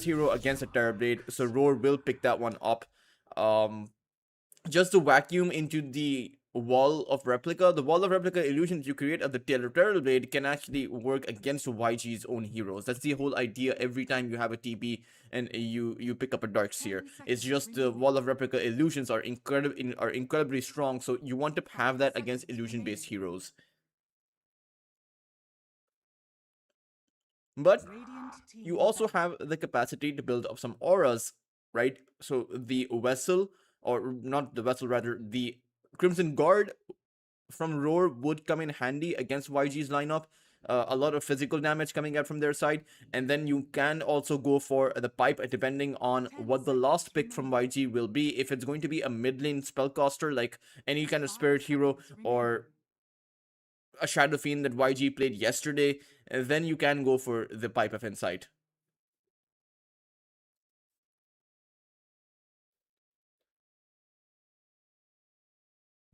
hero against a Terrorblade, so Roar will pick that one up. Um, just to vacuum into the wall of replica. The wall of replica illusions you create at the Terror Blade can actually work against YG's own heroes. That's the whole idea every time you have a TB and you pick up a Dark Seer. It's just the wall of replica illusions are incredibly strong, so you want to have that against illusion based heroes. But you also have the capacity to build up some auras, right? So the vessel, or not the vessel, rather the Crimson Guard from Roar would come in handy against YG's lineup. A lot of physical damage coming out from their side, and then you can also go for the pipe depending on what the last pick from YG will be. If it's going to be a mid lane spellcaster like any kind of spirit hero or a Shadow Fiend that YG played yesterday, then you can go for the Pipe of Insight.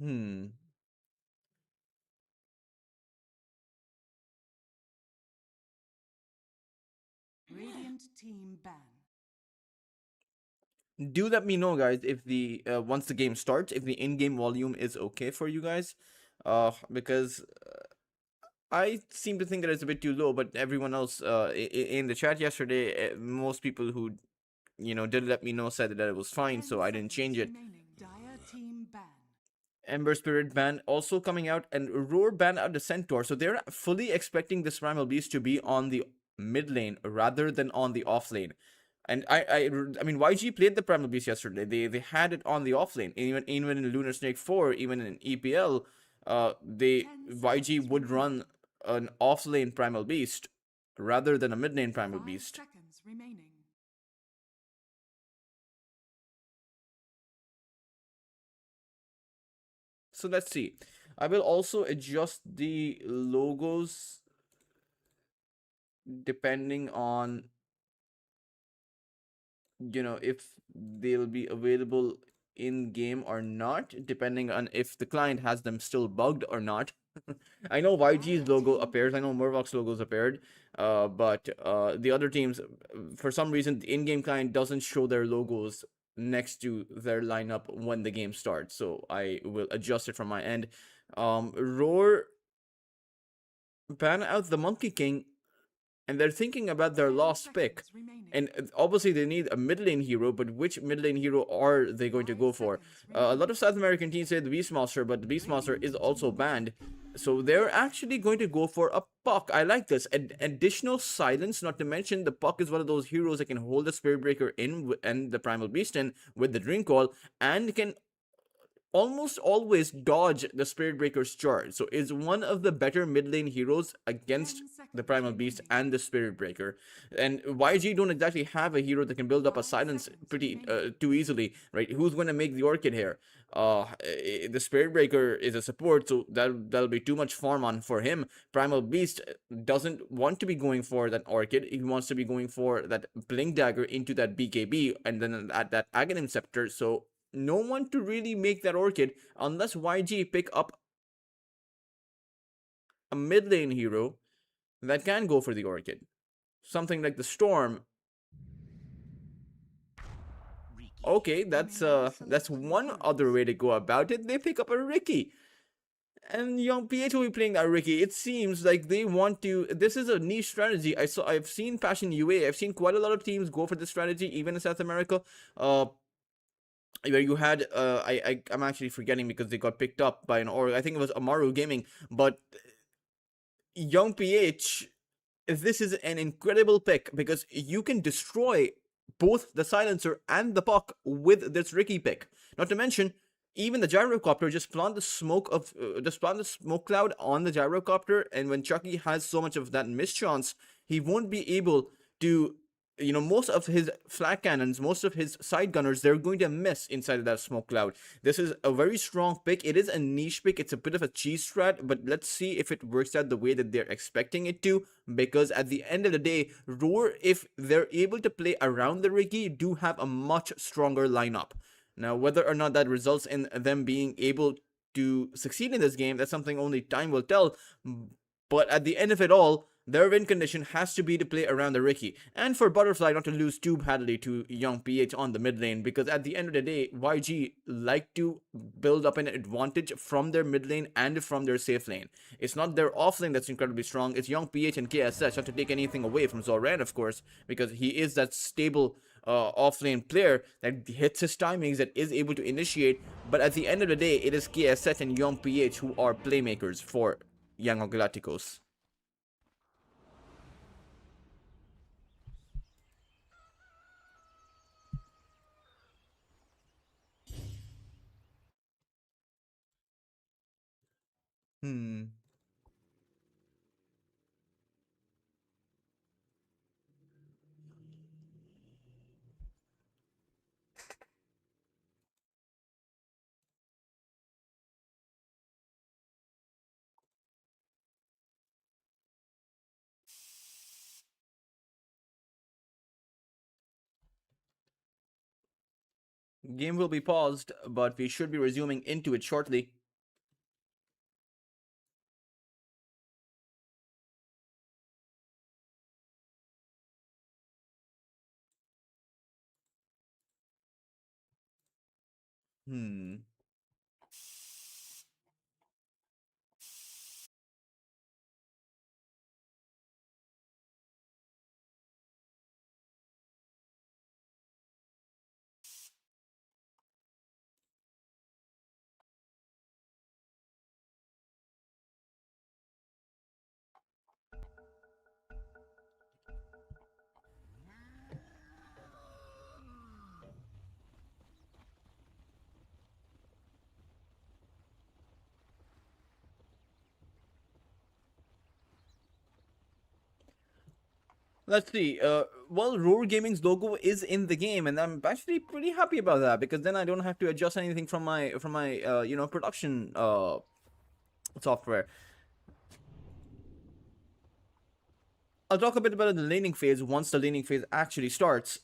Hmm. Radiant team ban. Do let me know, guys, if the once the game starts, if the in-game volume is okay for you guys, because I seem to think that it's a bit too low, but everyone else in the chat yesterday, most people who did let me know said that it was fine, so I didn't change it. Dire team ban. Ember Spirit ban also coming out, and Roar ban out the Centaur, so they're fully expecting this Primal Beast to be on the mid lane rather than on the off lane. And I mean, YG played the Primal Beast yesterday. They had it on the off lane. Even in Lunar Snake 4, even in EPL, they YG would run an off lane Primal Beast rather than a mid lane Primal Beast. Seconds remaining. So let's see. I will also adjust the logos depending on if they'll be available in game or not, depending on if the client has them still bugged or not. I know YG's logo appears, I know Murvok's logos appeared, but the other teams, for some reason, the in-game client doesn't show their logos next to their lineup when the game starts, so I will adjust it from my end. Roar ban out the Monkey King, and they're thinking about their last pick. And obviously they need a mid lane hero, but which mid lane hero are they going to go for? A lot of South American teams say the Beastmaster, but the Beastmaster is also banned. So they're actually going to go for a Puck. I like this. Additional silence, not to mention the Puck is one of those heroes that can hold the Spirit Breaker in and the Primal Beast in with the Drink Call, and can almost always dodge the Spirit Breaker's charge, so is one of the better mid lane heroes against the Primal Beast and the Spirit Breaker. And YG don't exactly have a hero that can build up a silence pretty too easily, right? Who's going to make the Orchid here? The Spirit Breaker is a support, so that'll be too much farm on for him. Primal Beast doesn't want to be going for that Orchid. He wants to be going for that Blink Dagger into that BKB and then at that Aghanim Scepter. So no one to really make that Orchid unless YG pick up a mid lane hero that can go for the Orchid. Something like the Storm. Okay, that's one other way to go about it. They pick up a Ricky. And Young PH will be playing that Ricky. It seems like they want to. This is a niche strategy. I've seen Passion UA. I've seen quite a lot of teams go for this strategy, even in South America. Where you had I'm actually forgetting because they got picked up by an org. I think it was Amaru Gaming, but Young PH, this is an incredible pick because you can destroy both the silencer and the puck with this Ricky pick. Not to mention, even the gyrocopter, just plant the smoke cloud on the gyrocopter, and when Chucky has so much of that mischance, he won't be able to, most of his flat cannons, most of his side gunners, they're going to miss inside of that smoke cloud. This is a very strong pick. It is a niche pick. It's a bit of a cheese strat, but let's see if it works out the way that they're expecting it to, because at the end of the day, Roar, if they're able to play around the Ricky, do have a much stronger lineup. Now, whether or not that results in them being able to succeed in this game, that's something only time will tell. But at the end of it all, Their win condition has to be to play around the Riki, and for Butterfly not to lose too badly to young PH on the mid lane, because at the end of the day, YG like to build up an advantage from their mid lane and from their safe lane. It's not their off lane that's incredibly strong, it's young PH and KSS, not to take anything away from Zoran, of course, because he is that stable off-lane player that hits his timings, that is able to initiate, but at the end of the day, it is KSS and young PH who are playmakers for Young Galacticos. Hmm. Game will be paused, but we should be resuming into it shortly. Hmm. Let's see. Well, Roar Gaming's logo is in the game, and I'm actually pretty happy about that because then I don't have to adjust anything from my production software. I'll talk a bit about the laning phase once the laning phase actually starts.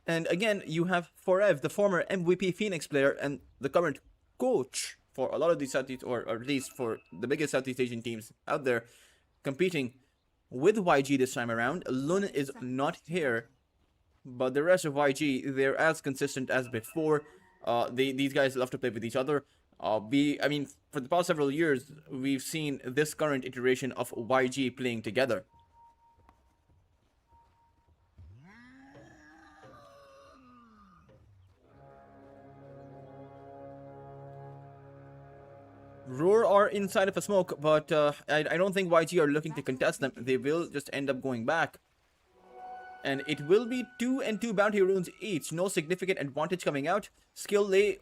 And again, you have Forev, the former MVP Phoenix player and the current coach for a lot of these Southeast, or at least for the biggest Southeast Asian teams out there, competing with YG this time around. Lunar is not here, but the rest of YG, they're as consistent as before. These guys love to play with each other. I mean, for the past several years, we've seen this current iteration of YG playing together. Roar are inside of a smoke, but I don't think YG are looking to contest them. They will just end up going back. And it will be 2 and 2 bounty runes each. No significant advantage coming out. Skill Lay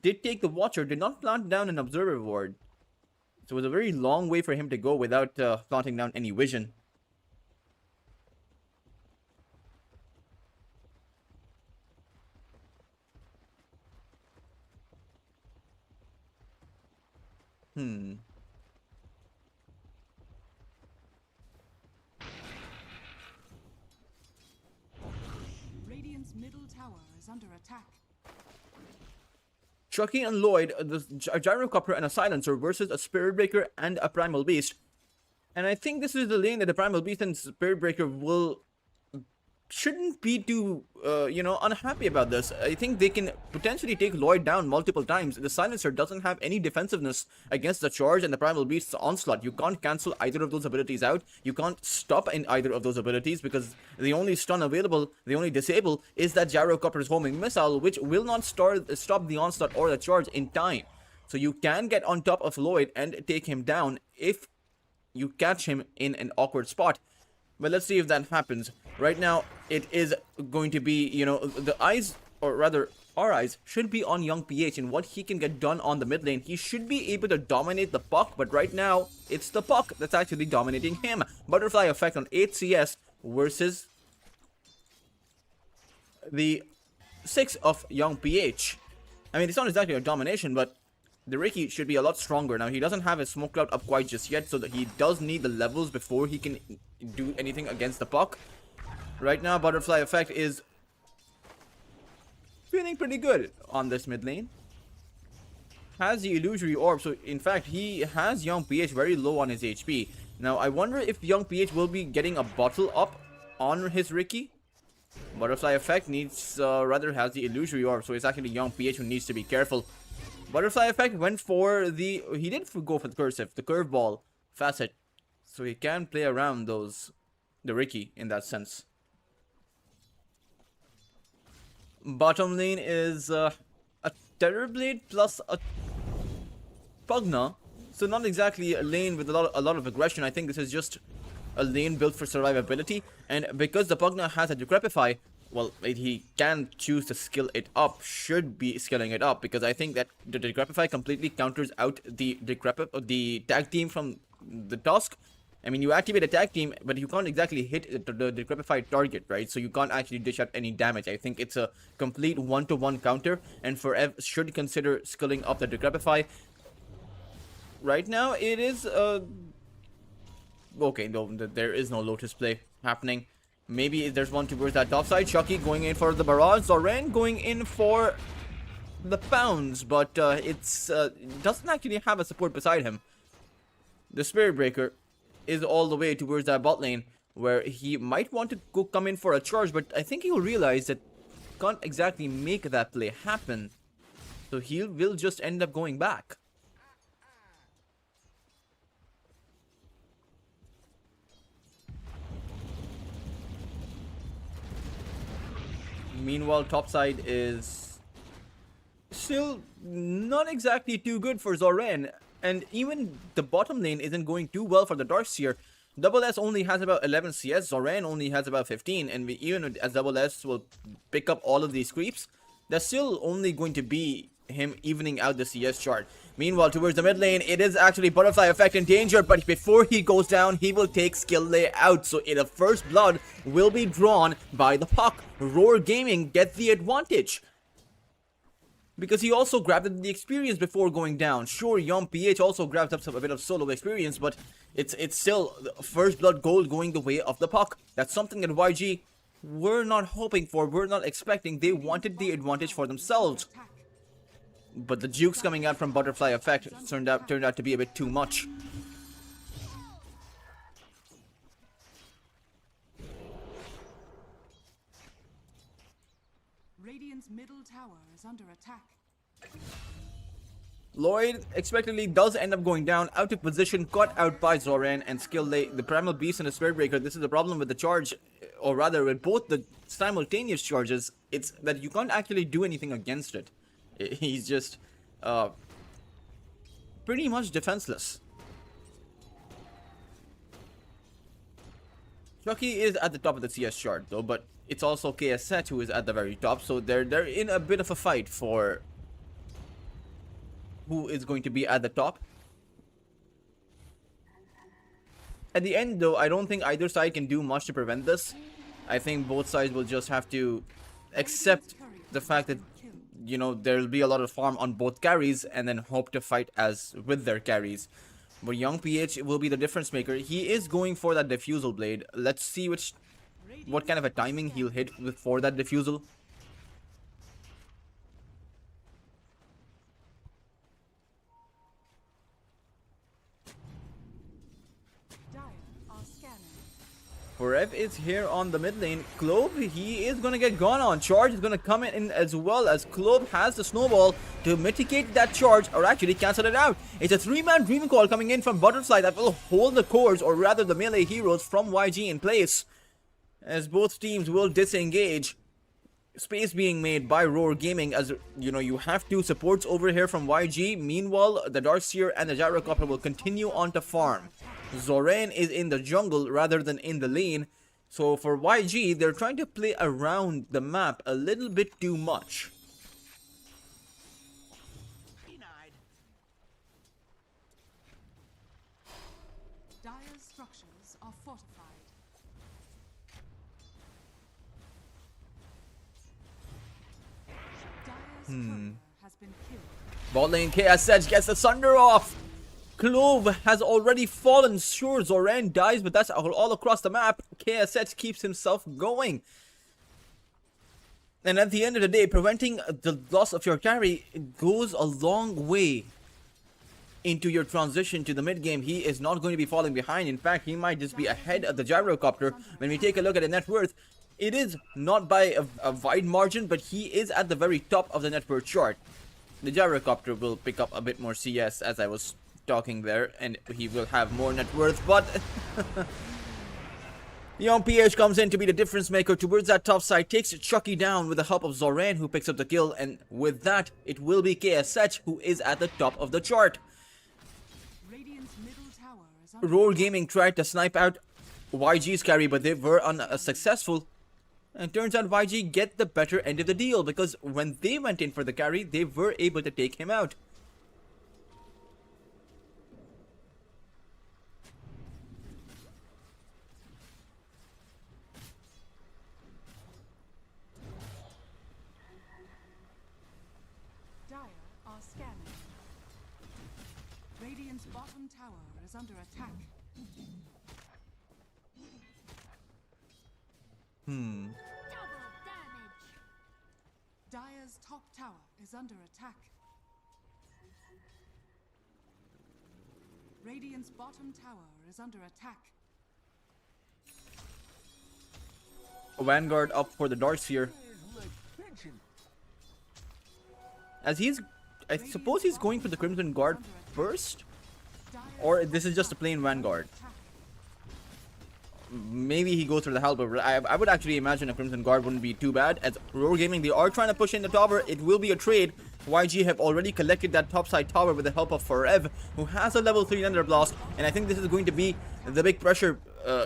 did take the Watcher, did not plant down an Observer Ward. So it was a very long way for him to go without planting down any vision. Hmm. Radiant's middle tower is under attack. Chucky and Lloyd, the Gyrocopter and a Silencer versus a Spirit Breaker and a Primal Beast. And I think this is the lane that the Primal Beast and Spirit Breaker shouldn't be too, unhappy about this. I think they can potentially take Lloyd down multiple times. The Silencer doesn't have any defensiveness against the Charge and the Primal Beast's onslaught. You can't cancel either of those abilities out. You can't stop in either of those abilities because the only stun available, the only disable, is that Gyrocopter's homing missile, which will not stop the onslaught or the Charge in time. So you can get on top of Lloyd and take him down if you catch him in an awkward spot. But let's see if that happens. Right now, it is going to be, the eyes, or rather, our eyes, should be on young PH and what he can get done on the mid lane. He should be able to dominate the puck, but right now, it's the puck that's actually dominating him. Butterfly effect on 8 CS versus the 6 of young PH. I mean, it's not exactly a domination, but the Riki should be a lot stronger. Now, he doesn't have his smoke cloud up quite just yet, so that he does need the levels before he can do anything against the puck. Right now, Butterfly effect is feeling pretty good on this mid lane. has the illusory orb, so in fact he has young PH very low on his HP. Now I wonder if young PH will be getting a bottle up on his Ricky. Butterfly effect needs rather has the illusory orb, so it's actually young PH who needs to be careful. Butterfly effect went for the he did go for the curveball facet, so he can play around the Ricky in that sense. Bottom lane is a Terrorblade plus a Pugna, so not exactly a lane with a lot of aggression. I think this is just a lane built for survivability, and because the Pugna has a Decrepify, well, he can choose to skill it up, should be skilling it up, because I think that the Decrepify completely counters out the tag team from the Tusk. I mean, you activate a tag team, but you can't exactly hit the Decrepified target, right? So you can't actually dish out any damage. I think it's a complete one-to-one counter, and Forever should consider skilling up the Decrepify. Right now, it is okay, no, there is no Lotus play happening. Maybe there's one towards that top side. Chucky going in for the barrage. Zoran going in for the pounds, but it's doesn't actually have a support beside him. The Spirit Breaker is all the way towards that bot lane, where he might want to go come in for a charge, but I think he'll realize that can't exactly make that play happen, so he will just end up going back. Meanwhile, topside is still not exactly too good for Zoran, and even the bottom lane isn't going too well for the Darkseer. Double S only has about 11 CS, Zoran only has about 15, and even as Double S will pick up all of these creeps, that's still only going to be him evening out the CS chart. Meanwhile, towards the mid lane, it is actually Butterfly Effect in danger, but before he goes down, he will take skill lay out, so the first blood will be drawn by the Puck. Roar Gaming get the advantage, because he also grabbed the experience before going down. Sure, Young PH also grabbed up a bit of solo experience, but it's still first blood gold going the way of the Puck. That's something that YG were not hoping for, were not expecting. They wanted the advantage for themselves. But the jukes coming out from Butterfly Effect turned out to be a bit too much. Radiant's middle tower is under attack. Lloyd expectedly does end up going down, out of position, caught out by Zoran and skill lay. The Primal Beast and the Spirit Breaker, this is the problem with the charge, or rather with both the simultaneous charges, it's that you can't actually do anything against it. He's just pretty much defenseless. Chucky is at the top of the CS chart though, but it's also KSH who is at the very top, so they're in a bit of a fight for who is going to be at the top. At the end though, I don't think either side can do much to prevent this. I think both sides will just have to accept the fact that, you know, there'll be a lot of farm on both carries and then hope to fight as with their carries. But Young PH will be the difference maker. He is going for that Diffusal Blade. Let's see what kind of a timing he'll hit for that Diffusal. Forev is here on the mid lane. Clove, he is going to get gone on. Charge is going to come in as well, as Clove has the snowball to mitigate that charge, or actually cancel it out. It's a 3-man Dream Call coming in from Butterfly that will hold the cores, or rather the melee heroes from YG in place, as both teams will disengage. Space being made by Roar Gaming, as you know, you have two supports over here from YG. Meanwhile, the Darkseer and the Gyrocopter will continue on to farm. Zoran is in the jungle rather than in the lane. So for YG, they're trying to play around the map a little bit too much. Dire's structures are fortified. Dire's courier has been killed. Bot lane KSH gets the Sunder off. Clove has already fallen. Sure, Zoran dies, but that's all across the map. KSH keeps himself going. And at the end of the day, preventing the loss of your carry goes a long way into your transition to the mid game. He is not going to be falling behind. In fact, he might just be ahead of the gyrocopter. When we take a look at the net worth, it is not by a wide margin, but he is at the very top of the net worth chart. The gyrocopter will pick up a bit more CS as I was talking there, and he will have more net worth, but Young PH comes in to be the difference maker towards that top side, takes Chucky down with the help of Zoran, who picks up the kill, and with that, it will be KSH who is at the top of the chart. Radiant's middle tower is under Roar Gaming tried to snipe out YG's carry, but they were unsuccessful. And turns out YG get the better end of the deal, because when they went in for the carry, they were able to take him out. Dire are scanning. Radiant's bottom tower is under attack. Double damage. Dire's top tower is under attack. Radiant's bottom tower is under attack. Vanguard up for the Dark Sphere. As I suppose he's going for the Crimson Guard first? Or this is just a plain Vanguard? Maybe he goes for the Halberd. I would actually imagine a Crimson Guard wouldn't be too bad. As Roar Gaming, they are trying to push in the tower. It will be a trade. YG have already collected that topside tower with the help of Forev, who has a level 3 Thunder Blast. And I think this is going to be the big pressure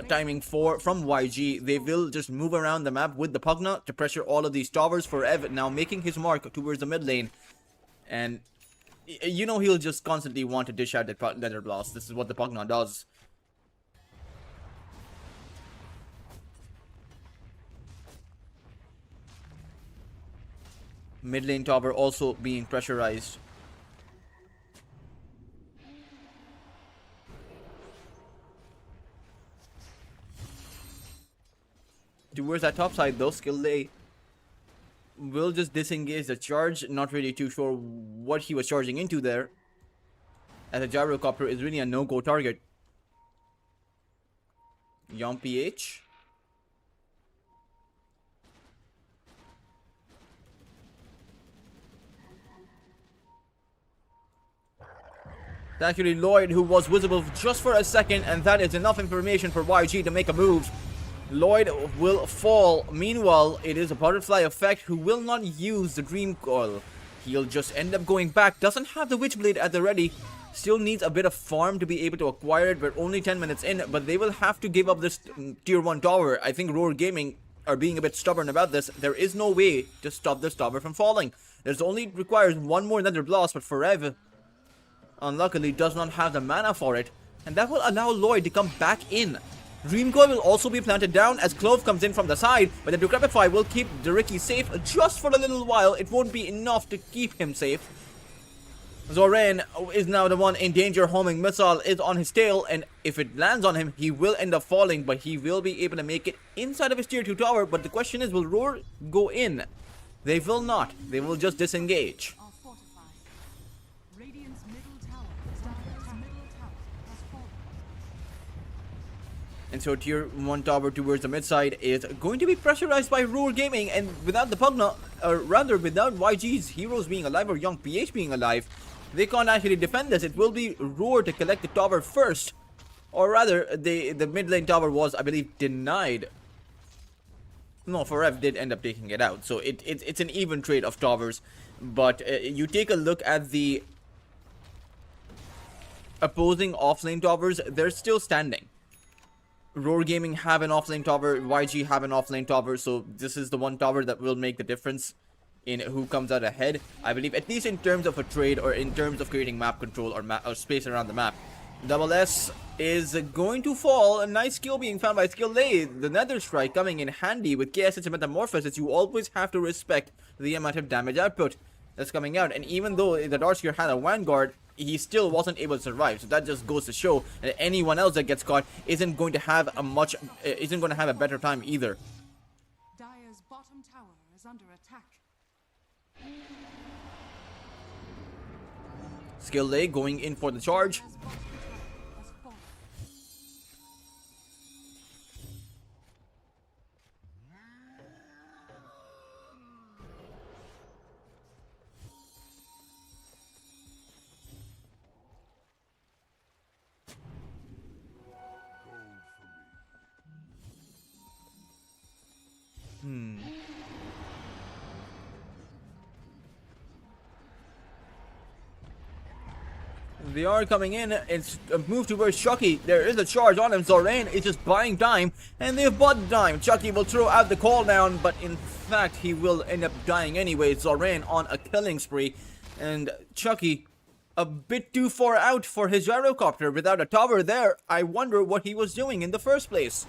timing from YG. They will just move around the map with the Pugna to pressure all of these towers. Forev now making his mark towards the mid lane. And you know he'll just constantly want to dish out that Thunder Blast. This is what the Pugna does. Mid lane tower also being pressurized. Towards that top side though, Skill will just disengage the charge. Not really too sure what he was charging into there, as a gyrocopter is really a no-go target. Young PH. It's actually Lloyd who was visible just for a second, and that is enough information for YG to make a move. Lloyd will fall. Meanwhile, it is a butterfly effect who will not use the Dream Coil. He'll just end up going back. Doesn't have the Witchblade at the ready. Still needs a bit of farm to be able to acquire it. We're only 10 minutes in, but they will have to give up this tier 1 tower. I think Roar Gaming are being a bit stubborn about this. There is no way to stop this tower from falling. There's only requires one more Nether Blast, but Forever unluckily does not have the mana for it, and that will allow Lloyd to come back in. Dreamcoil will also be planted down as Clove comes in from the side, but the Decrepify will keep Ricky safe just for a little while. It won't be enough to keep him safe. Zoran is now the one in danger. Homing missile is on his tail, and if it lands on him, he will end up falling, but he will be able to make it inside of his tier 2 tower. But the question is, will Roar go in? They will not. They will just disengage. Are fortified. Radiant's middle tower is under attack. Middle tower has fallen. And so tier 1 tower towards the mid side is going to be pressurized by Roar Gaming, and without the Pugna, or rather without YG's heroes being alive or Young PH being alive, they can't actually defend this. It will be Roar to collect the tower first. Or rather, the mid lane tower was, I believe, denied. No, Forev did end up taking it out. So it's an even trade of towers. But you take a look at the opposing offlane towers, they're still standing. Roar Gaming have an offlane tower, YG have an offlane tower, so this is the one tower that will make the difference in who comes out ahead. I believe, at least in terms of a trade or in terms of creating map control or space around the map. Double S is going to fall. A nice skill being found by Skill Lay. The Nether Strike coming in handy with KSH and Metamorphosis. You always have to respect the amount of damage output that's coming out. And even though the Darkseer had a Vanguard, he still wasn't able to survive. So that just goes to show that anyone else that gets caught isn't going to have a better time either. Dire's bottom tower is under attack. Skill Lay going in for the charge. Dire's bottom tower has fallen. They are coming in. It's a move towards Chucky. There is a charge on him. Zorain is just buying time, and they've bought time. Chucky will throw out the call down, but in fact, he will end up dying anyway. Zorain on a killing spree, and Chucky a bit too far out for his gyrocopter. Without a tower there, I wonder what he was doing in the first place.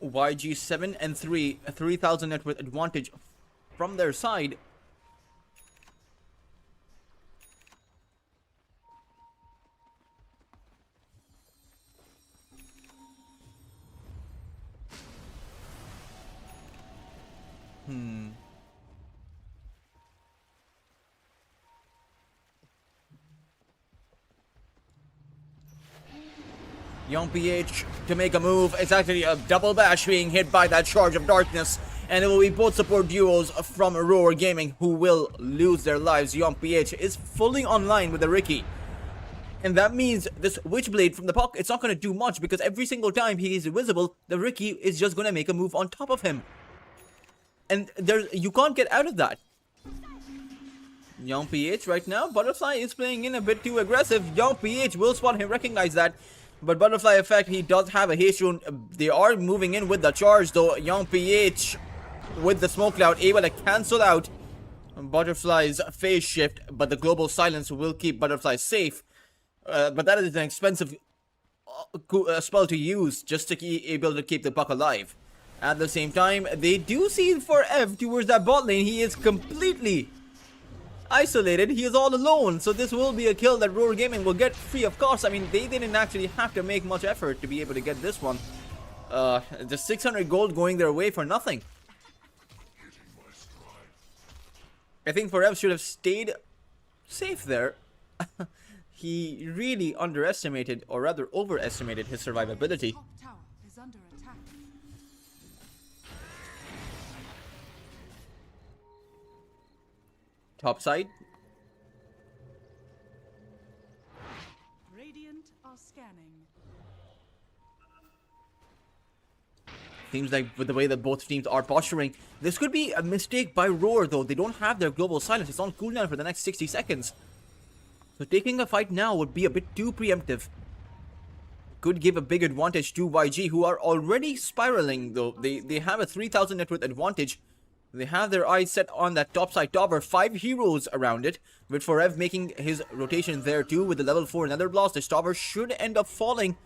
YG 7 and 3, a 3,000 net worth advantage from their side. Young PH to make a move. It's actually a double bash being hit by that charge of darkness. And it will be both support duos from Roar Gaming who will lose their lives. Young PH is fully online with the Ricky. And that means this Witchblade from the puck, it's not going to do much because every single time he is invisible, the Ricky is just going to make a move on top of him. And you can't get out of that. Young PH right now, Butterfly is playing in a bit too aggressive. Young PH will spot him, recognize that. But Butterfly effect, he does have a haste rune. They are moving in with the charge though. Young PH with the smoke cloud able to cancel out Butterfly's phase shift. But the global silence will keep Butterfly safe. But that is an expensive spell to use just to be able to keep the puck alive. At the same time, they do see for Ev towards that bot lane. He is completely isolated. He is all alone. So this will be a kill that Roar Gaming will get free of cost. I mean, they didn't actually have to make much effort to be able to get this one. Just 600 gold going their way for nothing. I think Forev should have stayed safe there. He really underestimated, or rather overestimated, his survivability. Top tower is under attack. Top side. Radiant are scanning. Seems like with the way that both teams are posturing, this could be a mistake by Roar though. They don't have their global silence. It's on cooldown for the next 60 seconds. So taking a fight now would be a bit too preemptive. Could give a big advantage to YG, who are already spiraling though. They have a 3,000 net worth advantage. They have their eyes set on that topside tower. 5 heroes around it, with Forev making his rotation there too with the level 4 Nether Blast. This tower should end up falling.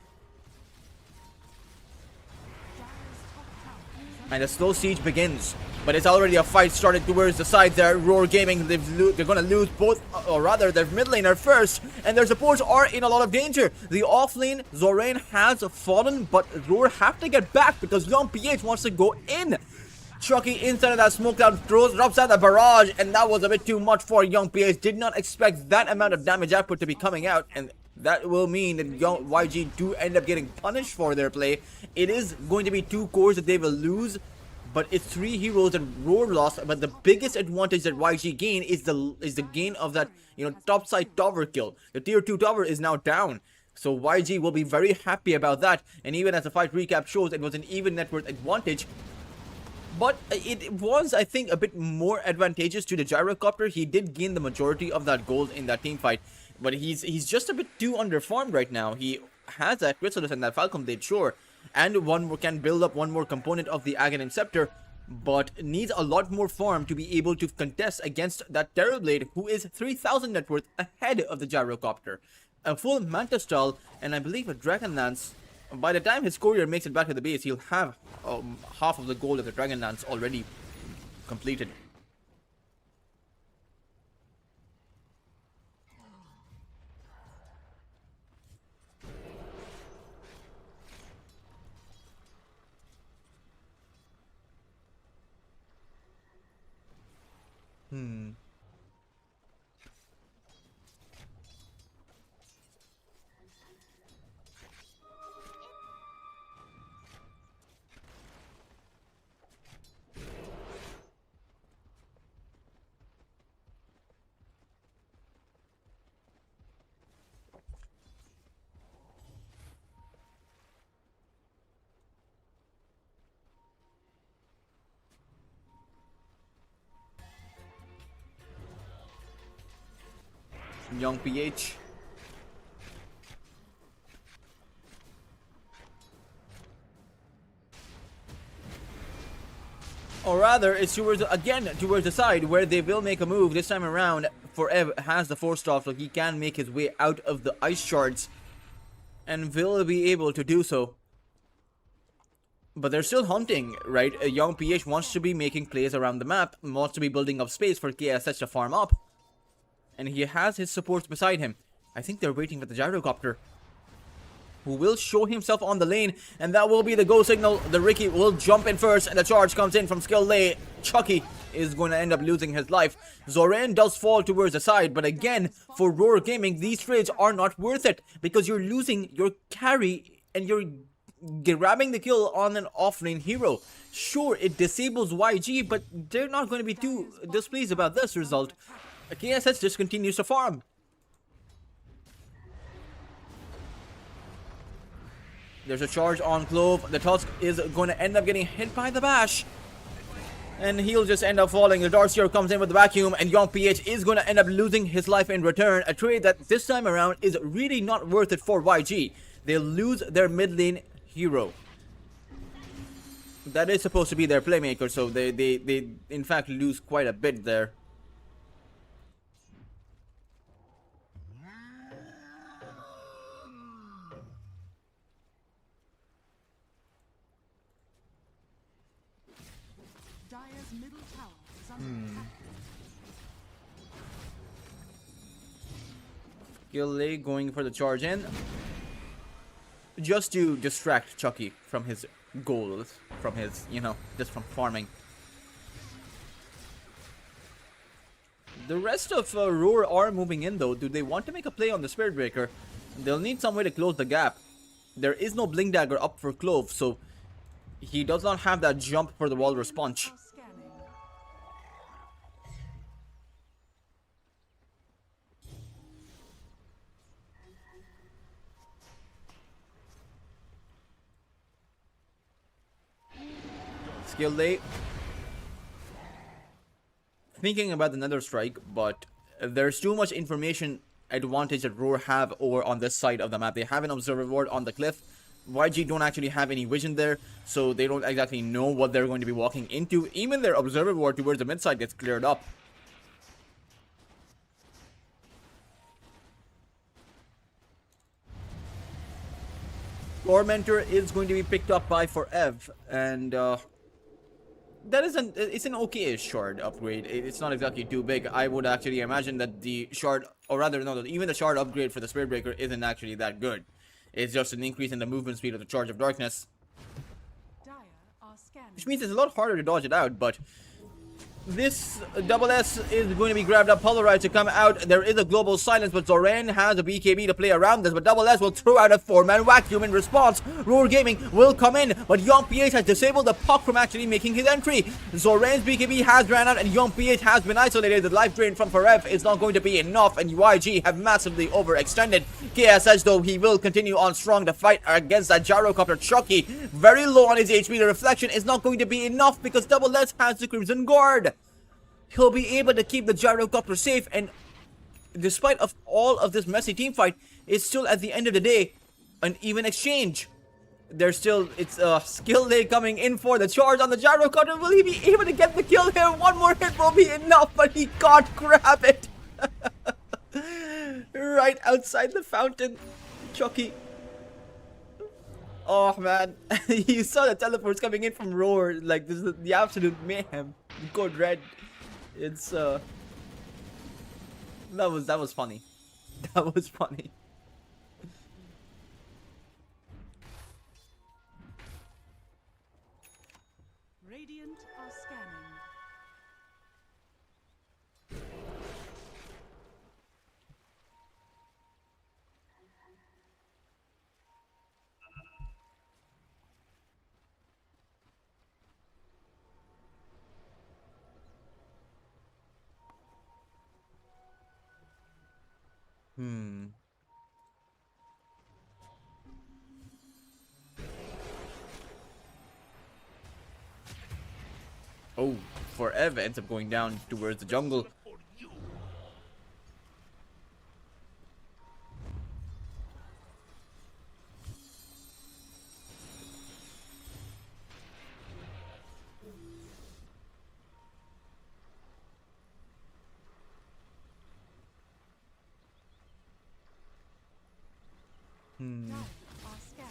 And the slow siege begins. But it's already a fight started towards the side there. Roar Gaming, they're going to lose both, or rather their mid laner first. And their supports are in a lot of danger. The off lane, Zorain has fallen, but Roar have to get back because Young PH wants to go in. Chucky inside of that smoke cloud drops out the barrage, and that was a bit too much for Young PH. Did not expect that amount of damage output to be coming out, and that will mean that YG do end up getting punished for their play. It is going to be 2 cores that they will lose, but it's 3 heroes that Roar lost. But the biggest advantage that YG gain is the gain of that, topside tower kill. The tier 2 tower is now down. So YG will be very happy about that, and even as the fight recap shows, it was an even net worth advantage. But it was, I think, a bit more advantageous to the gyrocopter. He did gain the majority of that gold in that team fight, but he's just a bit too underfarmed right now. He has that Chrysalis and that Falcon Blade, sure, and can build up one more component of the Aghanim Scepter, but needs a lot more farm to be able to contest against that Terrorblade, who is 3,000 net worth ahead of the gyrocopter. A full Manta Stall, and I believe a Dragon Lance By the time his courier makes it back to the base, he'll have half of the goal of the Dragonlance already completed. Young PH. Or rather, it's towards the side where they will make a move this time around. Forev has the force off, so he can make his way out of the ice shards and will be able to do so. But they're still hunting, right? A young PH wants to be making plays around the map, wants to be building up space for KSH to farm up. And he has his supports beside him. I think they're waiting for the gyrocopter, who will show himself on the lane, and that will be the go signal. The Ricky will jump in first, and the charge comes in from Skill Lay. Chucky is going to end up losing his life. Zoran does fall towards the side, but again, for Roar Gaming, these trades are not worth it, because you're losing your carry, and you're grabbing the kill on an off-lane hero. Sure, it disables YG, but they're not going to be too displeased about this result. KSS just continues to farm. There's a charge on Clove. The Tusk is going to end up getting hit by the bash, and he'll just end up falling. The Darkseer comes in with the vacuum, and Young PH is going to end up losing his life in return. A trade that this time around is really not worth it for YG. They'll lose their mid lane hero. That is supposed to be their playmaker, so they in fact lose quite a bit there. Dire's middle tower is under attack. Gilly going for the charge in, just to distract Chucky from his goals, from his, just from farming. The rest of Roar are moving in though. Do they want to make a play on the Spirit Breaker? They'll need some way to close the gap. There is no Blink Dagger up for Clove, so he does not have that jump for the Walrus Punch. Are scanning. Skill Day. Thinking about the Nether Strike, but there's too much information advantage that Roar have over on this side of the map. They have an Observer Ward on the cliff. YG don't actually have any vision there, so they don't exactly know what they're going to be walking into. Even their Observer Ward towards the mid side gets cleared up. Tormentor is going to be picked up by Forev, and that is it's an okay-ish shard upgrade. It's not exactly too big. I would actually imagine that the shard, or rather no, even the shard upgrade for the Spirit Breaker isn't actually that good. It's just an increase in the movement speed of the Charge of Darkness, Dire are scanning. which means it's a lot harder to dodge it out, but this double S is going to be grabbed up, polarized to come out. There is a global silence, but Zoran has a BKB to play around this, but double S will throw out a 4-man vacuum in response. Roar Gaming will come in, but Young PH has disabled the puck from actually making his entry. Zoran's BKB has ran out, and Young PH has been isolated. The life drain from Forev is not going to be enough, and YG have massively overextended. KSH, though, he will continue on strong to fight against that Gyrocopter. Chucky, very low on his HP. The reflection is not going to be enough because double S has the Crimson Guard. He'll be able to keep the Gyrocopter safe, and despite of all of this messy team fight, it's still at the end of the day an even exchange. It's a Skill Day coming in for the charge on the Gyrocopter. Will he be able to get the kill here? One more hit will be enough, but he can't grab it. Right outside the fountain, Chucky. Oh man, you saw the teleports coming in from Roar. Like this is the absolute mayhem. Code Red. It's that was funny. That was funny. Radiant are scanning. Hmm. Oh, Forever ends up going down towards the jungle. Dire are scanning.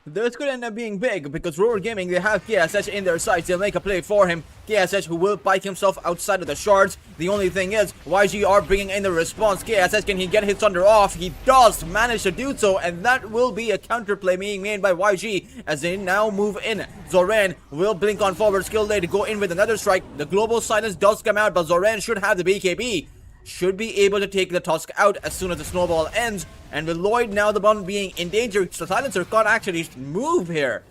This could end up being big because Roar Gaming, they have KSH in their sights. They'll make a play for him. KSH who will pike himself outside of the shards. The only thing is, YG are bringing in the response. KSH, can he get his thunder off? He does manage to do so, and that will be a counterplay being made by YG as they now move in. Zoran will blink on forward skill day to go in with another strike. The global silence does come out, but Zoran should have the BKB. Should be able to take the Tusk out as soon as the snowball ends. And with Lloyd now the one being in danger, the silencer can't actually move here.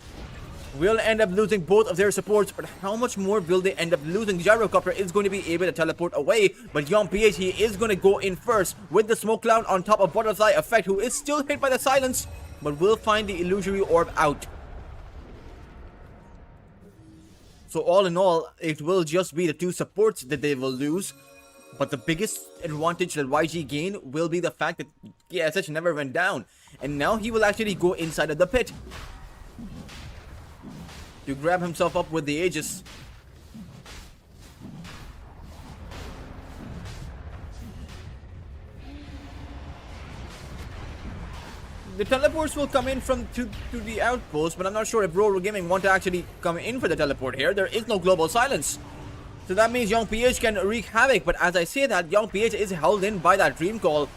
Will end up losing both of their supports, but how much more will they end up losing? Gyrocopter is going to be able to teleport away, but Young PH, he is going to go in first with the smoke cloud on top of Butterfly Effect, who is still hit by the silence, but will find the illusory orb out. So all in all, it will just be the two supports that they will lose. But the biggest advantage that YG gain will be the fact that KSH never went down. And now he will actually go inside of the pit to grab himself up with the Aegis. The teleports will come in from to the outpost, but I'm not sure if Roar Gaming want to actually come in for the teleport here. There is no global silence. So that means Young PH can wreak havoc, but as I say that, Young PH is held in by that Dream Call.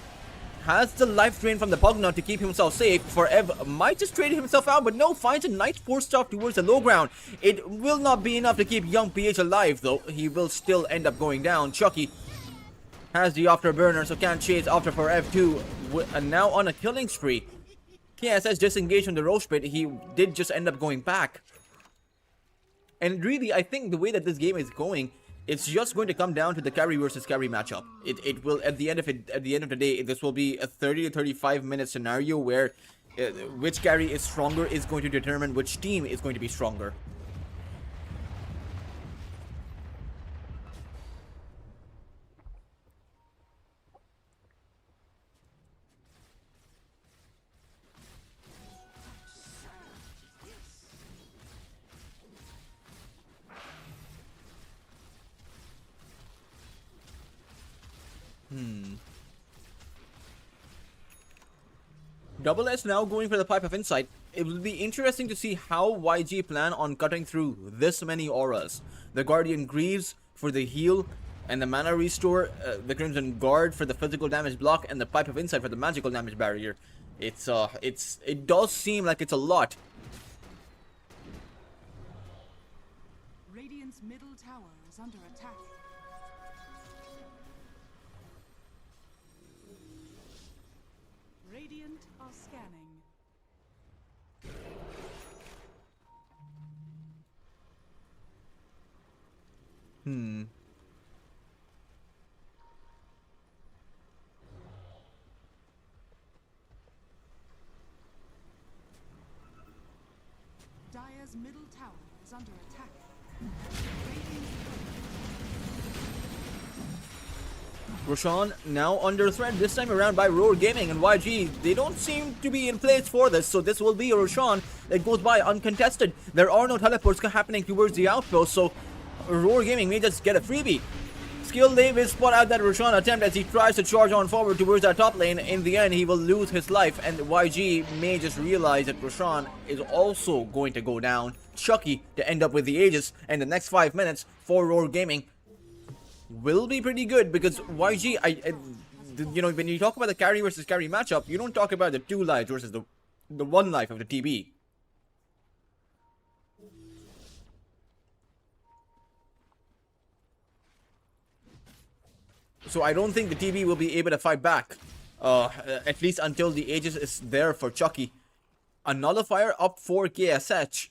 Has the life drain from the Pugna to keep himself safe. Forever might just trade himself out, but no, finds a nice force off towards the low ground. It will not be enough to keep Young PH alive though. He will still end up going down. Chucky has the afterburner, so can't chase after Forever 2. And now on a killing spree. KSS disengaged from the Roche Pit. He did just end up going back. And really, I think the way that this game is going, it's just going to come down to the carry versus carry matchup. It will at the end of the day, this will be a 30 to 35 minute scenario where which carry is stronger is going to determine which team is going to be stronger. Double S now going for the Pipe of Insight. It will be interesting to see how YG plan on cutting through this many auras. The Guardian Greaves for the heal and the mana restore, the Crimson Guard for the physical damage block, and the Pipe of Insight for the magical damage barrier. It does seem like it's a lot. Radiant's middle tower is under attack. Radiant are scanning. Dire's middle tower is under attack. Roshan now under threat, this time around by Roar Gaming and YG. They don't seem to be in place for this, so this will be a Roshan that goes by uncontested. There are no teleports happening towards the outpost, so Roar Gaming may just get a freebie. Skill Lane will spot out that Roshan attempt as he tries to charge on forward towards that top lane. In the end, he will lose his life, and YG may just realize that Roshan is also going to go down. Chucky to end up with the Aegis, and the next 5 minutes for Roar Gaming will be pretty good because YG, you know, when you talk about the carry versus carry matchup, you don't talk about the 2 lives versus the 1 life of the TB. So I don't think the TB will be able to fight back, at least until the Aegis is there for Chucky. A nullifier up for KSH.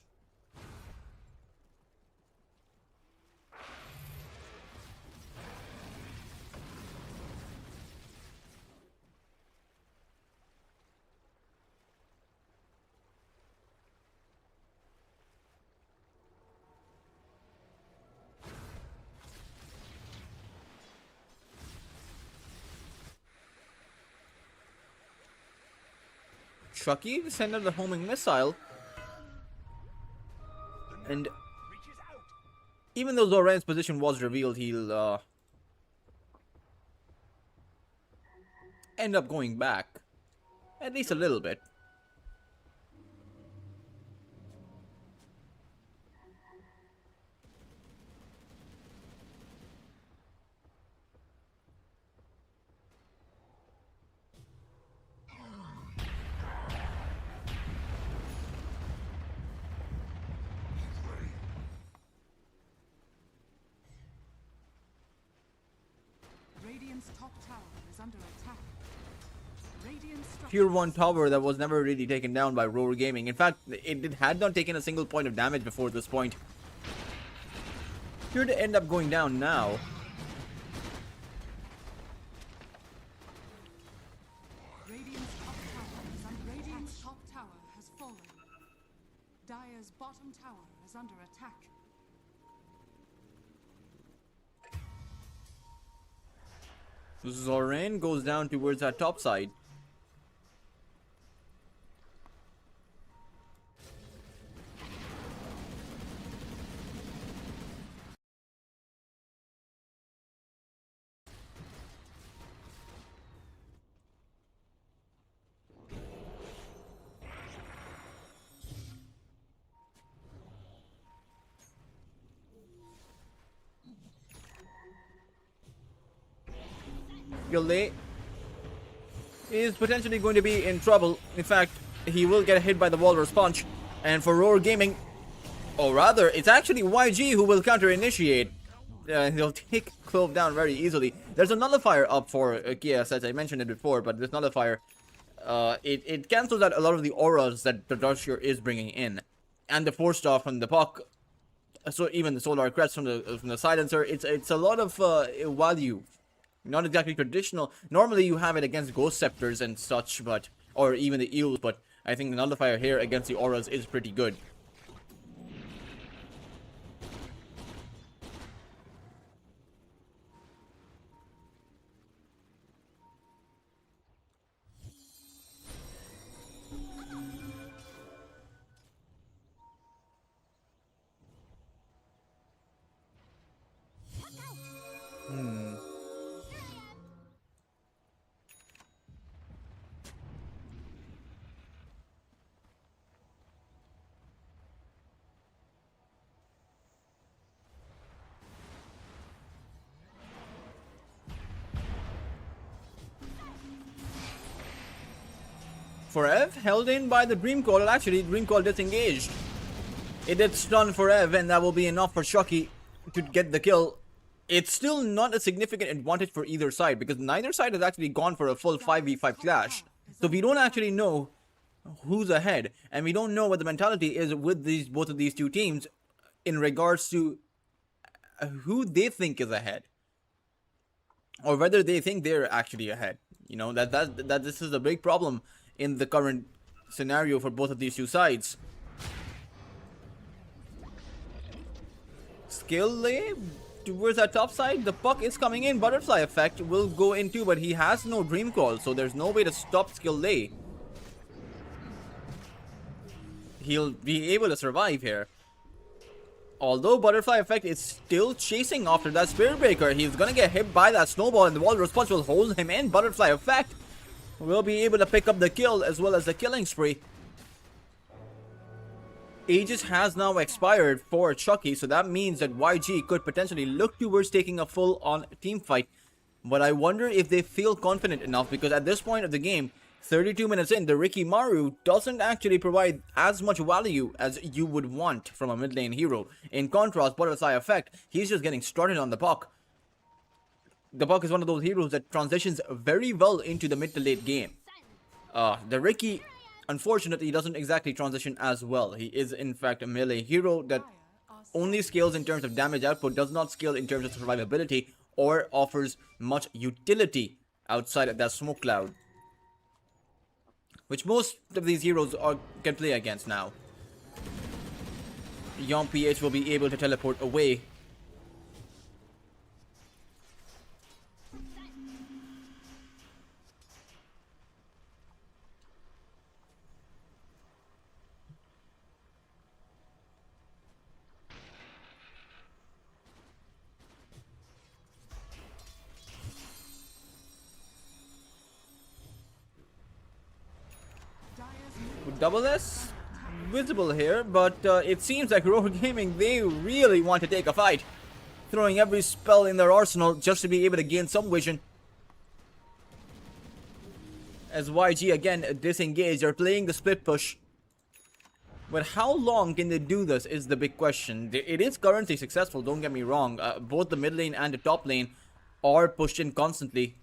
Chucky send out the homing missile, and even though Zoran's position was revealed, he'll end up going back, at least a little bit. Radiant's top tower is under attack. Radiant's Tier 1 tower that was never really taken down by Roar Gaming. In fact, it had not taken a single point of damage before this point. Here to end up going down now. Radiant's top tower has fallen. Dire's bottom tower is under attack. Zoran goes down towards that top side. Gilday is potentially going to be in trouble. In fact, he will get hit by the Walrus Punch. And for Roar Gaming, or rather, it's actually YG who will counter-initiate. He'll take Clove down very easily. There's a nullifier up for Kia, as I mentioned it before, but this nullifier, it cancels out a lot of the auras that the Darkshire is bringing in. And the Force Staff from the Puck, so even the Solar Crest from the Silencer, it's a lot of value. Not exactly traditional. Normally you have it against Ghost Scepters and such, but or even the Eels, but I think the nullifier here against the auras is pretty good. Forev held in by the Dream Call. Actually, Dream Call disengaged. It did stun Forev, and that will be enough for Chucky to get the kill. It's still not a significant advantage for either side because neither side has actually gone for a full 5v5 clash. So we don't actually know who's ahead, and we don't know what the mentality is with both of these two teams in regards to who they think is ahead, or whether they think they're actually ahead. You know, that this is a big problem in the current scenario for both of these two sides. Skill lay towards that top side. The puck is coming in. Butterfly effect will go into, but he has no Dream Call, so there's no way to stop Skill lay. He'll be able to survive here. Although Butterfly Effect is still chasing after that Spirit Breaker. He's gonna get hit by that snowball and the Walrus Punch will hold him in. Butterfly Effect will be able to pick up the kill as well as the killing spree. Aegis has now expired for Chucky, so that means that YG could potentially look towards taking a full-on team fight. But I wonder if they feel confident enough, because at this point of the game, 32 minutes in, the Rikimaru doesn't actually provide as much value as you would want from a mid lane hero. In contrast, Butterfly Effect, he's just getting started on the puck. The puck is one of those heroes that transitions very well into the mid to late game. The Riki, unfortunately, doesn't exactly transition as well. He is in fact a melee hero that only scales in terms of damage output, does not scale in terms of survivability, or offers much utility outside of that smoke cloud, which most of these heroes can play against now. Young PH will be able to teleport away. Double S visible here, but it seems like Rogue Gaming, they really want to take a fight, throwing every spell in their arsenal just to be able to gain some vision. As YG again disengaged, they're playing the split push. But how long can they do this is the big question. It is currently successful, don't get me wrong. Both the mid lane and the top lane are pushed in constantly.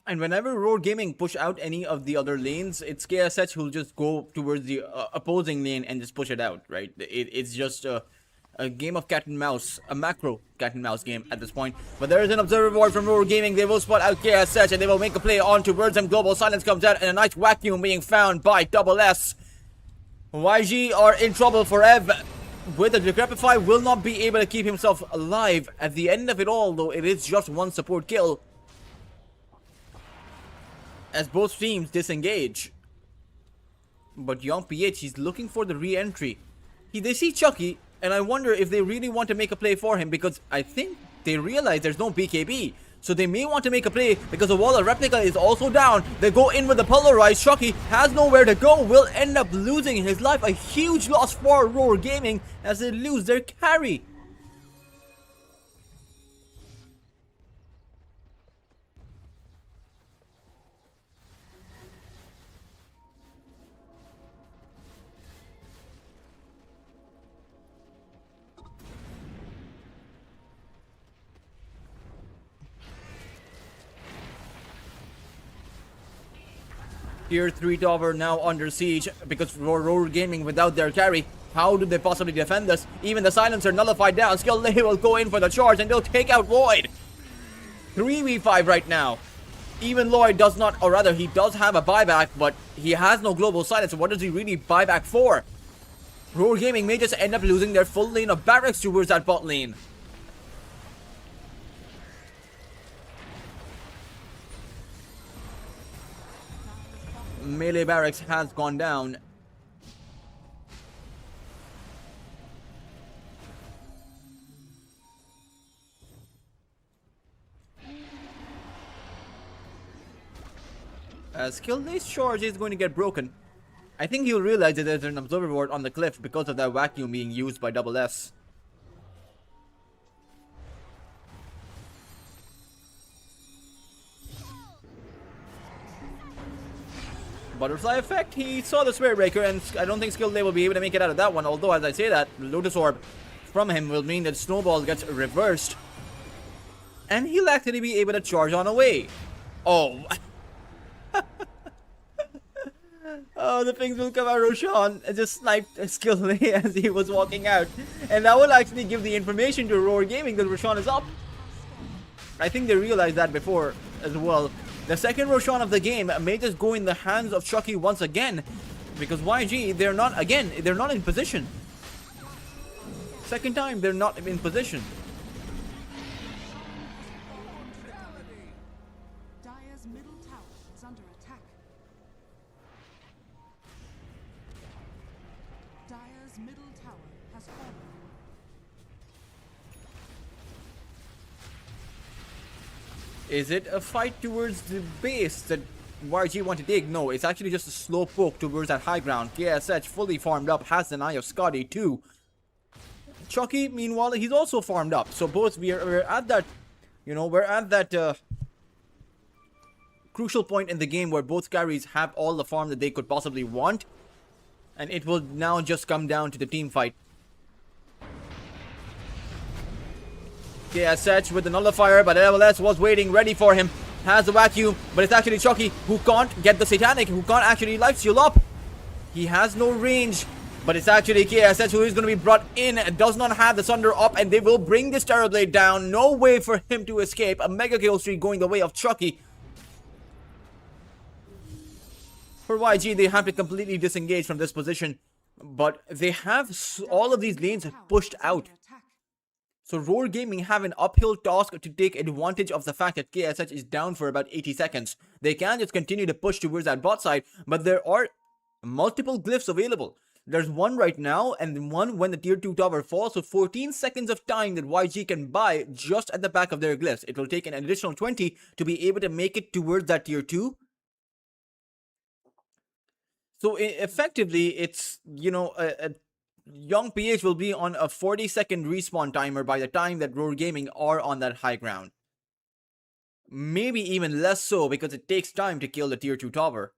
And whenever Road Gaming push out any of the other lanes, it's KSH who'll just go towards the opposing lane and just push it out, right? It's just a game of cat and mouse, a macro cat and mouse game at this point. But there is an observer board from Road Gaming. They will spot out KSH and they will make a play on towards them. Global Silence comes out and a nice vacuum being found by Double S. YG are in trouble forever. With the Decrepify, will not be able to keep himself alive at the end of it all, though it is just one support kill, as both teams disengage. But Young PH, he's looking for the re-entry. They see Chucky, and I wonder if they really want to make a play for him, because I think they realize there's no BKB. So they may want to make a play because the wall of replica is also down. They go in with the polarized. Chucky has nowhere to go, will end up losing his life. A huge loss for Roar Gaming as they lose their carry. Tier 3 tower now under siege because Roar Gaming without their carry. How do they possibly defend this? Even the silencer nullified down. Skill they will go in for the charge and they'll take out Lloyd. 3v5 right now. Even Lloyd does not, or rather he does have a buyback, but he has no global silence. So what does he really buy back for? Roar Gaming may just end up losing their full lane of barracks towards that bot lane. Melee barracks has gone down. Skill Day's charge is going to get broken. I think he'll realize that there's an observer ward on the cliff because of that vacuum being used by Double S. Butterfly effect, he saw the Spirit Breaker, and I don't think Skill Day will be able to make it out of that one. Although, as I say that, Lotus Orb from him will mean that Snowball gets reversed. And he'll actually be able to charge on away. Oh. Oh, the things will come out. Roshan just sniped skillfully as he was walking out. And that will actually give the information to Roar Gaming that Roshan is up. I think they realized that before as well. The second Roshan of the game may just go in the hands of Chucky once again. Because YG, they're not in position. Second time, they're not in position. Dire's middle tower is under attack. Dire's middle tower has fallen. Is it a fight towards the base that YG want to take? No, it's actually just a slow poke towards that high ground. KSH fully farmed up, has an eye of Scotty too. Chucky, meanwhile, he's also farmed up. So both we're at that, we're at that crucial point in the game where both carries have all the farm that they could possibly want. And it will now just come down to the team fight. KSH with the nullifier, but LS was waiting, ready for him. Has the vacuum, but it's actually Chucky who can't get the satanic, who can't actually life steal up. He has no range, but it's actually KSH who is going to be brought in. Does not have the Sunder up, and they will bring this Terrorblade down. No way for him to escape. A mega kill streak going the way of Chucky. For YG, they have to completely disengage from this position, but they have all of these lanes pushed out. So Roar Gaming have an uphill task to take advantage of the fact that KSH is down for about 80 seconds. They can just continue to push towards that bot side, but there are multiple glyphs available. There's one right now and one when the tier 2 tower falls, so 14 seconds of time that YG can buy just at the back of their glyphs. It will take an additional 20 to be able to make it towards that tier 2. So effectively, it's, a young PH will be on a 40-second respawn timer by the time that Roar Gaming are on that high ground. Maybe even less so because it takes time to kill the tier 2 tower.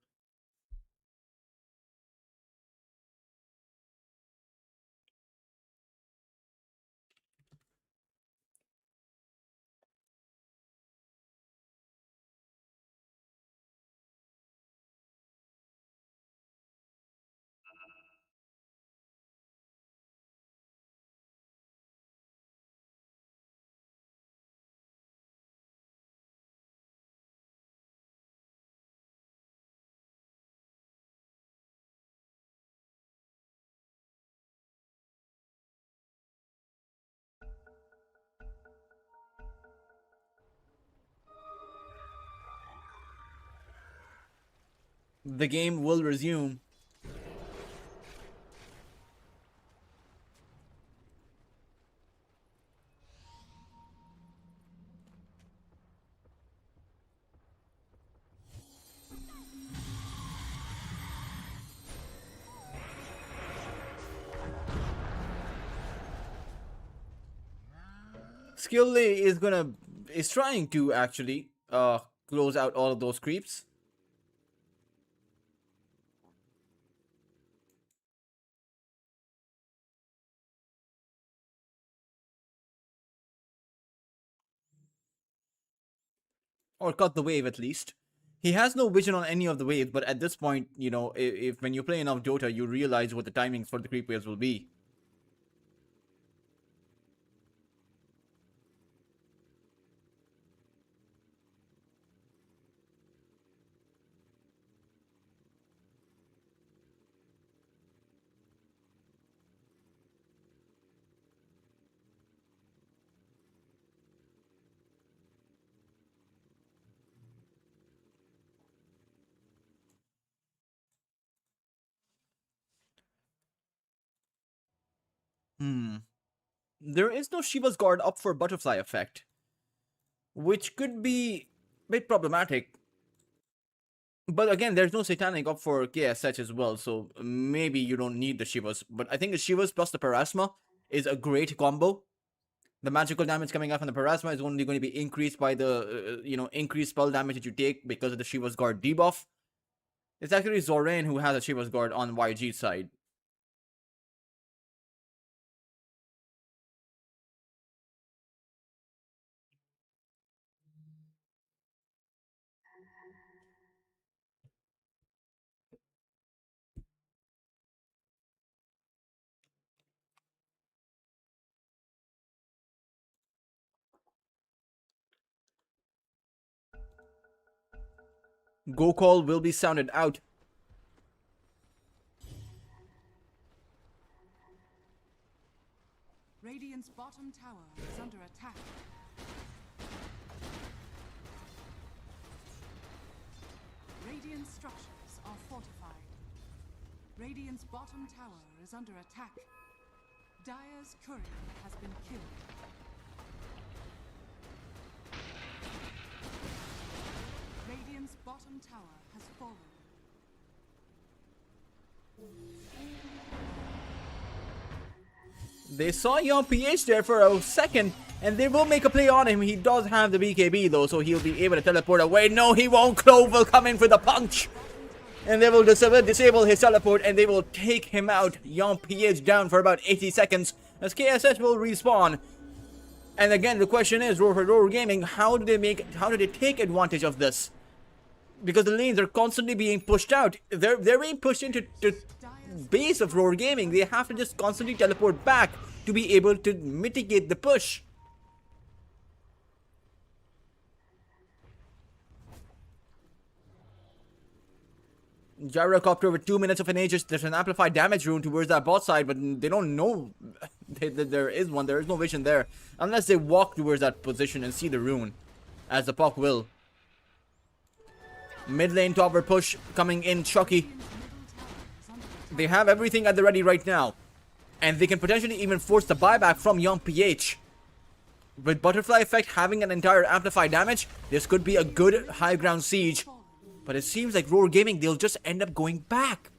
The game will resume. Skillly is trying to actually close out all of those creeps. Or cut the wave at least. He has no vision on any of the waves, but at this point, if when you play enough Dota, you realize what the timings for the creep waves will be. Hmm. There is no Shiva's Guard up for Butterfly effect, which could be a bit problematic. But again, there's no Satanic up for KSH as well, so maybe you don't need the Shivas. But I think the Shivas plus the Parasma is a great combo. The magical damage coming out from the Parasma is only going to be increased by the, increased spell damage that you take because of the Shiva's Guard debuff. It's actually Zorain who has a Shiva's Guard on YG's side. Go call will be sounded out. Radiant's bottom tower is under attack. Radiant structures are fortified. Radiant's bottom tower is under attack. Dire's courier has been killed. Radiant's bottom tower has fallen. They saw young PH there for a second, and they will make a play on him. He does have the BKB though, so he'll be able to teleport away. No, he won't. Clove will come in for the punch. And they will disable his teleport, and they will take him out. Young PH down for about 80 seconds as KSS will respawn. And again, the question is, Roar Gaming, how do they take advantage of this? Because the lanes are constantly being pushed out. They're being pushed into the base of Roar Gaming. They have to just constantly teleport back to be able to mitigate the push. Gyrocopter with 2 minutes of an Aegis. There's an amplified damage rune towards that bot side, but they don't know that there is one. There is no vision there. Unless they walk towards that position and see the rune. As the Puck will. Mid lane tower push coming in. Chucky. They have everything at the ready right now. And they can potentially even force the buyback from Young PH. With Butterfly Effect having an entire amplified damage, this could be a good high ground siege. But it seems like Roar Gaming, they'll just end up going back.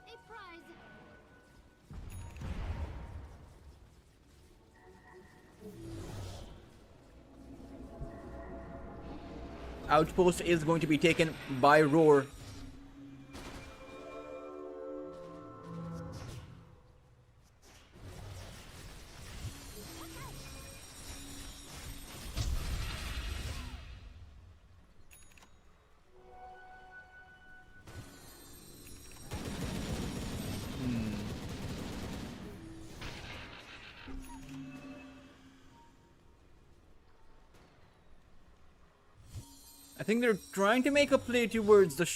A prize. Outpost is going to be taken by Roar. I think they're trying to make a play towards the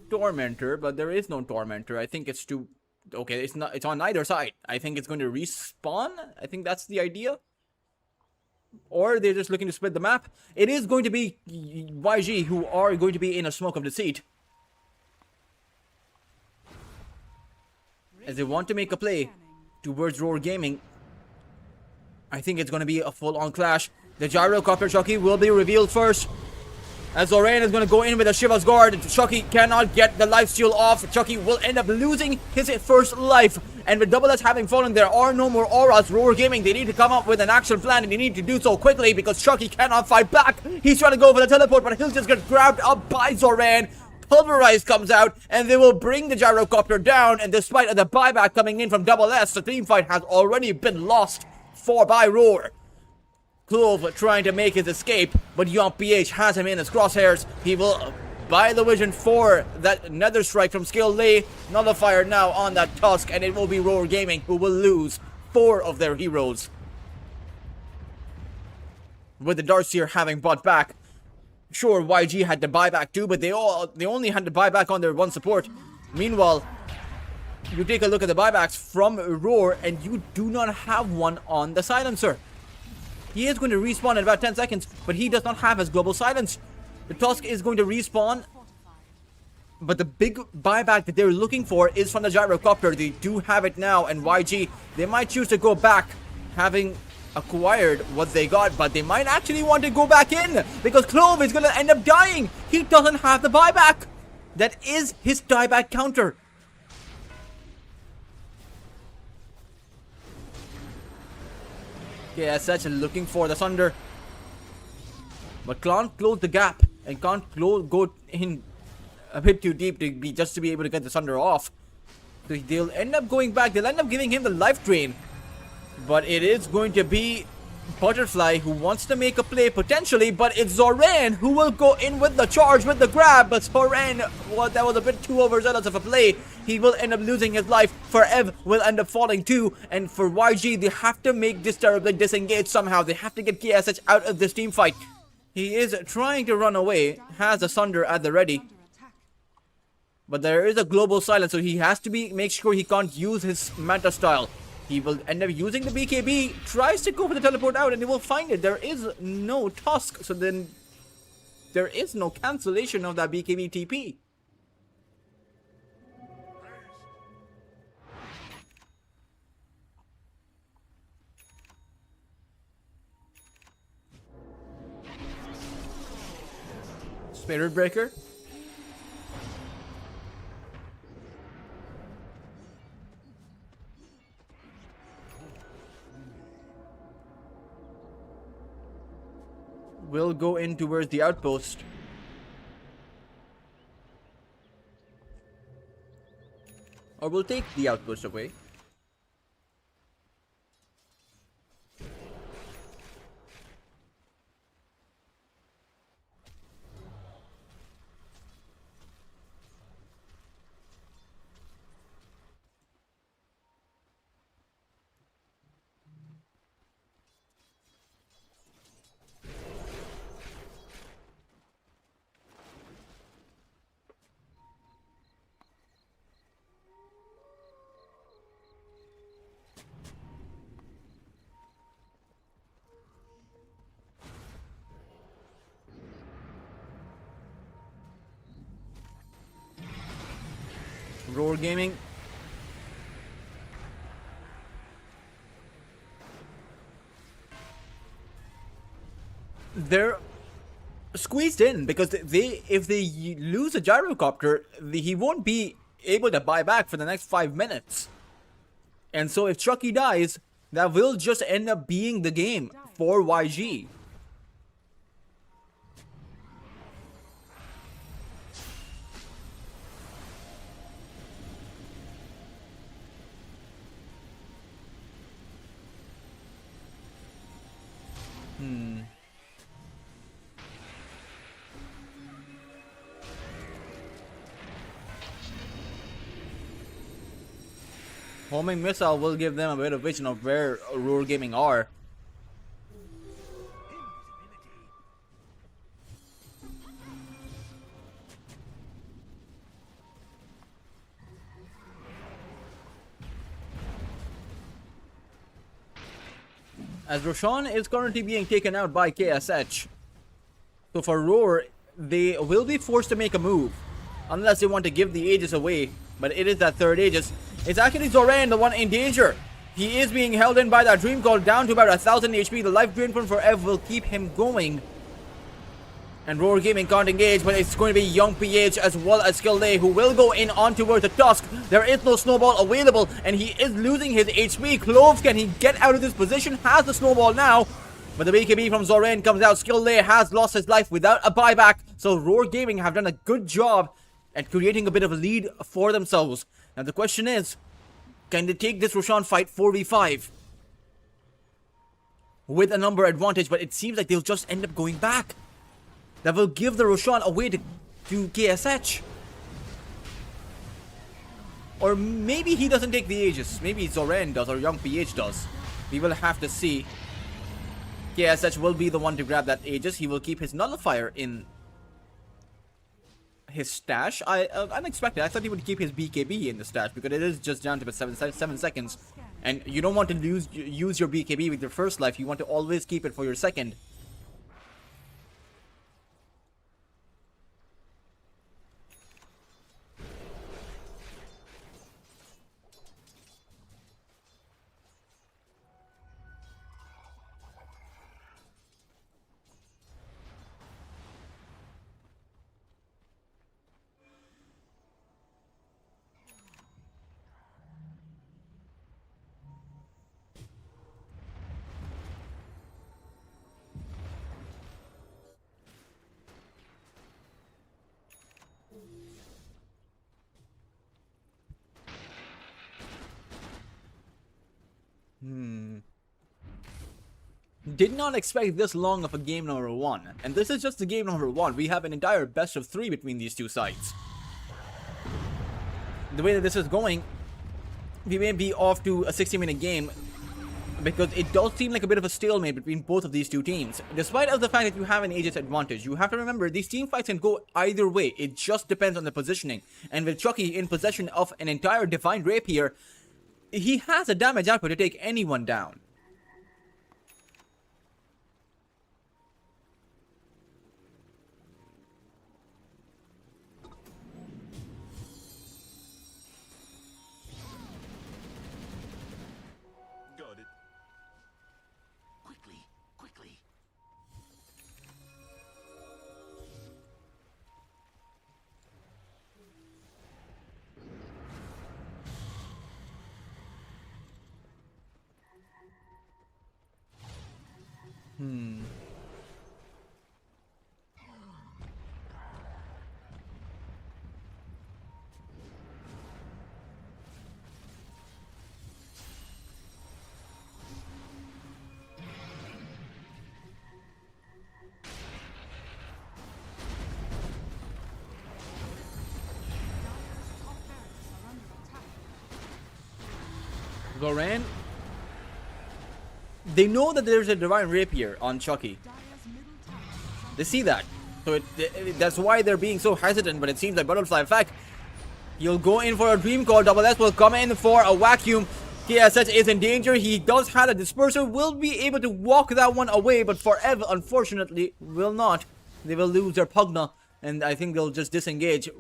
Tormentor, but there is no Tormentor. I think it's too... Okay, it's on either side. I think it's going to respawn. I think that's the idea. Or they're just looking to split the map. It is going to be YG who are going to be in a smoke of deceit. As they want to make a play towards Roar Gaming. I think it's going to be a full-on clash. The Gyrocopter Chucky will be revealed first. As Zoran is going to go in with a Shiva's Guard. Chucky cannot get the lifesteal off. Chucky will end up losing his first life. And with Double S having fallen, there are no more auras. Roar Gaming, they need to come up with an action plan, and they need to do so quickly because Chucky cannot fight back. He's trying to go for the teleport, but he'll just get grabbed up by Zoran. Pulverize comes out, and they will bring the Gyrocopter down. And despite the buyback coming in from Double S, the team fight has already been lost by Roar. Clove trying to make his escape, but Young PH has him in his crosshairs. He will buy the vision for that Nether Strike from Skill Lee. Nullifier now on that Tusk, and it will be Roar Gaming who will lose 4 of their heroes. With the Darkseer having bought back. Sure, YG had to buy back too, but they only had to buy back on their one support. Meanwhile, you take a look at the buybacks from Roar, and you do not have one on the Silencer. He is going to respawn in about 10 seconds, but he does not have his global silence. The Tusk is going to respawn, but the big buyback that they're looking for is from the Gyrocopter. They do have it now, and YG, they might choose to go back, having acquired what they got, but they might actually want to go back in, because Clove is going to end up dying. He doesn't have the buyback. That is his dieback counter. Okay, as such, looking for the Sunder, but can't close the gap and can't go in a bit too deep to be able to get the Sunder off. So they'll end up going back. They'll end up giving him the life drain, but it is going to be Butterfly who wants to make a play potentially, but it's Zoran who will go in with the charge, with the grab. But Zoran, well, that was a bit too overzealous of a play. He will end up losing his life. For Ev will end up falling too, and for YG, they have to make this terribly disengage somehow. They have to get KSH out of this team fight. He is trying to run away, has a Sunder at the ready, Under attack. but there is a global silence, so he has to make sure he can't use his Manta style. He will end up using the BKB, tries to go for the teleport out, and he will find it. There is no Tusk, so then there is no cancellation of that BKB TP. Spirit Breaker. Will go in towards the outpost. Or we'll take the outpost away. Roar Gaming. They're squeezed in because if they lose a gyrocopter, he won't be able to buy back for the next 5 minutes. And so if Chucky dies, that will just end up being the game for YG. Homing missile will give them a bit of vision of where Roar Gaming are. As Roshan is currently being taken out by KSH. So for Roar, they will be forced to make a move. Unless they want to give the Aegis away. But it is that third Aegis. It's actually Zoran, the one in danger. He is being held in by that Dream Call down to about 1000 HP. The life drain from Forever will keep him going. And Roar Gaming can't engage, but it's going to be Young PH as well as Skilday who will go in on towards the Tusk. There is no snowball available, and he is losing his HP. Cloves, can he get out of this position? Has the snowball now, but the BKB from Zoran comes out. Skilday has lost his life without a buyback, so Roar Gaming have done a good job at creating a bit of a lead for themselves. Now the question is, can they take this Roshan fight 4v5 with a number advantage? But it seems like they'll just end up going back. That will give the Roshan away to KSH. Or maybe he doesn't take the Aegis. Maybe Zoran does or Young PH does. We will have to see. KSH will be the one to grab that Aegis. He will keep his Nullifier in his stash. Unexpected. I thought he would keep his BKB in the stash because it is just down to about 7 seconds. And you don't want to use your BKB with your first life. You want to always keep it for your second. Did not expect this long of a game number 1. And this is just the game number 1. We have an entire best of 3 between these two sides. The way that this is going, we may be off to a 60-minute game because it does seem like a bit of a stalemate between both of these two teams. Despite of the fact that you have an Aegis advantage, you have to remember these team fights can go either way. It just depends on the positioning. And with Chucky in possession of an entire Divine Rapier, he has a damage output to take anyone down. Got it. Quickly, quickly. Top barracks are under attack. Goran, they know that there's a Divine Rapier on Chucky. Dire's middle tower is under They see that. So that's why they're being so hesitant, but it seems like Butterfly. In fact, he'll go in for a Dream Core. Double S will come in for a vacuum. KSH is in danger. He does have a Disperser. Will be able to walk that one away, but forever, unfortunately, will not. They will lose their Pugna, and I think they'll just disengage.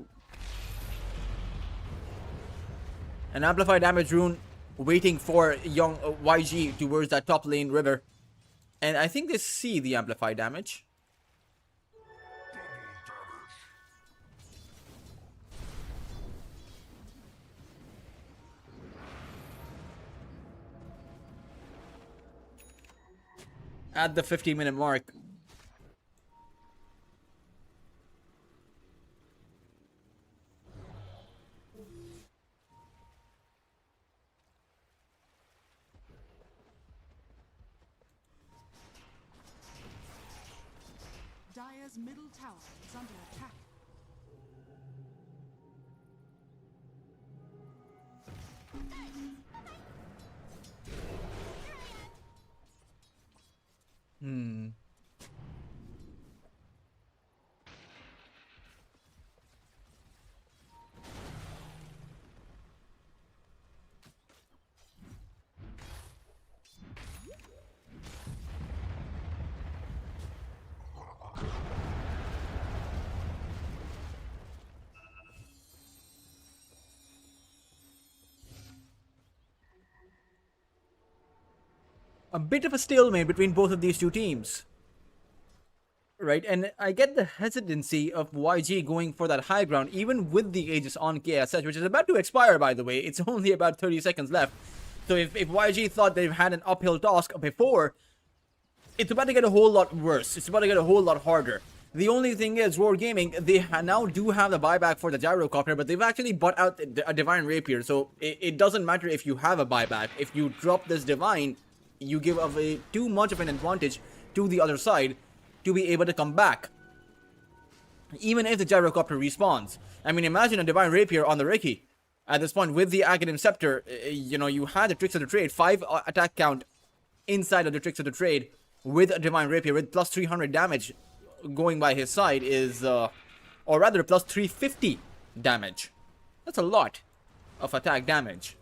An Amplified Damage Rune waiting for young YG towards that top lane river. And I think they see the Amplified Damage. At the 15-minute mark. Dire's middle tower is under attack. A bit of a stalemate between both of these two teams. Right, and I get the hesitancy of YG going for that high ground, even with the Aegis on KSH, which is about to expire, by the way. It's only about 30 seconds left. So if YG thought they've had an uphill task before, it's about to get a whole lot worse. It's about to get a whole lot harder. The only thing is, Roar Gaming, they now do have the buyback for the Gyrocopter, but they've actually bought out a Divine Rapier, so it doesn't matter if you have a buyback. If you drop this Divine, you give away too much of an advantage to the other side to be able to come back. Even if the Gyrocopter respawns. I mean, imagine a Divine Rapier on the Ricky. At this point, with the Aghanim Scepter, you know, you had the Tricks of the Trade, 5 attack count inside of the Tricks of the Trade, with a Divine Rapier, with plus 300 damage going by his side is, or rather, plus 350 damage. That's a lot of attack damage.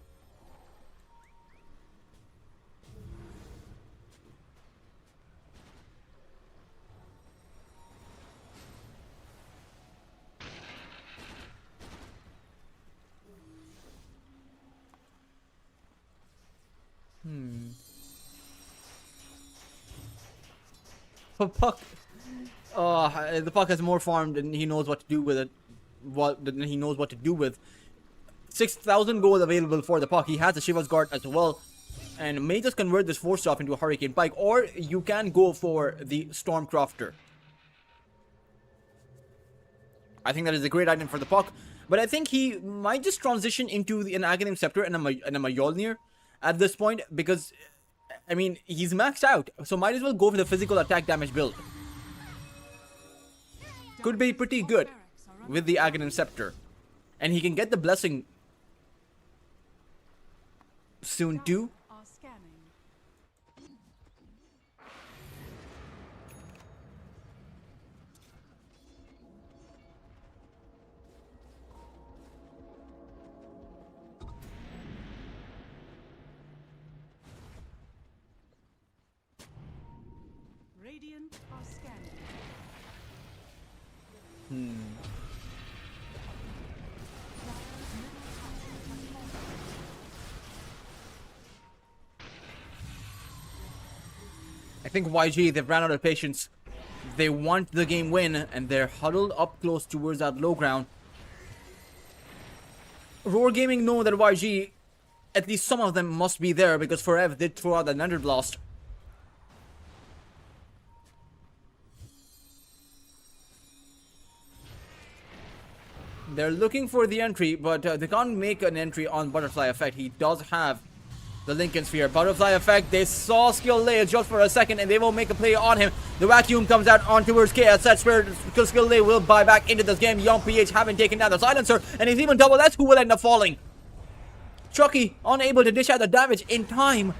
Puck, the Puck has more farmed and he knows what to do with it. He knows what to do with. 6,000 gold available for the Puck. He has a Shiva's Guard as well, and may just convert this Force Staff into a Hurricane Pike, or you can go for the Stormcrafter. I think that is a great item for the Puck, but I think he might just transition into an Aghanim Scepter and a Mjolnir at this point, because I mean, he's maxed out, so might as well go for the physical attack damage build. Could be pretty good with the Aghanim Scepter. And he can get the blessing soon too. Are scanning. Radiant are scanning. Dire's middle tower has fallen. I think YG, they've ran out of patience. They want the game win, and they're huddled up close towards that low ground. Roar Gaming know that YG, at least some of them must be there because Forever did throw out the Nether Blast. They're looking for the entry, but they can't make an entry on Butterfly Effect. He does have the Lincoln Sphere. Butterfly Effect, they saw Skill Lay just for a second, and they will make a play on him. The vacuum comes out on towards KS. That's where Skill Lay will buy back into this game. Young PH haven't taken down the silencer, and he's even double. That's who will end up falling. Chucky unable to dish out the damage in time.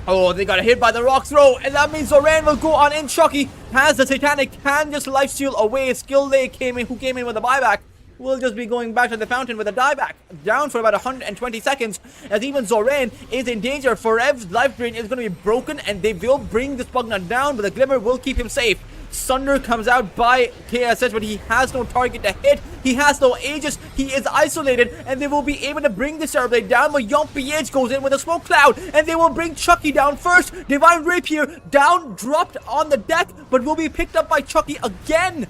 Oh, they got hit by the rock throw, and that means Zoran will go on in. Chucky has the Satanic, can just lifesteal away. Skill Lay who came in with a buyback, will just be going back to the fountain with a dieback. Down for about 120 seconds, as even Zoran is in danger. Forev's life drain is going to be broken, and they will bring this Pugna down, but the Glimmer will keep him safe. Sunder comes out by KSH, but he has no target to hit. He has no Aegis. He is isolated, and they will be able to bring the Cereblade down. But Young PH goes in with a smoke cloud, and they will bring Chucky down first. Divine Rapier down, dropped on the deck, but will be picked up by Chucky again.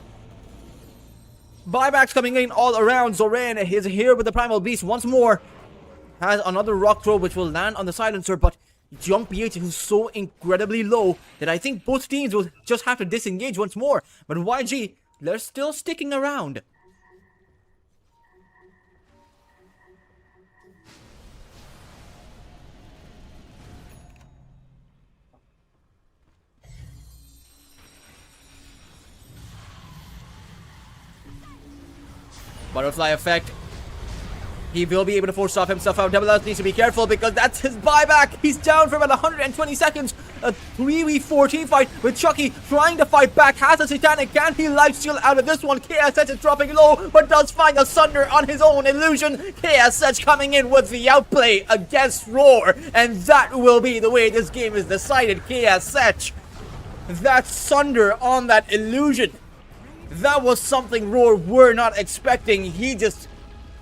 Buybacks coming in all around. Zoran is here with the Primal Beast once more. Has another rock throw, which will land on the silencer, but Young PH is so incredibly low that I think both teams will just have to disengage once more. But YG, they're still sticking around. Butterfly Effect. He will be able to force off himself out. Double Out needs to be careful because that's his buyback. He's down for about 120 seconds. A 3v4 team fight with Chucky trying to fight back. Has a Satanic. Can he lifesteal out of this one? KSH is dropping low, but does find a Sunder on his own illusion. KSH coming in with the outplay against Roar. And that will be the way this game is decided. KSH. That Sunder on that illusion. That was something Roar were not expecting. He just...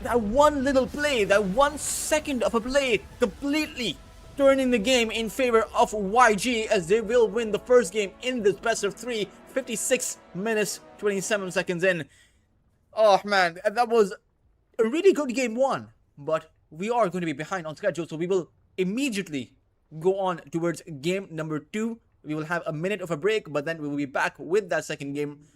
that one little play, that 1 second of a play, completely turning the game in favor of YG, as they will win the first game in this best of 3, 56 minutes, 27 seconds in. Oh man, that was a really good game 1, but we are going to be behind on schedule, so we will immediately go on towards game number 2. We will have a minute of a break, but then we will be back with that second game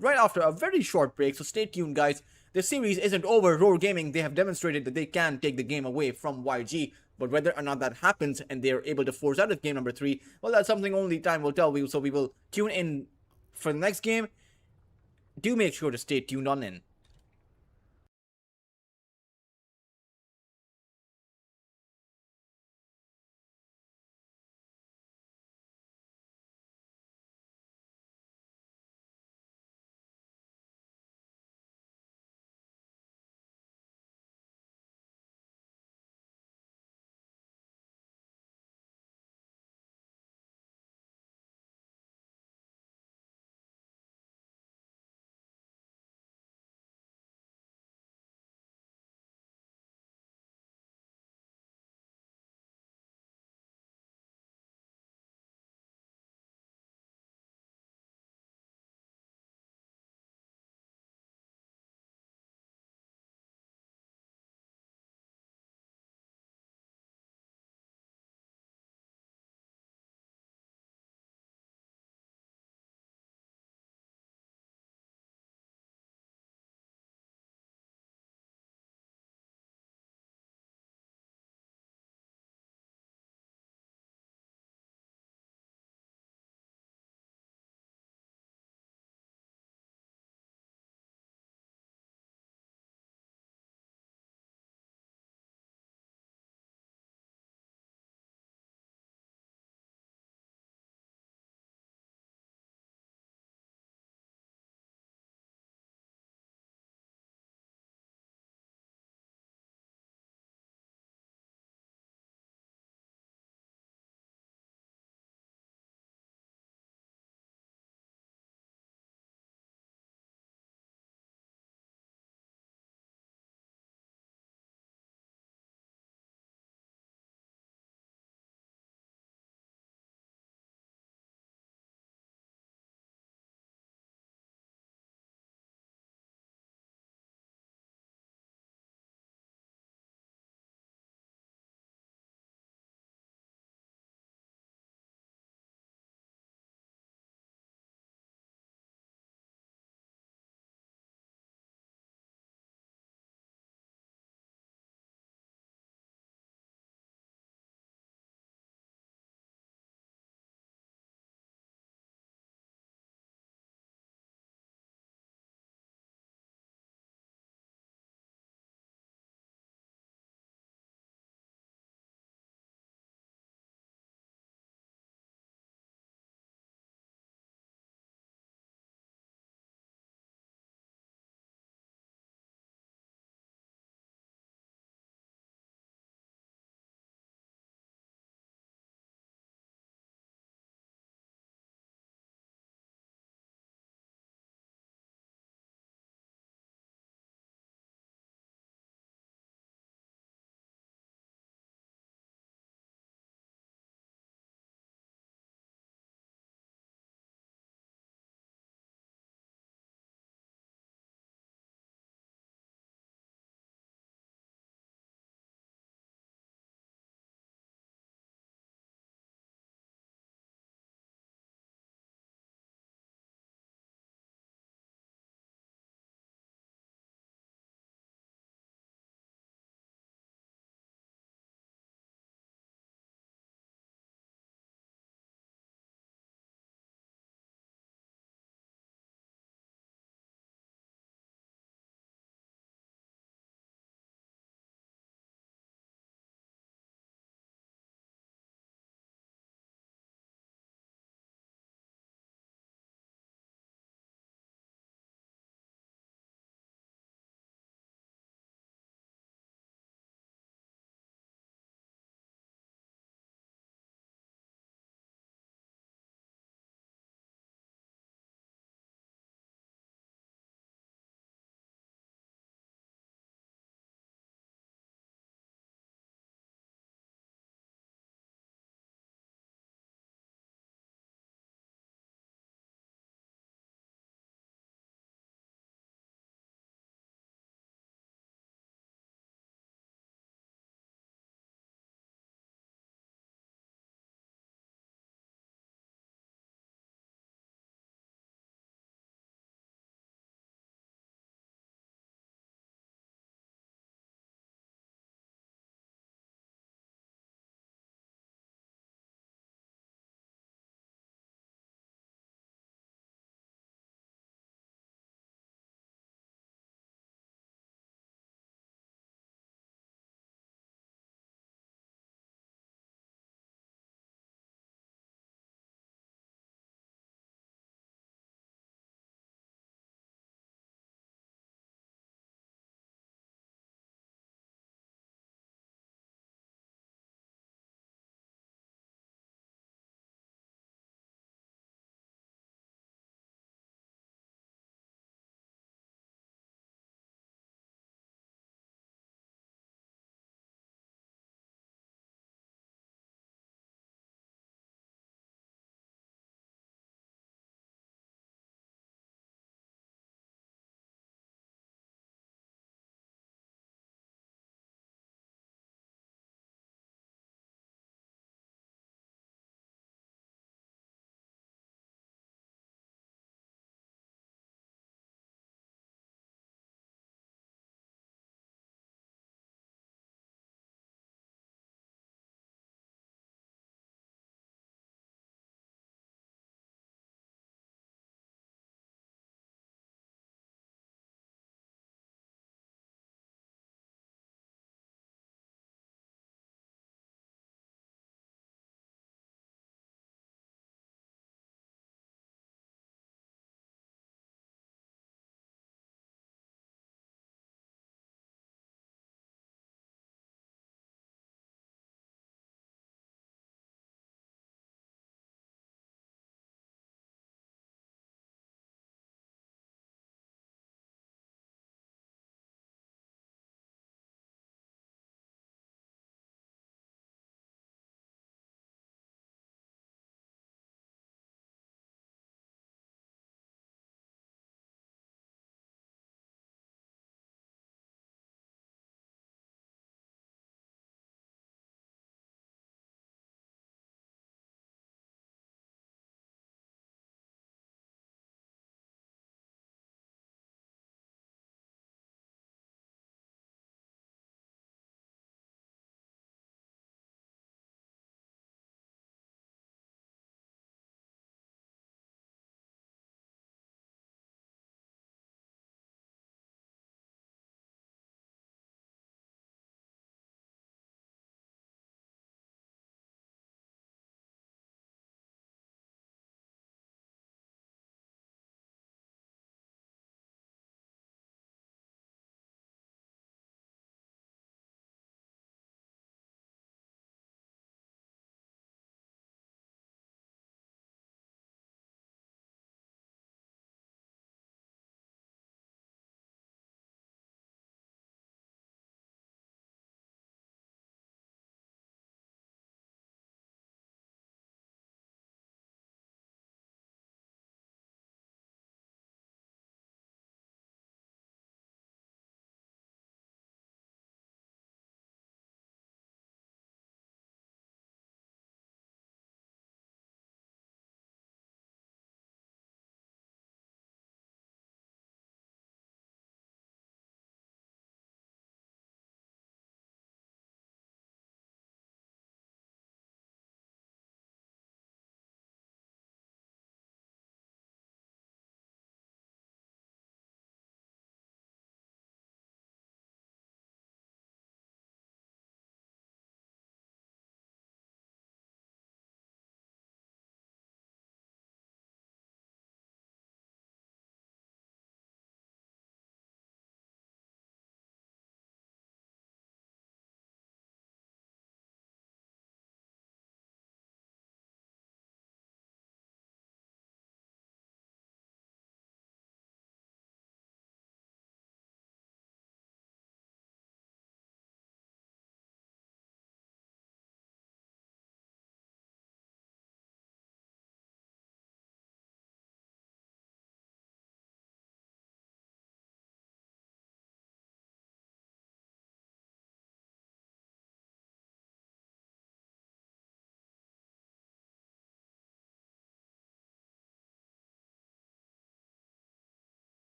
right after a very short break, so stay tuned guys. The series isn't over. Roar Gaming, they have demonstrated that they can take the game away from YG, but whether or not that happens and they're able to force out of game number 3, well, that's something only time will tell. So we will tune in for the next game. Do make sure to stay tuned on in.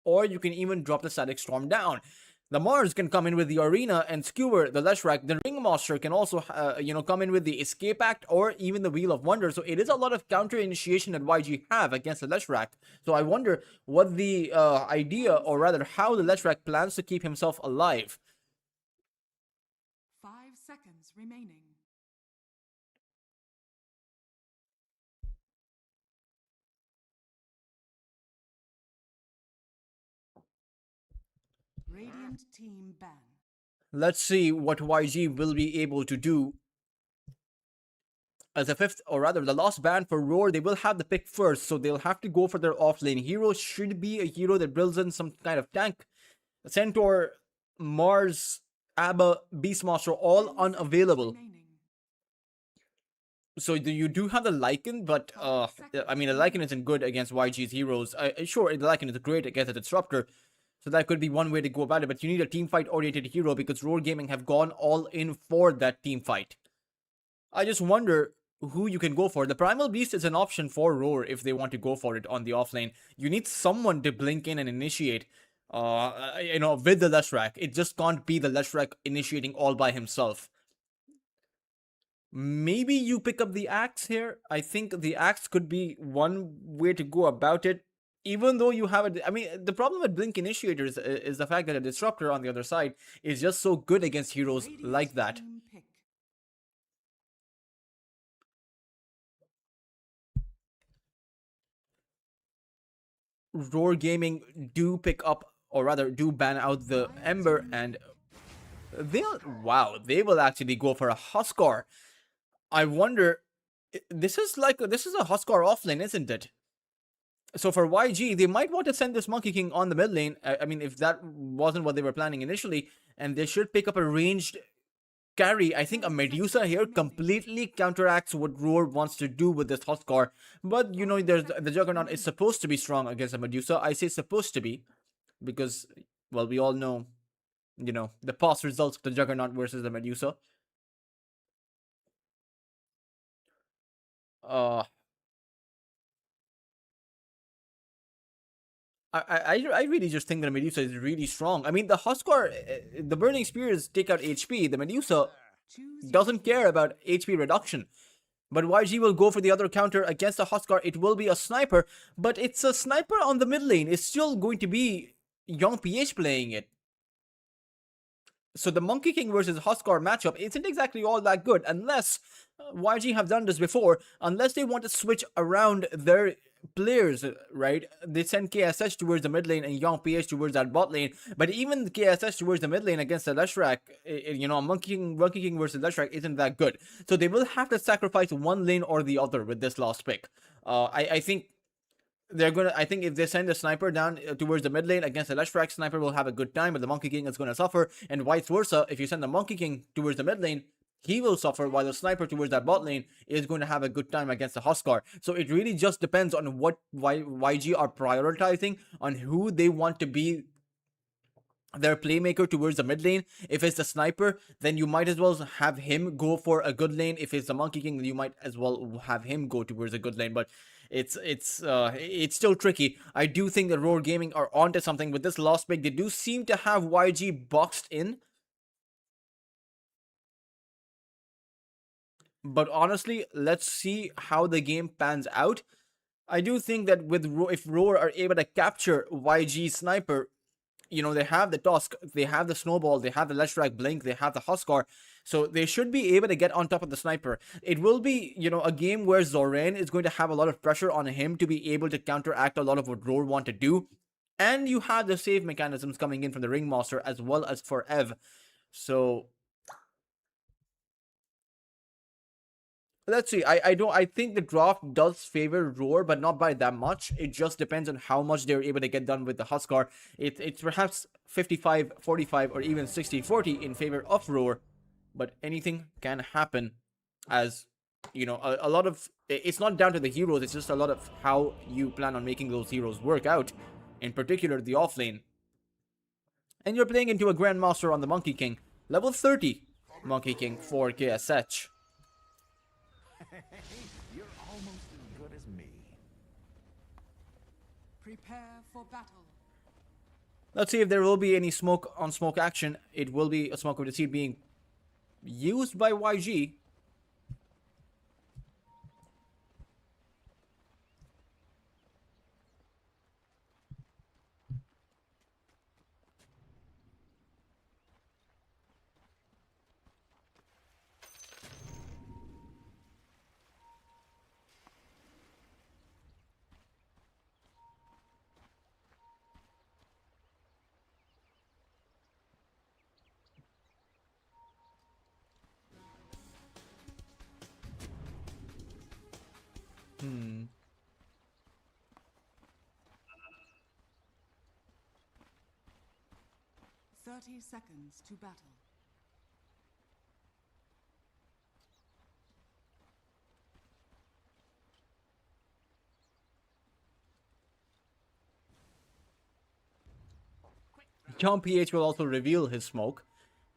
or you can even drop the Static Storm down. The Mars can come in with the Arena and skewer the Leshrac. The Ringmaster can also, come in with the Escape Act or even the Wheel of Wonder. So it is a lot of counter initiation that YG have against the Leshrac. So I wonder what the idea, or rather how the Leshrac plans to keep himself alive. 5 seconds remaining. Radiant team ban. Let's see what YG will be able to do. As a fifth, or rather the last ban for Roar, they will have the pick first, so they'll have to go for their offlane hero. Should be a hero that builds in some kind of tank. Centaur, Mars, Abba, Beastmaster, all unavailable. So you do have the Lycan, but I mean the Lycan isn't good against YG's heroes. Sure, the Lycan is great against a Disruptor, so that could be one way to go about it. But you need a team fight oriented hero because Roar Gaming have gone all in for that team fight. I just wonder who you can go for. The Primal Beast is an option for Roar if they want to go for it on the offlane. You need someone to blink in and initiate. With the Leshrac. It just can't be the Leshrac initiating all by himself. Maybe you pick up the axe here. I think the axe could be one way to go about it. Even though you have I mean, the problem with Blink Initiators is the fact that a Disruptor on the other side is just so good against heroes like that. Roar Gaming do pick up, or rather do ban out the Ember, and they will actually go for a Huskar. I wonder, this is a Huskar offlane, isn't it? So for YG, they might want to send this Monkey King on the mid lane. I mean, if that wasn't what they were planning initially, and they should pick up a ranged carry. I think a Medusa here completely counteracts what Roar wants to do with this Huskar. But, the Juggernaut is supposed to be strong against a Medusa. I say supposed to be, because, well, we all know, the past results of the Juggernaut versus the Medusa. I really just think that Medusa is really strong. I mean, the Huskar, the Burning Spears take out HP. The Medusa doesn't care about HP reduction. But YG will go for the other counter against the Huskar. It will be a sniper, but it's a sniper on the mid lane. It's still going to be Young PH playing it. So the Monkey King versus Huskar matchup isn't exactly all that good, unless YG have done this before, unless they want to switch around their players, right? They send KSH towards the mid lane and Young PH towards that bot lane, but even KSH towards the mid lane against the Leshrac, Monkey King versus Leshrac isn't that good. So they will have to sacrifice one lane or the other with this last pick. I think I think if they send a sniper down towards the mid lane against the Leshrac, sniper will have a good time, but the Monkey King is going to suffer, and vice versa. If you send the Monkey King towards the mid lane, he will suffer, while the sniper towards that bot lane is going to have a good time against the Huskar. So it really just depends on what YG are prioritizing, on who they want to be their playmaker towards the mid lane. If it's the sniper, then you might as well have him go for a good lane. If it's the Monkey King, then you might as well have him go towards a good lane. But it's still tricky. I do think that Roar Gaming are onto something with this last pick. They do seem to have YG boxed in. But honestly, let's see how the game pans out. I do think that if Roar are able to capture YG sniper, they have the Tusk, they have the Snowball, they have the Leshrac Blink, they have the Huskar, so they should be able to get on top of the sniper. It will be, a game where Zoran is going to have a lot of pressure on him to be able to counteract a lot of what Roar want to do. And you have the save mechanisms coming in from the Ringmaster as well as for Ev. So let's see. I think the draft does favor Roar, but not by that much. It just depends on how much they're able to get done with the Huskar. It's perhaps 55-45 or even 60-40 in favor of Roar, but anything can happen. As a lot of it's not down to the heroes. It's just a lot of how you plan on making those heroes work out. In particular, the offlane. And you're playing into a Grandmaster on the Monkey King, level 30 Monkey King for KSH. You're almost as good as me. Prepare for battle. Let's see if there will be any smoke on smoke action. It will be a smoke of deceit being used by YG. Hmm. 30 seconds to battle. John PH will also reveal his smoke.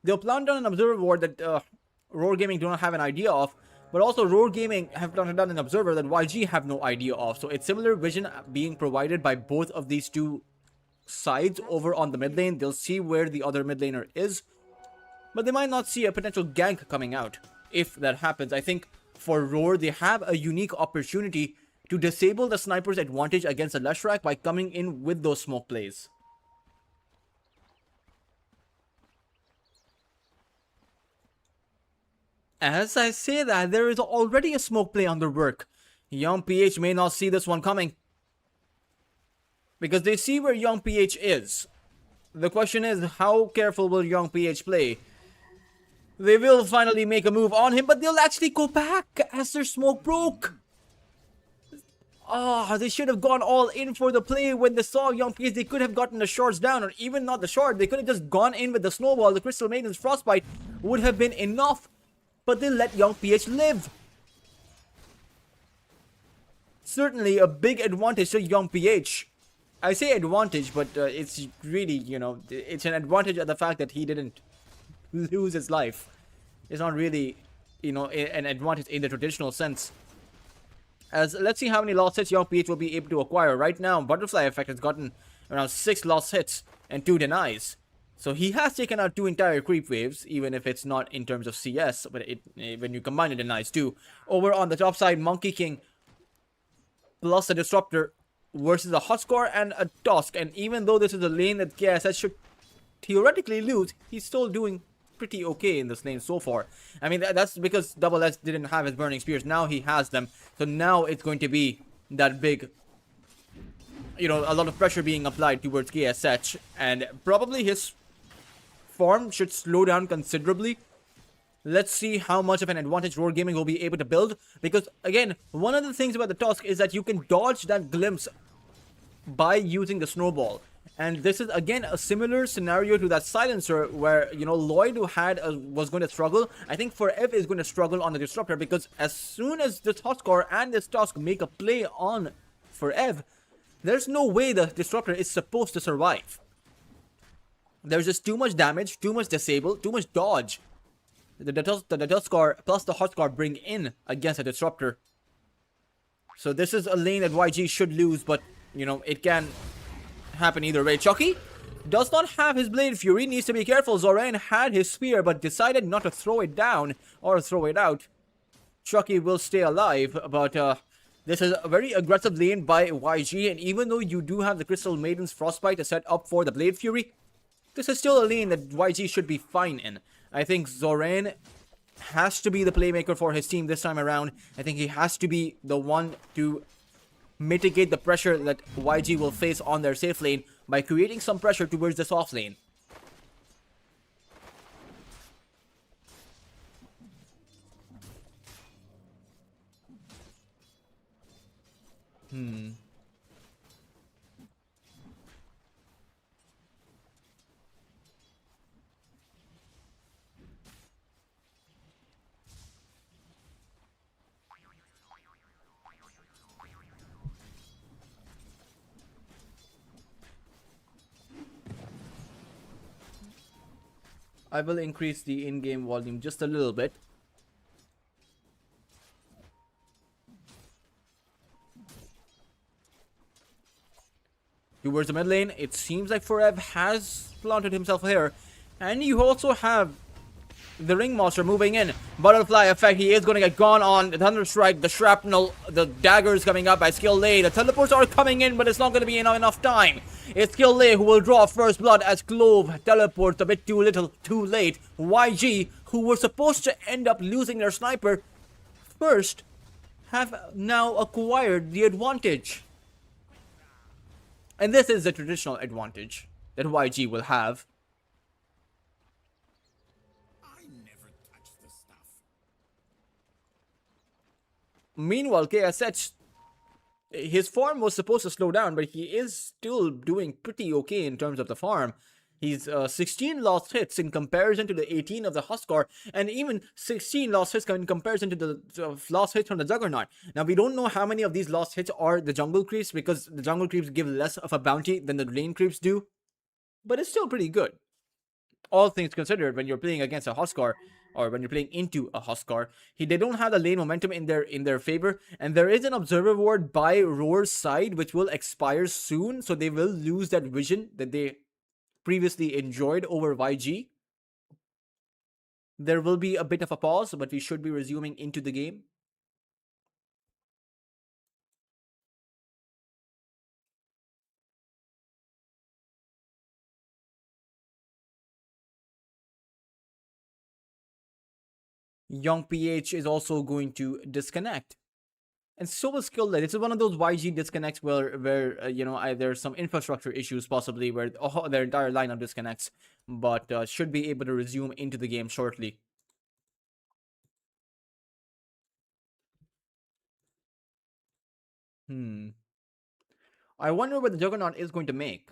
They'll plant down an observer ward that Roar Gaming do not have an idea of, but also Roar Gaming have planted down an observer that YG have no idea of. So it's similar vision being provided by both of these two sides over on the mid lane. They'll see where the other mid laner is, but they might not see a potential gank coming out. If that happens, I think for Roar, they have a unique opportunity to disable the sniper's advantage against the Leshrac by coming in with those smoke plays. As I say that, there is already a smoke play on their work. Young PH may not see this one coming, because they see where Young PH is. The question is, how careful will Young PH play? They will finally make a move on him, but they'll actually go back as their smoke broke. Ah, they should have gone all in for the play when they saw Young PH. They could have gotten the shards down, or even not the shard. They could have just gone in with the snowball. The Crystal Maiden's Frostbite would have been enough, but they let Young PH live. Certainly a big advantage to Young PH. I say advantage, but it's really, it's an advantage of the fact that he didn't lose his life. It's not really, an advantage in the traditional sense. As let's see how many lost hits Young PH will be able to acquire. Right now, Butterfly Effect has gotten around 6 lost hits and 2 denies. So he has taken out 2 entire creep waves, even if it's not in terms of CS, but when you combine it, denies too. Over on the top side, Monkey King plus a Disruptor versus a Huskar and a Tusk. And even though this is a lane that KSS should theoretically lose, he's still doing pretty okay in this lane so far. I mean, that's because Double S didn't have his Burning Spears. Now he has them. So now it's going to be that big, a lot of pressure being applied towards KSH. And probably his form should slow down considerably. Let's see how much of an advantage Roar Gaming will be able to build. Because, again, one of the things about the Tusk is that you can dodge that glimpse by using the snowball. And this is, again, a similar scenario to that silencer where, Lloyd was going to struggle. I think Forev is going to struggle on the Disruptor, because as soon as this Huskar and this Tusk make a play on Forev, there's no way the Disruptor is supposed to survive. There's just too much damage, too much disable, too much dodge. The Tuskar plus the Huskar bring in against a Disruptor. So this is a lane that YG should lose, but, it can happen either way. Chucky does not have his Blade Fury, needs to be careful. Zoran had his Spear, but decided not to throw it down or throw it out. Chucky will stay alive, but this is a very aggressive lane by YG, and even though you do have the Crystal Maiden's Frostbite to set up for the Blade Fury, this is still a lane that YG should be fine in. I think Zoran has to be the playmaker for his team this time around. I think he has to be the one to mitigate the pressure that YG will face on their safe lane by creating some pressure towards the soft lane. I will increase the in-game volume just a little bit. towards the mid lane. It seems like Forev has planted himself here. And you also have the Ringmaster moving in. Butterfly effect, he is going to get gone on. The Thunder Strike, the Shrapnel, the daggers coming up by Skill Lay. The teleports are coming in, but it's not going to be enough time. It's Skill Lay who will draw first blood as Clove teleports a bit too little, too late. YG, who were supposed to end up losing their sniper first, have now acquired the advantage. And this is the traditional advantage that YG will have. I never touch the stuff. Meanwhile, KSH, his farm was supposed to slow down, but he is still doing pretty okay in terms of the farm. He's 16 lost hits in comparison to the 18 of the Huskar, and even 16 lost hits in comparison to the lost hits from the Juggernaut. Now, we don't know how many of these lost hits are the jungle creeps, because the jungle creeps give less of a bounty than the lane creeps do, but it's still pretty good. All things considered, when you're playing against a Huskar, or when you're playing into a Huskar, they don't have the lane momentum in their favor, and there is an observer ward by Roar's side which will expire soon, so they will lose that vision that they previously enjoyed over YG. There will be a bit of a pause, but we should be resuming into the game. Young PH is also going to disconnect. And so is Skill Led. It's one of those YG disconnects where there's some infrastructure issues possibly where their entire lineup disconnects, but should be able to resume into the game shortly. I wonder what the Juggernaut is going to make.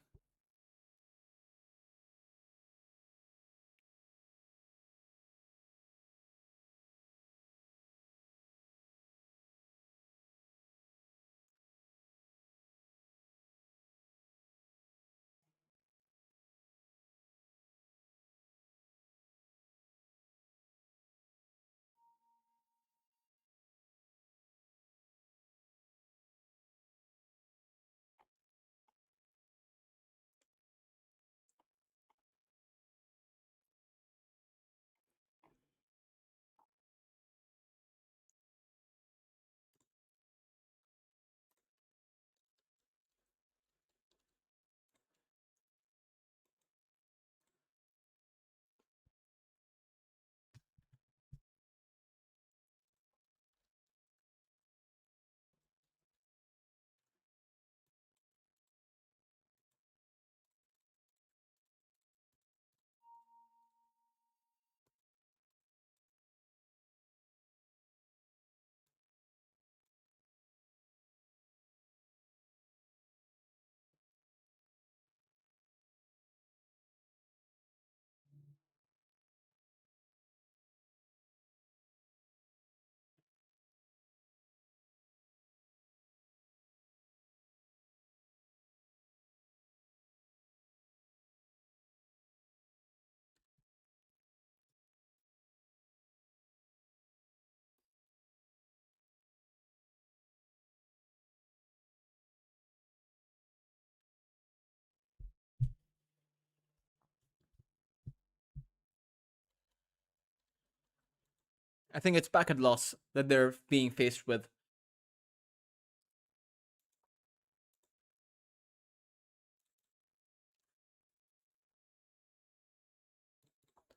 I think it's packet loss that they're being faced with.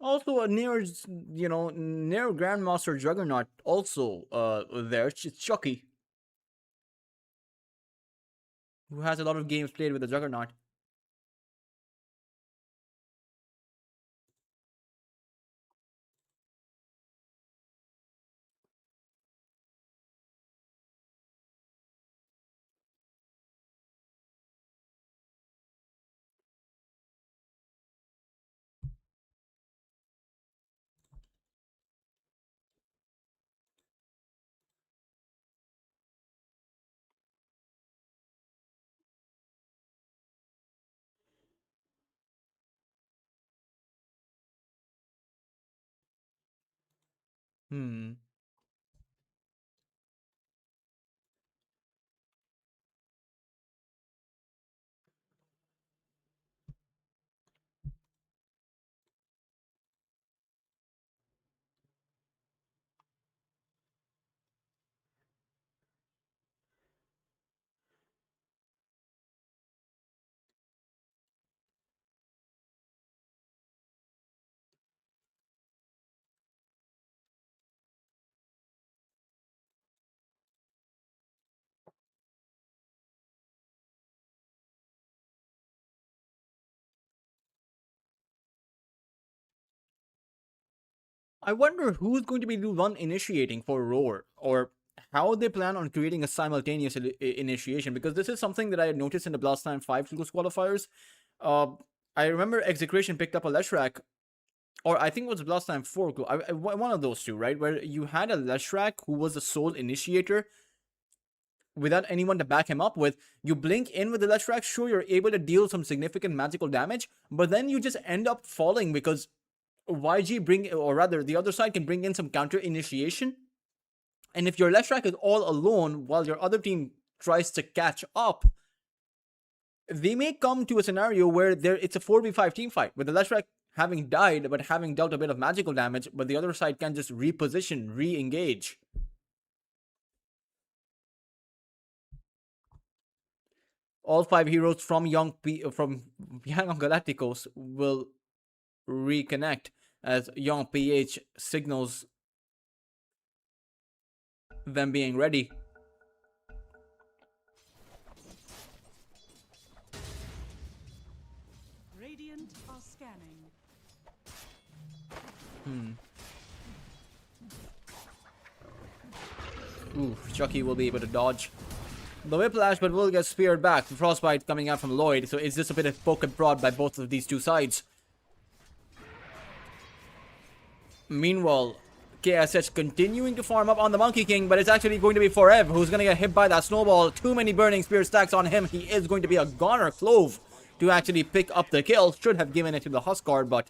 Also, a near Grandmaster Juggernaut also there. It's Chucky, who has a lot of games played with the Juggernaut. Hmm. I wonder who's going to be the one initiating for Roar, or how they plan on creating a simultaneous initiation, because this is something that I had noticed in the Blast Time 5 close qualifiers. Uh, I remember Execration picked up a Leshrac, or I think it was Blast Time 4, one of those two, right? Where you had a Leshrac who was the sole initiator without anyone to back him up with. You blink in with the Leshrac, sure, you're able to deal some significant magical damage, but then you just end up falling because YG bring, or rather, the other side can bring in some counter initiation. And if your Leshrac is all alone while your other team tries to catch up, they may come to a scenario where it's a 4v5 team fight, with the Leshrac having died but having dealt a bit of magical damage, but the other side can just reposition, re-engage. All 5 heroes from Young Galacticos will reconnect as Young PH signals them being ready. Radiant are scanning. Ooh, Chucky will be able to dodge the Whiplash, but will get speared back. The Frostbite coming out from Lloyd, so it's just a bit of poke and prod by both of these two sides. Meanwhile, KSH continuing to farm up on the Monkey King, but it's actually going to be Forev who's going to get hit by that snowball. Too many Burning Spear stacks on him. He is going to be a goner. Clove to actually pick up the kill. Should have given it to the Huskar, but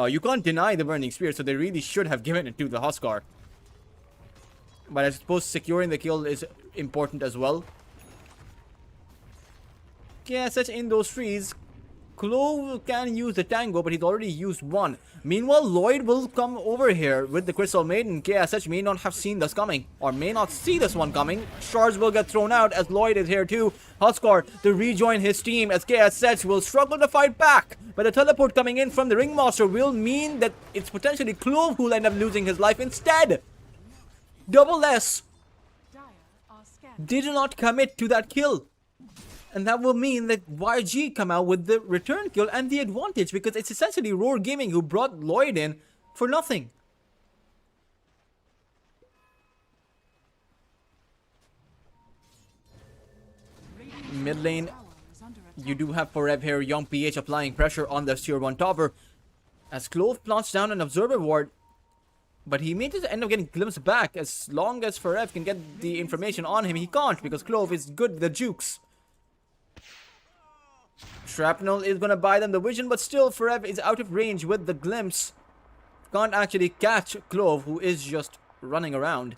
you can't deny the Burning Spear, so they really should have given it to the Huskar. But I suppose securing the kill is important as well. KSH in those trees. Clove can use the Tango, but he's already used one. Meanwhile, Lloyd will come over here with the Crystal Maiden. KSH may not have seen this coming, or may not see this one coming. Shards will get thrown out as Lloyd is here too. Huskar to rejoin his team as KSH will struggle to fight back. But the teleport coming in from the Ringmaster will mean that it's potentially Clove who'll end up losing his life instead. Double S Dire are scanning. did not commit to that kill. And that will mean that YG come out with the return kill and the advantage, because it's essentially Roar Gaming who brought Lloyd in for nothing. Mid lane, Tower is under attack. you do have Forev here, Young PH applying pressure on the tier 1 tower. As Clove plants down an Observer Ward, but he may just end up getting glimpsed back. As long as Forev can get the information on him, he can't, because Clove is good with the jukes. Shrapnel is gonna buy them the vision, but still Forev is out of range with the glimpse. Can't actually catch Clove, who is just running around.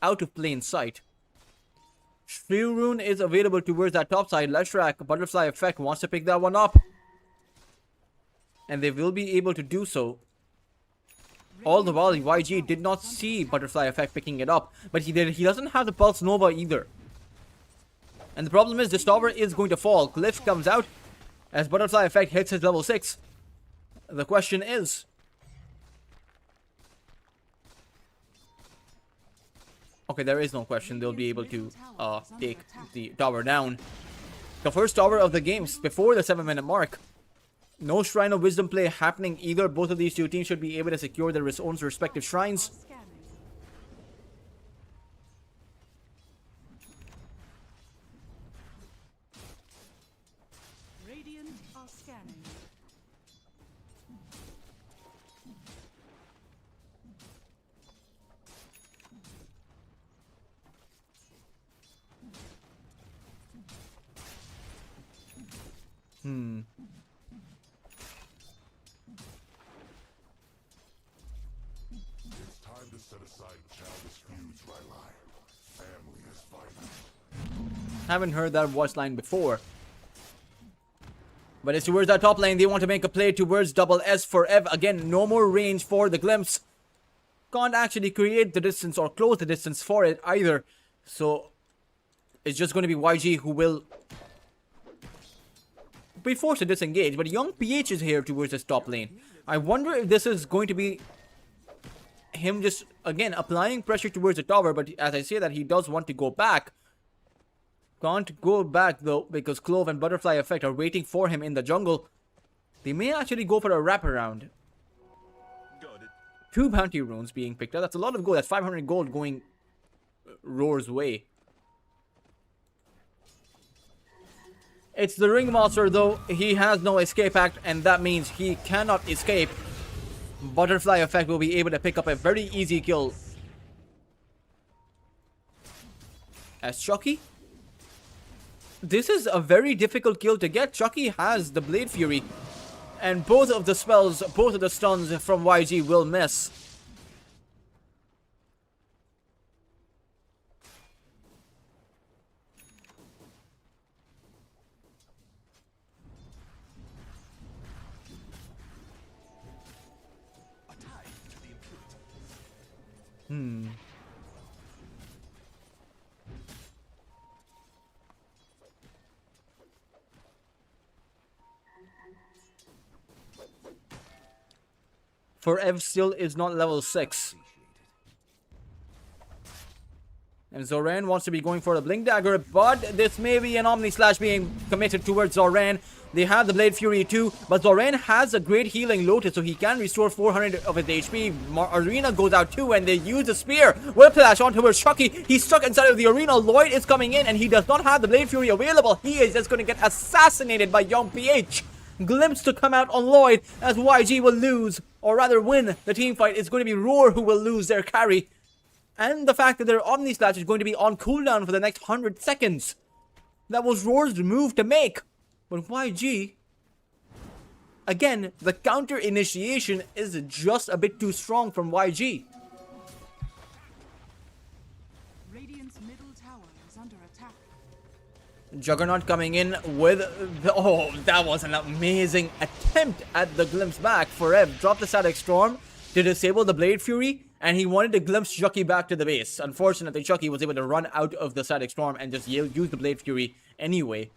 Out of plain sight. Shrill Rune is available towards that top side. Leshrac, Butterfly Effect, wants to pick that one up. And they will be able to do so. All the while, YG did not see Butterfly Effect picking it up. But he doesn't have the Pulse Nova either. And the problem is, this tower is going to fall. Cliff comes out as Butterfly Effect hits his level 6. The question is... Okay, there is no question. They'll be able to take the tower down. The first tower of the games before the 7-minute mark. No Shrine of Wisdom play happening either. Both of these two teams should be able to secure their own respective shrines. Scanning. Radiant are scanning. It's time to set aside childish feuds, Rylai. Family is vital. Haven't heard that voice line before. But it's towards that top lane. They want to make a play towards double S for Ev. Again, no more range for the glimpse. Can't actually create the distance or close the distance for it either. So it's just going to be YG who will be forced to disengage. But Young PH is here towards this top lane. I wonder if this is going to be him just, again, applying pressure towards the tower. But as I say that, he does want to go back. Can't go back though, because Clove and Butterfly Effect are waiting for him in the jungle. They may actually go for a wraparound. 2 bounty runes being picked up. That's a lot of gold. That's 500 gold going Roar's way. It's the Ringmaster, though. He has no escape act, and that means he cannot escape. Butterfly Effect will be able to pick up a very easy kill. As Chucky, this is a very difficult kill to get. Chucky has the Blade Fury, and both of the spells, both of the stuns from YG will miss. For Ev still is not level 6. And Zoran wants to be going for the Blink Dagger, but this may be an Omni Slash being committed towards Zoran. They have the Blade Fury too, but Zoran has a great healing Lotus, so he can restore 400 of his HP. Arena goes out too, and they use the Spear. Whiplash onto towards Chucky. He's stuck inside of the arena. Lloyd is coming in, and he does not have the Blade Fury available. He is just going to get assassinated by Young PH. Glimpse to come out on Lloyd, as YG will lose, or rather win the team fight. It's going to be Roar who will lose their carry. And the fact that their Omni Slash is going to be on cooldown for the next 100 seconds. That was Roar's move to make. But YG, again, the counter initiation is just a bit too strong from YG. Radiant's middle tower is under attack. Juggernaut coming in with the, oh, that was an amazing attempt at the glimpse back for Ev. Dropped the Static Storm to disable the Blade Fury, and he wanted to glimpse Chucky back to the base. Unfortunately, Chucky was able to run out of the Static Storm and just use the Blade Fury anyway.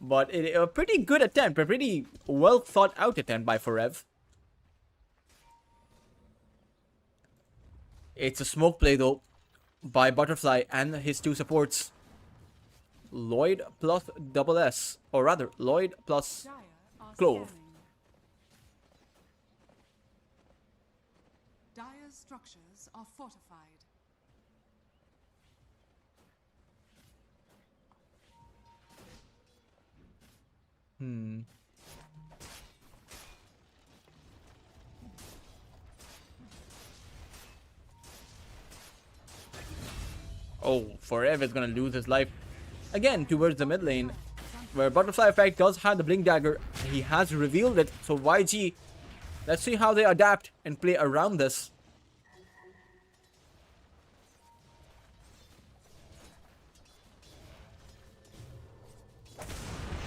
But a pretty good attempt, a pretty well thought out attempt by Forev. It's a smoke play though by Butterfly and his 2 supports. Lloyd plus double S, or rather Lloyd plus Dire are Clove. scanning. Dire's structures are fortified. Oh, Forev is gonna lose his life again towards the mid lane, where Butterfly Effect does have the Blink Dagger. He has revealed it, so YG, let's see how they adapt and play around this.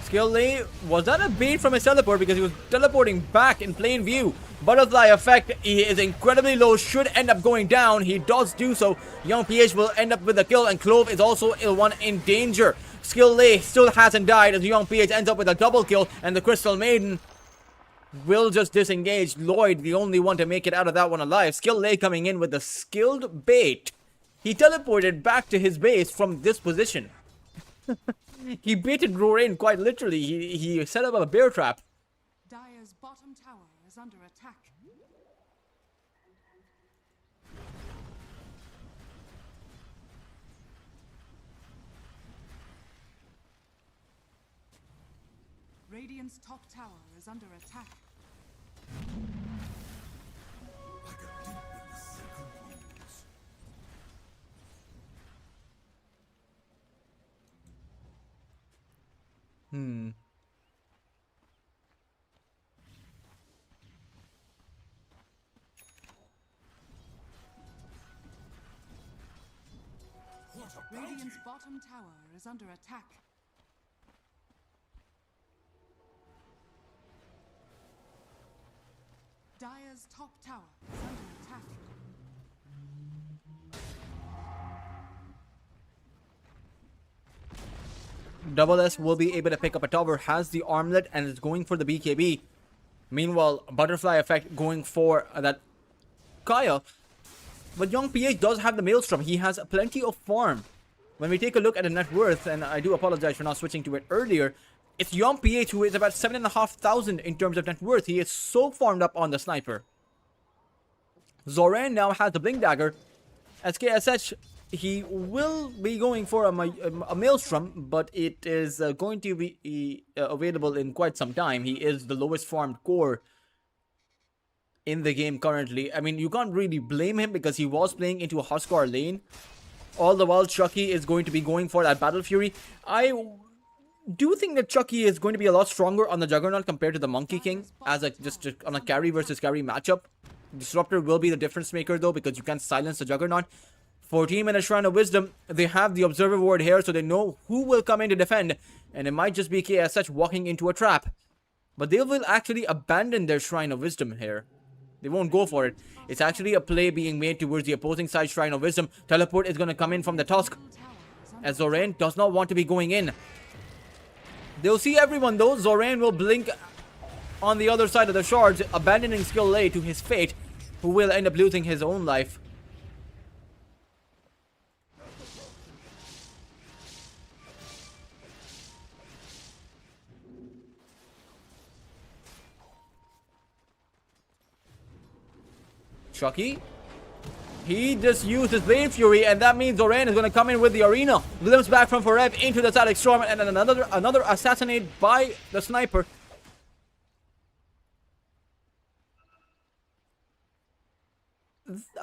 Skill lay, was that a bait from his teleport, because he was teleporting back in plain view? Butterfly Effect, he is incredibly low, should end up going down. He does do so. Young PH will end up with the kill, and Clove is also one in danger. Skill lay still hasn't died, as Young PH ends up with a double kill, and the Crystal Maiden will just disengage. Lloyd, the only one to make it out of that one alive. Skill lay coming in with the skilled bait. He teleported back to his base from this position. He baited Roar in, quite literally. He set up a bear trap. Dire's bottom tower is under attack. Radiant's top tower is under attack. Like a deep in the second wounds. What a bounty! Radiant's bottom tower is under attack. Dire's top tower is under attack. Double S will be able to pick up a tower, has the armlet, and is going for the BKB. Meanwhile, Butterfly Effect going for that Kaya. But Young PH does have the Maelstrom. He has plenty of farm. When we take a look at the net worth, and I do apologize for not switching to it earlier, it's Young PH who is about 7,500 in terms of net worth. He is so farmed up on the sniper. Zoran now has the Blink Dagger. As KSH, he will be going for a Maelstrom, but it is going to be available in quite some time. He is the lowest farmed core in the game currently. I mean, you can't really blame him because he was playing into a Huskar lane. All the while, Chucky is going to be going for that Battle Fury. I do think that Chucky is going to be a lot stronger on the Juggernaut compared to the Monkey King as on a carry versus carry matchup. Disruptor will be the difference maker though, because you can silence the Juggernaut. For Team and a Shrine of Wisdom, they have the Observer Ward here, so they know who will come in to defend, and it might just be KSH walking into a trap. But they will actually abandon their Shrine of Wisdom here. They won't go for it. It's actually a play being made towards the opposing side Shrine of Wisdom. Teleport is going to come in from the Tusk, as Zoran does not want to be going in. They'll see everyone though. Zoran will blink on the other side of the shards, abandoning skill A to his fate, who will end up losing his own life. Chucky, he just used his Blade Fury, and that means Zoran is going to come in with the arena. Glimpse back from Forev into the Static Storm, and then another assassinate by the sniper.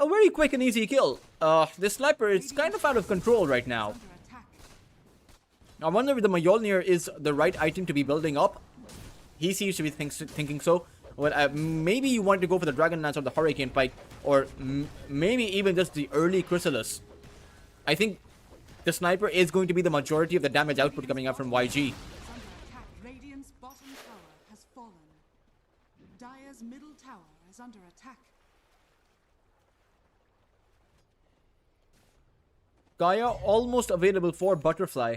A very quick and easy kill. This sniper is kind of out of control right now. I wonder if the Mjolnir is the right item to be building up. He seems to be thinking so. But maybe you want to go for the Dragon Lance or the Hurricane Pike, or maybe even just the early Chrysalis. I think the sniper is going to be the majority of the damage output coming out from YG. Radiant's bottom tower has fallen. Dire's middle tower is under attack. Gaia almost available for Butterfly.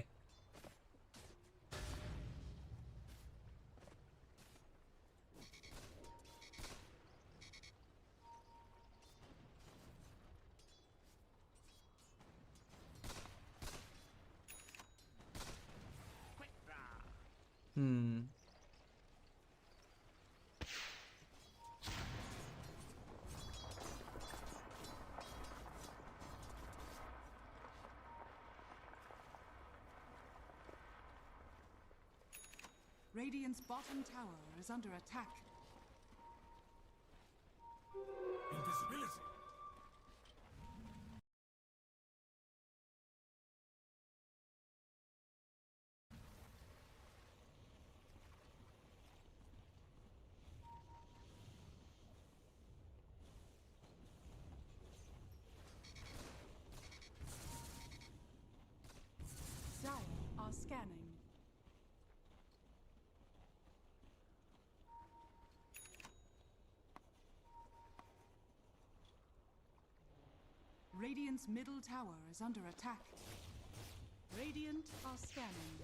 Radiant's bottom tower is under attack. Invisibility. Dire are scanning. Radiant's middle tower is under attack. Radiant are scanning.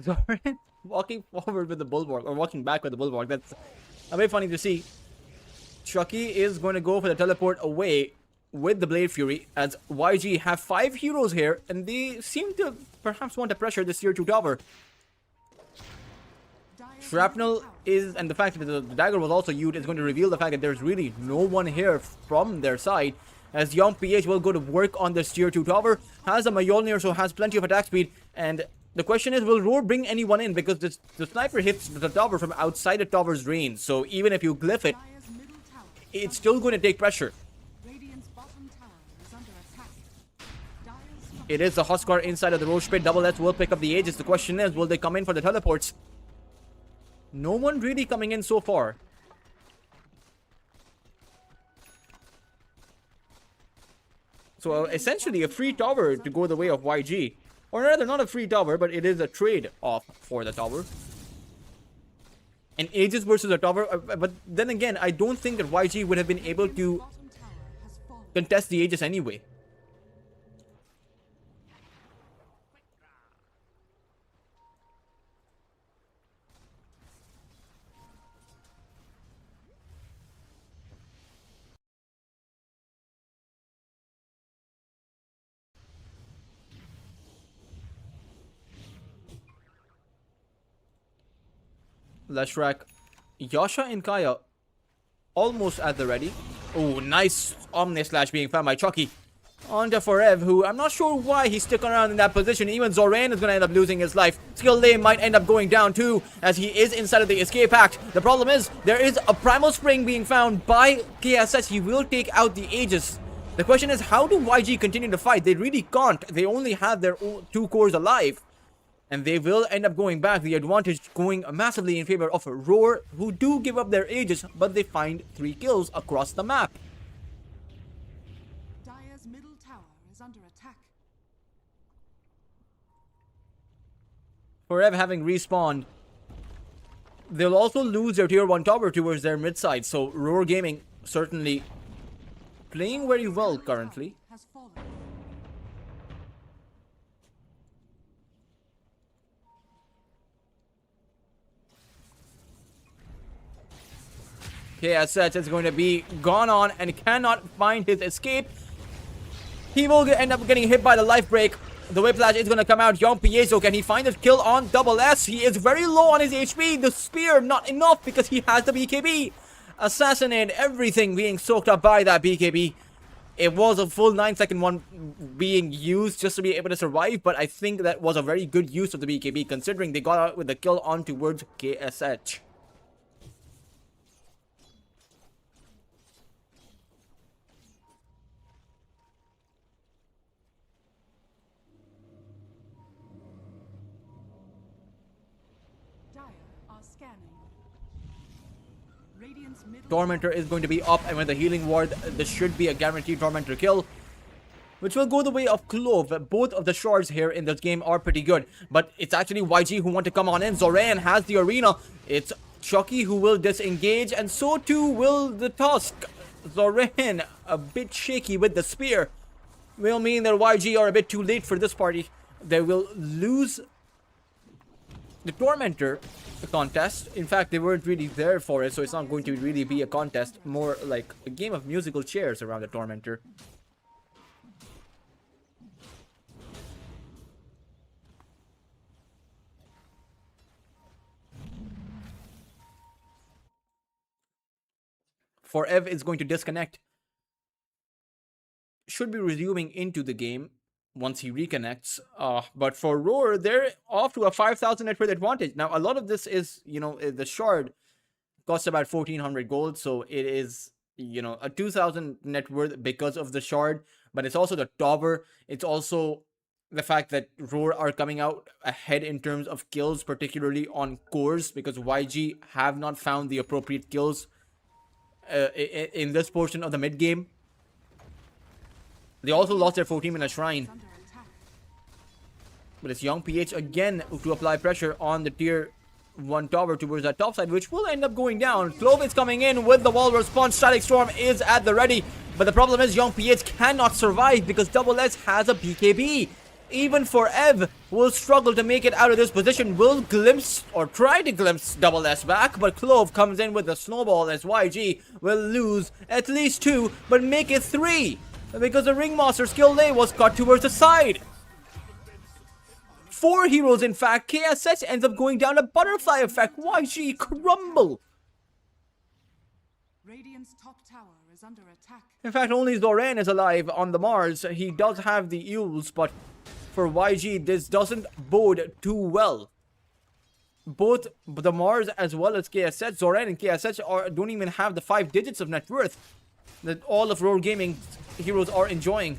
Zoran walking forward with the Bulwark, or walking back with the Bulwark. That's a bit funny to see. Chucky is going to go for the teleport away with the Blade Fury, as YG have 5 heroes here, and they seem to perhaps want to pressure this tier 2 tower. Shrapnel is, and the fact that the dagger was also used is going to reveal the fact that there's really no one here from their side, as Young PH will go to work on this tier 2 tower, has a Mjolnir, so has plenty of attack speed, and the question is, will Roar bring anyone in, because the sniper hits the tower from outside the tower's range, so even if you glyph it, Dire's middle tower. it's still going to take pressure. Radiant's bottom tower is under attack. Dire's It is the Huskar inside of the Roche Pit. Double S will pick up the Aegis. The question is, will they come in for the teleports? No one really coming in so far. So essentially a free tower to go the way of YG. Or rather, not a free tower, but it is a trade-off for the tower. An Aegis versus a tower. But then again, I don't think that YG would have been able to bottom tower has fallen. contest the Aegis anyway. Leshrac, Yasha and Kaya almost at the ready. Oh, nice Omni Slash being found by Chucky. On to Forev, who I'm not sure why he's sticking around in that position. Even Zoran is going to end up losing his life. Skill Lane might end up going down too, as he is inside of the escape act. The problem is, there is a Primal Spring being found by KSS. He will take out the Aegis. The question is, how do YG continue to fight? They really can't. They only have their 2 cores alive. And they will end up going back. The advantage going massively in favor of Roar, who do give up their Aegis, but they find 3 kills across the map. Dire's middle tower is under attack. Forever having respawned, they'll also lose their tier 1 tower towards their mid side. So Roar Gaming certainly playing very well currently. Has fallen. KSS is going to be gone on and cannot find his escape. He will end up getting hit by the life break. The whiplash is going to come out. Young Piezo, can he find his kill on Double S? He is very low on his HP. The spear, not enough because he has the BKB. Assassinate, everything being soaked up by that BKB. It was a full 9-second one being used just to be able to survive, but I think that was a very good use of the BKB considering they got out with the kill on towards KSH. Dire are scanning. Radiant's middle Tormentor is going to be up, and with the healing ward, this should be a guaranteed Tormentor kill, which will go the way of Clove. Both of the shards here in this game are pretty good, but it's actually YG who want to come on in. Zoran has the arena. It's Chucky who will disengage, and so too will the Tusk. Zoran, a bit shaky with the spear, will mean that YG are a bit too late for this party. They will lose the Tormentor contest. In fact, they weren't really there for it, so it's not going to really be a contest. More like a game of musical chairs around the Tormentor. Forev is going to disconnect. Should be resuming into the game once he reconnects. But for Roar, they're off to a 5,000 net worth advantage. Now, a lot of this is, the shard costs about 1,400 gold. So it is, a 2,000 net worth because of the shard. But it's also the tower. It's also the fact that Roar are coming out ahead in terms of kills, particularly on cores, because YG have not found the appropriate kills in this portion of the mid game. They also lost their 14-minute shrine. under attack. But it's Young PH again to apply pressure on the tier 1 tower towards that top side, which will end up going down. Clove is coming in with the wall response. Static Storm is at the ready. But the problem is Young PH cannot survive because Double S has a BKB. Even for Ev will struggle to make it out of this position. Will glimpse or try to glimpse Double S back, but Clove comes in with the snowball as YG will lose at least 2, but make it 3. Because the Ringmaster skill lane was cut towards the side. 4 heroes, in fact. KSS ends up going down a butterfly effect. YG crumble. Radiant's top tower is under attack. In fact, only Zoran is alive on the Mars. He does have the Eels, but for YG, this doesn't bode too well. Both the Mars as well as KSH, Zoran and KSH don't even have the 5 digits of net worth that all of Roar Gaming heroes are enjoying.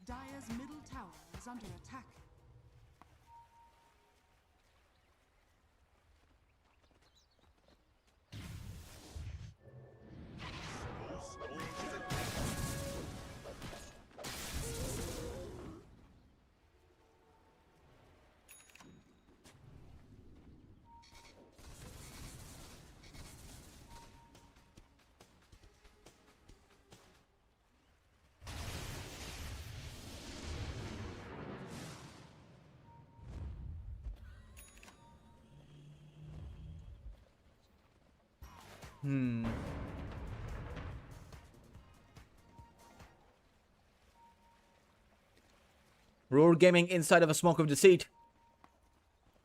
Dire's middle tower is under attack. Roar Gaming inside of a smoke of deceit.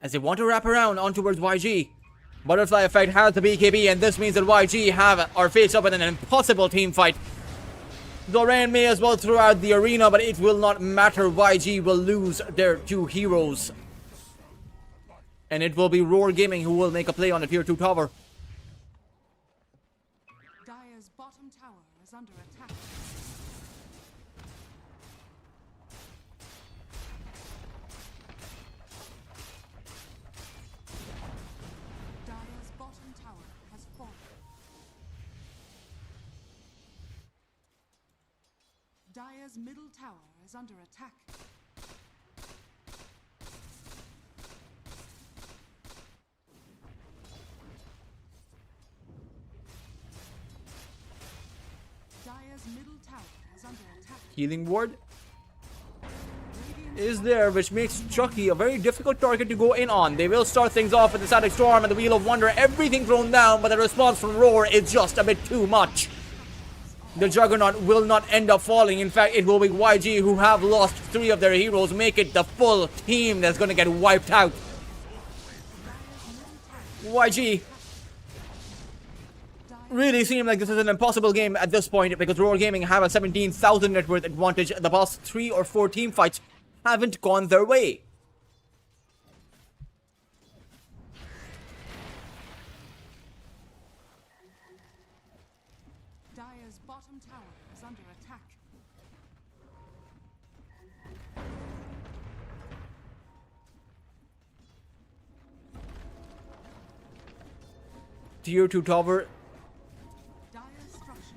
As they want to wrap around on towards YG. Butterfly Effect has the BKB, and this means that YG are faced up in an impossible team fight. Zoran may as well throw out the arena, but it will not matter. YG will lose their 2 heroes. And it will be Roar Gaming who will make a play on the tier 2 tower. Dire's bottom tower is under attack. Dire's bottom tower has fallen. Dire's middle tower is under attack. Dire's middle tower is under attack. Healing ward Radiant's is there, which makes Chucky a very difficult target to go in on. They will start things off with the Static Storm and the Wheel of Wonder, everything thrown down, but the response from Roar is just a bit too much. The Juggernaut will not end up falling. In fact, it will be YG who have lost 3 of their heroes, make it the full team that's going to get wiped out. YG really seem like this is an impossible game at this point because Roar Gaming have a 17,000 net worth advantage. The past 3 or 4 team fights haven't gone their way. Dire's bottom tower is under attack. Tier 2 tower Dire's structures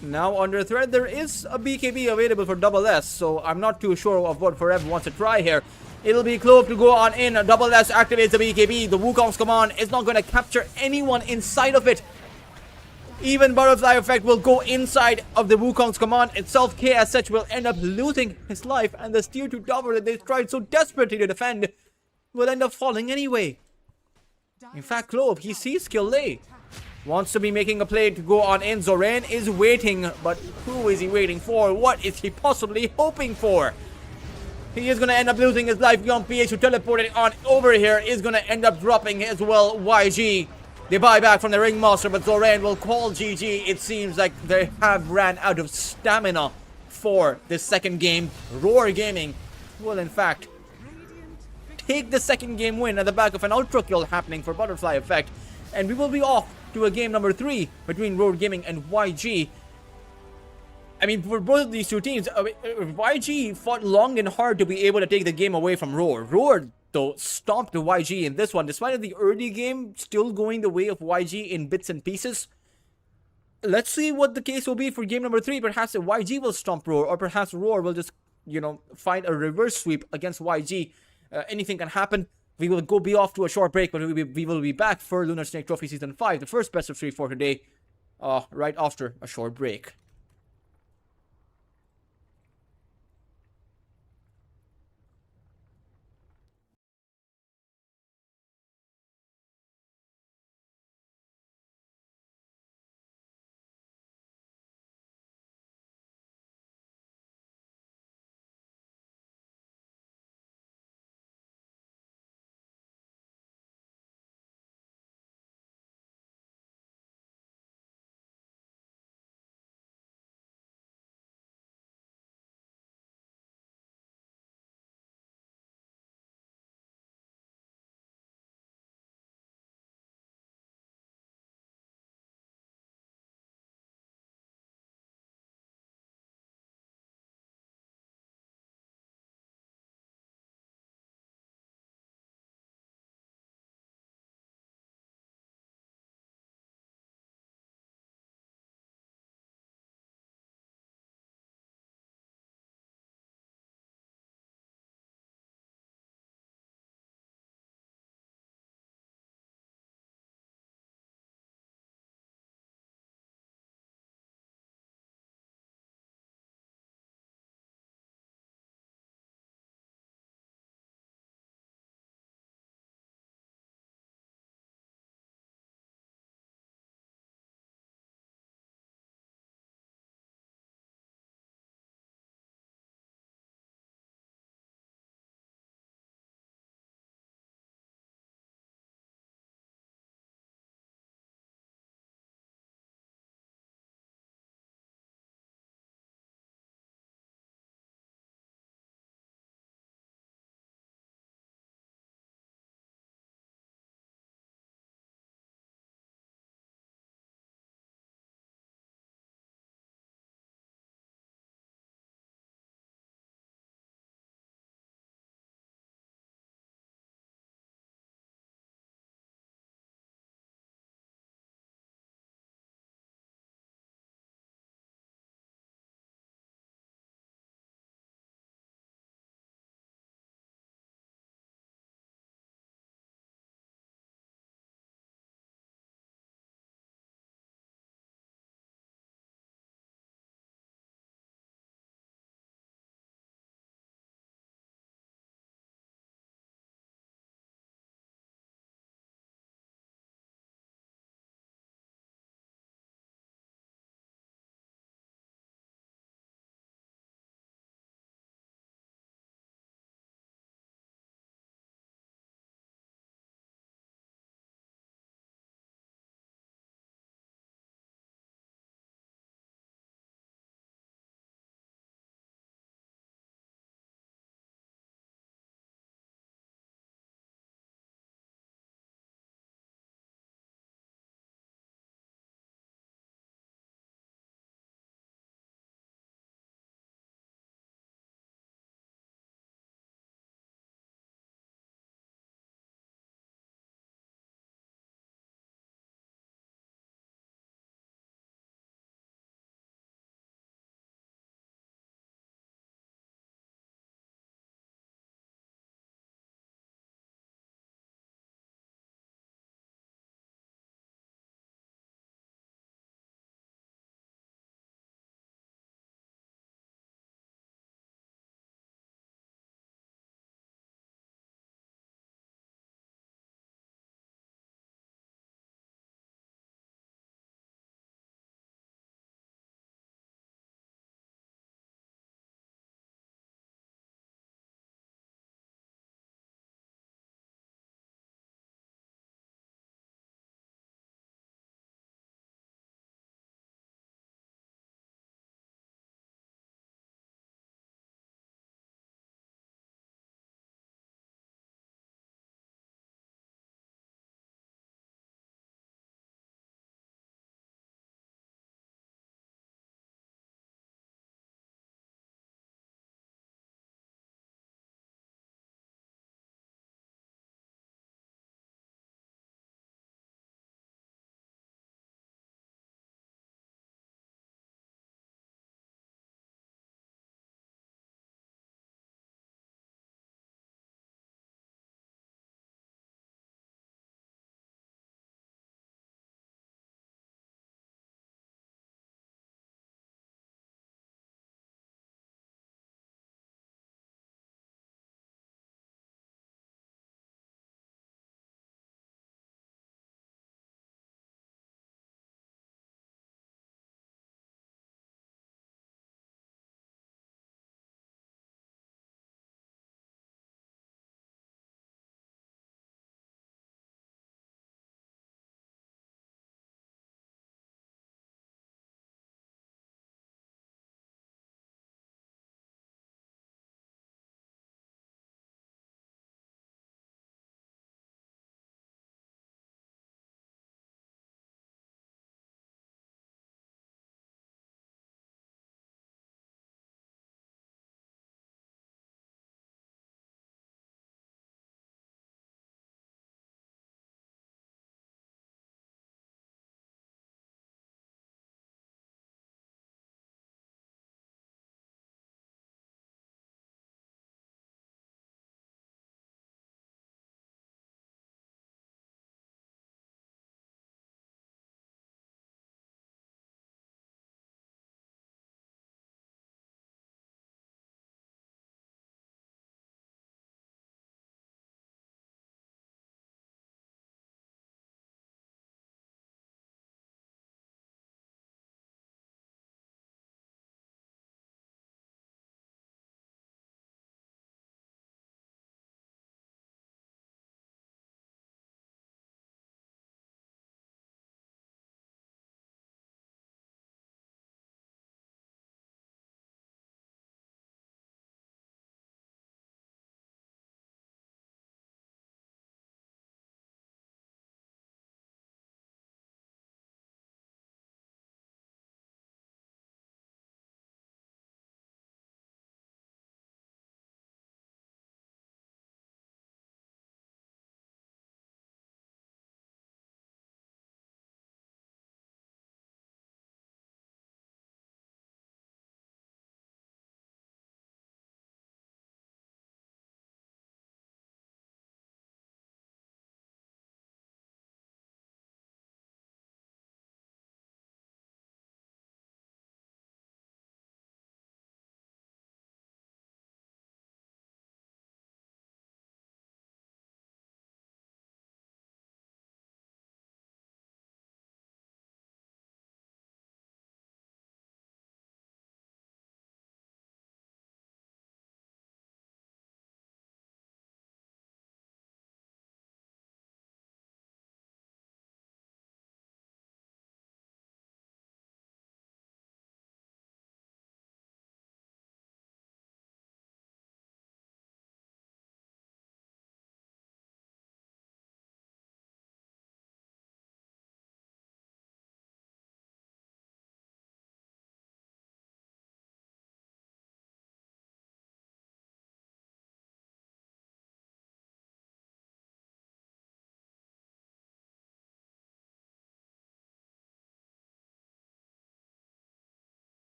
now under threat. There is a BKB available for double S, so I'm not too sure of what Forever wants to try here. It'll be Clove to go on in. Double S activates the BKB. The Wukong's command is not going to capture anyone inside of it. Even Butterfly Effect will go inside of the Wukong's command itself. KSH will end up losing his life, and the tier 2 tower that they tried so desperately to defend will end up falling anyway. In fact, Clove, he sees Skill Lay. Wants to be making a play to go on in. Zoran is waiting, but who is he waiting for? What is he possibly hoping for? He is going to end up losing his life. Young PH who teleported on over here is going to end up dropping as well. YG, they buy back from the Ringmaster, but Zoran will call GG. It seems like they have ran out of stamina for this second game. Roar Gaming will in fact take the second game win at the back of an ultra kill happening for Butterfly Effect. And we will be off to a game number 3 between Roar Gaming and YG. I mean, for both of these 2 teams, YG fought long and hard to be able to take the game away from Roar. Roar, though, stomped YG in this one, despite the early game still going the way of YG in bits and pieces. Let's see what the case will be for game number 3. Perhaps YG will stomp Roar, or perhaps Roar will just, find a reverse sweep against YG. Anything can happen. We will be off to a short break, but we will be back for Lunar Snake Trophy Season 5, the first best of 3 for today, right after a short break.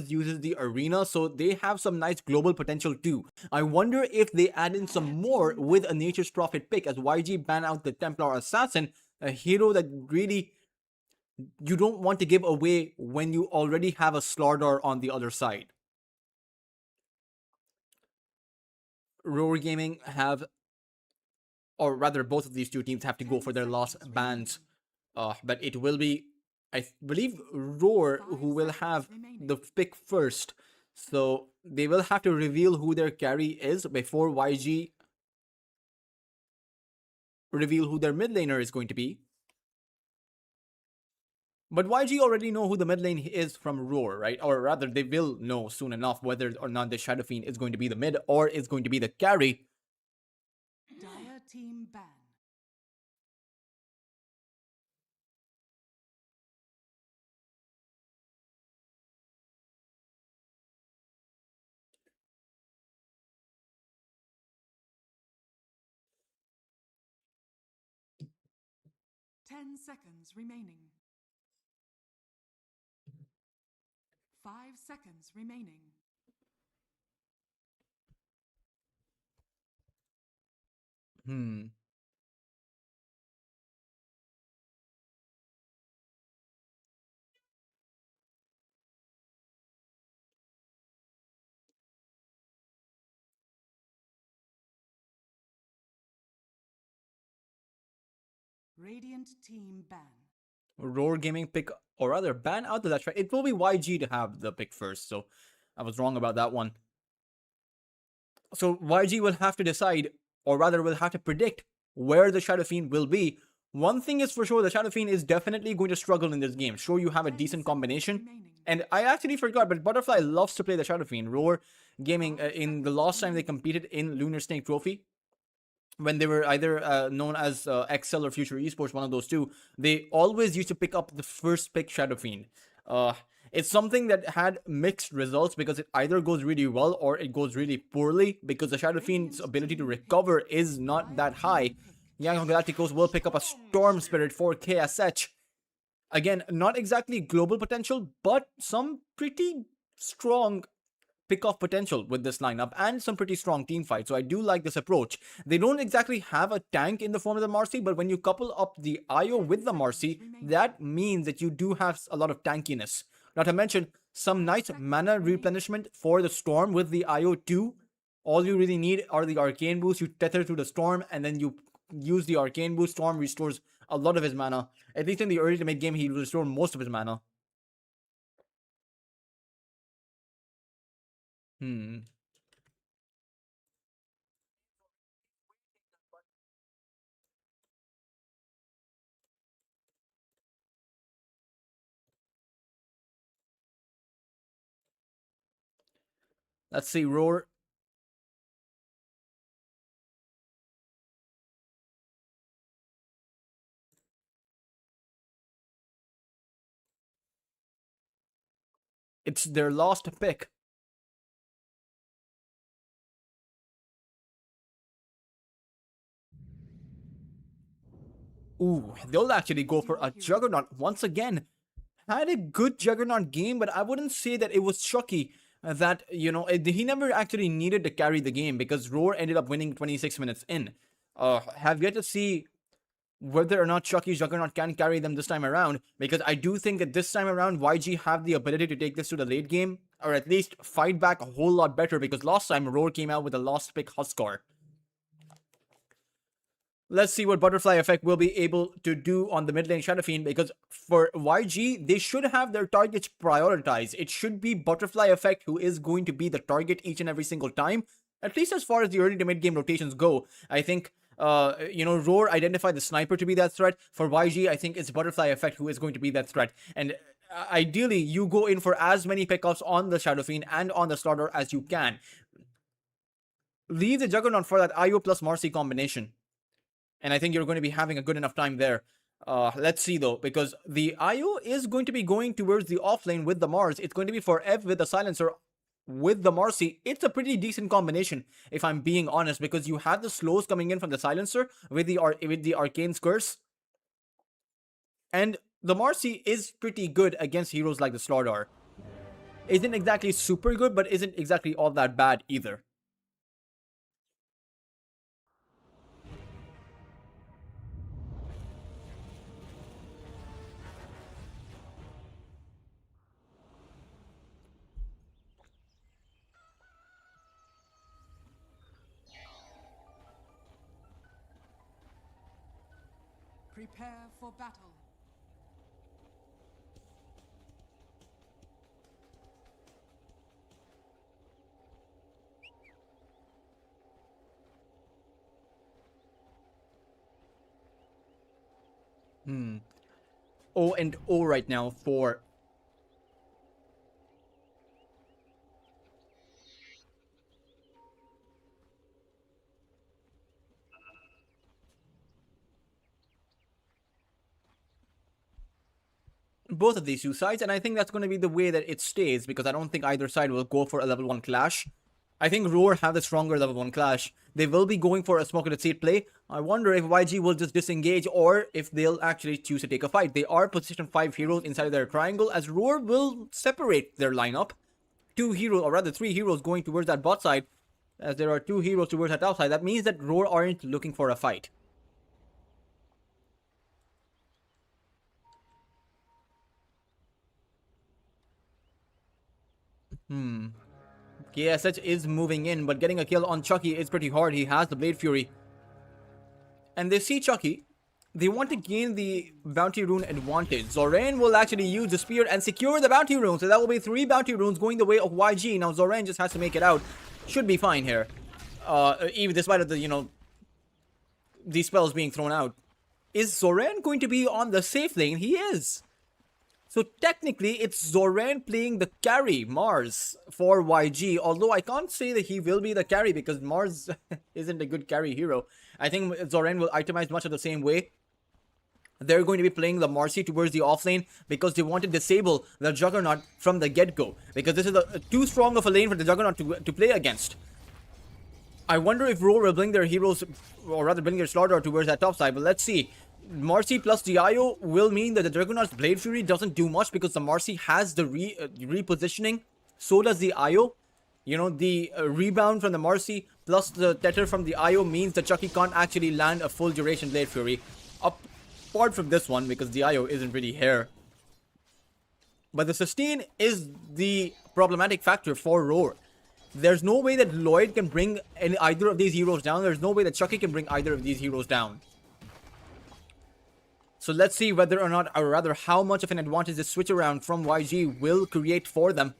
uses the arena, so they have some nice global potential too. I wonder if they add in some more with a Nature's Prophet pick, as YG ban out the Templar Assassin, a hero that really you don't want to give away when you already have a Slardar on the other side. Roar Gaming have, or rather, both of these two teams have to go for their last bans. But it will be, I believe, Roar who will have the pick first. So they will have to reveal who their carry is before YG reveal who their mid laner is going to be. But YG already know who the mid lane is from Roar, right? Or rather, they will know soon enough whether or not the Shadow Fiend is going to be the mid or is going to be the carry. Dire team ban. Ten seconds remaining. 5 seconds remaining. Hmm. Radiant team ban. Roar Gaming pick, or rather, ban out the That's right. It will be YG to have the pick first, so I was wrong about that one. So YG will have to decide, or rather, will have to predict where the Shadow Fiend will be. One thing is for sure, the Shadow Fiend is definitely going to struggle in this game. Sure, you have a decent combination. And I actually forgot, but Butterfly loves to play the Shadow Fiend. Roar Gaming, in the last time they competed in Lunar Snake Trophy, when they were either known as Excel or Future Esports, one of those two, they always used to pick up the first pick Shadow Fiend. Uh, it's something that had mixed results because it either goes really well or it goes really poorly because the Shadow Fiend's ability to recover is not that high. Young Galacticos will pick up a Storm Spirit for KSH. Again, not exactly global potential, but some pretty strong pick-off potential with this lineup and some pretty strong team fights. So I do like this approach. They don't exactly have a tank in the form of the Marcy, but when you couple up the IO with the Marcy, that means that you do have a lot of tankiness. Not to mention some nice mana replenishment for the Storm with the IO too. All you really need are the Arcane boosts. You tether to the Storm and then you use the Arcane boost. Storm restores a lot of his mana. At least in the early to mid game, he will restore most of his mana. Hmm. Let's see. Roar. It's their last pick. Ooh, they'll actually go for a Juggernaut once again. Had a good Juggernaut game, but I wouldn't say that it was Chucky. That, he never actually needed to carry the game because Roar ended up winning 26 minutes in. Have yet to see whether or not Chucky's Juggernaut can carry them this time around, because I do think that this time around YG have the ability to take this to the late game, or at least fight back a whole lot better, because last time Roar came out with a lost pick Huskar. Let's see what Butterfly Effect will be able to do on the mid lane Shadow Fiend, because for YG, they should have their targets prioritized. It should be Butterfly Effect who is going to be the target each and every single time, at least as far as the early to mid game rotations go. I think, Roar identified the Sniper to be that threat. For YG, I think it's Butterfly Effect who is going to be that threat. And ideally, you go in for as many pickups on the Shadow Fiend and on the starter as you can. Leave the Juggernaut for that IO plus Marcy combination. And I think you're going to be having a good enough time there. Let's see though, because the IO is going to be going towards the offlane with the Mars. It's going to be for Ev with the Silencer with the Marcy. It's a pretty decent combination, if I'm being honest, because you have the slows coming in from the Silencer with the Arcane's Curse. And the Marcy is pretty good against heroes like the Slardar. isn't exactly super good, but isn't exactly all that bad either. Prepare for battle. O and O right now for both of these two sides, and I think that's going to be the way that it stays, because I don't think either side will go for a level 1 clash. I think Roar have the stronger level 1 clash. They will be going for a smoke and seed play. I wonder if YG will just disengage or if they'll actually choose to take a fight. They are position 5 heroes inside their triangle, as Roar will separate their lineup. 2 heroes, or rather 3 heroes going towards that bot side, as there are 2 heroes towards that top side. That means that Roar aren't looking for a fight. KSH is moving in, but getting a kill on Chucky is pretty hard. He has the Blade Fury. And they see Chucky. They want to gain the bounty rune advantage. Zoran will actually use the spear and secure the bounty rune. So that will be 3 bounty runes going the way of YG. Now Zoran just has to make it out. Should be fine here. Even despite of the, these spells being thrown out. Is Zoran going to be on the safe lane? He is. So technically, it's Zoran playing the carry, Mars, for YG. Although I can't say that he will be the carry because Mars isn't a good carry hero. I think Zoran will itemize much of the same way. They're going to be playing the Marcy towards the offlane because they want to disable the Juggernaut from the get-go. Because this is too strong of a lane for the Juggernaut to play against. I wonder if Roar will bring their heroes, or rather bring their Slaughter towards that top side. But let's see. Marcy plus the IO will mean that the Juggernaut's Blade Fury doesn't do much because the Marcy has the repositioning. So does the IO. The rebound from the Marcy plus the Tether from the IO means that Chucky can't actually land a full duration Blade Fury. Apart from this one, because the IO isn't really here. But the sustain is the problematic factor for Roar. There's no way that Lloyd can bring either of these heroes down. There's no way that Chucky can bring either of these heroes down. So let's see whether or not, or rather how much of an advantage this switch around from YG will create for them.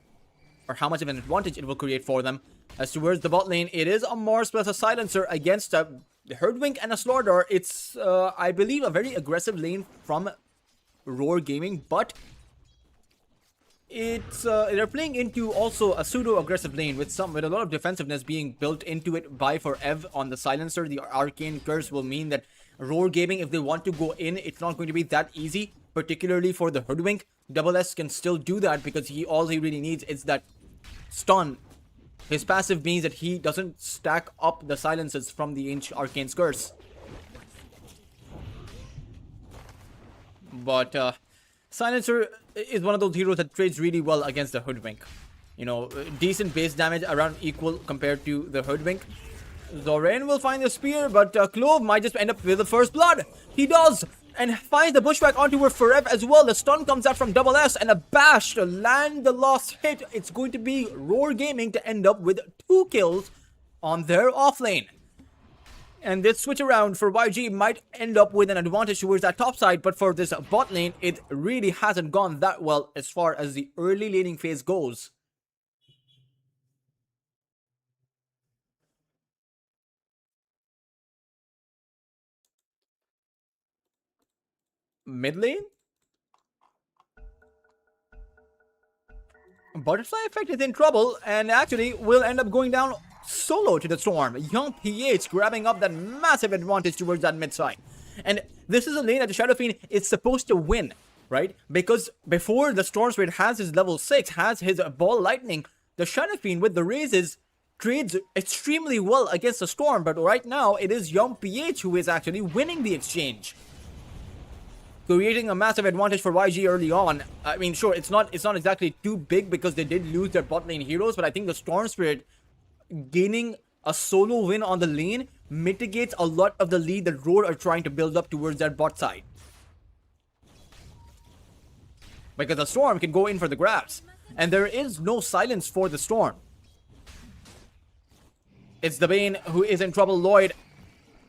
Or how much of an advantage it will create for them. As towards the bot lane, it is a Mars plus a Silencer against a Herdwink and a Slaughter. It's, I believe, a very aggressive lane from Roar Gaming, but it's they're playing into also a pseudo-aggressive lane with a lot of defensiveness being built into it by Ev on the Silencer. The Arcane Curse will mean that Roar Gaming, if they want to go in, it's not going to be that easy, particularly for the Hoodwink. Double S can still do that because all he really needs is that stun. His passive means that he doesn't stack up the silences from the Ancient Arcane Curse. But Silencer is one of those heroes that trades really well against the Hoodwink. Decent base damage around equal compared to the Hoodwink. Zoran will find the spear, but Clove might just end up with the first blood. He does, and finds the bushwhack onto her Forev as well. The stun comes out from Double S, and a bash to land the last hit. It's going to be Roar Gaming to end up with 2 kills on their offlane. And this switch around for YG might end up with an advantage towards that top side, but for this bot lane, it really hasn't gone that well as far as the early laning phase goes. Mid lane? Butterfly Effect is in trouble and actually will end up going down solo to the storm. Young PH grabbing up that massive advantage towards that mid side. And this is a lane that the Shadow Fiend is supposed to win, right? Because before the Storm Spirit has his level 6, has his Ball Lightning, the Shadow Fiend with the raises trades extremely well against the Storm. But right now, it is Young PH who is actually winning the exchange. creating a massive advantage for YG early on. I mean, sure, it's not exactly too big because they did lose their bot lane heroes, but I think the Storm Spirit gaining a solo win on the lane mitigates a lot of the lead that Roar are trying to build up towards their bot side. Because the Storm can go in for the grabs, and there is no silence for the Storm. It's the Bane who is in trouble. Lloyd,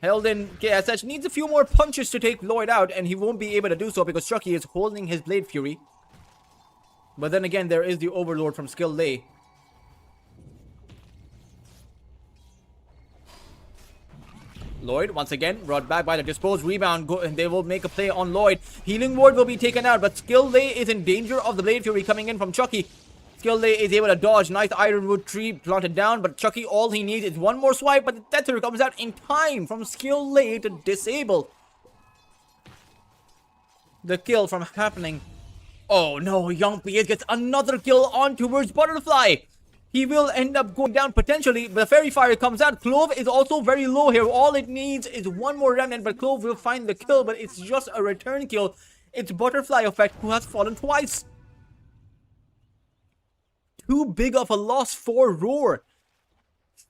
held in KSH, needs a few more punches to take Lloyd out, and he won't be able to do so because Chucky is holding his Blade Fury. But then again, there is the Overlord from Skill Lay. Lloyd, once again, brought back by the disposed rebound, and they will make a play on Lloyd. Healing Ward will be taken out, but Skill Lay is in danger of the Blade Fury coming in from Chucky. Skill Lay is able to dodge. Nice Ironwood tree planted down, but Chucky, all he needs is one more swipe, but the Tether comes out in time from Skill Lay to disable the kill from happening. Oh no, Young PH gets another kill on towards Butterfly. He will end up going down potentially, but the Fairy Fire comes out. Clove is also very low here. All it needs is one more remnant, but Clove will find the kill, but it's just a return kill. It's Butterfly Effect who has fallen twice. Too big of a loss for Roar.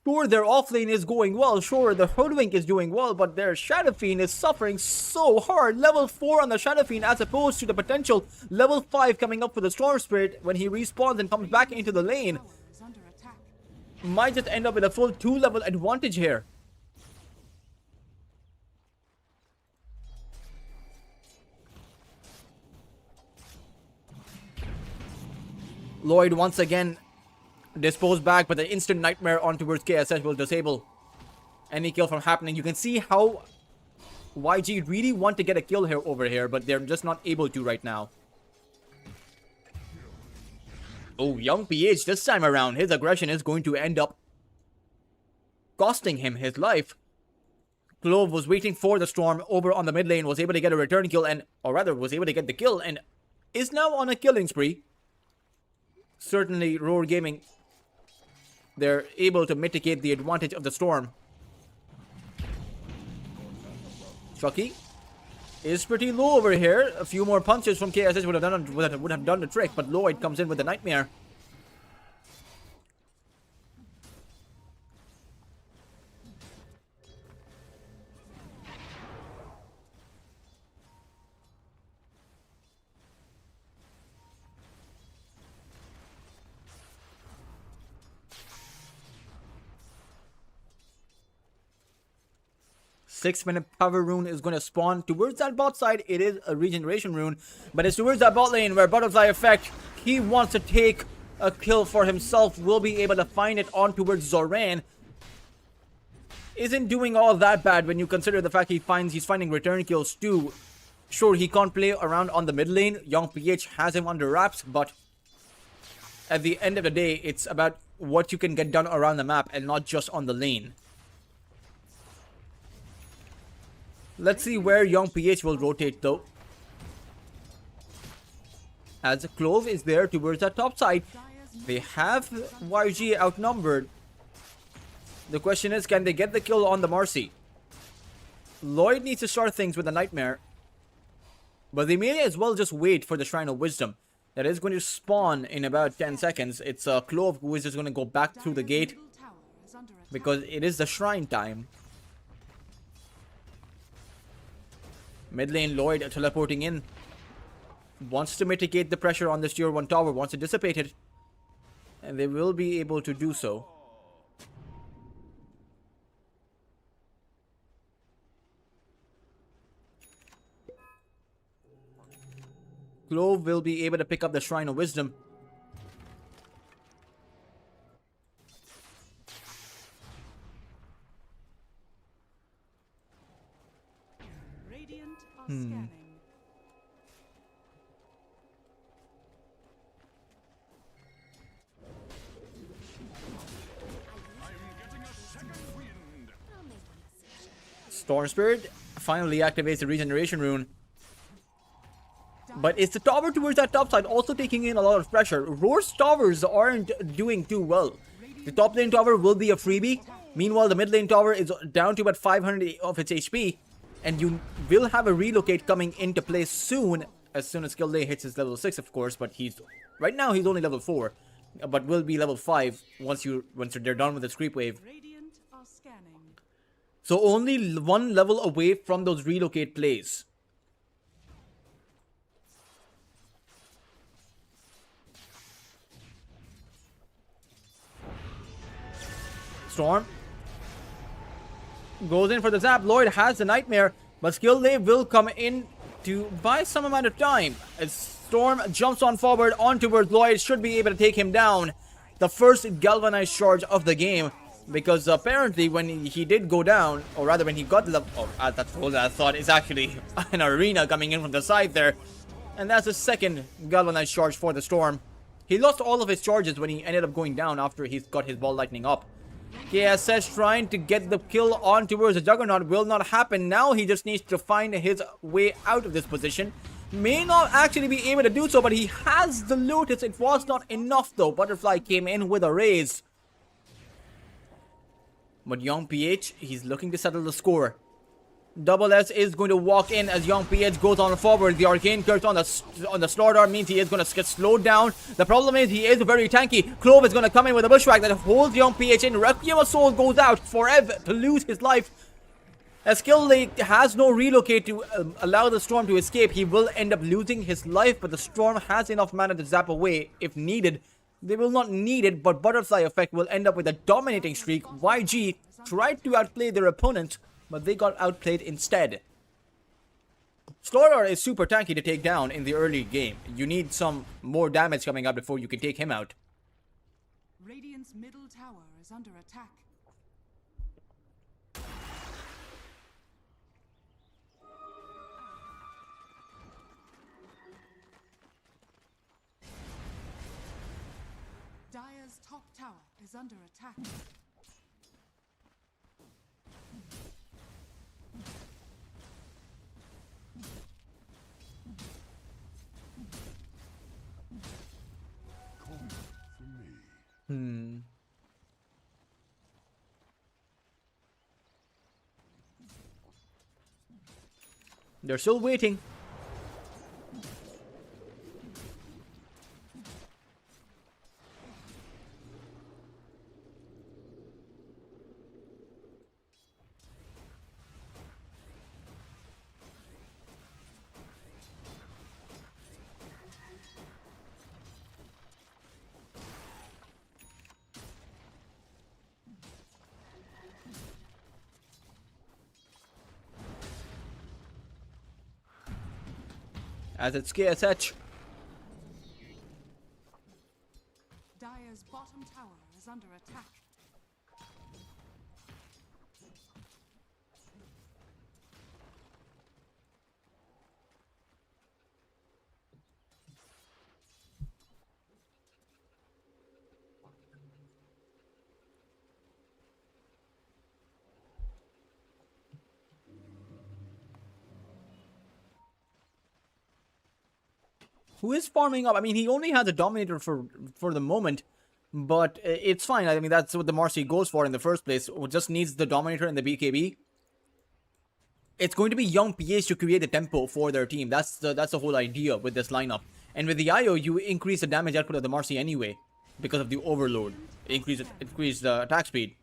Sure, their offlane is going well. Sure, the Hoodwink is doing well, but their Shadow Fiend is suffering so hard. Level 4 on the Shadow Fiend as opposed to the potential level 5 coming up for the Storm Spirit when he respawns and comes back into the lane. Is under attack. Might just end up with a full 2-level advantage here. Lloyd once again disposed back, but the instant nightmare on towards KSH will disable any kill from happening. You can see how YG really want to get a kill here over here, but they're just not able to right now. Oh, Young PH this time around, his aggression is going to end up costing him his life. Clove was waiting for the Storm over on the mid lane, was able to get a return kill, and, or rather, was able to get the kill, and is now on a killing spree. Certainly, Roar Gaming, they're able to mitigate the advantage of the Storm. Chucky is pretty low over here. A few more punches from KSH would have done the trick, but Lloyd comes in with the Nightmare. Six-minute power rune is going to spawn towards that bot side. It is a regeneration rune, but it's towards that bot lane where Butterfly Effect, he wants to take a kill for himself, will be able to find it on towards Zoran. Isn't doing all that bad when you consider the fact he's finding return kills too. Sure, he can't play around on the mid lane. Young PH has him under wraps, but at the end of the day, it's about what you can get done around the map and not just on the lane. Let's see where Young PH will rotate though. As Clove is there towards the top side. They have YG outnumbered. The question is, can they get the kill on the Marcy? Lloyd needs to start things with a Nightmare. But they may as well just wait for the Shrine of Wisdom. That is going to spawn in about 10 seconds. It's Clove who is just going to go back through the gate. Because it is the Shrine time. Mid lane Lloyd teleporting in. Wants to mitigate the pressure on this tier 1 tower. Wants to dissipate it. And they will be able to do so. Clove will be able to pick up the Shrine of Wisdom. Radiant are scanning. I'll make one exception. Storm Spirit finally activates the regeneration rune. But it's the tower towards that top side also taking in a lot of pressure. Roar's towers aren't doing too well. The top lane tower will be a freebie. Meanwhile, the mid lane tower is down to about 500 of its HP. and you will have a relocate coming into play soon as skill day hits his level 6, of course, but right now he's only level 4, but will be level 5 once they're done with the creep wave. Radiant are scanning. So only one level away from those relocate plays. Storm goes in for the zap. Lloyd has the nightmare, but skill day will come in to buy some amount of time. As Storm jumps on forward on towards Lloyd, should be able to take him down. The first galvanized charge of the game, because apparently when he did go down, or rather when he got the that's what I thought is actually an arena coming in from the side there, and that's the second galvanized charge for the Storm. He lost all of his charges when he ended up going down after he got his ball lightning up. KSH trying to get the kill on towards the Juggernaut will not happen. Now he just needs to find his way out of this position. May not actually be able to do so, but he has the loot. It was not enough though. Butterfly came in with a raise. But Young PH, he's looking to settle the score. Double S is going to walk in as Young PH goes on forward. The Arcane Curse on the Slaughter means he is going to get slowed down. The problem is he is very tanky. Clove is going to come in with a Bushwhack that holds Young PH in. Requiem of Soul goes out forever to lose his life. As Skill Lake has no relocate to allow the Storm to escape, he will end up losing his life, but the Storm has enough mana to zap away if needed. They will not need it, but Butterfly Effect will end up with a dominating streak. YG tried to outplay their opponent, but they got outplayed instead. Slaughter is super tanky to take down in the early game. You need some more damage coming up before you can take him out. Radiant's middle tower is under attack. Dire's top tower is under attack. Come for me. They're still waiting. As it's KSH. Dire's bottom tower is under attack. Who is farming up? I mean, he only has a Dominator for the moment, but it's fine. I mean, that's what the Marcy goes for in the first place. It just needs the Dominator and the BKB. It's going to be Young PH to create the tempo for their team. That's the whole idea with this lineup. And with the IO, you increase the damage output of the Marcy anyway because of the overload. Increase the attack speed.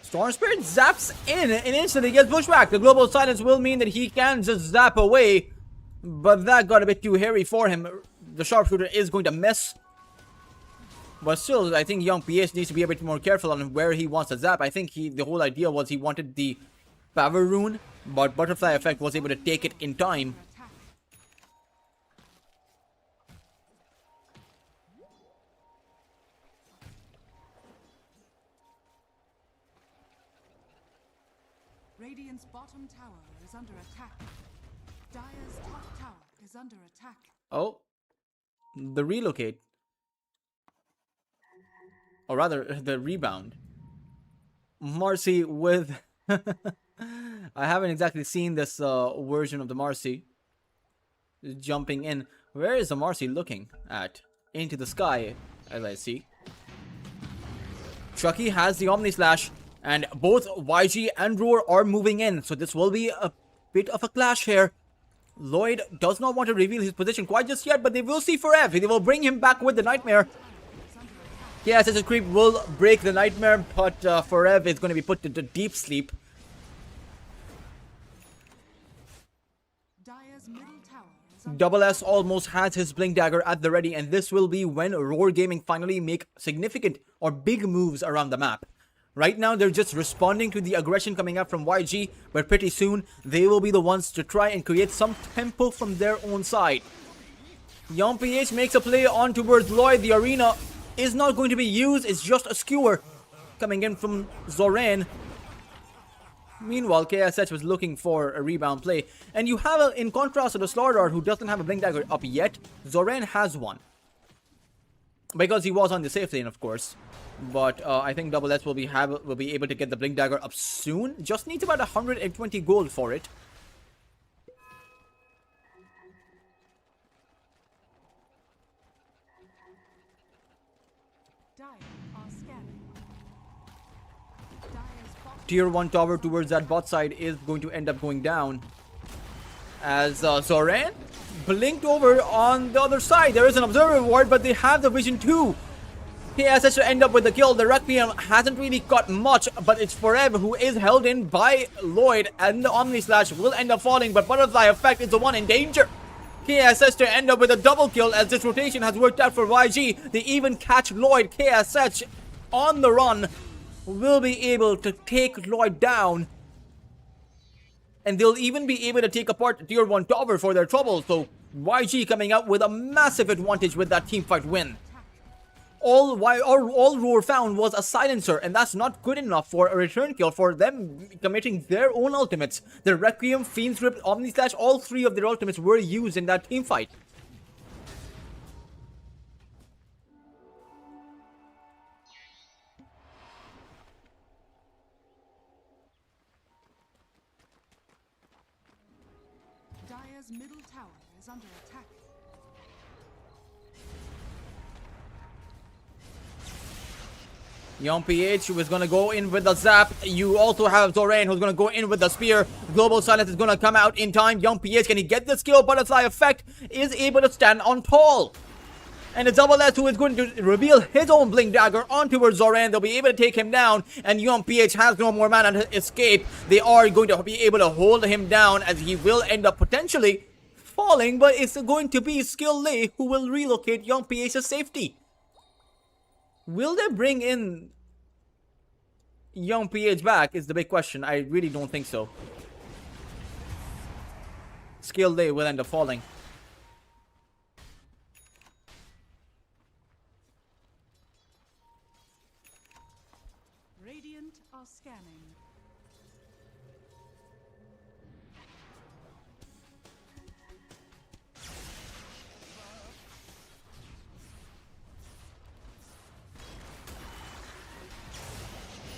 Storm Spirit zaps in and instantly gets Bushwhacked. The Global Silence will mean that he can just zap away, but that got a bit too hairy for him. The Sharpshooter is going to miss. But still, I think Young PS needs to be a bit more careful on where he wants to zap. I think the whole idea was he wanted the Power Rune, but Butterfly Effect was able to take it in time. Radiant's bottom tower is under attack. Dire's top tower is under attack. Oh, the relocate. Or rather, the rebound. Marcy with... I haven't exactly seen this version of the Marcy. Jumping in. Where is the Marcy looking at? Into the sky, as I see. Chucky has the Omni Slash. And both YG and Roar are moving in, so this will be a bit of a clash here. Lloyd does not want to reveal his position quite just yet, but they will see Forev. They will bring him back with the Nightmare. Yes, as a creep will break the Nightmare, but Forev is going to be put into deep sleep. Dire's middle tower is under Double S almost has his Blink Dagger at the ready, and this will be when Roar Gaming finally make significant or big moves around the map. Right now, they're just responding to the aggression coming up from YG, but pretty soon, they will be the ones to try and create some tempo from their own side. YoungPH makes a play on towards Lloyd. The arena is not going to be used, it's just a skewer coming in from Zoran. Meanwhile, KSH was looking for a rebound play. And you have, in contrast to the Slardar, who doesn't have a Blink Dagger up yet, Zoran has one. Because he was on the safe lane, of course. But I think Double S will be able to get the Blink Dagger up soon. Just needs about 120 gold for it. Dire are scanning. Dire's bottom Tier 1 tower towards that bot side is going to end up going down. As Zoran blinked over on the other side. There is an observer ward, but they have the vision too. KSH to end up with the kill. The Requiem hasn't really got much, but it's Forever who is held in by Lloyd, and the Omni Slash will end up falling, but Butterfly Effect is the one in danger. KSH to end up with a double kill as this rotation has worked out for YG. They even catch Lloyd. KSH on the run will be able to take Lloyd down. And they'll even be able to take apart the tier 1 tower for their trouble. So YG coming out with a massive advantage with that teamfight win. All Roar found was a silencer, and that's not good enough for a return kill for them committing their own ultimates. The Requiem, Fiend's Grip, Omni Slash, all three of their ultimates were used in that teamfight. Dire's middle tower is under attack. YoungPH was going to go in with the zap. You also have Zoran who's going to go in with the spear. Global Silence is going to come out in time. YoungPH, can he get the skill? Butterfly Effect is able to stand on tall. And it's Double S who is going to reveal his own Blink Dagger onto Zoran. They'll be able to take him down. And YoungPH has no more mana to escape. They are going to be able to hold him down as he will end up potentially falling. But it's going to be Skill Lay who will relocate YoungPH's safety. Will they bring in YoungPH back is the big question. I really don't think so. Skill Day will end up falling. Radiant are scanning.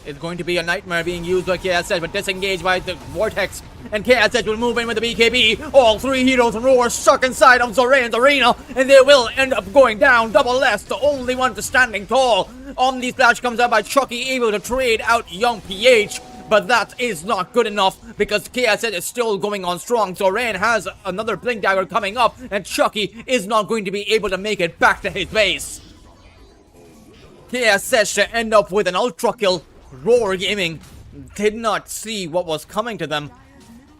It's going to be a nightmare being used by KSH, but disengaged by the Vortex. And KSH will move in with the BKB. All three heroes and Roar stuck inside of Zoran's arena, and they will end up going down. Double S, the only one to standing tall. Omni Splash comes out by Chucky, able to trade out YoungPH. But that is not good enough because KSH is still going on strong. Zoran has another Blink Dagger coming up, and Chucky is not going to be able to make it back to his base. KSH to end up with an ultra kill. Roar Gaming did not see what was coming to them. Dire's middle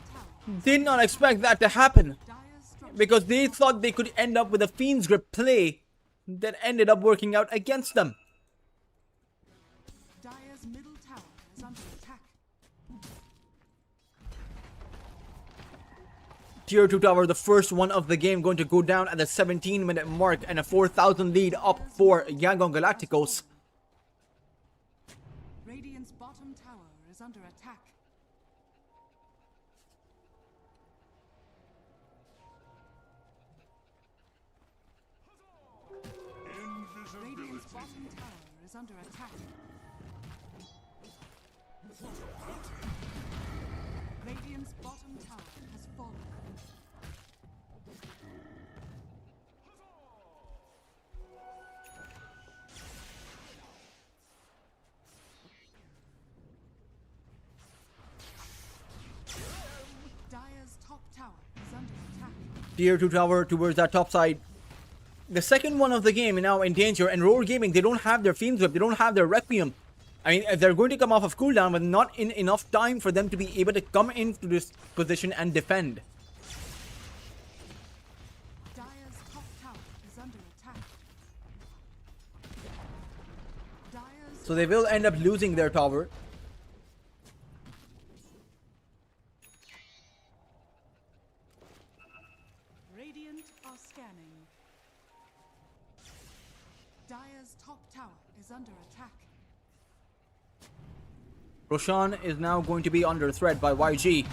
tower. Did not expect that to happen. Dire's structure. Because they thought they could end up with a Fiend's Grip play that ended up working out against them. Dire's middle tower is under attack. Tier 2 tower, the first one of the game, going to go down at the 17-minute mark, and a 4,000 lead up for Yangon Galacticos. Radiant's bottom tower is under attack. Radiant's bottom tower is under attack. Radiant's bottom tower has fallen. Tier 2 tower towards that top side. The second one of the game now in danger, and Roar Gaming, they don't have their Fiend's Whip, they don't have their Requiem. I mean, they're going to come off of cooldown, but not in enough time for them to be able to come into this position and defend. Dire's top tower is under attack. Dire's So they will end up losing their tower. Radiant are scanning. Dire's top tower is under attack. Roshan is now going to be under threat by YG.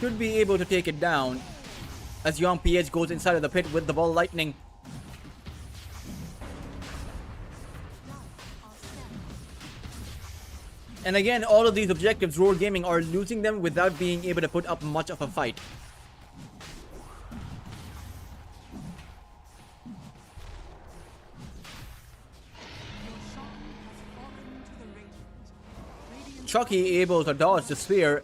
Should be able to take it down as Young PH goes inside of the pit with the ball lightning. And again, all of these objectives, Roar Gaming are losing them without being able to put up much of a fight. Chucky able to dodge the spear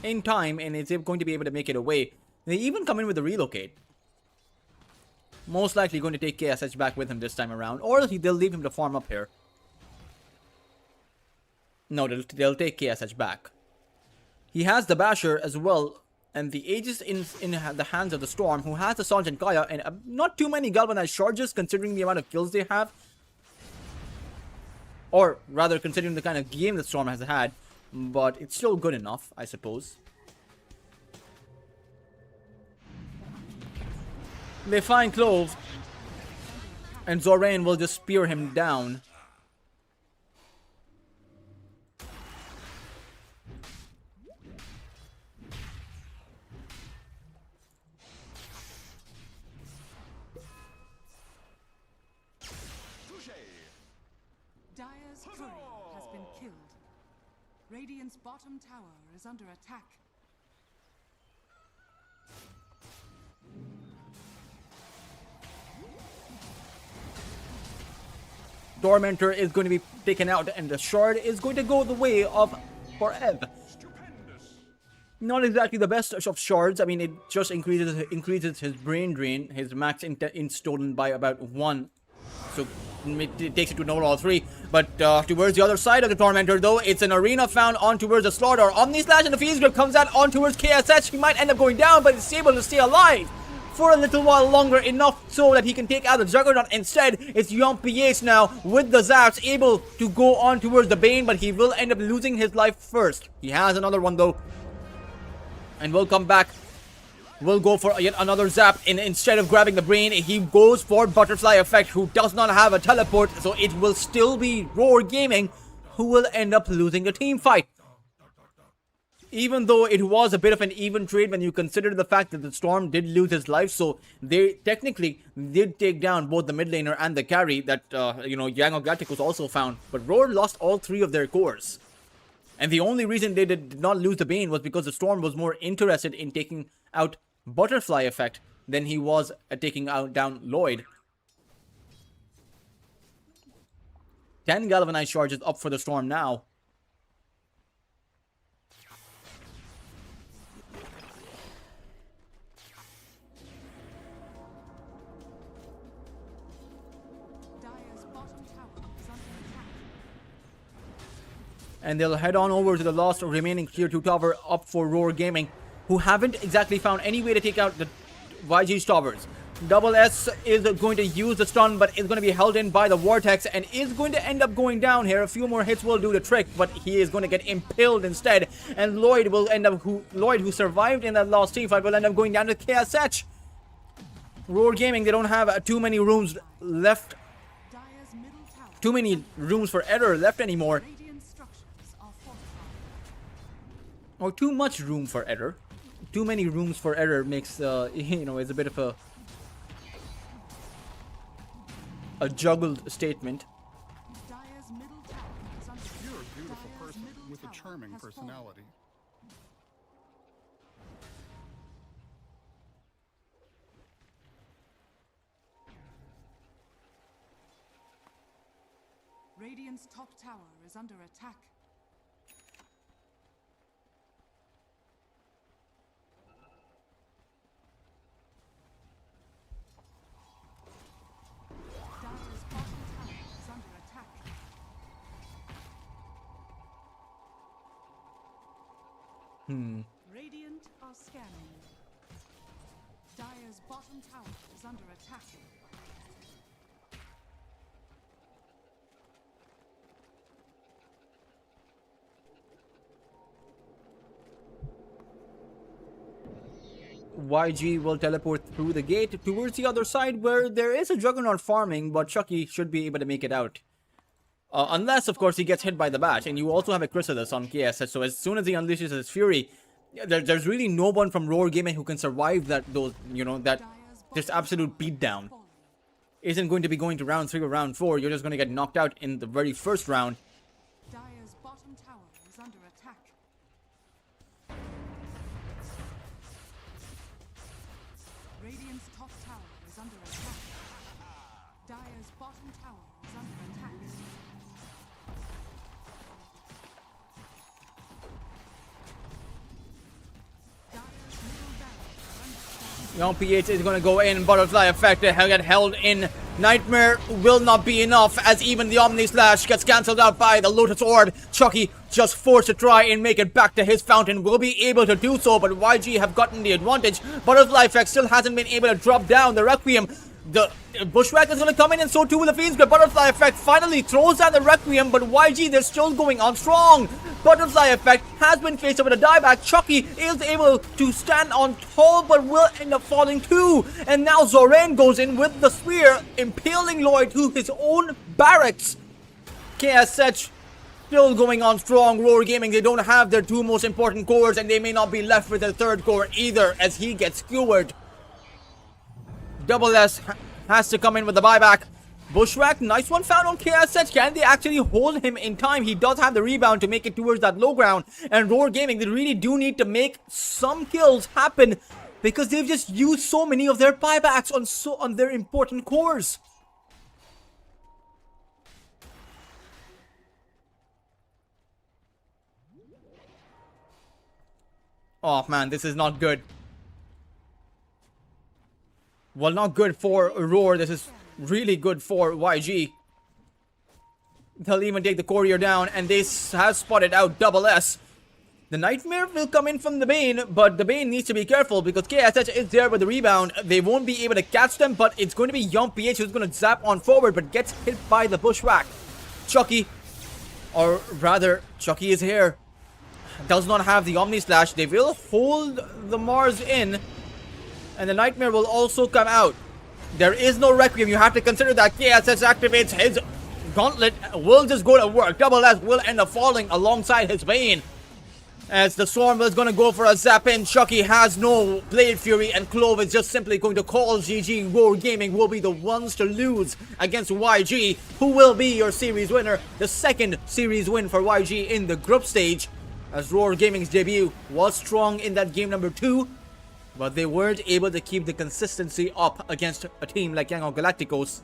in time and is going to be able to make it away. They even come in with a relocate. Most likely going to take KSH back with him this time around, or they'll leave him to farm up here. No, they'll take KSH back. He has the Basher as well, and the Aegis in the hands of the Storm, who has the Sergeant Kaya, and not too many galvanized charges considering the amount of kills they have. Or rather, considering the kind of game the Storm has had. But it's still good enough, I suppose. They find Clove. And Zorain will just spear him down. Dire's courier has been killed. Radiant's bottom tower is under attack. Tormentor is going to be taken out, and the Shard is going to go the way of Forev. Not exactly the best of shards. I mean, it just increases his brain drain, his max in stolen by about 1. So it takes it to normal all 3. But towards the other side of the Tormentor, though, it's an arena found on towards the Slaughter. Omni Slash and the Fiend's Grip comes out on towards KSH. He might end up going down, but it's able to stay alive for a little while longer, enough so that he can take out the Juggernaut. Instead, it's Young PH now with the Zaps able to go on towards the Bane, but he will end up losing his life first. He has another one, though. And we'll come back. We'll go for yet another zap. And instead of grabbing the brain, he goes for Butterfly Effect, who does not have a teleport. So it will still be Roar Gaming who will end up losing the team fight. Even though it was a bit of an even trade when you consider the fact that the Storm did lose his life. So they technically did take down both the mid laner and the carry that, Yang of Galactic was also found. But Roar lost all 3 of their cores. And the only reason they did not lose the Bane was because the Storm was more interested in taking out Butterfly Effect than he was at taking down Lloyd. 10 galvanized charges up for the Storm now. Dire's bottom tower is under attack. And they'll head on over to the last remaining tier 2 tower up for Roar Gaming, who haven't exactly found any way to take out the YG's towers. Double S is going to use the stun, but is going to be held in by the Vortex and is going to end up going down here. A few more hits will do the trick, but he is going to get impaled instead. And Lloyd will end up, who survived in that last team fight, will end up going down to KSH. Roar Gaming, they don't have too many rooms left, Dire's middle tower. too many rooms for error left anymore. Radiant structures are fortified. Or too much room for error. Too many rooms for error makes, it's a bit of a juggled statement. Dire's middle tower is under attack. You're a beautiful Dire's person middle with a tower charming has fallen. personality. Radiant's top tower is under attack. Radiant are scanning. Dire's bottom tower is under attack. YG will teleport through the gate towards the other side where there is a Juggernaut farming, but Chucky should be able to make it out. Unless, of course, he gets hit by the bash. And you also have a Chrysalis on KSH, so as soon as he unleashes his Fury, there's really no one from Roar Gaming who can survive that just absolute beatdown. Isn't going to be going to round 3 or round 4. You're just going to get knocked out in the very first round. Dire's bottom tower is under attack. Radiant's top tower is under attack. Dire's bottom tower is under attack. Dire's middle barracks are under attack. Young PH is going to go in. Butterfly effect to get held in. Nightmare will not be enough as even the Omni Slash gets cancelled out by the Lotus Orb. Chucky, just forced to try and make it back to his fountain, will be able to do so, but YG have gotten the advantage. Butterfly effect still hasn't been able to drop down the Requiem. The Bushwhack is going to come in, and so too will the Fiend's Grip. Butterfly effect finally throws down the Requiem, but YG, they're still going on strong. Butterfly effect has been faced up with a dieback. Chucky is able to stand on tall, but will end up falling too. And now Zoran goes in with the spear, impaling Lloyd to his own barracks. KSH still going on strong. Roar Gaming, they don't have their two most important cores, and they may not be left with their third core either as he gets skewered. Double S has to come in with the buyback. Bushwhack, nice one found on KSH. Can they actually hold him in time? He does have the rebound to make it towards that low ground. And Roar Gaming, they really do need to make some kills happen because they've just used so many of their buybacks on their important cores. Oh man, this is not good. Well, not good for Roar. This is really good for YG. They'll even take the courier down, and they have spotted out Double S. The Nightmare will come in from the Bane, but the Bane needs to be careful because KSH is there with the rebound. They won't be able to catch them, but it's going to be Young PH who's going to zap on forward, but gets hit by the Bushwhack. Chucky, or rather, Chucky is here. Does not have the Omni Slash. They will hold the Mars in. And the Nightmare will also come out. There is no Requiem. You have to consider that KSS activates his Gauntlet. Will just go to work. Double S will end up falling alongside his Bane. As the Storm is going to go for a zap in. Chucky has no Blade Fury. And Clove is just simply going to call GG. Roar Gaming will be the ones to lose against YG. Who will be your series winner? The second series win for YG in the group stage. As Roar Gaming's debut was strong in that game number 2. But they weren't able to keep the consistency up against a team like Young Galacticos.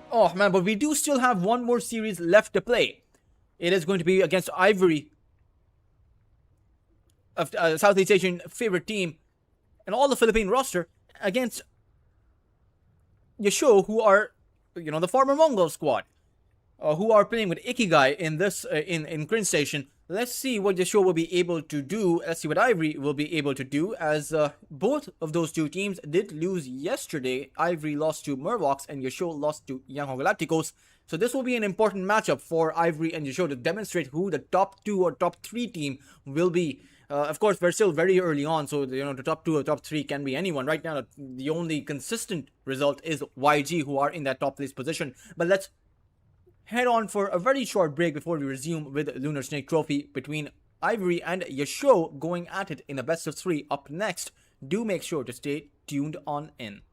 Oh man, but we do still have one more series left to play. It is going to be against Ivory, of Southeast Asian favorite team, and all the Philippine roster, against Yasho, who are, the former Mongol squad, who are playing with Ikigai in this in Cringe Station. Let's see what Yasho will be able to do. Let's see what Ivory will be able to do, as both of those two teams did lose yesterday. Ivory lost to Murvox and Yasho lost to Young Galacticos. So this will be an important matchup for Ivory and Yasho to demonstrate who the top 2 or top 3 team will be. Of course, we're still very early on, so the top 2 or top 3 can be anyone. Right now, the only consistent result is YG, who are in that top place position. But let's head on for a very short break before we resume with Lunar Snake Trophy between Ivory and Yasho going at it in a best of 3 up next. Do make sure to stay tuned on in.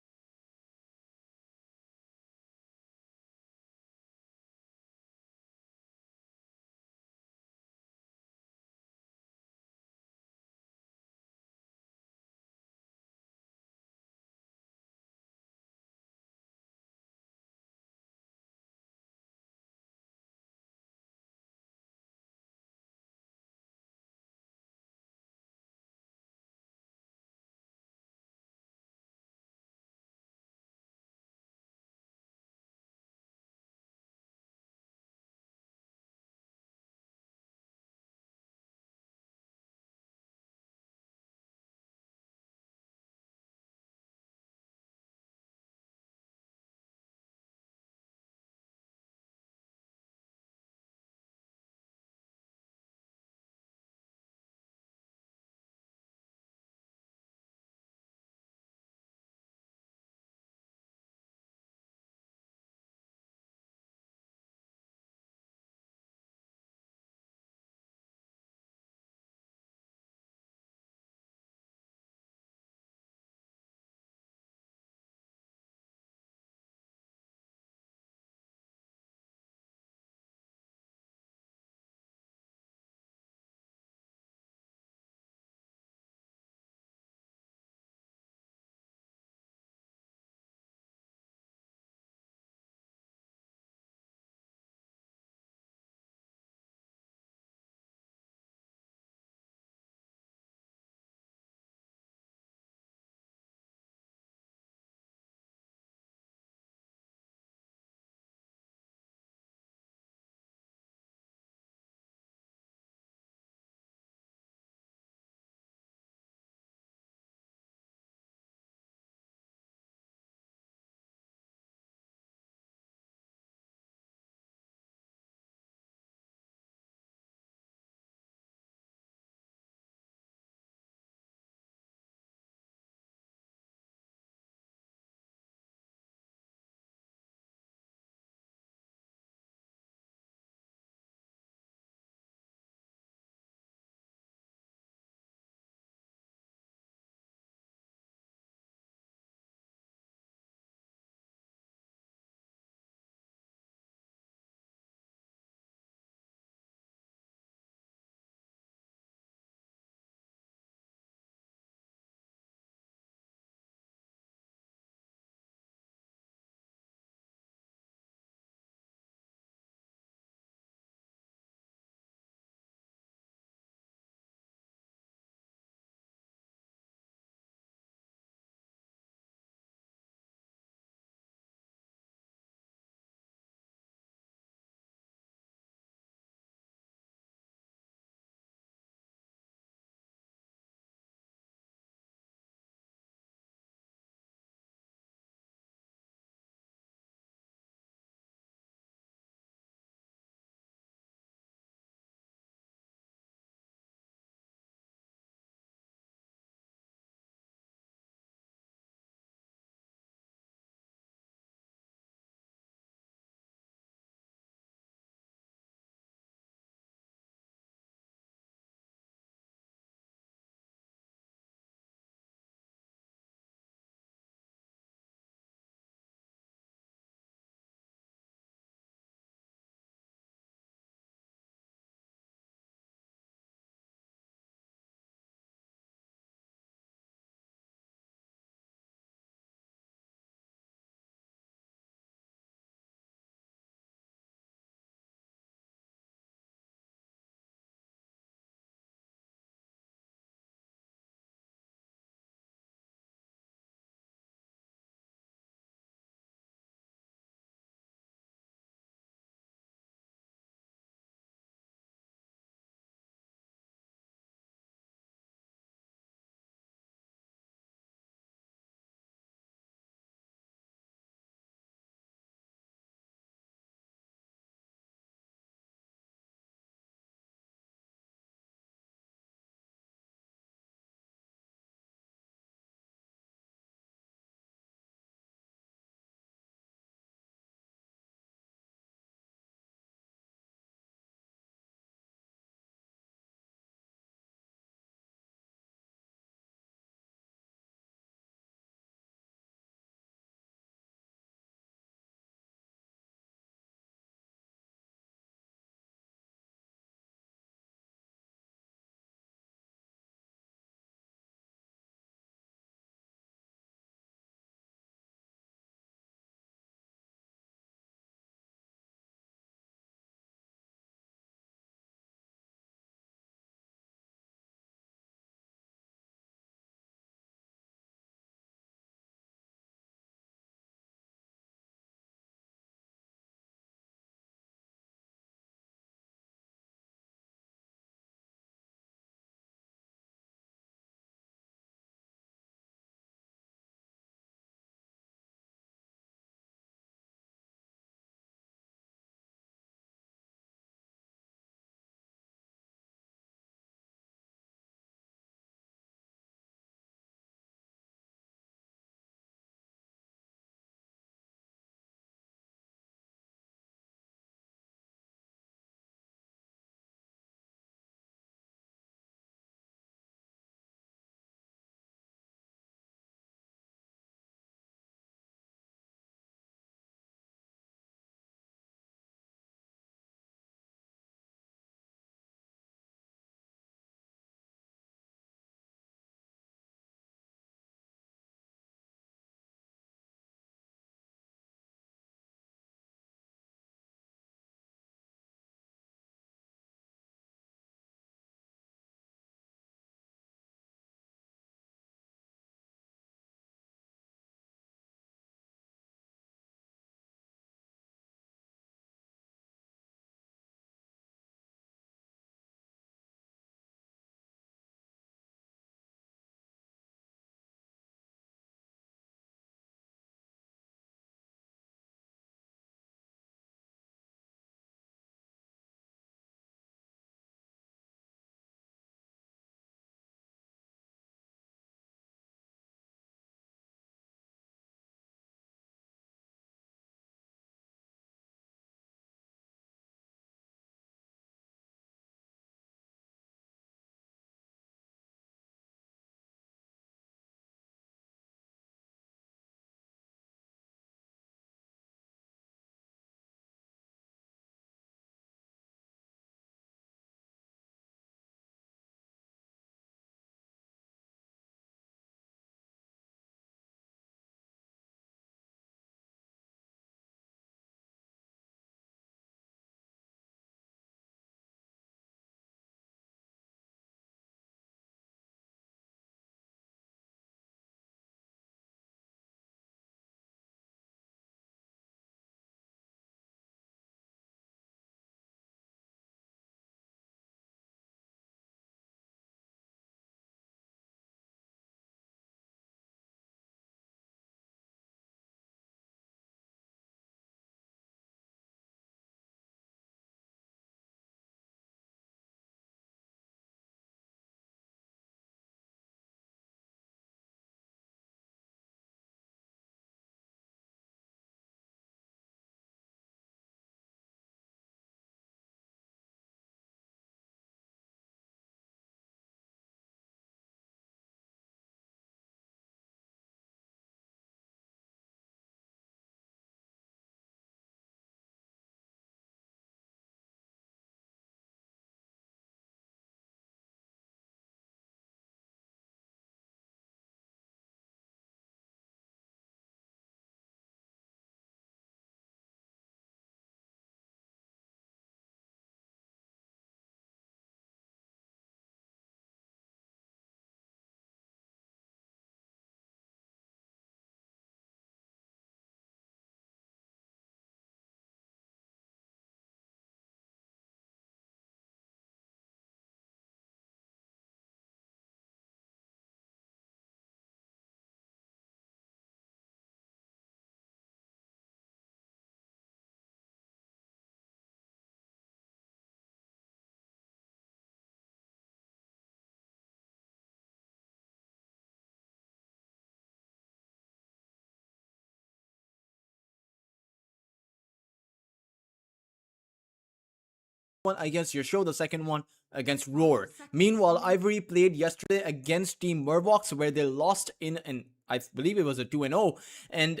one against Yasho, the second one against Roar. Meanwhile, Ivory played yesterday against Team Murvox, where they lost in an, I believe it was a 2-0, and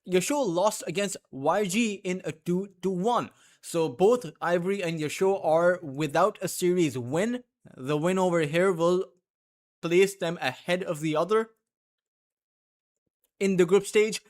Yasho lost against YG in a 2-1. So both Ivory and Yasho are without a series win. The win over here will place them ahead of the other in the group stage.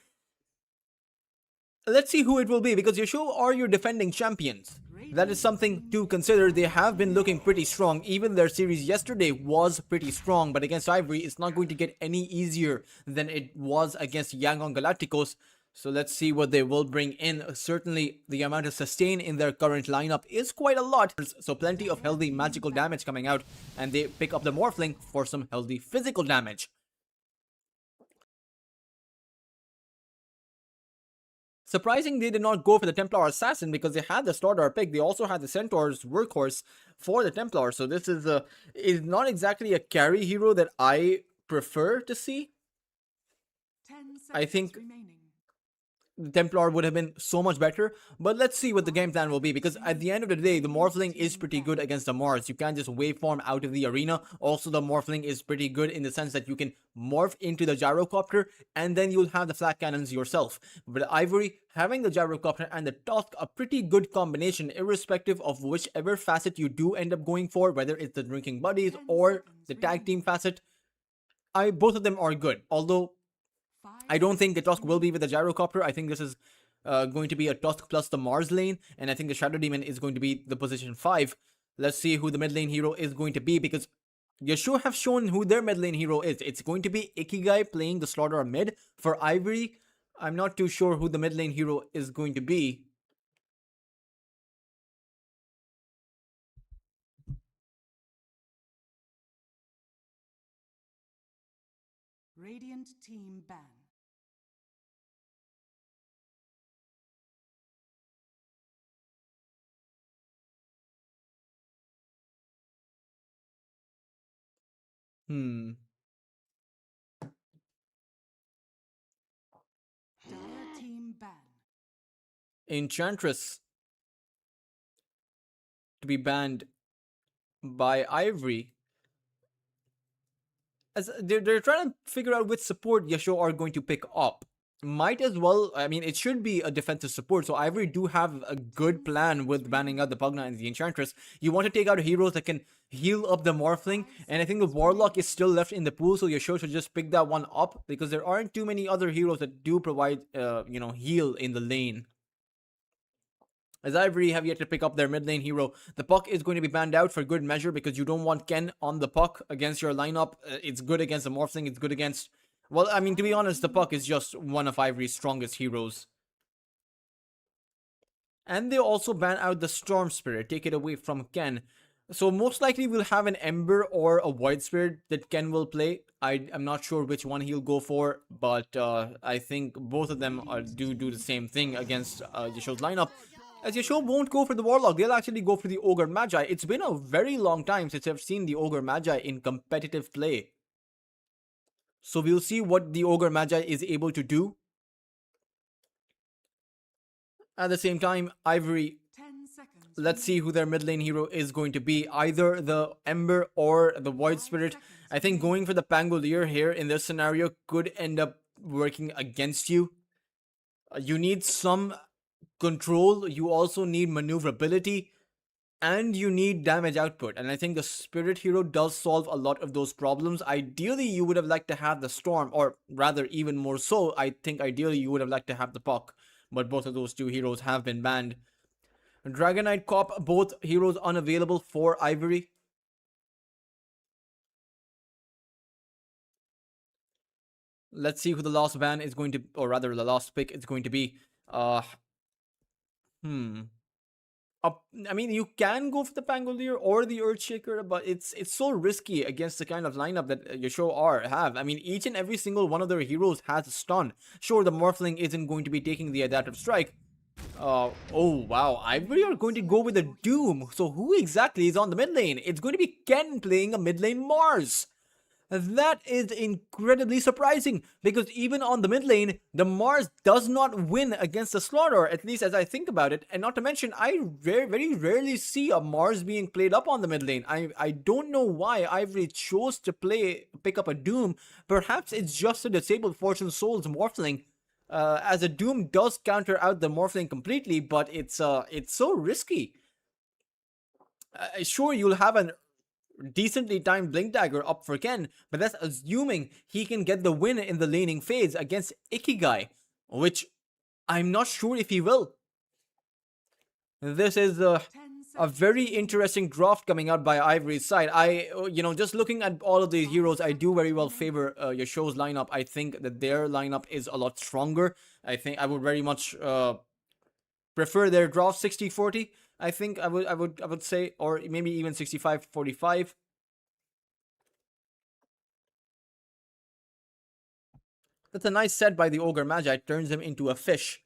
Let's see who it will be, because Yasho are your defending champions. That is something to consider. They have been looking pretty strong. Even their series yesterday was pretty strong, but against Ivory, it's not going to get any easier than it was against Yangon Galacticos. So let's see what they will bring in. Certainly, the amount of sustain in their current lineup is quite a lot. So plenty of healthy magical damage coming out, and they pick up the Morphling for some healthy physical damage. Surprising they did not go for the Templar Assassin, because they had the Starter pick. They also had the Centaur's workhorse for the Templar. So this is not exactly a carry hero that I prefer to see. 10 I think remaining. the Templar would have been so much better, but let's see what the game plan will be, because at the end of the day, the Morphling is pretty good against the Mars. You can't just waveform out of the arena. Also, the Morphling is pretty good in the sense that you can morph into the Gyrocopter, and then you'll have the flat cannons yourself. But Ivory, having the Gyrocopter and the Tusk, a pretty good combination, irrespective of whichever facet you do end up going for, whether it's the Drinking Buddies or the Tag Team facet. Both of them are good, although I don't think the Tusk will be with the Gyrocopter. I think this is going to be a Tusk plus the Mars lane, and I think the Shadow Demon is going to be the position 5. Let's see who the mid lane hero is going to be, because Yasho have shown who their mid lane hero is. It's going to be Ikigai playing the Slaughter mid. For Ivory, I'm not too sure who the mid lane hero is going to be. Radiant team ban. Hmm. Dire team ban. Enchantress to be banned by Ivory. As they're trying to figure out which support Yasho are going to pick up. Might as well, I mean, it should be a defensive support, so Ivory do have a good plan with banning out the Pugna and the Enchantress. You want to take out heroes that can heal up the Morphling, and I think the Warlock is still left in the pool, so Yasho should just pick that one up, because there aren't too many other heroes that do provide, heal in the lane. As Ivory have yet to pick up their mid lane hero, the Puck is going to be banned out for good measure, because you don't want Ken on the Puck against your lineup. It's good against the Morphling, it's good against... Well, I mean, to be honest, the Puck is just one of Ivory's strongest heroes. And they also ban out the Storm Spirit, take it away from Ken. So most likely we'll have an Ember or a Void Spirit that Ken will play. I'm not sure which one he'll go for, but I think both of them do the same thing against Yasho's lineup. As Yasho won't go for the Warlock, they'll actually go for the Ogre Magi. It's been a very long time since I've seen the Ogre Magi in competitive play. So we'll see what the Ogre Magi is able to do. At the same time, Ivory, 10 seconds. let's see who their mid lane hero is going to be. Either the Ember or the Void Spirit. I think going for the Pangolier here in this scenario could end up working against you. You need some control, you also need maneuverability, and you need damage output. And I think the Spirit hero does solve a lot of those problems. Ideally, you would have liked to have the Storm, or rather, even more so, I think ideally you would have liked to have the Puck. But both of those two heroes have been banned. Dragonite Cop, both heroes unavailable for Ivory. Let's see who the last ban is going to, or rather the last pick is going to be. I mean, you can go for the Pangolier or the Earthshaker, but it's so risky against the kind of lineup that Yasho have. I mean, each and every single one of their heroes has a stun. Sure, the Morphling isn't going to be taking the Adaptive Strike. Oh wow, Ivory are going to go with a Doom. So who exactly is on the mid lane? It's going to be Ken playing a mid lane Mars. That is incredibly surprising because even on the mid lane, the Mars does not win against the Slaughter, at least as I think about it. And not to mention, I very rarely see a Mars being played up on the mid lane. I don't know why Ivory chose to pick up a Doom. Perhaps it's just to disable Fortune Soul's Morphling. As a Doom does counter out the Morphling completely, but it's so risky. Sure, you'll have an decently timed Blink Dagger up for Ken, but that's assuming he can get the win in the laning phase against Ikigai, which I'm not sure if he will. This is a very interesting draft coming out by Ivory's side. Just looking at all of these heroes, I do very well favor Yasho's lineup. I think that their lineup is a lot stronger. I think I would very much prefer their draft 60-40. I think I would say, or maybe even 65-45. That's a nice set by the Ogre Magi. It turns him into a fish.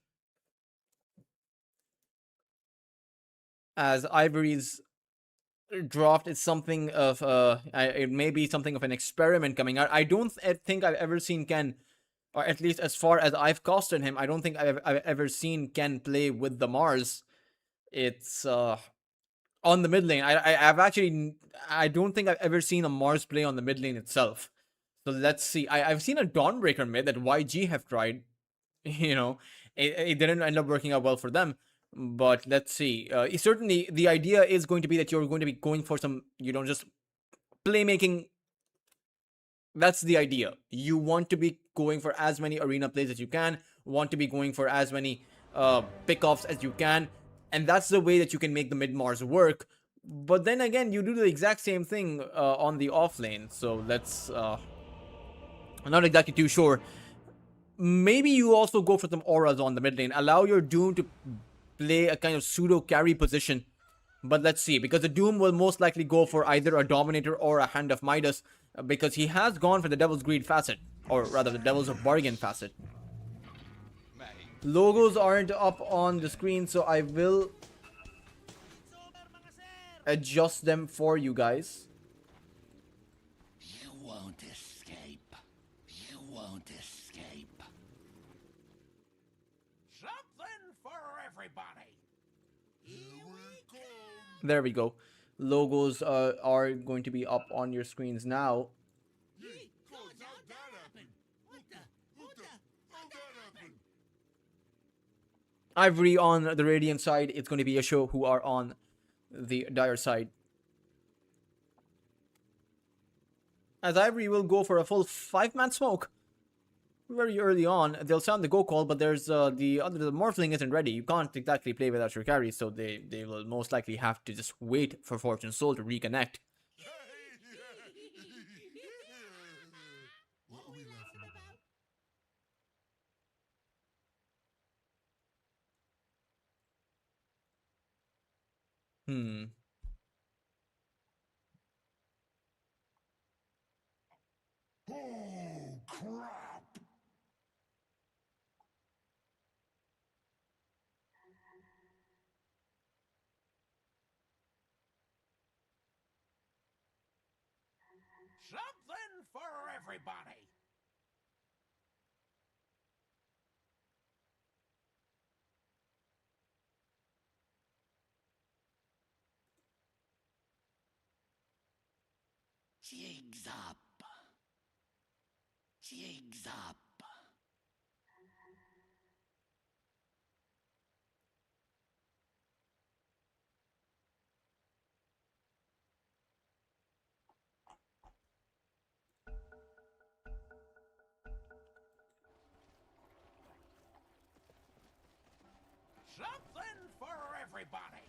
As Ivory's draft is something of it may be something of an experiment coming out. I don't think I've ever seen Ken, or at least as far as I've costed him, I don't think I've ever seen Ken play with the Mars. It's on the mid lane. I don't think I've ever seen a Mars play on the mid lane itself. So let's see. I've seen a Dawnbreaker mid that YG have tried. It didn't end up working out well for them. But let's see. Certainly, the idea is going to be that you're going to be going for some, just playmaking. That's the idea. You want to be going for as many arena plays as you can. Want to be going for as many pickoffs as you can. And that's the way that you can make the mid-Mars work. But then again, you do the exact same thing on the off lane. So let's... I'm not exactly too sure. Maybe you also go for some auras on the mid lane. Allow your Doom to play a kind of pseudo carry position. But let's see, because the Doom will most likely go for either a Dominator or a Hand of Midas, because he has gone for the Devil's Greed facet, or rather the Devil's Bargain facet. Logos aren't up on the screen, so I will adjust them for you guys. You won't escape. You won't escape. Something for everybody. Here we come. There we go. Logos are going to be up on your screens now. How'd that happen? How'd that happen? Ivory on the Radiant side, it's going to be Yasho who are on the Dire side. As Ivory will go for a full 5-man smoke. Very early on, they'll sound the go call, but there's the Morphling isn't ready. You can't exactly play without your carry, so they will most likely have to just wait for Fortune Soul to reconnect. What are we laughing about? Oh, crap! Something for everybody. Jigs up. Jigs up. Something for everybody.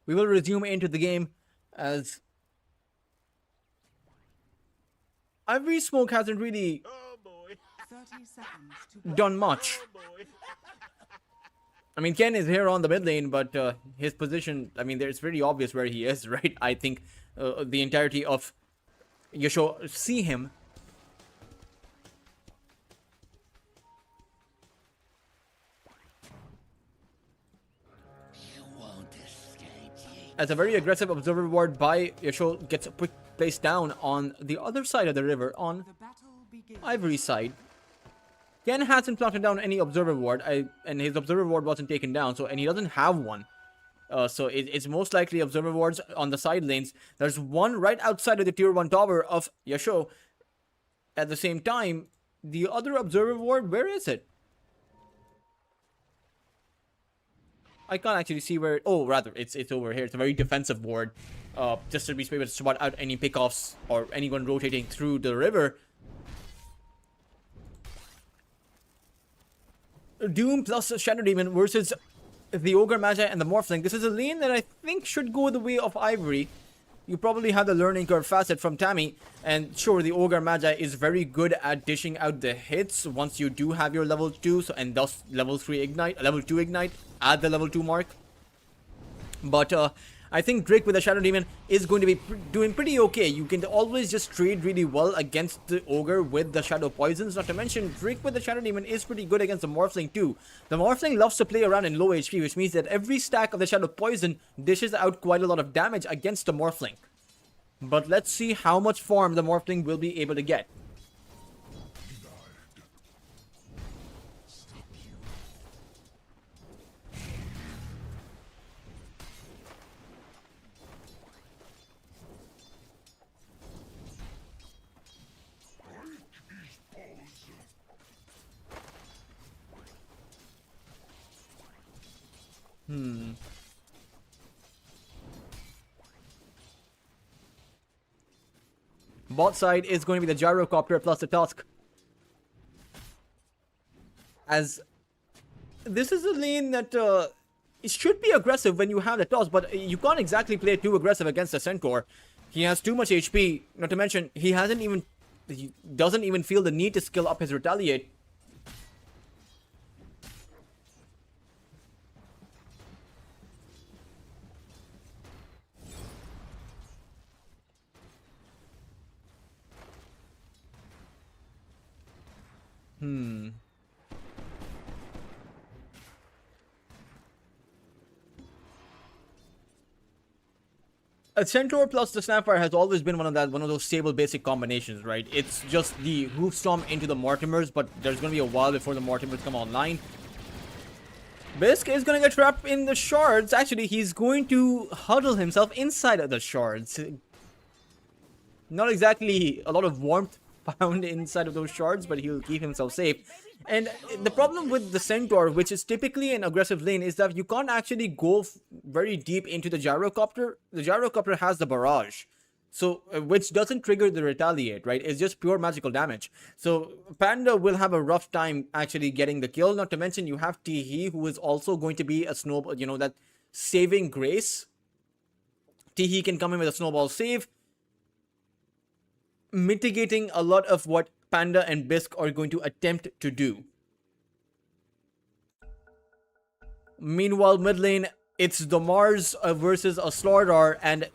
We will resume into the game as Ivory Smoke hasn't really 30 seconds to done much. I mean, Ken is here on the mid lane, but his position, I mean, it's pretty obvious where he is, right? I think the entirety of Yasho see him. You won't escape. As a very aggressive observer ward by Yasho gets placed down on the other side of the river, on The battle begins. Ivory's side. Ken hasn't planted down any observer ward, and his observer ward wasn't taken down, and he doesn't have one. So it's most likely observer wards on the side lanes. There's one right outside of the tier 1 tower of Yasho. At the same time, the other observer ward, where is it? I can't actually see where. Oh, rather, it's over here. It's a very defensive ward. Just to be able to spot out any pickoffs or anyone rotating through the river. Doom plus Shadow Demon versus the Ogre Magi and the Morphling. This is a lane that I think should go the way of Ivory. You probably have the learning curve facet from Tammy, and sure, the Ogre Magi is very good at dishing out the hits once you do have your level 2, and thus level 3 ignite, level 2 ignite at the level 2 mark. But I think Drake with the Shadow Demon is going to be doing pretty okay. You can always just trade really well against the Ogre with the Shadow Poisons. Not to mention, Drake with the Shadow Demon is pretty good against the Morphling too. The Morphling loves to play around in low HP, which means that every stack of the Shadow Poison dishes out quite a lot of damage against the Morphling. But let's see how much farm the Morphling will be able to get. Bot side is going to be the Gyrocopter plus the Tusk. As this is a lane that it should be aggressive when you have the toss, but you can't exactly play too aggressive against the Centaur. He has too much HP, not to mention he doesn't even feel the need to skill up his Retaliate. A Centaur plus the Snapfire has always been one of those stable basic combinations, right? It's just the Hoofstorm into the Mortimers, but there's gonna be a while before the Mortimers come online. Bisk is gonna get trapped in the shards. Actually, he's going to huddle himself inside of the shards. Not exactly a lot of warmth found inside of those shards, but he'll keep himself safe. And the problem with the Centaur, which is typically an aggressive lane, is that you can't actually go very deep into the Gyrocopter. The Gyrocopter has the barrage, so which doesn't trigger the Retaliate, right? It's just pure magical damage. So Panda will have a rough time actually getting the kill. Not to mention you have Teehee, who is also going to be a snowball, that saving grace. Teehee can come in with a snowball save, mitigating a lot of what Panda and Bisk are going to attempt to do. Meanwhile, mid lane, it's the Mars versus a Slardar, and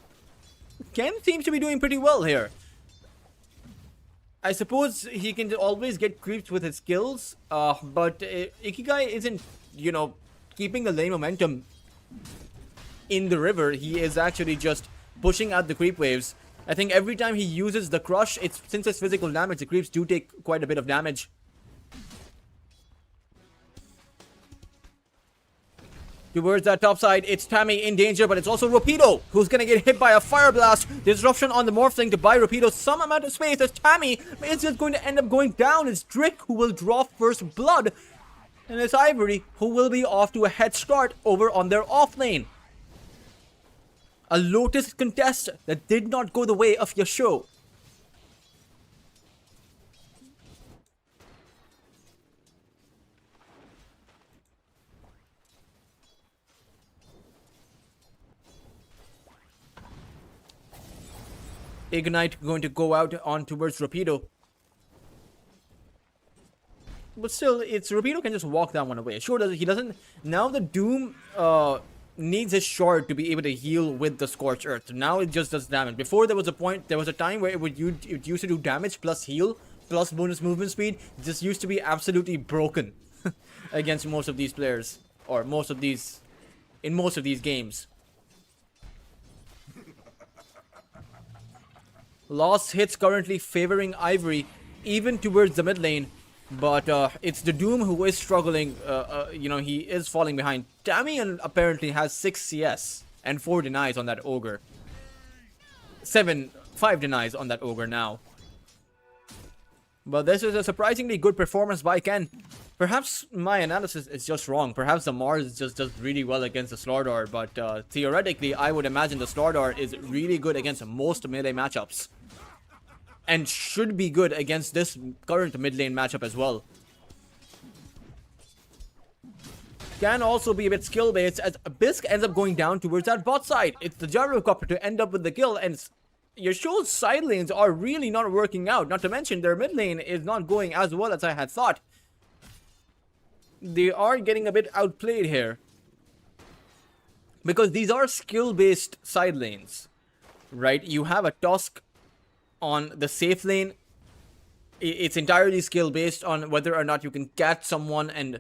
Ken seems to be doing pretty well here. I suppose he can always get creeps with his skills, but Ikigai isn't, keeping the lane momentum in the river. He is actually just pushing out the creep waves. I think every time he uses the crush, since it's physical damage, the creeps do take quite a bit of damage. Towards that top side, it's Tammy in danger, but it's also Rapido who's gonna get hit by a Fire Blast. Disruption on the Morphling to buy Rapido some amount of space, as Tammy is just going to end up going down. It's Drake who will draw first blood, and it's Ivory who will be off to a head start over on their off lane. A Lotus contest that did not go the way of Yasho. Ignite going to go out on towards Rapido. But still, Rapido can just walk that one away. Sure, he doesn't. Now the Doom needs his shard to be able to heal with the Scorched Earth. Now it just does damage. Before there was a time where it used to do damage plus heal plus bonus movement speed. It just used to be absolutely broken against most of these players, or most of these games. Lost hits currently favoring Ivory, even towards the mid lane. But it's the Doom who is struggling. He is falling behind. Damian apparently has 6 CS and 4 denies on that Ogre. 5 denies on that Ogre now. But this is a surprisingly good performance by Ken. Perhaps my analysis is just wrong. Perhaps the Mars just does really well against the Slardar. But theoretically, I would imagine the Slardar is really good against most melee matchups. And should be good against this current mid lane matchup as well. Can also be a bit skill based as Bisq ends up going down towards that bot side. It's the Gyrocopter to end up with the kill, and Yasuo's side lanes are really not working out. Not to mention their mid lane is not going as well as I had thought. They are getting a bit outplayed here. Because these are skill based side lanes. Right? You have a Tusk on the safe lane. It's entirely skill based on whether or not you can catch someone and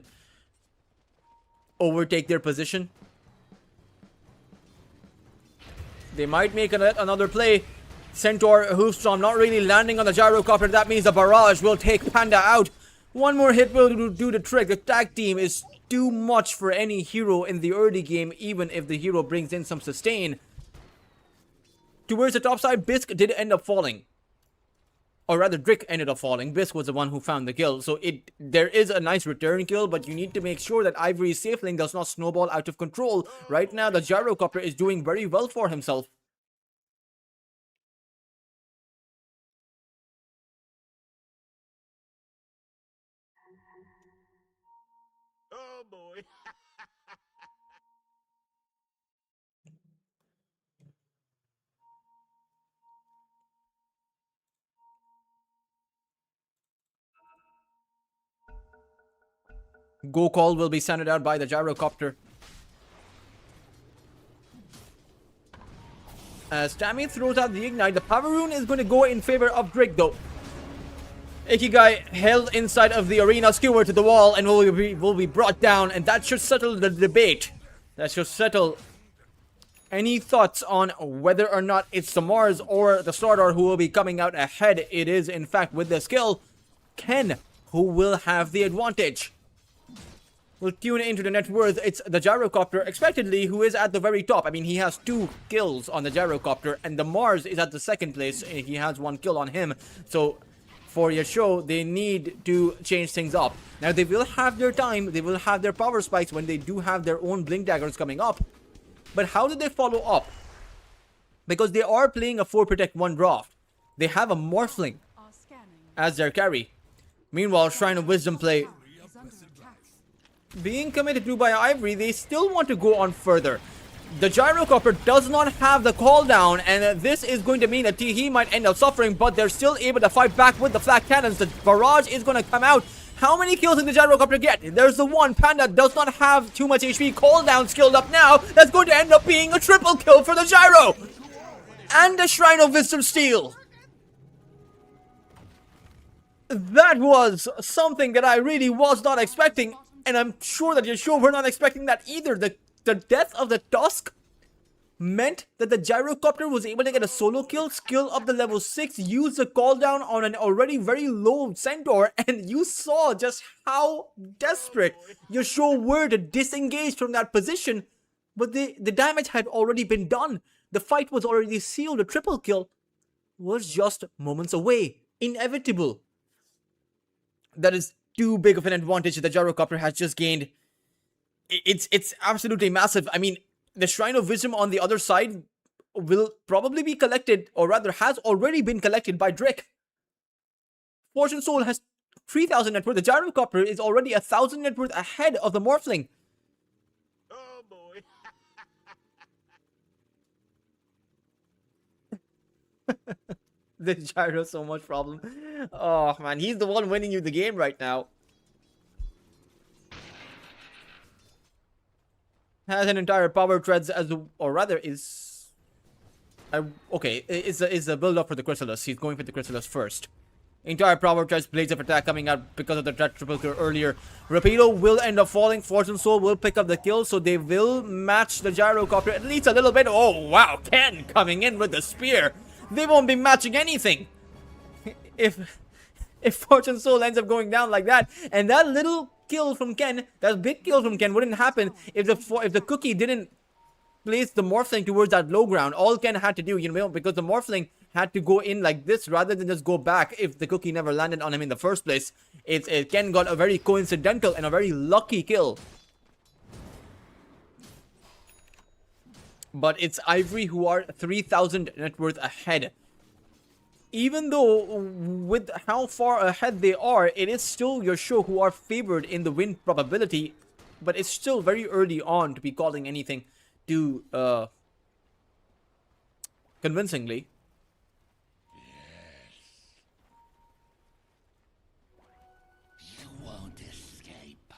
overtake their position. They might make another play. Centaur Hoofstorm not really landing on the Gyrocopter. That means the barrage will take Panda out. One more hit will do the trick. The tag team is too much for any hero in the early game, even if the hero brings in some sustain. Towards the top side, Bisq did end up falling. Or rather, Drick ended up falling. Bisq was the one who found the kill. So there is a nice return kill, but you need to make sure that Ivory's safe lane does not snowball out of control. Right now, the Gyrocopter is doing very well for himself. Oh boy. Go call will be sounded out by the Gyrocopter. As Tammy throws out the Ignite, the Power Rune is going to go in favor of Drake though. Ikigai held inside of the arena, skewered to the wall, and will be brought down, and that should settle the debate. That should settle any thoughts on whether or not it's the Mars or the Slardar who will be coming out ahead. It is, in fact, with the skill, Ken who will have the advantage. We'll tune into the net worth. It's the Gyrocopter, expectedly, who is at the very top. I mean, he has 2 kills on the Gyrocopter, and the Mars is at the second place. He has 1 kill on him. So, for Yasuo, they need to change things up. Now, they will have their time. They will have their power spikes when they do have their own Blink Daggers coming up. But how did they follow up? Because they are playing a 4 Protect 1 draft. They have a Morphling as their carry. Meanwhile, Shrine of Wisdom play being committed to by Ivory, they still want to go on further. The Gyrocopter does not have the call down, and this is going to mean that he might end up suffering, but they're still able to fight back with the flak cannons. The barrage is going to come out. How many kills did the Gyrocopter get? There's the one. Panda does not have too much HP. Call down skilled up now. That's going to end up being a triple kill for the Gyro. And the Shrine of Wisdom steal. That was something that I really was not expecting. And I'm sure that you're sure we're not expecting that either. The death of the Tusk meant that the Gyrocopter was able to get a solo kill, skill up the level 6, use the call down on an already very low Centaur, and you saw just how desperate Yasuo were to disengage from that position. But the damage had already been done. The fight was already sealed. The triple kill was just moments away. Inevitable. That is too big of an advantage that the Gyrocopter has just gained. It's absolutely massive. I mean, the Shrine of Wisdom on the other side will probably be collected, or rather has already been collected by Drake. Fortune Soul has 3,000 net worth. The Gyrocopter is already 1,000 net worth ahead of the Morphling. Oh boy. The Gyro, so much problem. Oh man, he's the one winning you the game right now. has an entire power treads as, or rather is, okay, is a build up for the Chrysalis. He's going for the Chrysalis first. Entire power treads, blades of attack coming out because of the triple kill earlier. Rapido will end up falling. Fortune Soul will pick up the kill, so they will match the Gyrocopter at least a little bit. Oh wow, Ken coming in with the spear. They won't be matching anything if Fortune Soul ends up going down like that. And that little kill from Ken, that big kill from Ken, wouldn't happen if the cookie didn't place the Morphling towards that low ground. All Ken had to do, you know, because the Morphling had to go in like this rather than just go back if the cookie never landed on him in the first place. Ken got a very coincidental and a very lucky kill. But it's Ivory who are 3,000 net worth ahead. Even though with how far ahead they are, it is still Yasho who are favored in the win probability. But it's still very early on to be calling anything too convincingly. You won't escape.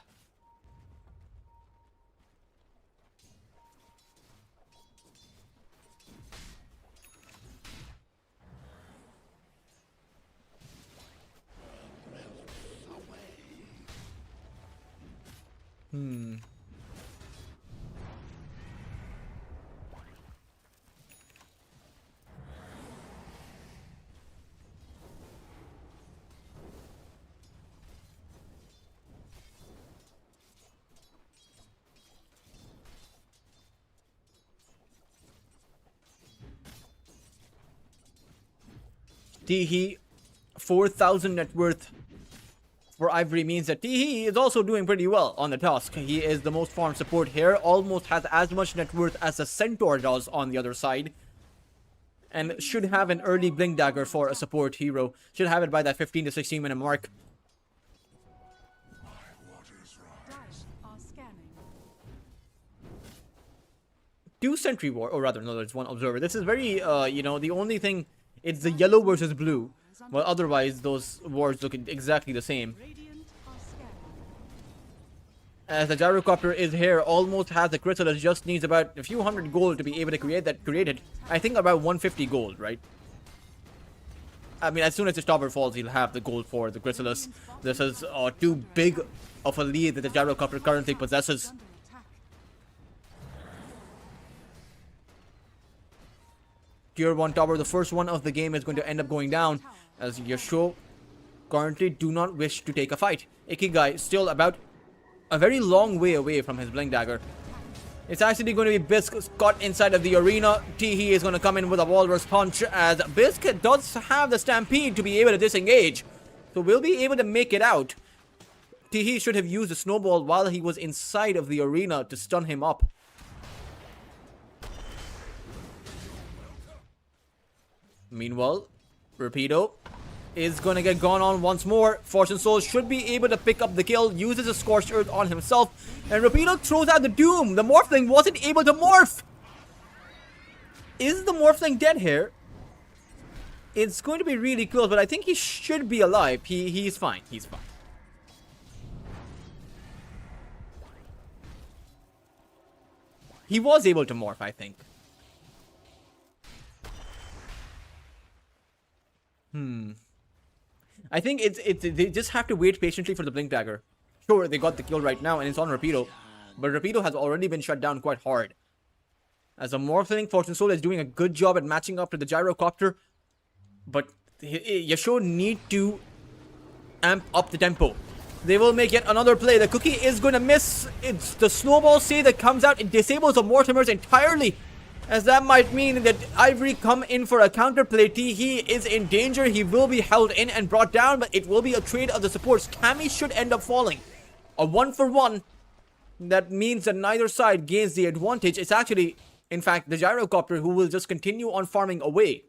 Teehee, 4,000 net worth for Ivory means that Teehee is also doing pretty well on the task. He is the most farm support here, almost has as much net worth as the Centaur does on the other side. And should have an early Blink Dagger for a support hero. Should have it by that 15 to 16 minute mark. Dash are scanning. 2 Sentry War, or rather, no, there's 1 Observer. This is very, you know, the only thing, it's the yellow versus blue. Well, otherwise, those wars look exactly the same. Radiant are scanning. As the Gyrocopter is here, almost has the Chrysalis, just needs about a few hundred gold to be able to create it. I think about 150 gold, right? I mean, as soon as the stopper falls, he'll have the gold for the Chrysalis. This is too big of a lead that the Gyrocopter currently possesses. Under attack. Tier 1 tower, the first one of the game, is going to end up going down, as Yasho currently do not wish to take a fight. Ikigai still about a very long way away from his Blink Dagger. It's actually going to be Bisque caught inside of the arena. Teehee is going to come in with a Walrus Punch, as Bisque does have the Stampede to be able to disengage. So we'll be able to make it out. Teehee should have used the Snowball while he was inside of the arena to stun him up. Meanwhile, Rapido is going to get gone on once more. Fortune Soul should be able to pick up the kill, uses a Scorched Earth on himself, and Rapido throws out the Doom. The Morphling wasn't able to morph. Is the Morphling dead here? It's going to be really close, but I think he should be alive. He's fine. He's fine. He was able to morph, I think. I think they just have to wait patiently for the Blink Dagger. Sure, they got the kill right now and it's on Rapido, but Rapido has already been shut down quite hard. As a Morphling, Fortune Soul is doing a good job at matching up to the Gyrocopter, but Yasho need to amp up the tempo. They will make yet another play. The cookie is going to miss. It's the Snowball save that comes out. It disables the Mortimers entirely, as that might mean that Ivory come in for a counterplay. He is in danger. He will be held in and brought down, but it will be a trade of the supports. Cammy should end up falling. A 1-for-1. That means that neither side gains the advantage. It's actually, in fact, the Gyrocopter who will just continue on farming away.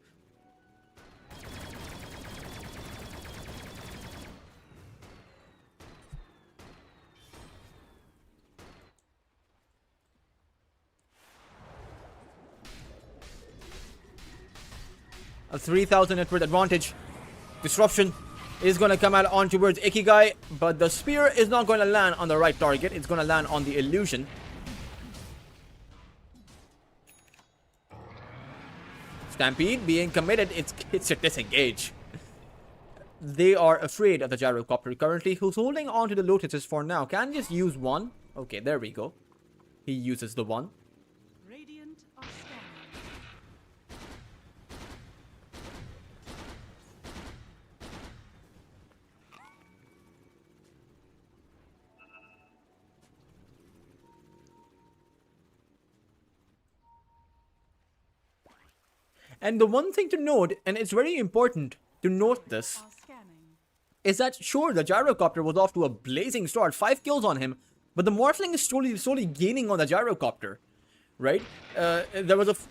A 3,000 net worth advantage. Disruption is going to come out on towards Ikigai, but the spear is not going to land on the right target. It's going to land on the illusion. Stampede being committed, it's a disengage. They are afraid of the gyrocopter currently, who's holding on to the lotuses for now. Can just use one. Okay, there we go. He uses the one. Radiant are scanning. And the one thing to note, and it's very important to note this, Are scanning. is that sure, the gyrocopter was off to a blazing start, 5 kills on him, but the Morphling is slowly gaining on the gyrocopter, right? There was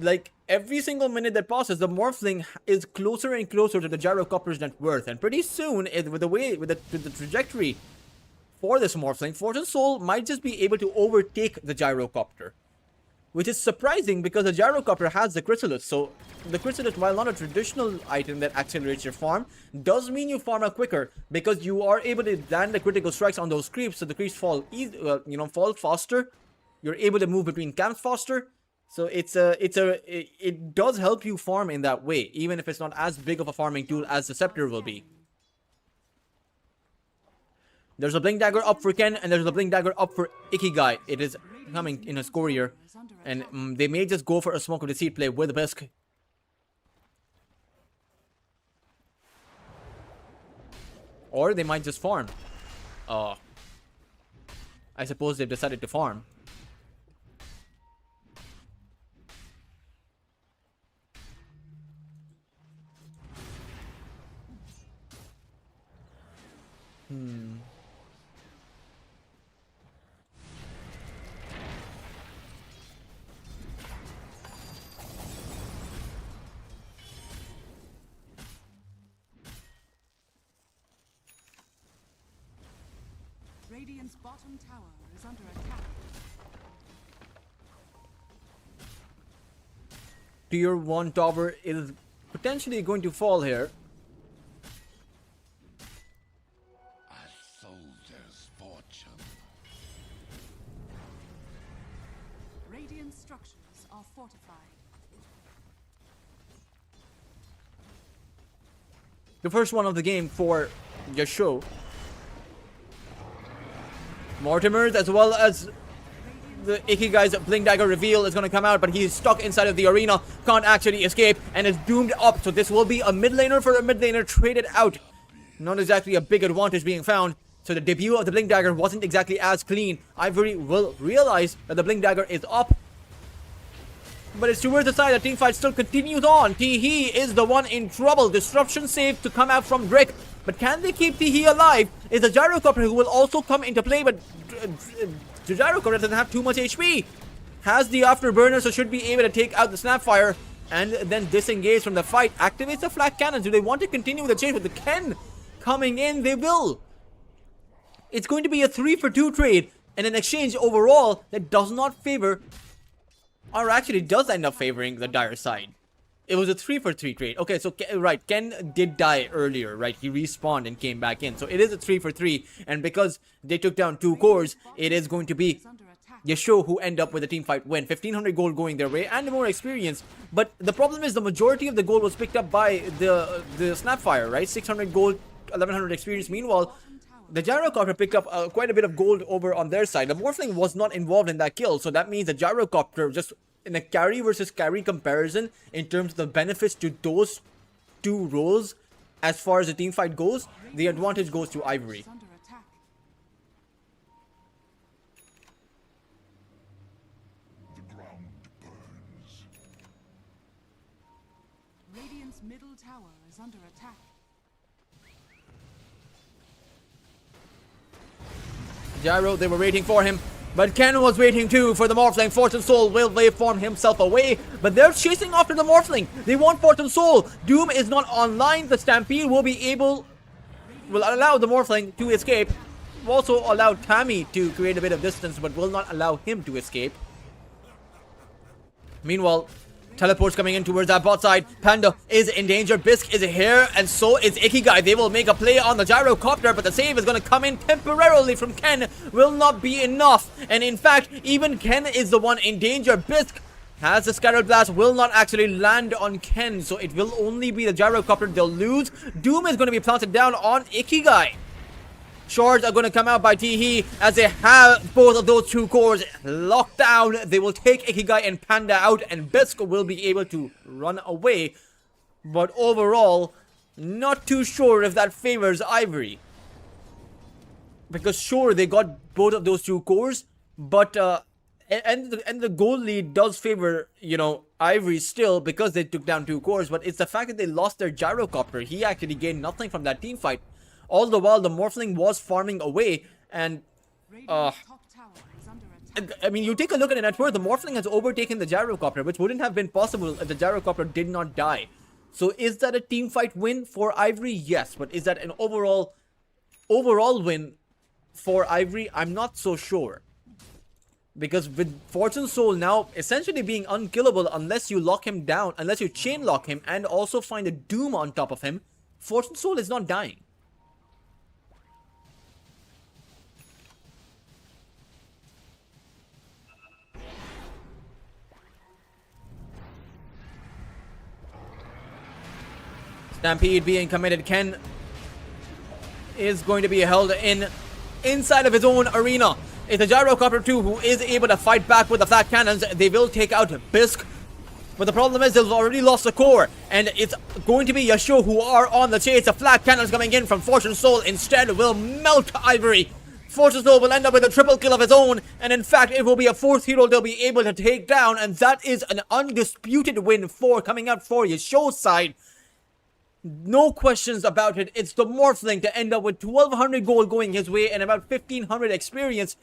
like every single minute that passes, the Morphling is closer and closer to the gyrocopter's net worth, and pretty soon, with the trajectory for this Morphling, Fortune Soul might just be able to overtake the gyrocopter. Which is surprising because the gyrocopter has the chrysalis. So the chrysalis, while not a traditional item that accelerates your farm, does mean you farm out quicker because you are able to land the critical strikes on those creeps, so the creeps fall fall faster. You're able to move between camps faster. So it does help you farm in that way, even if it's not as big of a farming tool as the scepter will be. There's a Blink Dagger up for Ken, and there's a Blink Dagger up for Ikigai. It is coming in his courier, and they may just go for a Smoke of Deceit play with Bisque. Or they might just farm. I suppose they've decided to farm. Radiant's bottom tower is under attack. Tier 1 tower is potentially going to fall here. A soldier's fortune. Radiant structures are fortified. The first one of the game for Yasho. Mortimer's as well as the Ikigai's Blink Dagger reveal is going to come out, but he's stuck inside of the arena, can't actually escape, and is doomed up. So this will be a mid laner for a mid laner traded out. Not exactly a big advantage being found. So the debut of the Blink Dagger wasn't exactly as clean. Ivory will realize that the Blink Dagger is up. But it's towards the side, the team fight still continues on. Teehee is the one in trouble. Disruption save to come out from Drake. But can they keep Teehee alive? Is the gyrocopter who will also come into play, but the gyrocopter doesn't have too much HP. Has the afterburner, so should be able to take out the Snapfire and then disengage from the fight. Activates the flak cannons. Do they want to continue with the chase with the Ken coming in? They will. It's going to be a 3-for-2 trade, and an exchange overall that does not favor, or actually does end up favoring the Dire side. It was a 3-for-3 trade. Okay, so right, Ken did die earlier, right? He respawned and came back in. So it is a 3-for-3, and because they took down 2 cores, it is going to be Yasho who end up with a team fight win. 1500 gold going their way and more experience. But the problem is the majority of the gold was picked up by the Snapfire, right? 600 gold, 1100 experience. Meanwhile, the gyrocopter picked up quite a bit of gold over on their side. The Morphling was not involved in that kill, so that means the gyrocopter, just in a carry versus carry comparison, in terms of the benefits to those 2 roles, as far as the team fight goes, the advantage goes to Ivory. Under attack. The ground burns. Radiant's middle tower is under attack. Gyro, they were waiting for him, but Ken was waiting too for the Morphling. Fortune Soul will waveform himself away, but they're chasing after the Morphling. They want Fortune Soul. Doom is not online. The Stampede will allow the Morphling to escape. Will also allow Tammy to create a bit of distance, but will not allow him to escape. Meanwhile, teleports coming in towards that bot side. Panda is in danger. Bisque is here, and so is Ikigai. They will make a play on the gyrocopter, but the save is going to come in temporarily from Ken. Will not be enough. And in fact, even Ken is the one in danger. Bisque Has the Scatter Blast will not actually land on Ken, so it will only be the Gyrocopter they'll lose. Doom is going to be planted down on Ikigai. Shards are going to come out by Teehee as they have both of those two cores locked down. They will take Ikigai and Panda out, and Bisk will be able to run away. But overall, not too sure if that favors Ivory. Because sure, they got both of those two cores, but and the gold lead does favor, you know, Ivory still because they took down two cores, but it's the fact that they lost their Gyrocopter. He actually gained nothing from that team fight. All the while, the Morphling was farming away, and Radiant's top tower is under attack. I mean, you take a look at the net worth, the Morphling has overtaken the Gyrocopter, which wouldn't have been possible if the Gyrocopter did not die. So is that a team fight win for Ivory? Yes, but is that an overall win for Ivory? I'm not so sure. Because with Fortune Soul now essentially being unkillable unless you lock him down, unless you chain lock him and also find a Doom on top of him, Fortune Soul is not dying. Stampede being committed. Ken is going to be held inside of his own arena. It's a Gyrocopter 2 who is able to fight back with the flat cannons. They will take out Bisk. But the problem is they've already lost the core. And it's going to be Yasuo who are on the chase. The flat cannons coming in from Fortune Soul instead will melt Ivory. Fortune Soul will end up with a triple kill of his own. And in fact, it will be a fourth hero they'll be able to take down. And that is an undisputed win coming out for Yasuo's side. No questions about it. It's the Morphling to end up with 1200 gold going his way and about 1500 experience.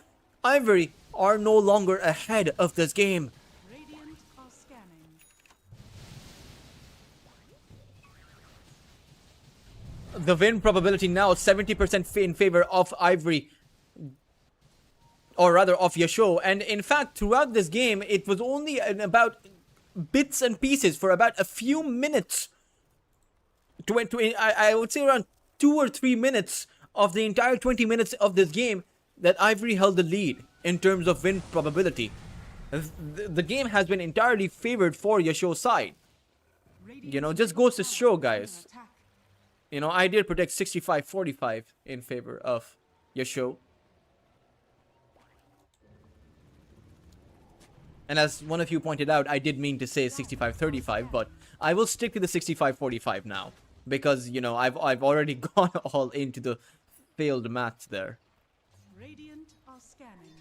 Ivory are no longer ahead of this game. Radiant are scanning. The win probability now 70% in favor of Ivory. Or rather of Yasuo. And in fact, throughout this game, it was only about bits and pieces for about a few minutes. I would say around 2 or 3 minutes of the entire 20 minutes of this game that Ivory held the lead in terms of win probability. The game has been entirely favored for Yasuo's side. You know, just goes to show, guys. You know, I did predict 65-45 in favor of Yasuo. And as one of you pointed out, I did mean to say 65-35, but I will stick to the 65-45 now. Because, you know, I've already gone all into the failed maths there. Radiant are scanning.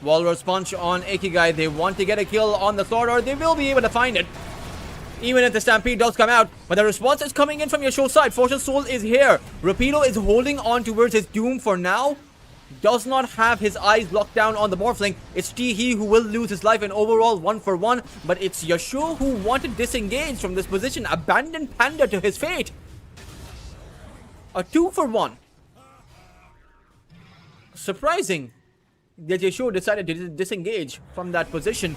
Walrus Punch on Ikigai. They want to get a kill on the Slaughter. They will be able to find it. Even if the Stampede does come out. But the response is coming in from Yasuo's side. Fortune Soul is here. Rapido is holding on towards his Doom for now. Does not have his eyes locked down on the Morphling. It's Teehee who will lose his life in overall 1-for-1. But it's Yasuo who wanted disengage from this position. Abandoned Panda to his fate. A 2-for-1. Surprising that Yasuo decided to disengage from that position.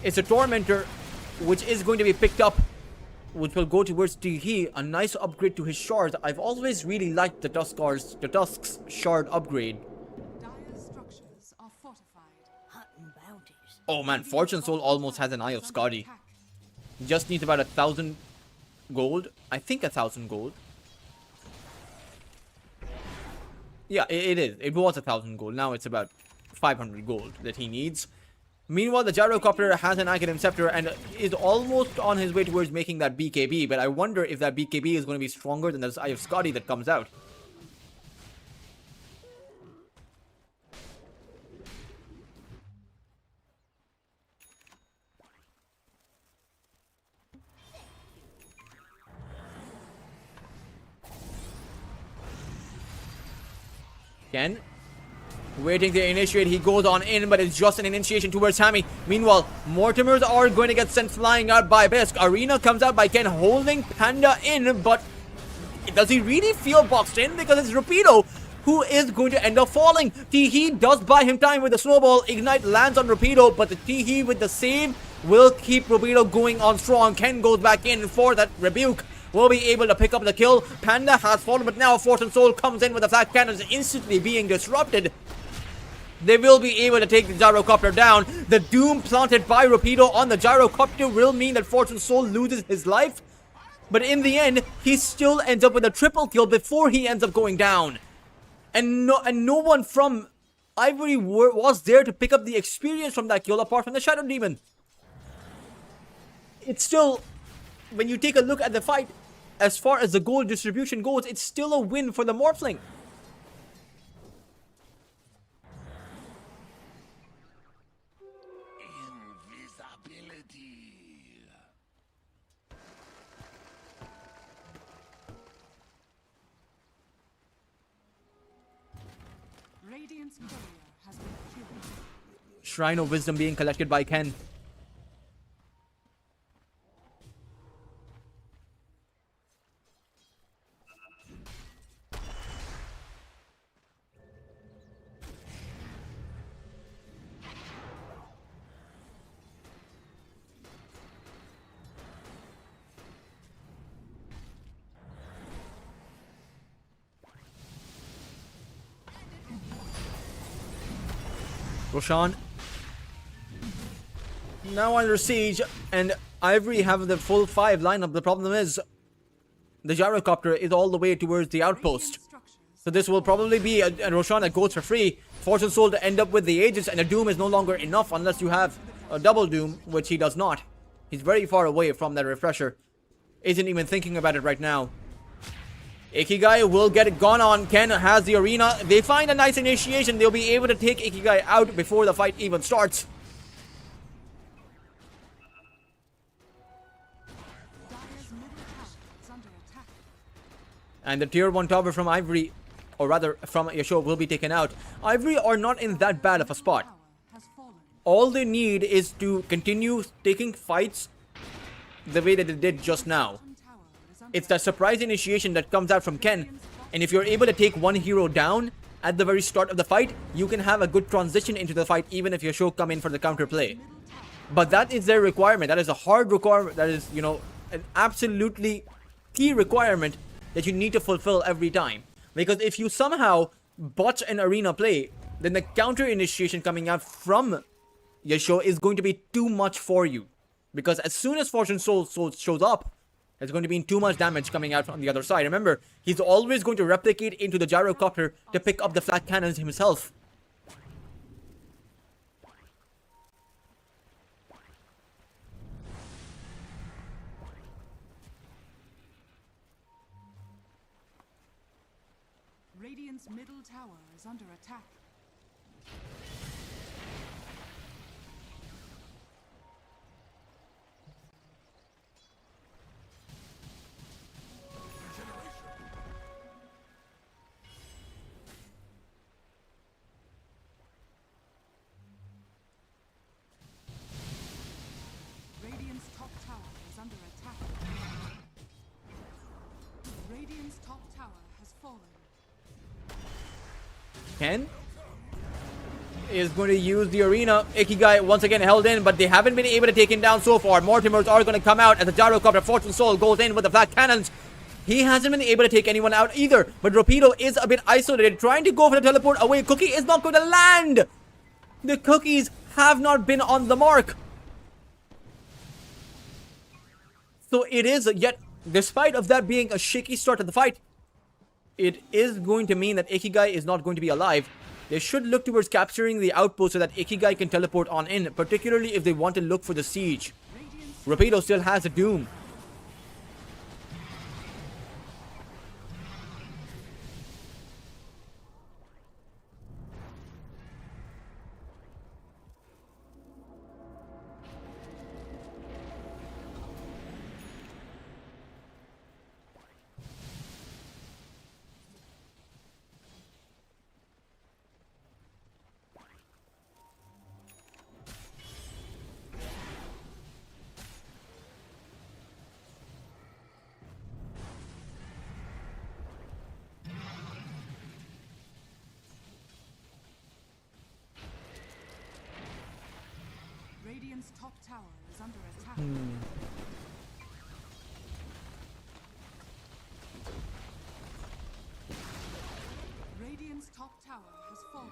It's a Tormentor which is going to be picked up, which will go towards Teehee. A nice upgrade to his shards. I've always really liked the Tusk's shard upgrade. Dire structures are fortified. Oh man, Fortune Soul almost has an Eye of Skadi. Just needs about 1,000 gold. I think 1,000 gold. Yeah, it is. It was 1,000 gold. Now it's about 500 gold that he needs. Meanwhile, the Gyrocopter has an Aghanim Scepter and is almost on his way towards making that BKB. But I wonder if that BKB is going to be stronger than this Eye of Skadi that comes out. Ken, waiting to initiate, he goes on in, but it's just an initiation towards Hammy. Meanwhile, Mortimers are going to get sent flying out by Bisk. Arena comes out by Ken holding Panda in, but does he really feel boxed in? Because it's Rapido who is going to end up falling. Teehee does buy him time with the snowball. Ignite lands on Rapido, but the Teehee with the save will keep Rapido going on strong. Ken goes back in for that rebuke. Will be able to pick up the kill. Panda has fallen, but now Fortune Soul comes in with the flat cannons instantly being disrupted. they will be able to take the gyrocopter down. The doom planted by Rapido on the gyrocopter will mean that Fortune Soul loses his life. But in the end, he still ends up with a triple kill before he ends up going down. And no one from Ivory was there to pick up the experience from that kill apart from the Shadow Demon. It's still, when you take a look at the fight, as far as the goal distribution goes, it's still a win for the Morphling. Invisibility. Radiant's courier has been killed. Shrine of Wisdom being collected by Ken. Roshan now under siege, and Ivory have the full 5 lineup. The problem is the gyrocopter is all the way towards the outpost. So this will probably be a Roshan that goes for free. Fortune Soul to end up with the Aegis, and a Doom is no longer enough unless you have a double Doom, which he does not. He's very far away from that refresher. Isn't even thinking about it right now. Ikigai will get it gone on. Ken has the arena. They find a nice initiation. They'll be able to take Ikigai out before the fight even starts. Dire's middle tower is under attack. And the tier 1 tower from Ivory, or rather from Yasho, will be taken out. Ivory are not in that bad of a spot. Tower has fallen. All they need is to continue taking fights the way that they did just now. Bottom tower is under It's that surprise initiation that comes out from Ken, and if you're able to take one hero down at the very start of the fight, you can have a good transition into the fight even if Yasho come in for the counterplay. But that is their requirement. That is a hard requirement. That is, you know, an absolutely key requirement that you need to fulfill every time. Because if you somehow botch an arena play, then the counter initiation coming out from Yasho is going to be too much for you. Because as soon as Fortune Soul shows up, there's going to be too much damage coming out from the other side. Remember, he's always going to replicate into the gyrocopter to pick up the flat cannons himself. Radiant's middle tower is under attack. Radiant's top tower is under attack. Radiant's top tower has fallen. Ken is going to use the arena. Ikigai once again held in, but they haven't been able to take him down so far. Mortimers are going to come out as the gyrocopter. Fortune Soul goes in with the flat cannons. He hasn't been able to take anyone out either, but Rapido is a bit isolated, trying to go for the teleport away. Cookie is not going to land. The cookies have not been on the mark. So it is yet, despite of that being a shaky start to the fight, it is going to mean that Ikigai is not going to be alive. They should look towards capturing the outpost so that Ikigai can teleport on in, particularly if they want to look for the siege. Rapido still has a Doom. Radiant's top tower is under attack. Radiant's top tower has fallen.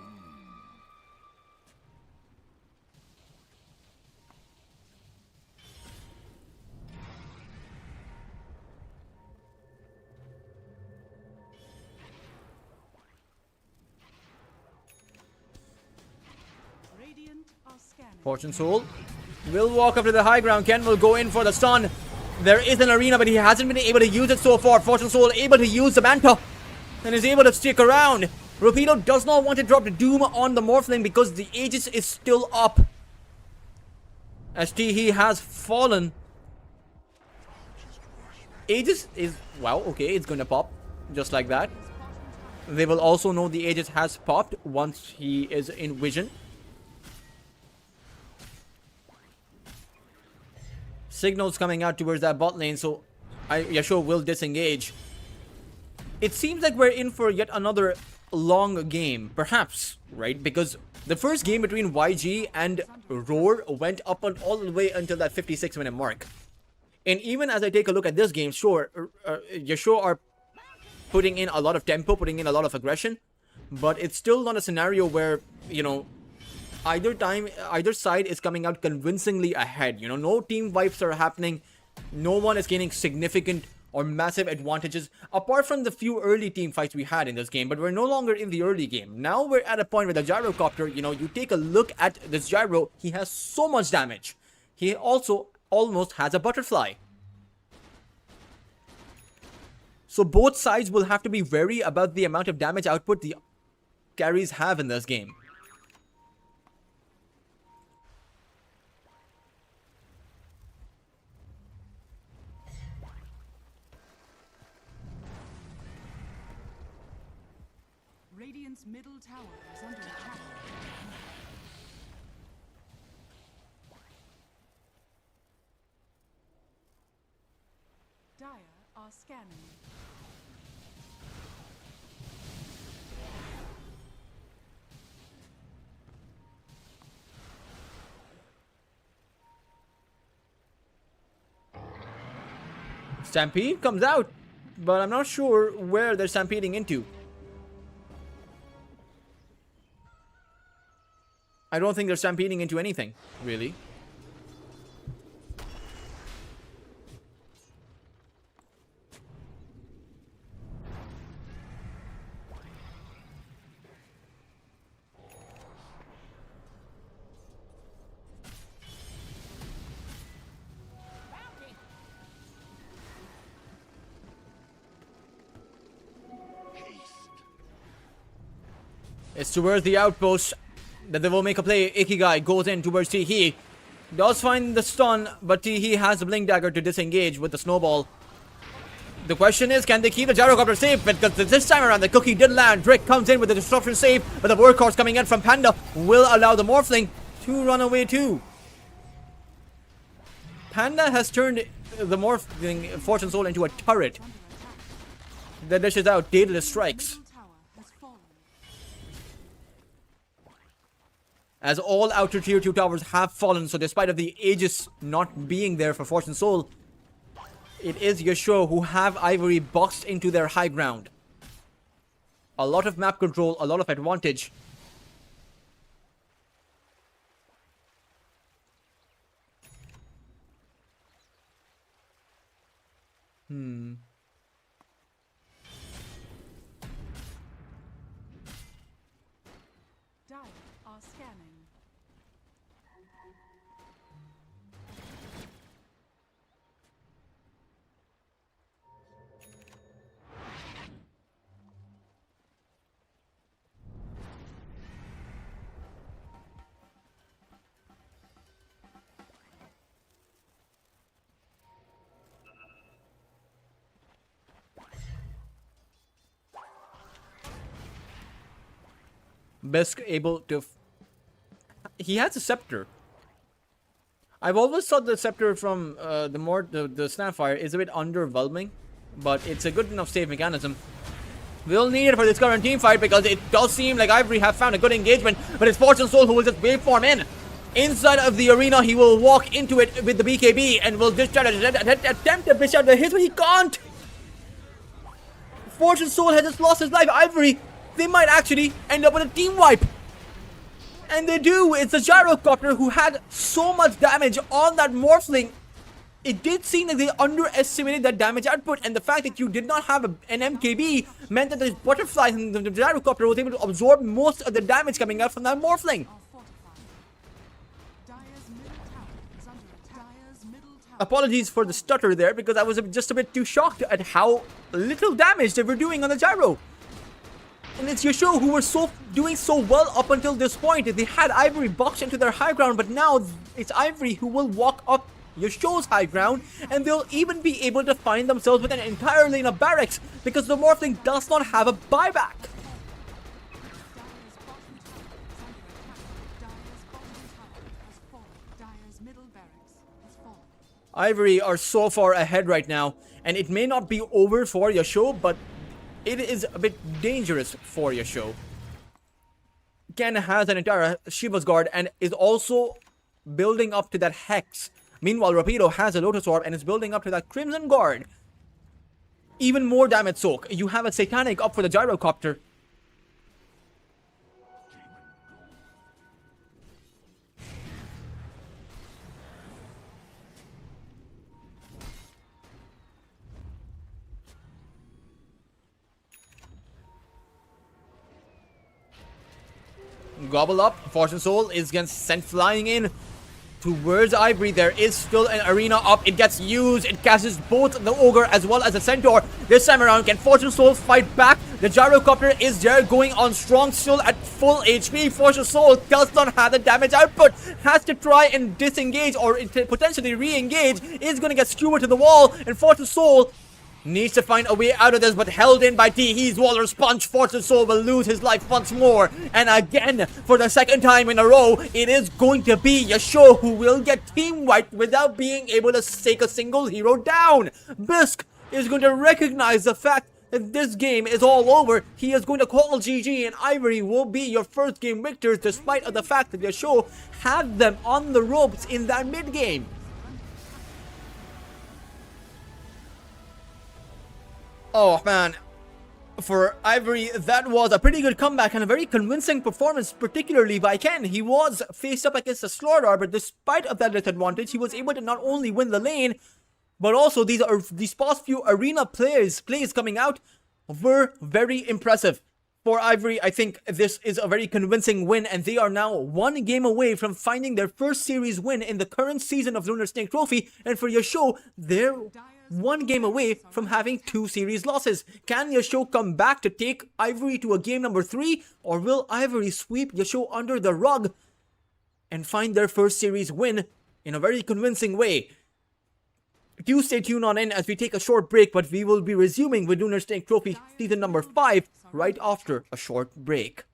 scanning. Fortune Soul will walk up to the high ground. Ken will go in for the stun. There is an arena, but he hasn't been able to use it so far. Fortune Soul able to use the Manta and is able to stick around. Rapido does not want to drop the Doom on the Morphling because the Aegis is still up. As Teehee has fallen. Aegis is... Wow, okay, it's going to pop. Just like that. They will also know the Aegis has popped once he is in vision. Signals coming out towards that bot lane, so Yasuo will disengage. It seems like we're in for yet another long game, perhaps, right? Because the first game between YG and Roar went up on all the way until that 56-minute mark. And even as I take a look at this game, sure, Yasuo are putting in a lot of tempo, putting in a lot of aggression, but it's still not a scenario where, you know, either side is coming out convincingly ahead. You know, no team wipes are happening. No one is gaining significant or massive advantages, apart from the few early team fights we had in this game, but we're no longer in the early game. Now we're at a point where the Gyrocopter, you know, you take a look at this Gyro, he has so much damage. He also almost has a butterfly. So both sides will have to be wary about the amount of damage output the carries have in this game. Radiant's middle tower is under attack. Dire are scanning. Stampede comes out, but I'm not sure where they're stampeding into. I don't think they're stampeding into anything, really. It's towards the outpost that they will make a play. Ikigai goes in towards Teehee. Does find the stun, but Teehee has the Blink Dagger to disengage with the snowball. The question is, can they keep the Gyrocopter safe? Because this time around, the cookie did land. Drake comes in with the disruption save, but the workhorse coming in from Panda will allow the Morphling to run away too. Panda has turned the Morphling Fortune Soul into a turret that dishes out daedalus strikes. Middle tower has fallen. As all outer tier 2 towers have fallen, so despite of the Aegis not being there for Fortune Soul, it is Yasuo who have Ivory boxed into their high ground. A lot of map control, a lot of advantage. Dire are scanning. Best able to... He has a scepter. I've always thought the scepter from the Snapfire is a bit underwhelming, but it's a good enough save mechanism. We'll need it for this current team fight because it does seem like Ivory have found a good engagement, but it's Fortune Soul who will just waveform in. Inside of the arena, he will walk into it with the BKB and will just try to attempt to dish out the hits, but he can't. Fortune Soul has just lost his life. Ivory, they might actually end up with a team wipe. And they do. It's the Gyrocopter who had so much damage on that Morphling. It did seem like they underestimated that damage output, and the fact that you did not have an MKB meant that the Butterfly and the Gyrocopter was able to absorb most of the damage coming out from that Morphling. Are fortified. Apologies for the stutter there, because I was just a bit too shocked at how little damage they were doing on the gyro. And it's Yasho who were doing so well up until this point. They had Ivory boxed into their high ground, but now it's Ivory who will walk up Yasho's high ground, and they'll even be able to find themselves with an entire lane of barracks, because the Morphling does not have a buyback. Ivory are so far ahead right now, and it may not be over for Yasho, but it is a bit dangerous for Yasho. Ken has an entire Shiva's Guard and is also building up to that Hex. Meanwhile, Rapido has a Lotus Orb and is building up to that Crimson Guard. Even more damage soak. You have a Satanic up for the Gyrocopter. Gobble up. Fortune Soul is sent flying in towards Ivory. There is still an arena up. It gets used. It catches both the Ogre as well as the Centaur. This time around, can Fortune Soul fight back? The Gyrocopter is there, going on strong, still at full HP. Fortune Soul does not have the damage output. Has to try and disengage or potentially re-engage. Is going to get skewered to the wall. And Fortune Soul needs to find a way out of this, but held in by He's Waller's Punch. Fortune Soul will lose his life once more. And again, for the second time in a row, it is going to be Yasho who will get team wiped without being able to take a single hero down. Bisk is going to recognize the fact that this game is all over. He is going to call GG, and Ivory will be your first game victors, despite of the fact that Yasho had them on the ropes in that mid game. Oh man, for Ivory, that was a pretty good comeback and a very convincing performance, particularly by Ken. He was faced up against a Slaughter, but despite of that disadvantage, he was able to not only win the lane, but also these past few arena plays coming out were very impressive. For Ivory, I think this is a very convincing win, and they are now one game away from finding their first series win in the current season of Lunar Snake Trophy. And for Yasho, they're one game away from having 2 series losses. Can Yasho come back to take Ivory to a game number 3, or will Ivory sweep Yasho under the rug and find their first series win in a very convincing way? Do stay tuned on in as we take a short break, but we will be resuming with Lunar Snake Trophy season number 5 right after a short break.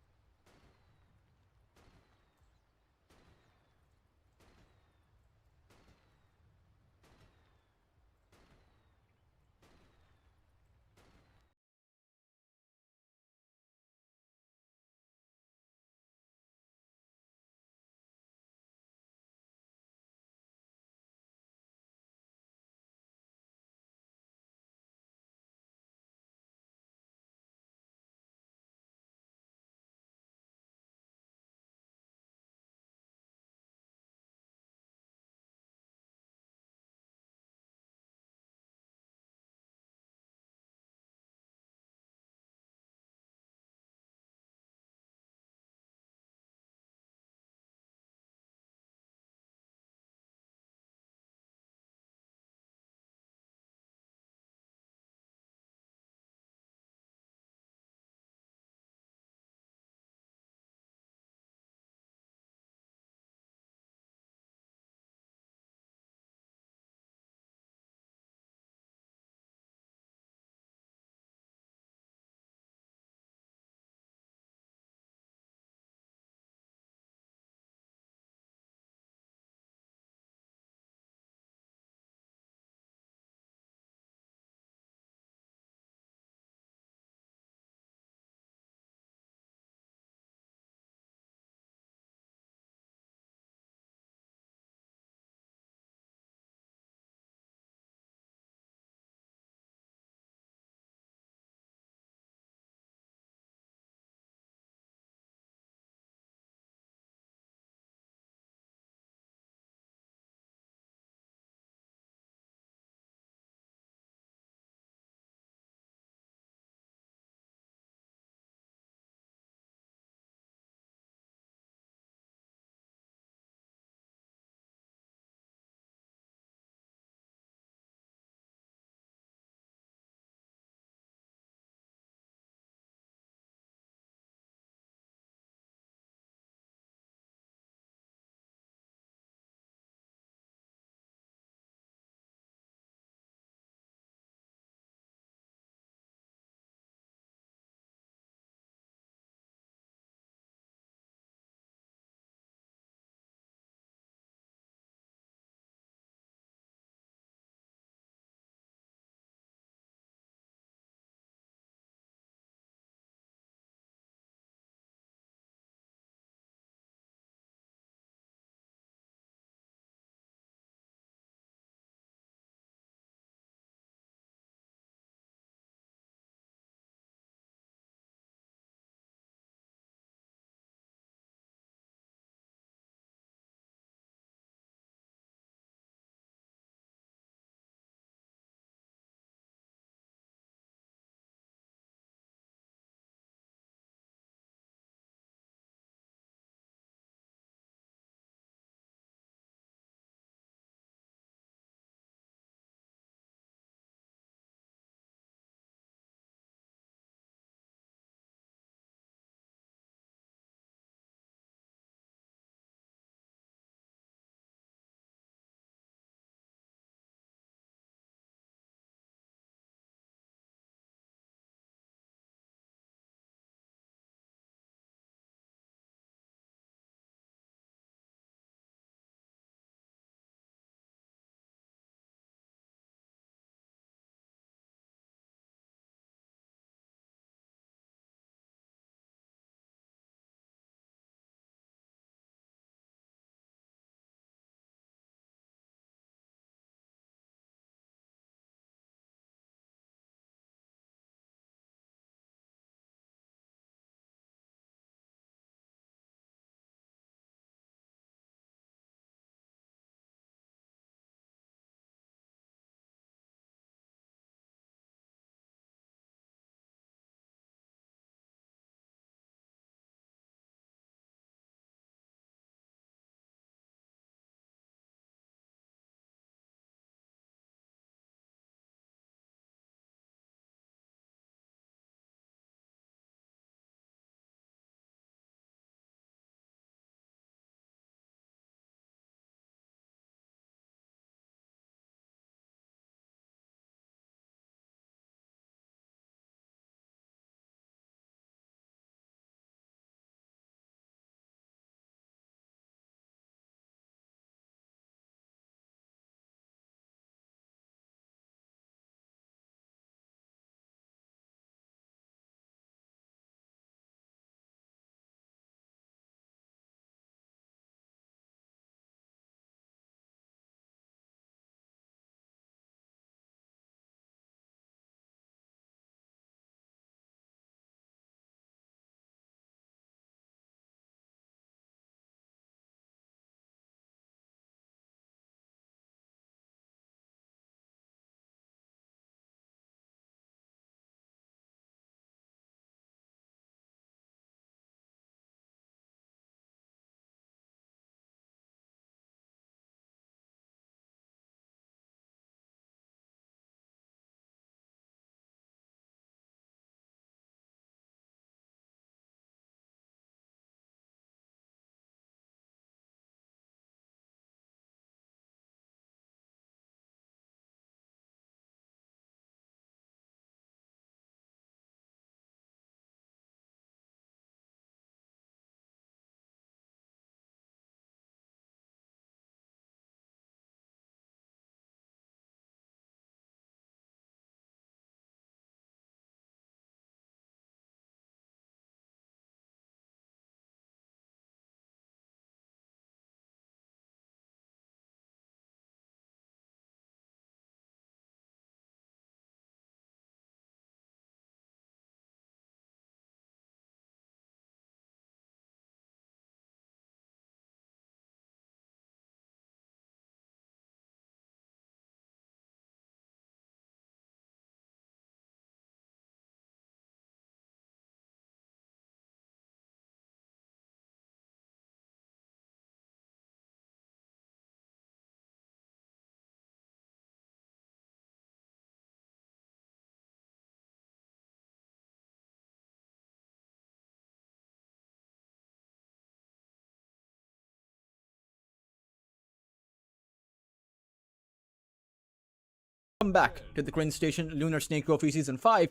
Welcome back to the Cringe Station, Lunar Snake Trophy Season 5.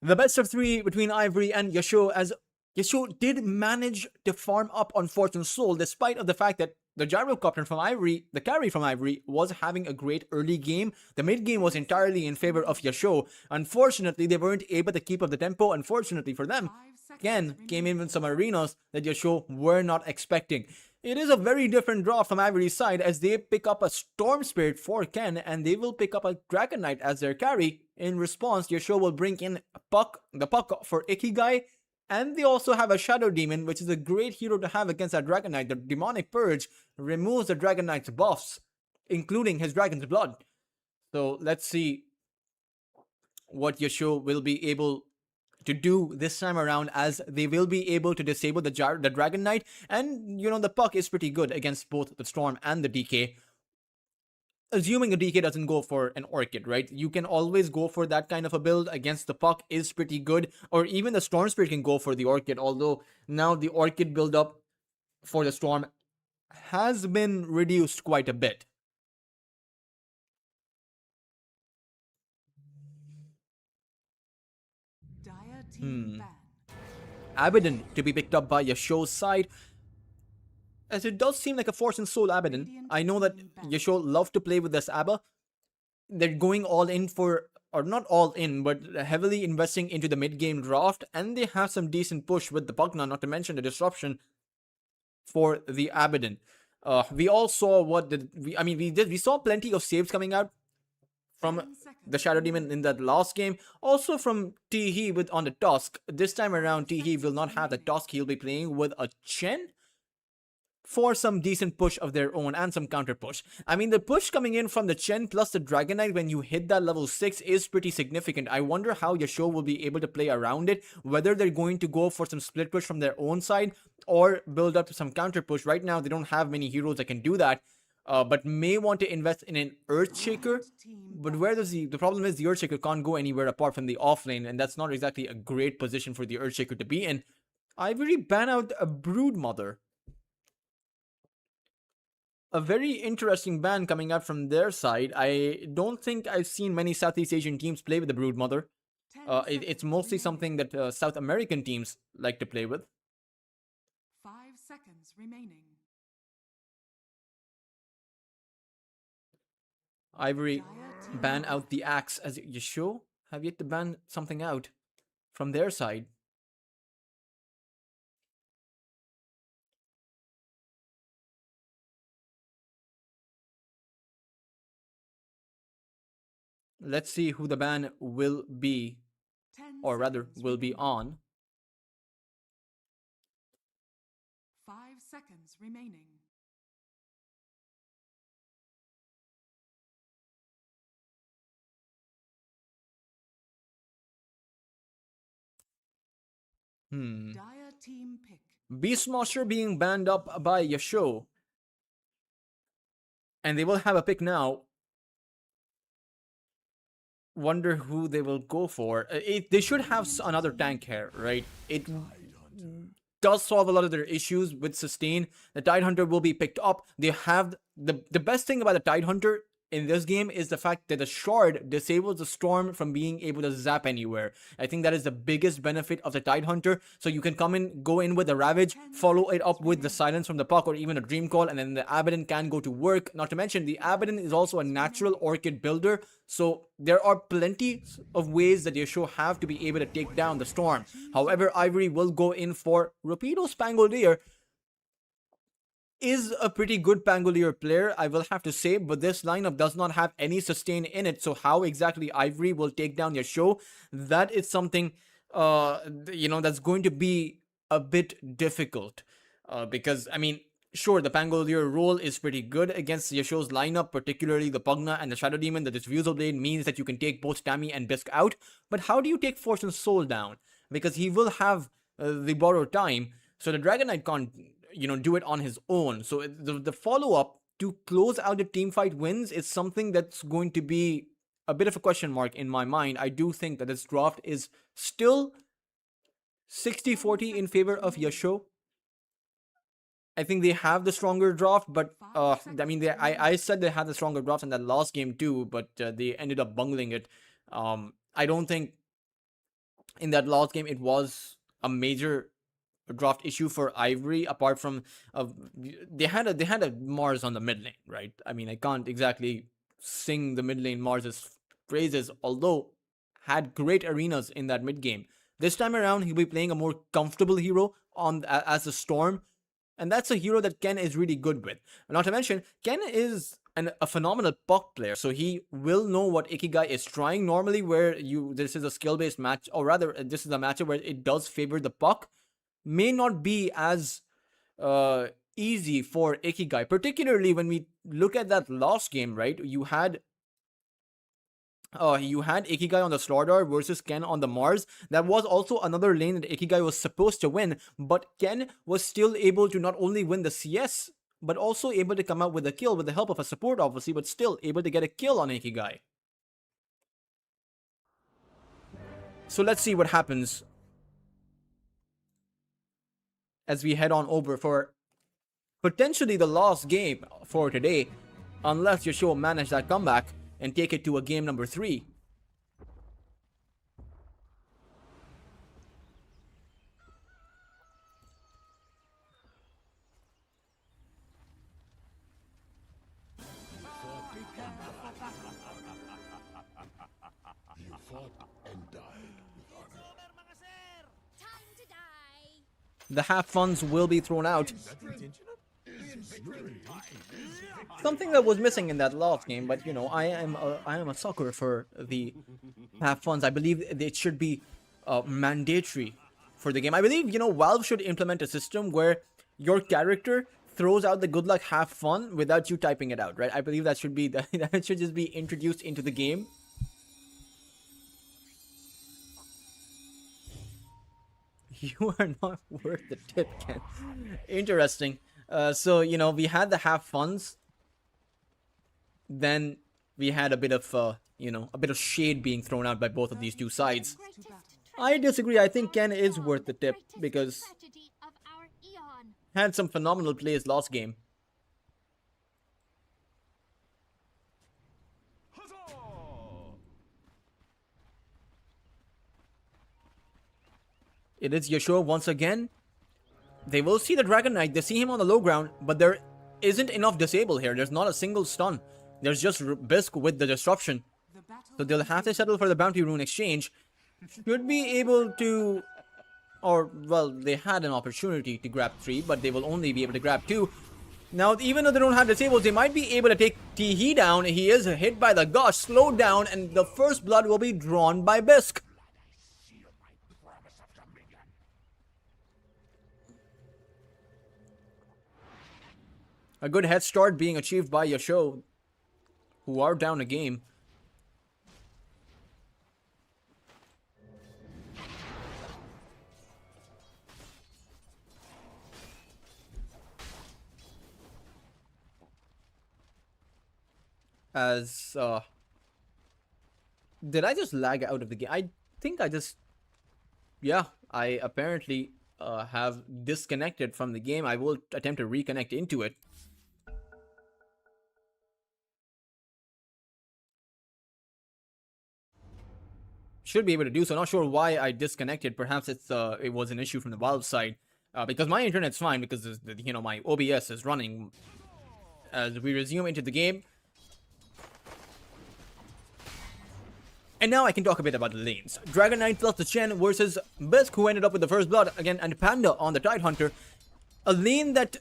The best of 3 between Ivory and Yasho, as Yasho did manage to farm up on Fortune Soul despite of the fact that the gyrocopter from Ivory, the carry from Ivory, was having a great early game. The mid game was entirely in favor of Yasho. Unfortunately, they weren't able to keep up the tempo. Unfortunately for them, Ken came in with some arenas that Yasho were not expecting. It is a very different draw from Ivory's side as they pick up a Storm Spirit for Ken and they will pick up a Dragon Knight as their carry. In response, Yasho will bring in the Puck for Ikigai, and they also have a Shadow Demon, which is a great hero to have against that Dragon Knight. The Demonic Purge removes the Dragon Knight's buffs, including his Dragon's Blood. So let's see what Yasho will be able to do this time around, as they will be able to disable the Dragon Knight, and the Puck is pretty good against both the Storm and the DK. Assuming a DK doesn't go for an Orchid, right? You can always go for that kind of a build against the Puck is pretty good, or even the Storm Spirit can go for the Orchid, although now the Orchid build up for the Storm has been reduced quite a bit. Abaddon to be picked up by Yasho's side, as it does seem like a Fortune Soul Abaddon. I know that Yasho love to play with this Abba. They're going all in for, or not all in, but heavily investing into the mid-game draft, and they have some decent push with the Pugna, not to mention the disruption for the Abaddon. We all saw we saw plenty of saves coming out from the Shadow Demon in that last game. Also from T-He on the Tusk. This time around, T-He will not have the Tusk. He'll be playing with a Chen for some decent push of their own and some counter push. I mean, the push coming in from the Chen plus the Dragon Knight when you hit that level 6 is pretty significant. I wonder how Yasho will be able to play around it, whether they're going to go for some split push from their own side or build up some counter push. Right now, they don't have many heroes that can do that. But may want to invest in an Earthshaker. But where does the problem is the Earthshaker can't go anywhere apart from the offlane, and that's not exactly a great position for the Earthshaker to be in. Ivory ban out a Broodmother. A very interesting ban coming out from their side. I don't think I've seen many Southeast Asian teams play with the Broodmother. It's mostly something that South American teams like to play with. 5 seconds remaining. Ivory ban out the axe, as Yasho have yet to ban something out from their side. Let's see who the ban will be, or rather will be on. 5 seconds remaining. Dire team pick. Beastmaster being banned up by Yasho. And they will have a pick now. Wonder who they will go for. They should have another tank here, right? It does solve a lot of their issues with sustain. The Tidehunter will be picked up. They have the best thing about the Tidehunter in this game is the fact that the Shard disables the Storm from being able to zap anywhere. I think that is the biggest benefit of the Tidehunter. So you can go in with the Ravage, follow it up with the Silence from the Puck or even a Dream Call, and then the Abaddon can go to work. Not to mention, the Abaddon is also a natural Orchid builder. So there are plenty of ways that Yasho have to be able to take down the Storm. However, Ivory will go in for Rapido Spangolier. Is a pretty good Pangolier player, I will have to say, but this lineup does not have any sustain in it. So how exactly Ivory will take down Yasho, that is something that's going to be a bit difficult. Because I mean, sure, the Pangolier role is pretty good against Yasho's lineup, particularly the Pugna and the Shadow Demon. That this Fusel Blade means that you can take both Tammy and Bisque out. But how do you take Fortune Soul down? Because he will have the borrowed time, so the Dragon Knight can't do it on his own. So the follow-up to close out the team fight wins is something that's going to be a bit of a question mark in my mind. I do think that this draft is still 60-40 in favor of Yasho. I think they have the stronger draft, but I mean, I said they had the stronger draft in that last game too, but they ended up bungling it. I don't think in that last game it was a major draft issue for Ivory, apart from they had a Mars on the mid lane, right? I mean, I can't exactly sing the mid lane Mars's praises, although had great arenas in that mid game. This time around, he'll be playing a more comfortable hero as a Storm, and that's a hero that Ken is really good with. Not to mention, Ken is a phenomenal puck player, so he will know what Ikigai is trying. Normally, where this is a skill based match, or rather, this is a matchup where it does favor the puck, may not be as easy for Ikigai, particularly when we look at that last game, right? You had Ikigai on the Slardar versus Ken on the Mars. That was also another lane that Ikigai was supposed to win, but Ken was still able to not only win the CS, but also able to come out with a kill with the help of a support, obviously, but still able to get a kill on Ikigai. So let's see what happens as we head on over for potentially the last game for today, unless Yasuo manage that comeback and take it to a game number 3. You fought and died with honor. Time to die. The half funds will be thrown out. Something that was missing in that last game, but I am a sucker for the half funds. I believe it should be mandatory for the game. I believe Valve should implement a system where your character throws out the good luck half fun without you typing it out, right? I believe that should be that should just be introduced into the game. You are not worth the tip, Ken. Interesting. So we had the half funds. Then we had a bit of shade being thrown out by both of these two sides. I disagree. I think Ken is worth the tip because Tragedy of our eon. had some phenomenal plays last game. It is Yasuo once again. They will see the Dragon Knight. They see him on the low ground, but there isn't enough disable here. There's not a single stun. There's just Bisque with the disruption. So they'll have to settle for the bounty rune exchange. Should be able to, or well, they had an opportunity to grab 3, but they will only be able to grab 2. Now, even though they don't have disables, they might be able to take Teehee down. He is hit by the gush, slowed down, and the first blood will be drawn by Bisque. A good head start being achieved by Yasuo, who are down a game. As did I just lag out of the game? I think I just, yeah, I apparently have disconnected from the game. I will attempt to reconnect into it. Should be able to do so. Not sure why I disconnected. Perhaps it was an issue from the Valve side, because my internet's fine because my OBS is running. As we resume into the game, and now I can talk a bit about the lanes. Dragon Knight plus the Chen versus Bisque, who ended up with the first blood again, and Panda on the Tidehunter. A lane that,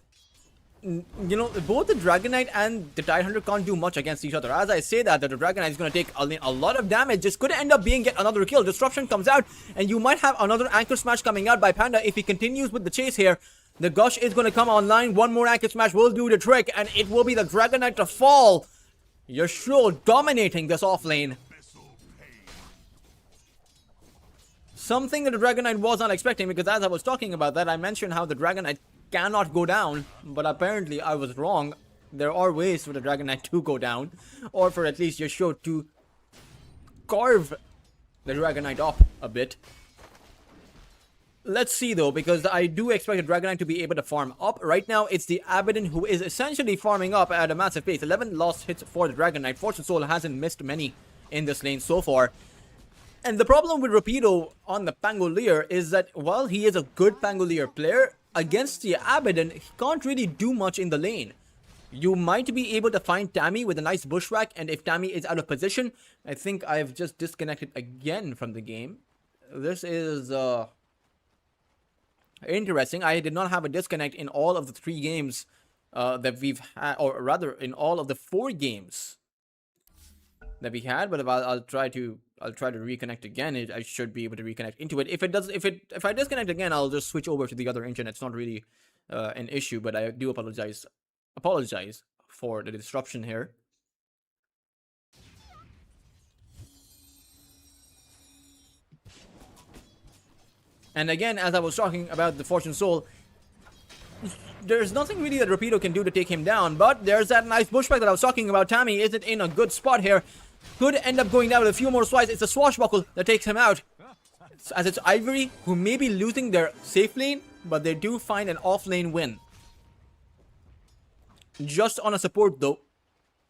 both the Dragon Knight and the Tidehunter can't do much against each other. As I say that, the Dragon Knight is going to take a lot of damage. This could end up being yet another kill. Disruption comes out, and you might have another Anchor Smash coming out by Panda if he continues with the chase here. The Gush is going to come online. One more Anchor Smash will do the trick, and it will be the Dragon Knight to fall. Yasuo dominating this off lane. Something that the Dragon Knight was not expecting, because as I was talking about that, I mentioned how the Dragon Knight cannot go down, but apparently I was wrong. There are ways for the Dragon Knight to go down, or for at least Yasuo to carve the Dragon Knight up a bit. Let's see though, because I do expect the Dragon Knight to be able to farm up. Right now, it's the Abaddon who is essentially farming up at a massive pace. 11 lost hits for the Dragon Knight. Fortune Soul hasn't missed many in this lane so far. And the problem with Rapido on the Pangolier is that while he is a good Pangolier player, against the Abaddon, he can't really do much in the lane. You might be able to find Tammy with a nice bushwhack, and if Tammy is out of position, I think I've just disconnected again from the game. This is interesting. I did not have a disconnect in all of the 3 games that we've had, or rather in all of the 4 games that we had. But I'll try to reconnect again. I should be able to reconnect into it. If I disconnect again, I'll just switch over to the other internet. It's not really an issue, but I do apologize for the disruption here. And again, as I was talking about the Fortune Soul, there's nothing really that Rapido can do to take him down, but there's that nice bushback that I was talking about. Tammy isn't in a good spot here. Could end up going down with a few more swipes. It's a swashbuckle that takes him out. As it's Ivory, who may be losing their safe lane, but they do find an off-lane win. Just on a support though.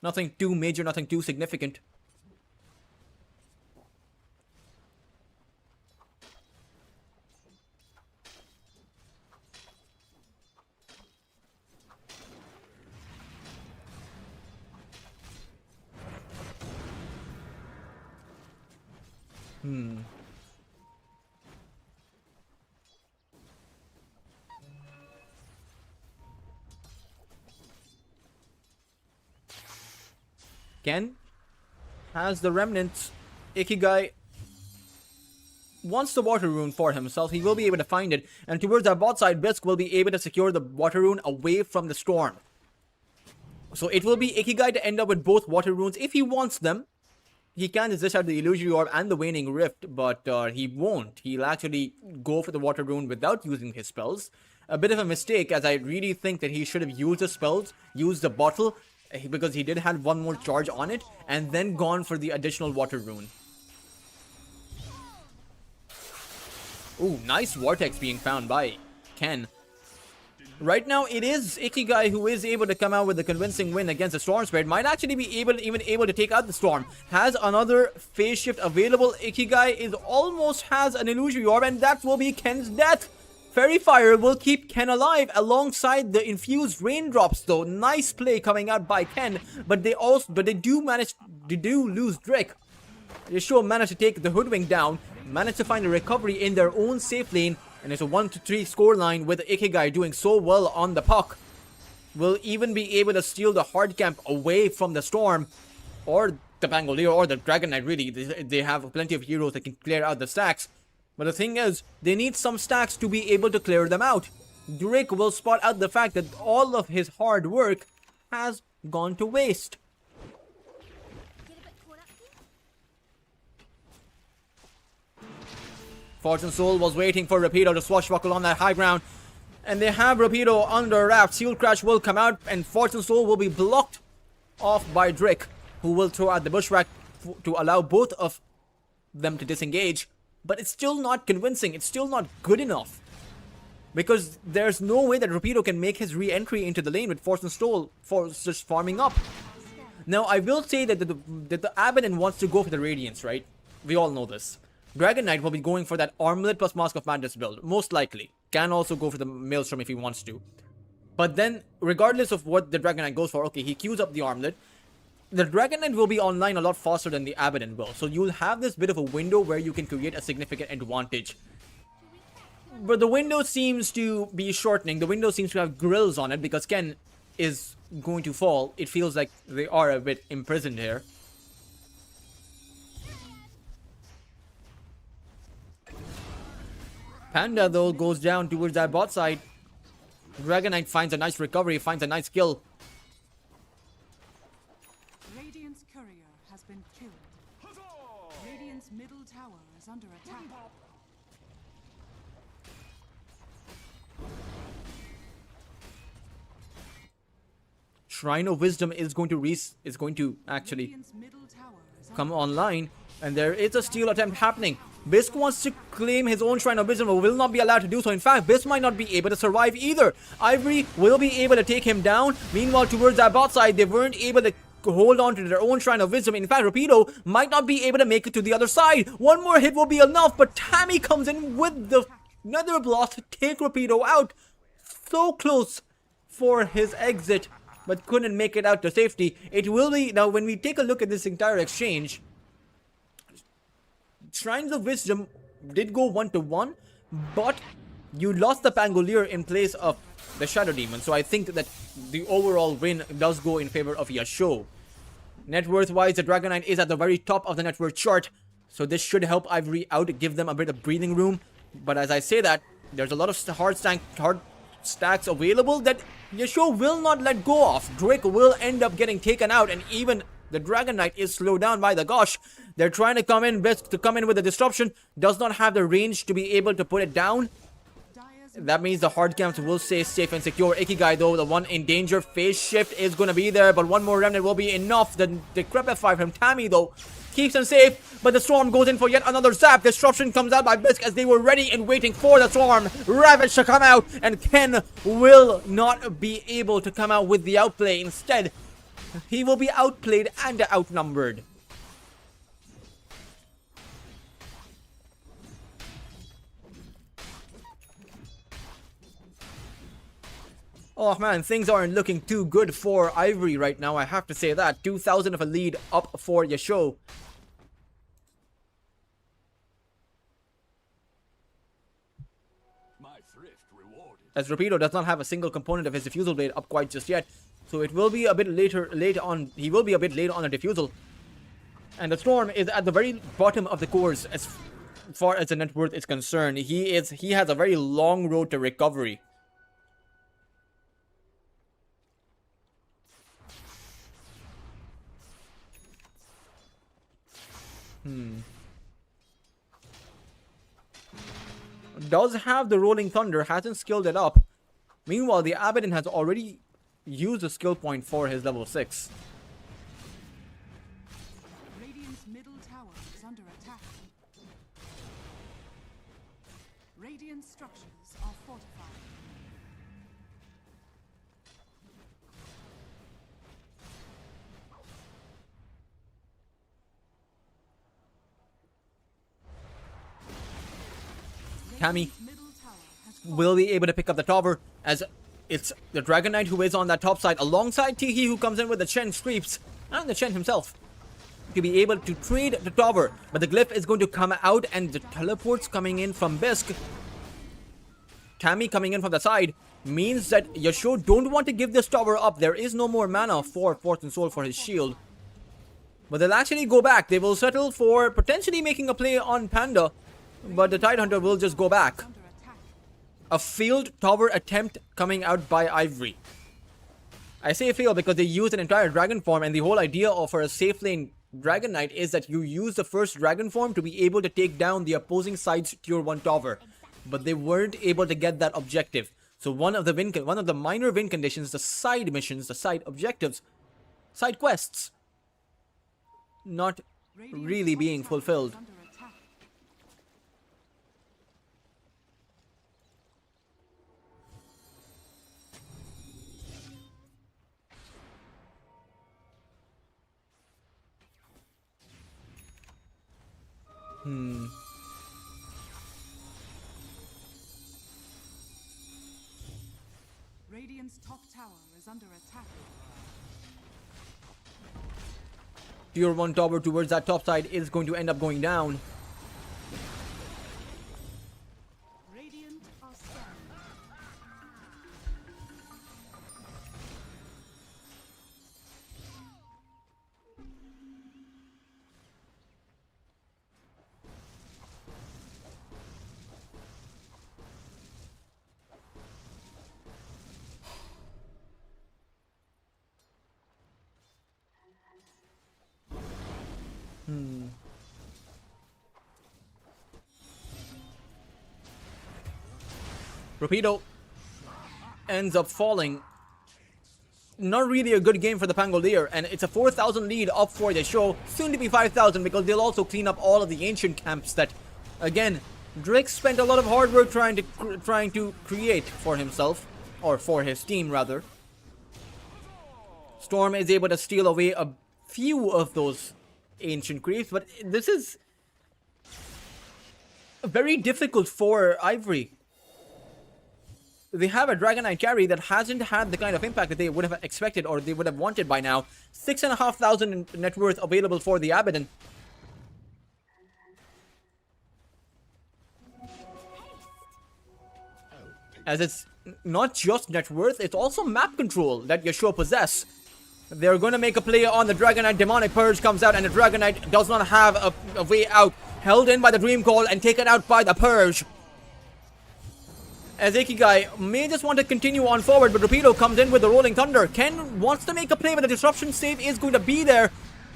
Nothing too major, nothing too significant. Ken has the remnants. Ikigai wants the water rune for himself. He will be able to find it. And towards our bot side, Bisk will be able to secure the water rune away from the storm. So it will be Ikigai to end up with both water runes if he wants them. He can resist out the Illusory Orb and the Waning Rift, but he won't. He'll actually go for the water rune without using his spells. A bit of a mistake, as I really think that he should have used the spells, used the bottle, because he did have one more charge on it, and then gone for the additional water rune. Ooh, nice Vortex being found by Ken. Right now, it is Ikigai who is able to come out with a convincing win against the Storm Spirit. Might actually be even able to take out the Storm. Has another phase shift available. Ikigai almost has an Illusory Orb, and that will be Ken's death. Fairy Fire will keep Ken alive alongside the infused raindrops though. Nice play coming out by Ken, but they do lose Drake. They sure managed to take the Hoodwink down, managed to find a recovery in their own safe lane, and it's a 1-3 scoreline with Ikigai doing so well on the puck. Will even be able to steal the hard camp away from the Storm, or the Pangolier, or the Dragon Knight really. They have plenty of heroes that can clear out the stacks. But the thing is, they need some stacks to be able to clear them out. Drake will spot out the fact that all of his hard work has gone to waste. Fortune Soul was waiting for Rapido to swashbuckle on that high ground. And they have Rapido under wraps. Seal Crash will come out, and Fortune Soul will be blocked off by Drake, who will throw out the bushwhack to allow both of them to disengage. But it's still not convincing. It's still not good enough. Because there's no way that Rapido can make his re-entry into the lane with Fortune Soul for just farming up. Now, I will say that the Abaddon wants to go for the Radiance, right? We all know this. Dragon Knight will be going for that Armlet plus Mask of Madness build, most likely. Can also go for the Maelstrom if he wants to. But then, regardless of what the Dragon Knight goes for, okay, he queues up the Armlet. The Dragon Knight will be online a lot faster than the Abaddon will. So you'll have this bit of a window where you can create a significant advantage. But the window seems to be shortening. The window seems to have grills on it because Ken is going to fall. It feels like they are a bit imprisoned here. Panda, though, goes down towards that bot side. Dragon Knight finds a nice recovery, finds a nice kill. Radiant's courier has been killed. Radiant's middle tower is under attack. Shrine of Wisdom is going to actually Radiant's middle tower is come online, and there is a steal attempt happening. Bisk wants to claim his own Shrine of Wisdom, but will not be allowed to do so. In fact, Bisk might not be able to survive either. Ivory will be able to take him down. Meanwhile, towards that bot side, they weren't able to hold on to their own Shrine of Wisdom. In fact, Rapido might not be able to make it to the other side. One more hit will be enough, but Tammy comes in with the Nether Blast to take Rapido out. So close for his exit, but couldn't make it out to safety. It will be, now when we take a look at this entire exchange, Shrines of Wisdom did go 1-1, but you lost the Pangolier in place of the Shadow Demon. So I think that the overall win does go in favor of Yasho. Net worth wise, the Dragonite is at the very top of the net worth chart. So this should help Ivory out, give them a bit of breathing room. But as I say that, there's a lot of hard stacks available that Yasho will not let go of. Drake will end up getting taken out, and even the Dragonite is slowed down by the Gosh. They're trying to come in with the disruption. Does not have the range to be able to put it down. That means the hard camps will stay safe and secure. Ikigai though, the one in danger. Phase shift is going to be there, but one more remnant will be enough. The Decrepify from Tammy though keeps him safe, but the Storm goes in for yet another zap. Disruption comes out by Bisk as they were ready and waiting for the Storm. Ravage to come out, and Ken will not be able to come out with the outplay. Instead, he will be outplayed and outnumbered. Oh man, things aren't looking too good for Ivory right now, I have to say that. 2,000 of a lead up for Yasho. My thrift rewarded. As Rapido does not have a single component of his diffusal blade up quite just yet. So it will be a bit late on the diffusal. And the Storm is at the very bottom of the course as far as the net worth is concerned. He has a very long road to recovery. Does have the Rolling Thunder, hasn't skilled it up. Meanwhile, the Abaddon has already used a skill point for his level 6. Radiant's middle tower is under attack. Radiant structures are fortified. Tammy Middle tower has fallen. will be able to pick up the tower as it's the Dragonite who is on that top side alongside Tiki, who comes in with the Chen Streeps and the Chen himself to be able to trade the tower. But the glyph is going to come out and the teleports coming in from Bisk. Tammy coming in from the side means that Yasho don't want to give this tower up. There is no more mana for Fortune Soul for his shield. But they'll actually go back. They will settle for potentially making a play on Panda. But the Tidehunter will just go back. Under attack. A failed tower attempt coming out by Ivory. I say fail because they used an entire dragon form, and the whole idea of for a safe lane Dragon Knight is that you use the first dragon form to be able to take down the opposing side's tier 1 tower. But they weren't able to get that objective. So one of the minor win conditions, the side missions, the side objectives, side quests, not Radiant's really top being tower fulfilled. is under attack. Radiant's top tower is under attack. Tier 1 tower towards that top side is going to end up going down. Radiant are scanning. Rapido ends up falling. Not really a good game for the Pangolier, and it's a 4,000 lead up for the show, soon to be 5,000 because they'll also clean up all of the ancient camps that Again, Drake spent a lot of hard work trying to create for himself, or for his team rather. Storm is able to steal away a few of those ancient creeps, but this is very difficult for Ivory. They have a Dragon Knight carry that hasn't had the kind of impact that they would have expected or they would have wanted by now. 6,500 net worth available for the Abaddon. As it's not just net worth, it's also map control that Yasuo possess. They're going to make a play on the Dragon Knight. Demonic Purge comes out and the Dragon Knight does not have a way out. Held in by the Dream Call and taken out by the Purge. As Ikigai may just want to continue on forward, but Rapido comes in with the Rolling Thunder. Ken wants to make a play, but the Disruption save is going to be there.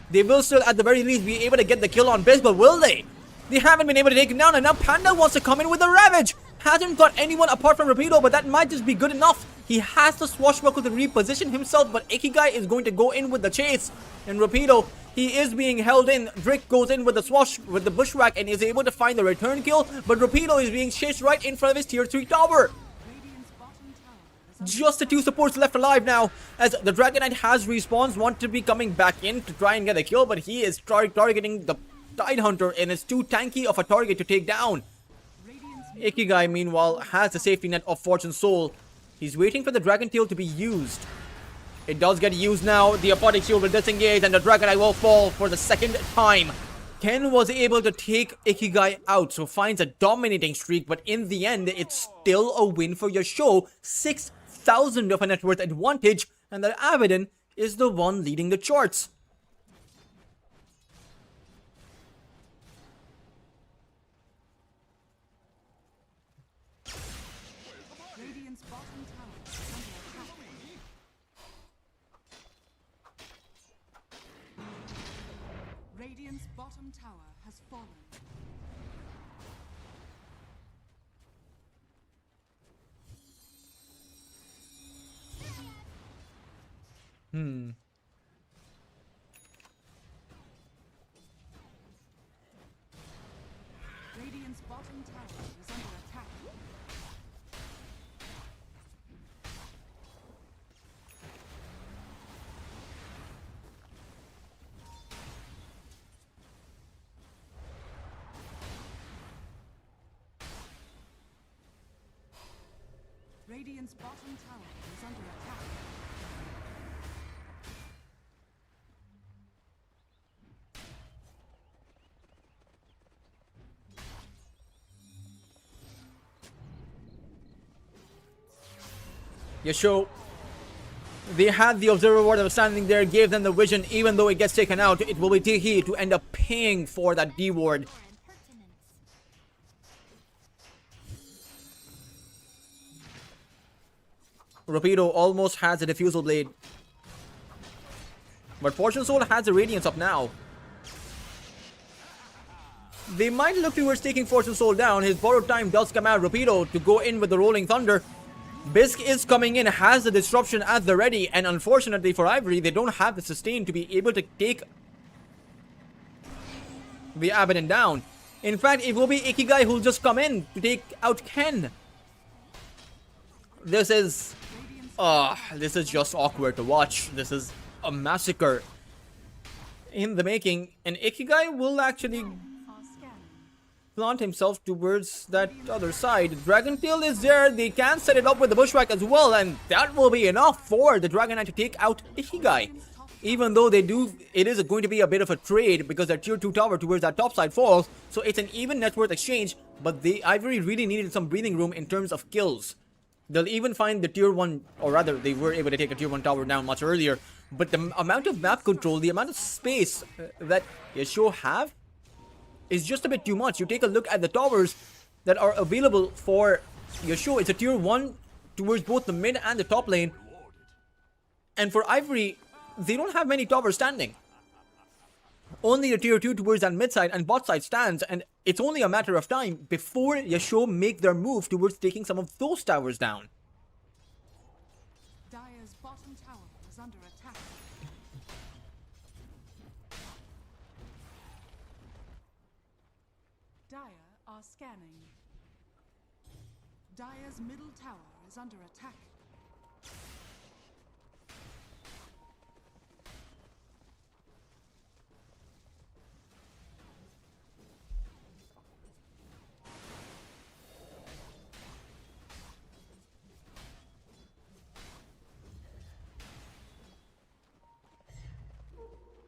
They will still, at the very least, be able to get the kill on Biz, but will they? They haven't been able to take him down, and now Panda wants to come in with the Ravage. Hasn't got anyone apart from Rapido, but that might just be good enough. He has to swashbuckle to reposition himself, but Ikigai is going to go in with the chase. And Rapido, he is being held in. Drake goes in with the bushwhack and is able to find the return kill, but Rapido is being chased right in front of his tier 3 tower. Just the two supports left alive now, as the Dragon Knight has respawns, want to be coming back in to try and get a kill, but he is targeting the Tidehunter and is too tanky of a target to take down. Ikigai, meanwhile, has the safety net of Fortune Soul. He's waiting for the Dragon Tail to be used. It does get used now. The Aphotic Shield will disengage and the Dragon Knight will fall for the second time. Ken was able to take Ikigai out, so finds a dominating streak, but in the end, it's still a win for Yasuo. 6,000 of a net worth advantage, and the Abaddon is the one leading the charts. Radiant's bottom tower is under attack. Radiant's bottom tower has fallen. Radiant's bottom tower is under attack. Radiant's bottom tower is under attack. Yasuo, they had the Observer Ward that was standing there, gave them the vision. Even though it gets taken out, it will be Tihi to end up paying for that D ward. Rapido almost has a Diffusal Blade, but Fortune Soul has the Radiance up now. They might look towards taking Fortune Soul down. His borrowed time does come out. Rapido to go in with the Rolling Thunder. Bisque is coming in, has the Disruption at the ready, and unfortunately for Ivory, they don't have the sustain to be able to take the Abaddon down. In fact, it will be Ikigai who'll just come in to take out Ken. This is just awkward to watch. This is a massacre in the making, and Ikigai will actually Are scanning. plant himself towards that other side. Dragon Tail is there. They can set it up with the Bushwhack as well, and that will be enough for the Dragon Knight to take out Ikigai. Even though it is going to be a bit of a trade because their tier 2 tower towards that top side falls, so it's an even net worth exchange, but the Ivory really needed some breathing room in terms of kills. They'll even find the tier 1, or rather they were able to take a tier 1 tower down much earlier, but the amount of map control, the amount of space that Yasuo have is just a bit too much. You take a look at the towers that are available for Yasuo. It's a tier 1 towards both the mid and the top lane, and for Ivory, they don't have many towers standing. Only the tier 2 towards that mid side and bot side stands, and it's only a matter of time before Yasuo make their move towards taking some of those towers down. Dire's bottom tower is under attack. Dire are are scanning. Dire's middle tower is under attack.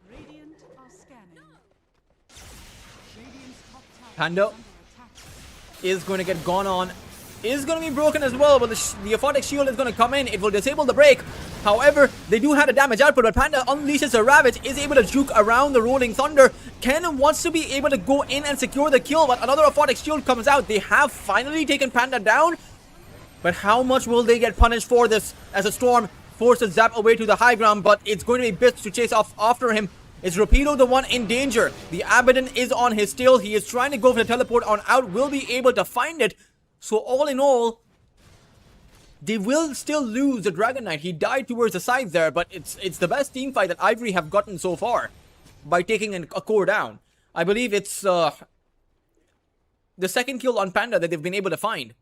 Radiant are scanning. Radiant's top tower Panda is under attack. is going to get gone on. Is going to be broken as well, but the Aphotic Shield is going to come in. It will disable the break. However, they do have a damage output, but Panda unleashes a Ravage, is able to juke around the Rolling Thunder. Ken wants to be able to go in and secure the kill, but another Aphotic Shield comes out. They have finally taken Panda down, but how much will they get punished for this as a Storm forces Zap away to the high ground, but it's going to be Bits to chase off after him. Is Rapido the one in danger? The Abaddon is on his tail. He is trying to go for the teleport on out, will be able to find it. So all in all, they will still lose the Dragon Knight. He died towards the sides there, but it's the best team fight that Ivory have gotten so far by taking a core down. I believe it's the second kill on Panda that they've been able to find.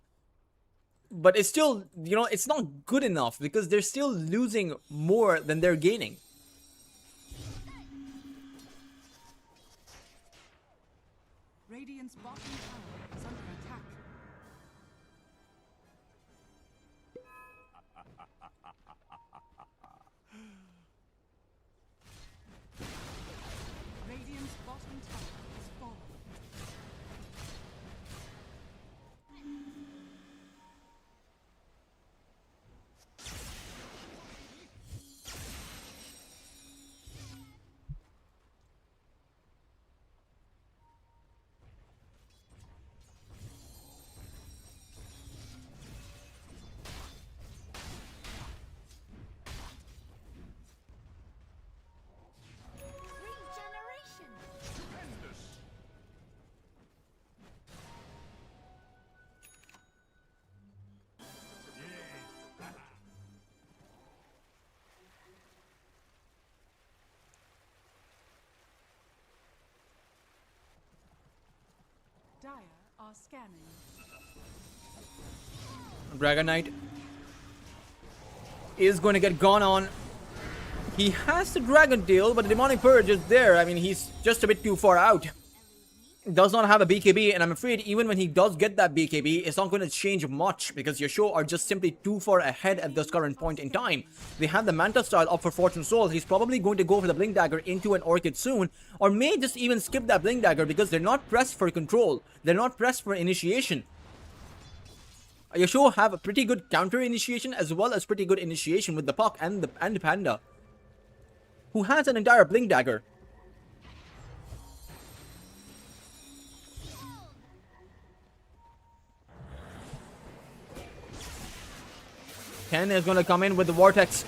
But it's still, you know, it's not good enough because they're still losing more than they're gaining. Radiant's bottom tower is under attack. Radiant's bottom tower has fallen. Regeneration. Dire are scanning. Dragon Knight is going to get gone on. He has the Dragon Tail, but the Demonic Purge is there. I mean, he's just a bit too far out. Does not have a BKB, and I'm afraid even when he does get that BKB, it's not going to change much because Yasuo are just simply too far ahead at this current point in time. They have the Manta style up for Fortune Souls. He's probably going to go for the Blink Dagger into an Orchid soon, or may just even skip that Blink Dagger because they're not pressed for control. They're not pressed for initiation. Yasuo have a pretty good counter initiation as well as pretty good initiation with the Puck and the Panda, who has an entire Blink Dagger. Ken is going to come in with the Vortex,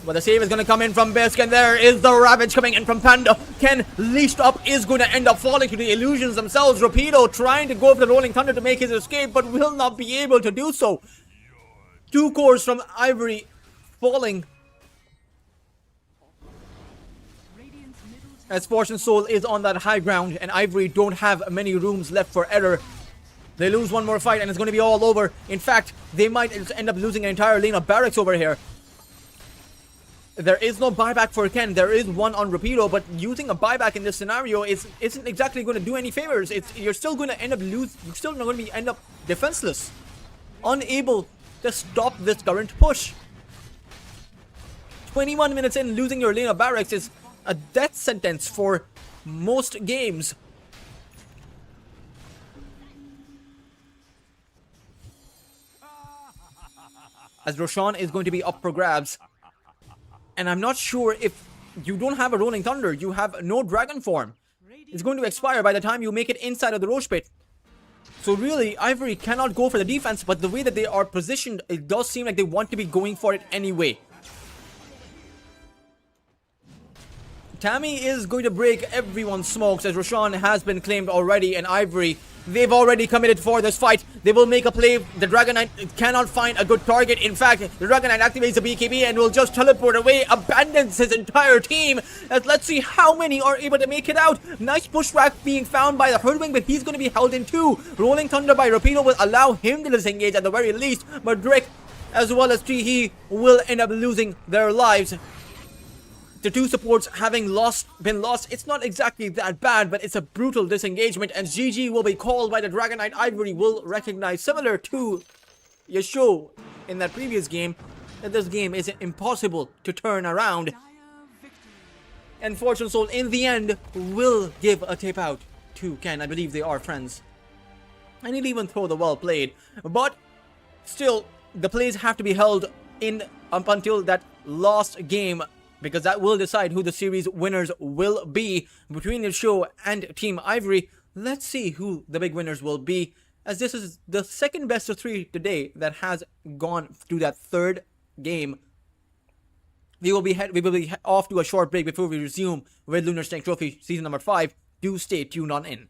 but the save is going to come in from Bisk, and there is the Ravage coming in from Panda. Ken, leashed up, is going to end up falling to the illusions themselves. Rapido trying to go for the Rolling Thunder to make his escape, but will not be able to do so. 2 cores from Ivory falling, Radiant's middle tower as Fortune Soul is on that high ground, and Ivory don't have many rooms left for error. They lose one more fight and it's going to be all over. In fact, they might end up losing an entire lane of barracks over here. There is no buyback for Ken. There is one on Rapido, but using a buyback in this scenario isn't exactly going to do any favors. You're still going to end up you're still going to end up defenseless, unable to stop this current push. 21 minutes in, losing your lane of barracks is a death sentence for most games. As Roshan is going to be up for grabs. And I'm not sure if you don't have a Rolling Thunder, you have no Dragon form. It's going to expire by the time you make it inside of the Roche Pit. So really, Ivory cannot go for the defense, but the way that they are positioned, it does seem like they want to be going for it anyway. Tammy is going to break everyone's smokes as Roshan has been claimed already, and Ivory They've already committed for this fight. They will make a play. The Dragon Knight cannot find a good target. In fact, the Dragon Knight activates the BKB and will just teleport away, abandons his entire team. Let's see how many are able to make it out. Nice pushback being found by the Herdwing, but he's going to be held in two. Rolling Thunder by Rapido will allow him to disengage at the very least, but Drake as well as Teehee will end up losing their lives. The two supports having been lost, it's not exactly that bad, but it's a brutal disengagement, and GG will be called by the Dragon Knight. Ivory will recognize, similar to Yasuo in that previous game, that this game is impossible to turn around. Dire victory. And Fortune Soul, in the end, will give a tip out to Ken. I believe they are friends. And he'll even throw the well played. But still, the plays have to be held in up until that last game, because that will decide who the series winners will be between the show and Team Ivory. Let's see who the big winners will be, as this is the second best of 3 today that has gone through that third game. We will be off to a short break before we resume with Lunar Tank Trophy season number 5. Do stay tuned on in.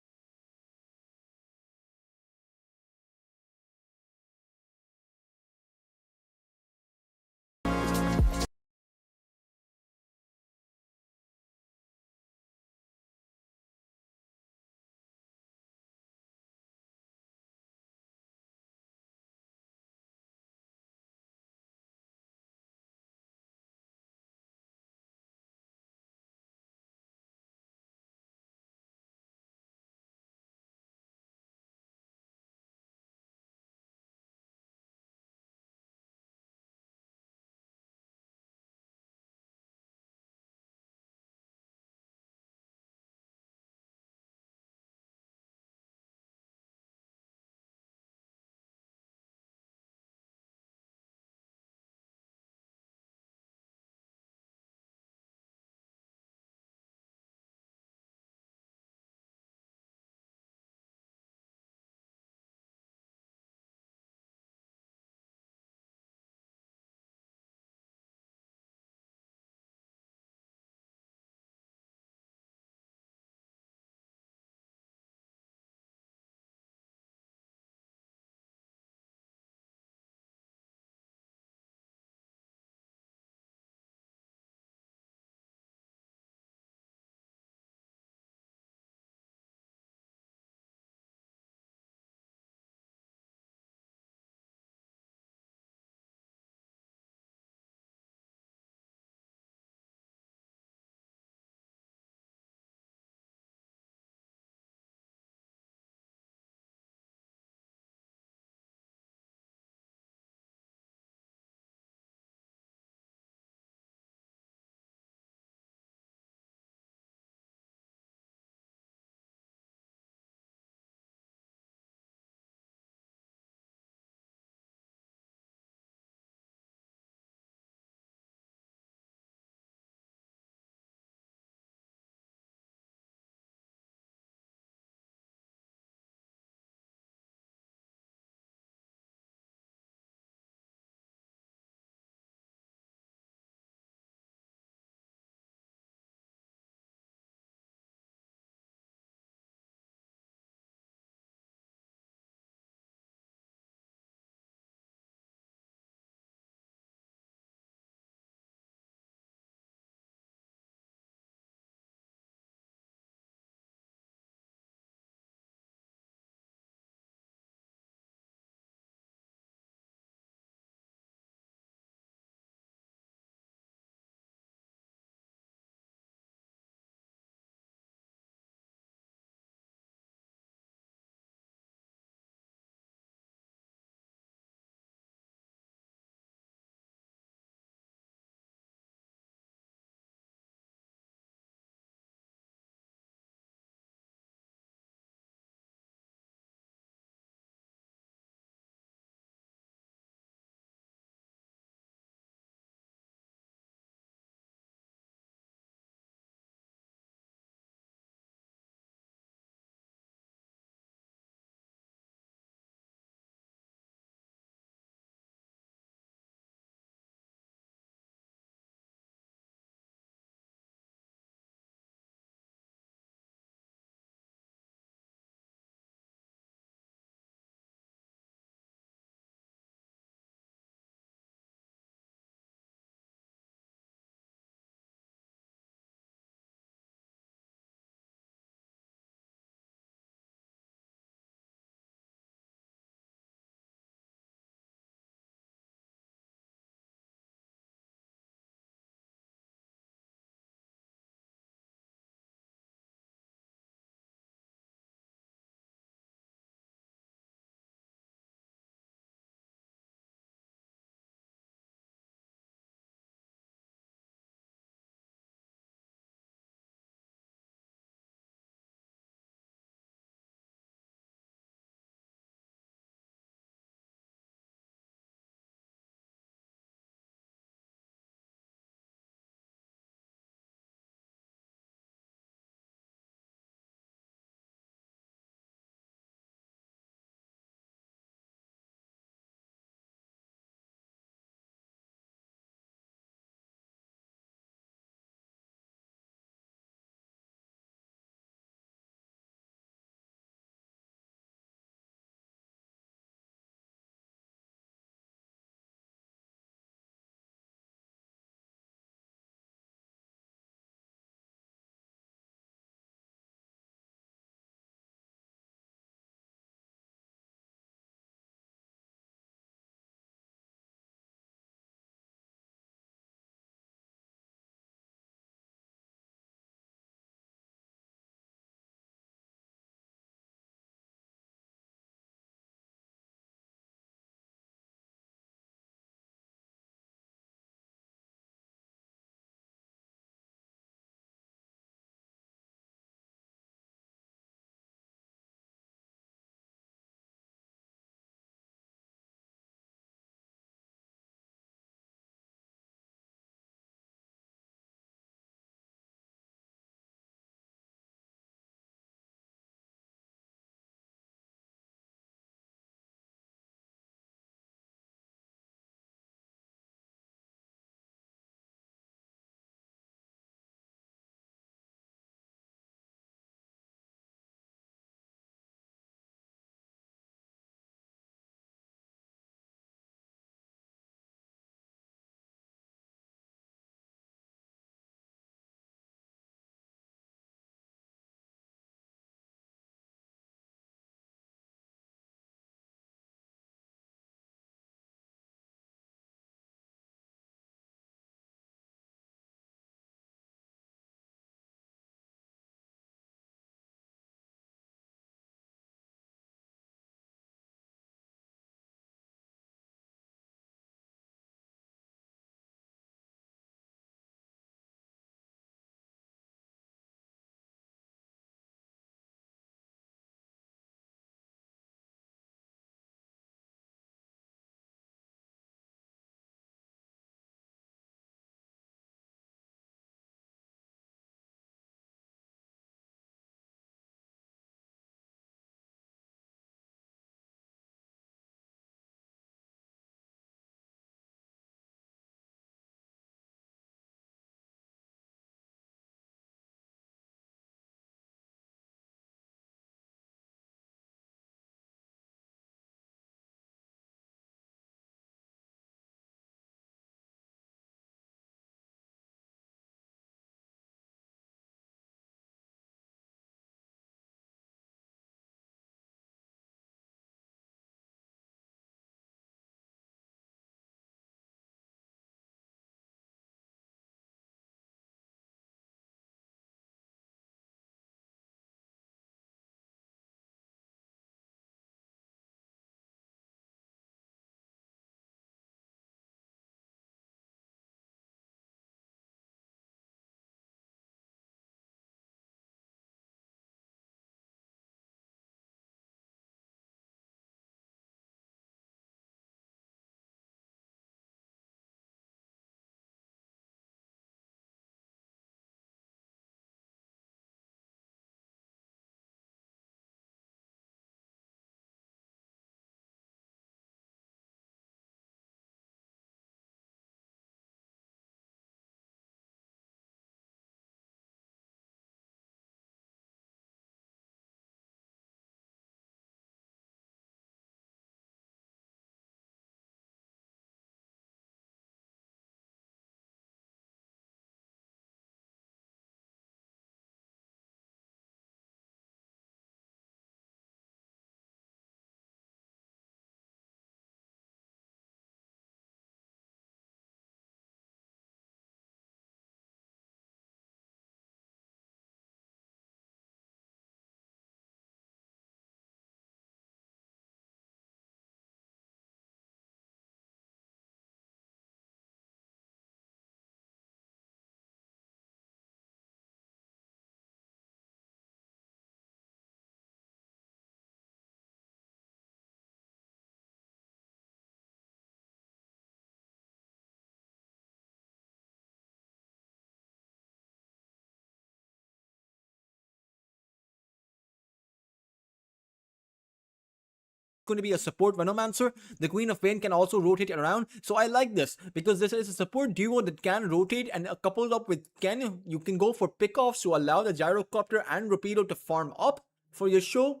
going to be a support Venomancer, the Queen of Pain can also rotate around. So I like this because this is a support duo that can rotate, and coupled up with Ken, you can go for pickoffs to allow the Gyrocopter and Rapido to farm up for your show.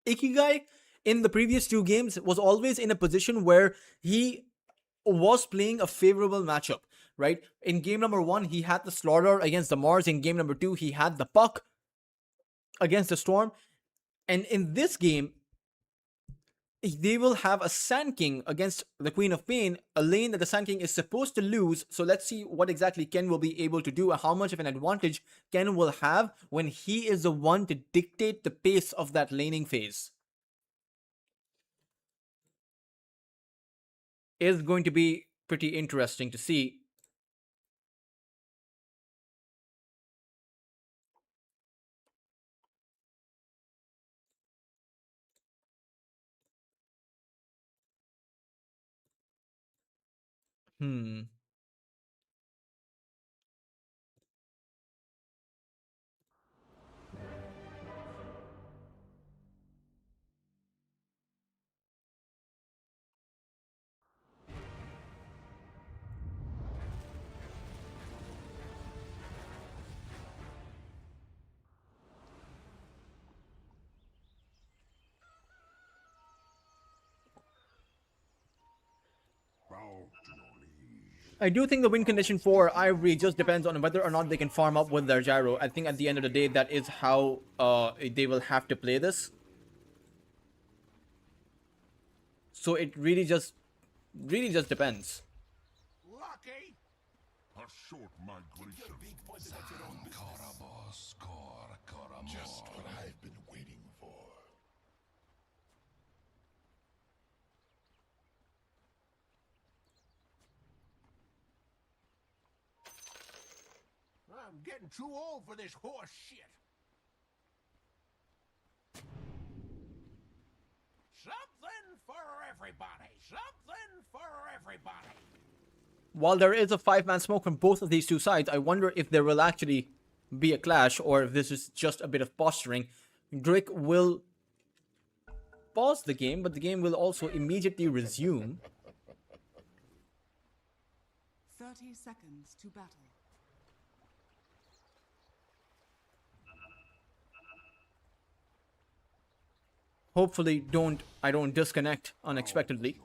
Ikigai in the previous 2 games was always in a position where he was playing a favorable matchup, right? In game number 1, he had the Slaughter against the Mars. In game number 2, he had the Puck against the Storm. And in this game, they will have a Sand King against the Queen of Pain, a lane that the Sand King is supposed to lose. So let's see what exactly Ken will be able to do and how much of an advantage Ken will have when he is the one to dictate the pace of that laning phase. Is going to be pretty interesting to see. I do think the win condition for Ivory just depends on whether or not they can farm up with their gyro. I think at the end of the day, that is how they will have to play this. So it really just depends. Lucky. A short migration. Just what I've been waiting for. I'm getting too old for this horse shit. Something for everybody. Something for everybody. While there is a 5-man smoke from both of these two sides, I wonder if there will actually be a clash or if this is just a bit of posturing. Drake will pause the game, but the game will also immediately resume. 30 seconds to battle. Hopefully I don't disconnect unexpectedly.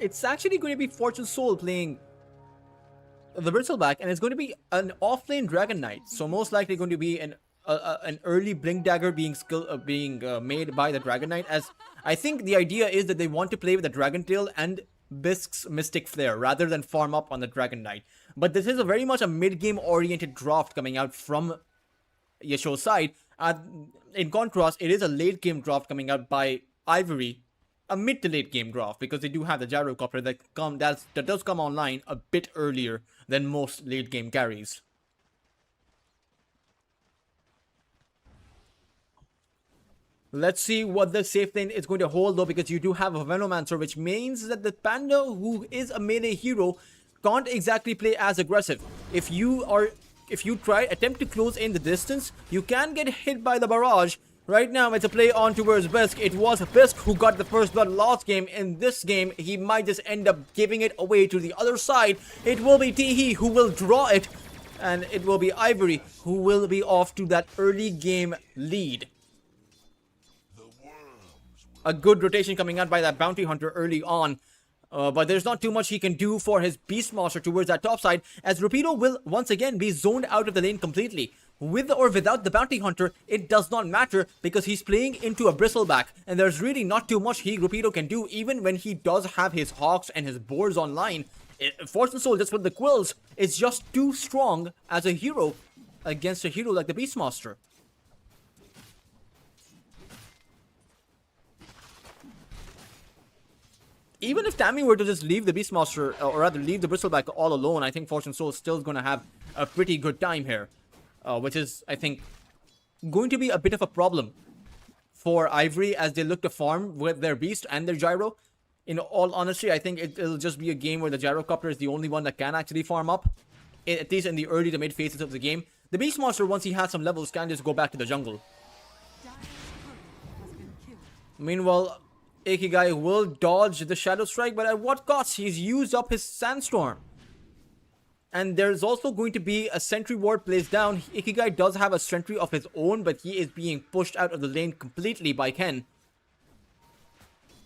It's actually going to be Fortune Soul playing the Bristleback, and it's going to be an offlane Dragon Knight. So most likely going to be an early Blink Dagger being made by the Dragon Knight. As I think the idea is that they want to play with the Dragon Tail and Bisk's Mystic Flare rather than farm up on the Dragon Knight. But this is a very much a mid-game oriented draft coming out from Yesho's side. In contrast, it is a late-game draft coming out by Ivory, a mid to late game draft, because they do have the Gyrocopter that does come online a bit earlier than most late game carries. Let's see what the safe lane is going to hold though, because you do have a Venomancer, which means that the Panda, who is a melee hero, can't exactly play as aggressive. If you attempt to close in the distance, you can get hit by the barrage. Right now, it's a play on towards Bisk. It was Bisk who got the first blood last game. In this game, he might just end up giving it away to the other side. It will be Teehee who will draw it, and it will be Ivory who will be off to that early game lead. A good rotation coming out by that Bounty Hunter early on. But there's not too much he can do for his Beastmaster towards that top side, as Rapido will once again be zoned out of the lane completely. With or without the Bounty Hunter, it does not matter because he's playing into a Bristleback, and there's really not too much Rapido can do even when he does have his Hawks and his Boars online. Fortune Soul, just with the Quills, is just too strong as a hero against a hero like the Beastmaster. Even if Tammy were to just leave the Beastmaster, or rather leave the Bristleback all alone, I think Fortune Soul is still going to have a pretty good time here. Which is, I think, going to be a bit of a problem for Ivory as they look to farm with their Beast and their Gyro. In all honesty, I think it'll just be a game where the Gyrocopter is the only one that can actually farm up. at least in the early to mid phases of the game. The Beast Monster, once he has some levels, can just go back to the jungle. Dire's courier has been killed. Meanwhile, Ikigai will dodge the Shadow Strike, but at what cost? He's used up his Sandstorm. And there's also going to be a sentry ward placed down. Ikigai does have a sentry of his own, but he is being pushed out of the lane completely by Ken.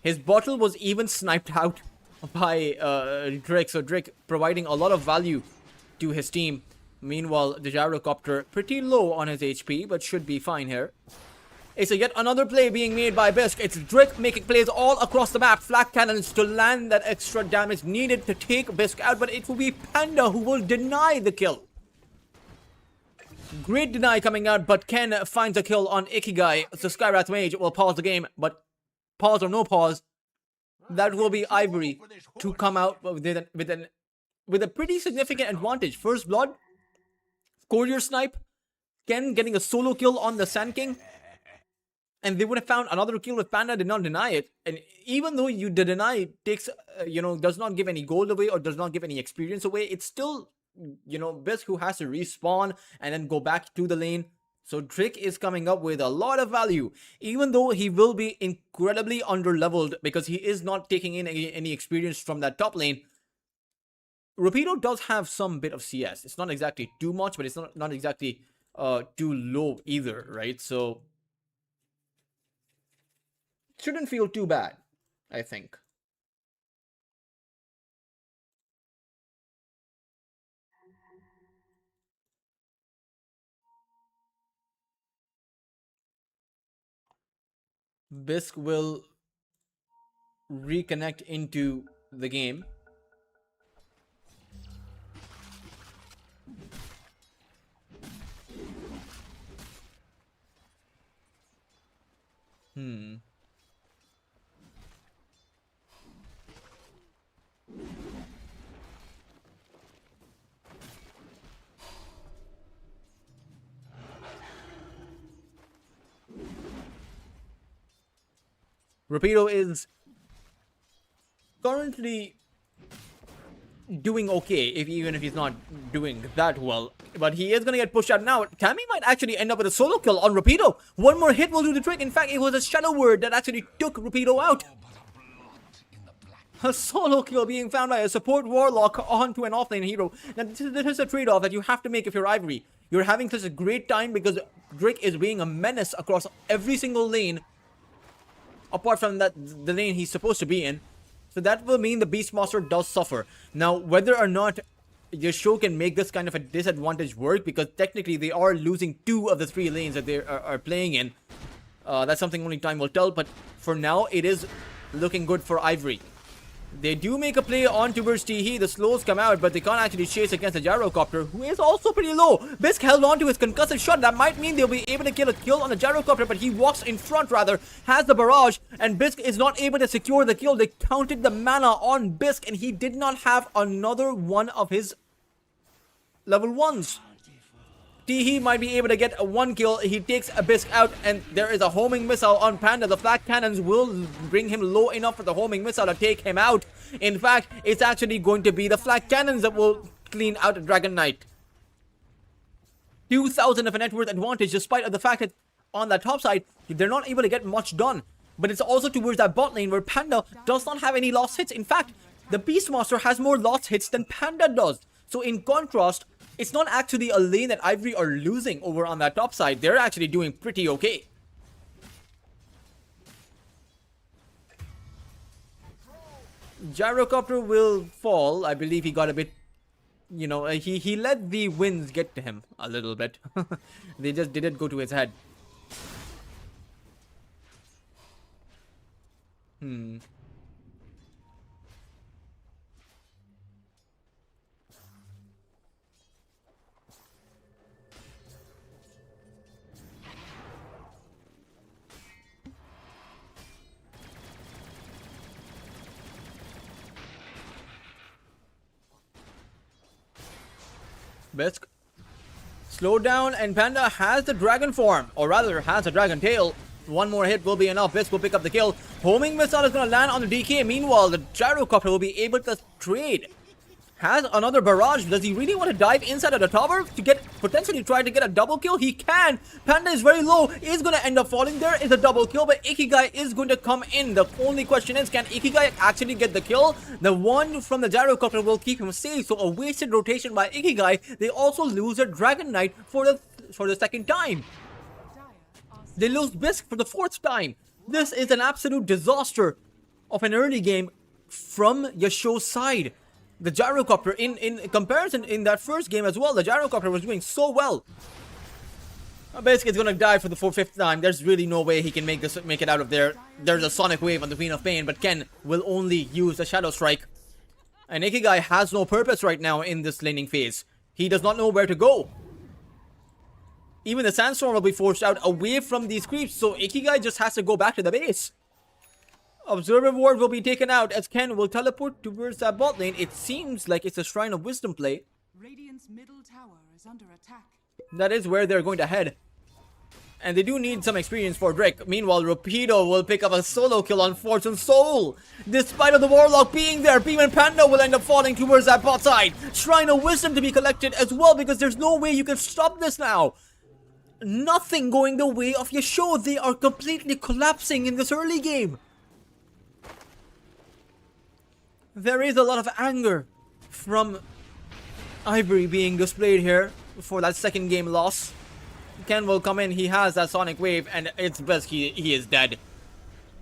His bottle was even sniped out by Drake, so Drake providing a lot of value to his team. Meanwhile, the Gyrocopter pretty low on his HP, but should be fine here. It's yet another play being made by Bisk. It's Drake making plays all across the map. Flak cannons to land that extra damage needed to take Bisk out, but it will be Panda who will deny the kill. Great deny coming out, but Ken finds a kill on Ikigai. So Skywrath Mage will pause the game, but pause or no pause, that will be Ivory to come out with a pretty significant advantage. First blood, courier snipe, Ken getting a solo kill on the Sand King. And they would have found another kill if Panda did not deny it. And even though you deny it takes, does not give any gold away or does not give any experience away, it's still, Bisk who has to respawn and then go back to the lane. So Drake is coming up with a lot of value, even though he will be incredibly under-leveled because he is not taking in any experience from that top lane. Rapido does have some bit of CS. It's not exactly too much, but it's not exactly too low either, right? So shouldn't feel too bad, I think. Bisk will reconnect into the game. Rapido is currently doing okay, even if he's not doing that well. But he is going to get pushed out now. Cammy might actually end up with a solo kill on Rapido. One more hit will do the trick. In fact, it was a Shadow Word that actually took Rapido out. A solo kill being found by a support Warlock onto an offlane hero. Now, this is a trade-off that you have to make if you're Ivory. You're having such a great time because Drake is being a menace across every single lane, apart from the lane he's supposed to be in. So that will mean the Beastmaster does suffer. Now, whether or not your show can make this kind of a disadvantage work, because technically they are losing 2 of the 3 lanes that they are playing in. That's something only time will tell, but for now, it is looking good for Ivory. They do make a play on towards Teehee. The slows come out, but they can't actually chase against the Gyrocopter, who is also pretty low. Bisk held on to his concussive shot. That might mean they'll be able to get a kill on the Gyrocopter, but he walks in front rather, has the barrage, and Bisk is not able to secure the kill. They counted the mana on Bisk, and he did not have another one of his level 1s. Teehee might be able to get a 1 kill. He takes a Bisk out, and there is a homing missile on Panda. The flak cannons will bring him low enough for the homing missile to take him out. In fact, it's actually going to be the flak cannons that will clean out Dragon Knight. 2,000 of a net worth advantage, despite of the fact that on the top side, they're not able to get much done. But it's also towards that bot lane where Panda does not have any lost hits. In fact, the Beastmaster has more lost hits than Panda does. So in contrast, it's not actually a lane that Ivory are losing over on that top side. They're actually doing pretty okay. Gyrocopter will fall. I believe he got a bit, he let the winds get to him a little bit. They just didn't go to his head. Bisk slow down, and Panda has the dragon form, or rather has a dragon tail. One more hit will be enough. Bisk will pick up the kill. Homing missile is going to land on the DK. Meanwhile, the Gyrocopter will be able to trade has another barrage. Does he really want to dive inside of the tower to get potentially try to get a double kill? He can. Panda is very low. Is going to end up falling. There is a double kill, but Ikigai is going to come in. The only question is, can Ikigai actually get the kill? The one from the gyrocopter will keep him safe. So a wasted rotation by Ikigai. They also lose their Dragon Knight for the second time. They lose Bisque for the fourth time. This is an absolute disaster of an early game from Yasho's side. The gyrocopter, in comparison, in that first game as well, the gyrocopter was doing so well. Basically, it's gonna die for the fifth time. There's really no way he can make it out of there. There's a Sonic Wave on the Queen of Pain, but Ken will only use the Shadow Strike. And Ikigai has no purpose right now in this laning phase. He does not know where to go. Even the Sandstorm will be forced out away from these creeps, so Ikigai just has to go back to the base. Observer Ward will be taken out as Ken will teleport towards that bot lane. It seems like it's a Shrine of Wisdom play. Radiant's middle tower is under attack. That is where they're going to head. And they do need some experience for Drake. Meanwhile, Rapido will pick up a solo kill on Fortune Soul. Despite of the Warlock being there, Beam and Panda will end up falling towards that bot side. Shrine of Wisdom to be collected as well, because there's no way you can stop this now. Nothing going the way of Yasho. They are completely collapsing in this early game. There is a lot of anger from Ivory being displayed here for that second game loss. Ken will come in. He has that Sonic Wave, and it's best he is dead.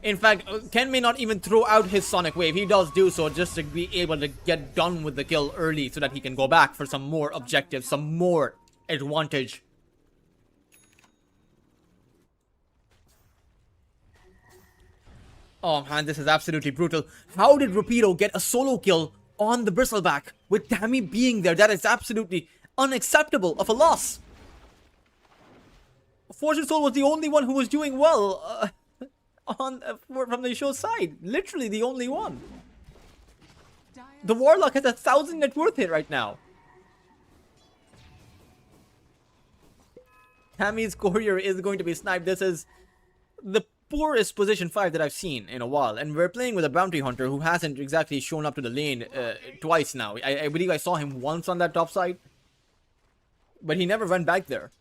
In fact, Ken may not even throw out his Sonic Wave. He does do so just to be able to get done with the kill early so that he can go back for some more objectives, some more advantage. Oh man, this is absolutely brutal. How did Rapido get a solo kill on the Bristleback with Tammy being there? That is absolutely unacceptable of a loss. Fortune Soul was the only one who was doing well from the show's side. Literally the only one. The Warlock has 1,000 net worth hit right now. Tammy's courier is going to be sniped. This is the poorest position 5 that I've seen in a while, and we're playing with a bounty hunter who hasn't exactly shown up to the lane twice now. I believe I saw him once on that top side, but he never went back there.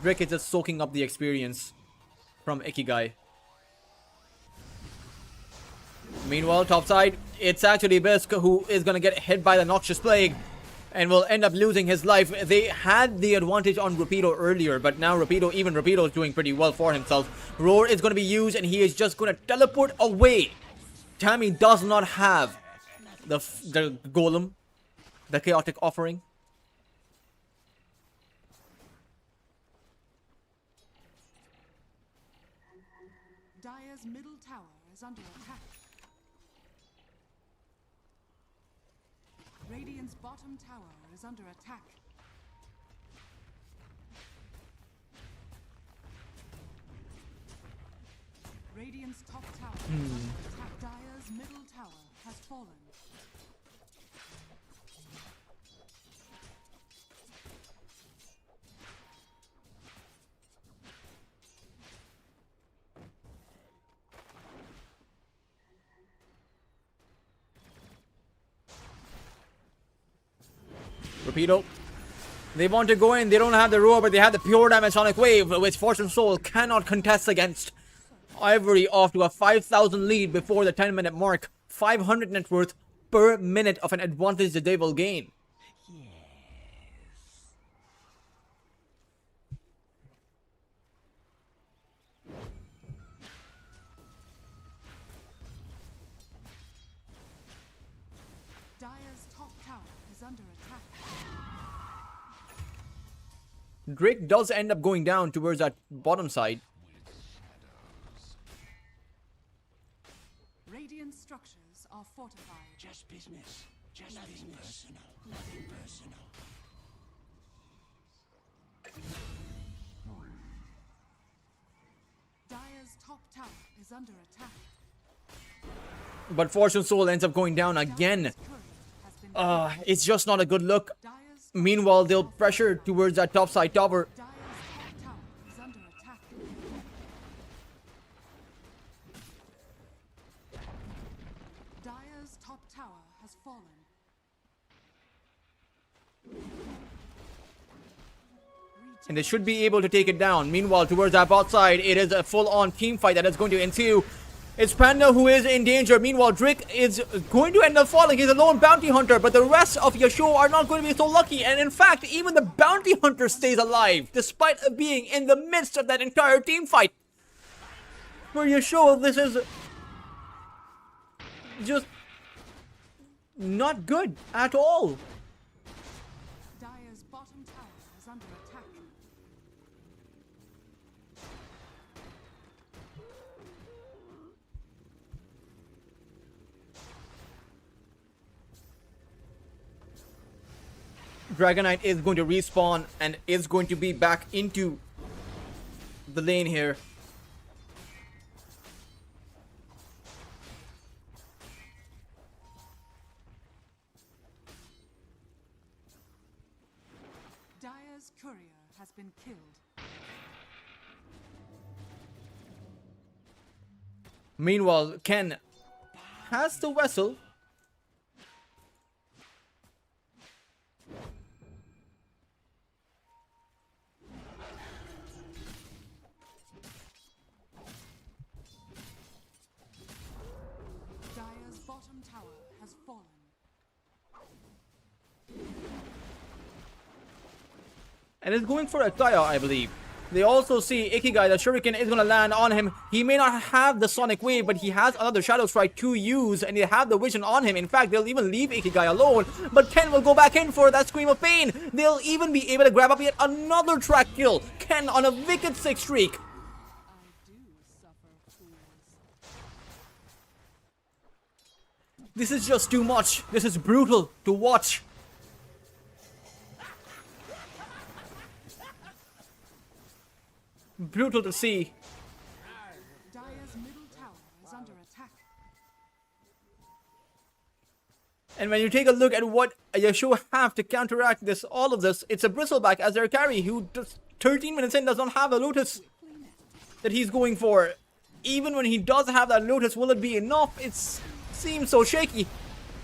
Drake is just soaking up the experience from Ikigai. Meanwhile, topside, it's actually Bisque who is going to get hit by the Noxious Plague and will end up losing his life. They had the advantage on Rapido earlier, but now even Rapido is doing pretty well for himself. Roar is going to be used, and he is just going to teleport away. Tammy does not have the Golem, the Chaotic Offering. Dire's middle tower is under attack. Radiant's bottom tower is under attack. Radiant's top tower is under attack. Dire's middle tower has fallen. Rapido. They want to go in. They don't have the roar, but they have the pure damage Sonic Wave, which Fortune Soul cannot contest against. Ivory off to a 5,000 lead before the 10-minute mark. 500 net worth per minute of an advantage that they will gain. Dire's top tower is under attack. Drake does end up going down towards that bottom side. Radiant structures are fortified. Just business. Just nothing personal. Nothing personal. Dire's top tower is under attack. But Fortune Soul ends up going down again. Dire's courier has been It's just not a good look. Dire's Meanwhile, they'll pressure towards that top side tower. Dire's And they should be able to take it down. Meanwhile, towards that bot side, it is a full-on team fight that is going to ensue. It's Panda who is in danger. Meanwhile, Drake is going to end up falling. He's a lone bounty hunter, but the rest of Yasuo are not going to be so lucky. And in fact, even the bounty hunter stays alive, despite being in the midst of that entire team fight. For Yasuo, this is just not good at all. Dire's bottom tower is under attack. Dragonite is going to respawn and is going to be back into the lane here. Dire's courier has been killed. Meanwhile, Ken has the vessel. Dire's bottom tower has fallen. And is going for a Kaya, I believe. They also see Ikigai, the Shuriken is going to land on him. He may not have the Sonic Wave, but he has another Shadow Strike to use, and they have the vision on him. In fact, they'll even leave Ikigai alone, but Ken will go back in for that Scream of Pain. They'll even be able to grab up yet another track kill. Ken on a wicked 6 streak. I do suffer fools. This is just too much. This is brutal to watch. Brutal to see. Dire's middle tower is under attack. And when you take a look at what Yasuo have to counteract this, all of this, it's a Bristleback as their carry who just 13 minutes in does not have a Lotus that he's going for. Even when he does have that Lotus, will it be enough? It seems so shaky.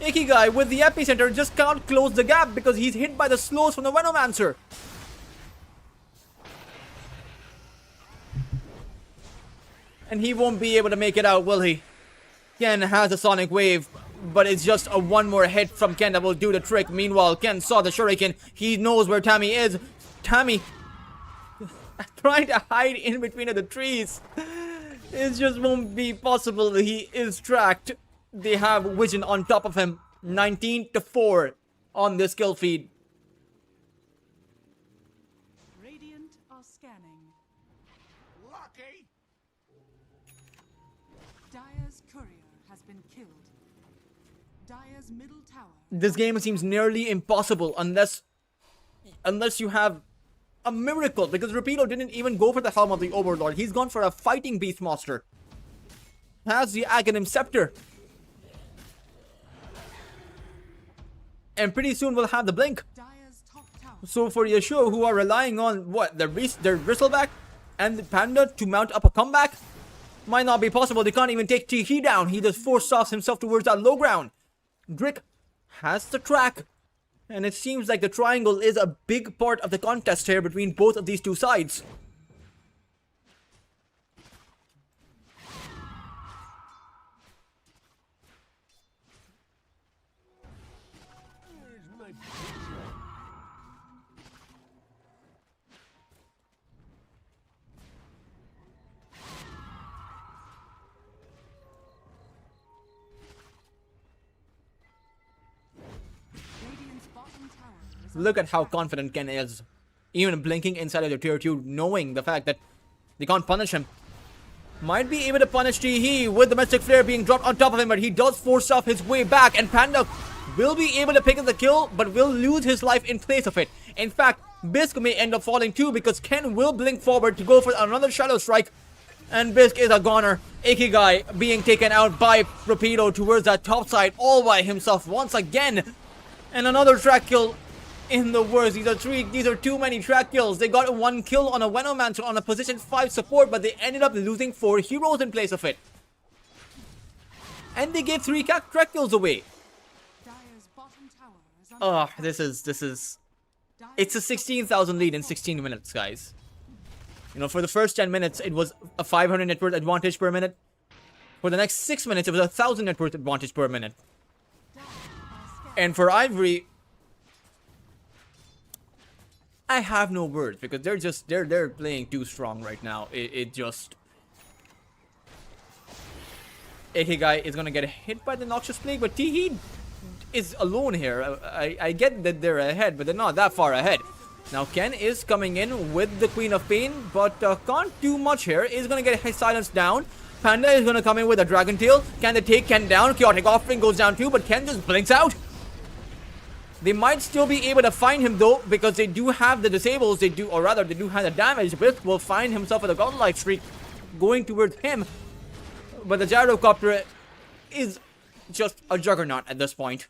Ikigai with the epicenter just can't close the gap because he's hit by the slows from the Venomancer. And he won't be able to make it out, will he? Ken has a Sonic Wave, but it's just a one more hit from Ken that will do the trick. Meanwhile, Ken saw the Shuriken. He knows where Tammy is. Tammy trying to hide in between of the trees. It just won't be possible. He is tracked. They have vision on top of him. 19-4 on this kill feed. Radiant are scanning. Lucky. Dire's courier has been killed. Dire's middle tower. This game seems nearly impossible unless you have a miracle, because Rapido didn't even go for the Helm of the Overlord. He's gone for a Fighting Beast Monster. Has the Aghanim Scepter. And pretty soon we'll have the Blink. Dire's top tower. So for Yasuo, who are relying on what? Their Bristleback and the Panda to mount up a comeback, might not be possible. They can't even take Tiki down. He just force offs himself towards that low ground. Drick has the track. And it seems like the triangle is a big part of the contest here between both of these two sides. Radiant's bottom tower is Look at how confident Ken is. Even blinking inside of the tier 2, knowing the fact that they can't punish him. Might be able to punish Teehee with the Mystic Flare being dropped on top of him, but he does force off his way back, and Panda will be able to pick up the kill, but will lose his life in place of it. In fact, Bisk may end up falling too, because Ken will blink forward to go for another Shadow Strike, and Bisk is a goner. Ikigai being taken out by Rapido towards that top side all by himself once again. And another track kill in the worst. These are too many track kills. They got one kill on a Venomancer on a position 5 support, but they ended up losing 4 heroes in place of it. And they gave 3 track kills away. Dire's bottom tower is under This is It's a 16,000 lead in 16 minutes, guys. You know, for the first 10 minutes, it was a 500 net worth advantage per minute. For the next 6 minutes, it was a 1,000 net worth advantage per minute. And for Ivory, I have no words because they're playing too strong right now. It just Ikigai is gonna get hit by the Noxious Plague, but Teehee is alone here. I get that they're ahead, but they're not that far ahead. Now Ken is coming in with the Queen of Pain, but can't do much here. Is gonna get his silence down. Panda is gonna come in with a Dragon Tail. Can they take Ken down? Chaotic Offering goes down too, but Ken just blinks out. They might still be able to find him though, because they do have the disables, they do have the damage. Bith will find himself with a godlike streak going towards him. But the gyrocopter is just a juggernaut at this point.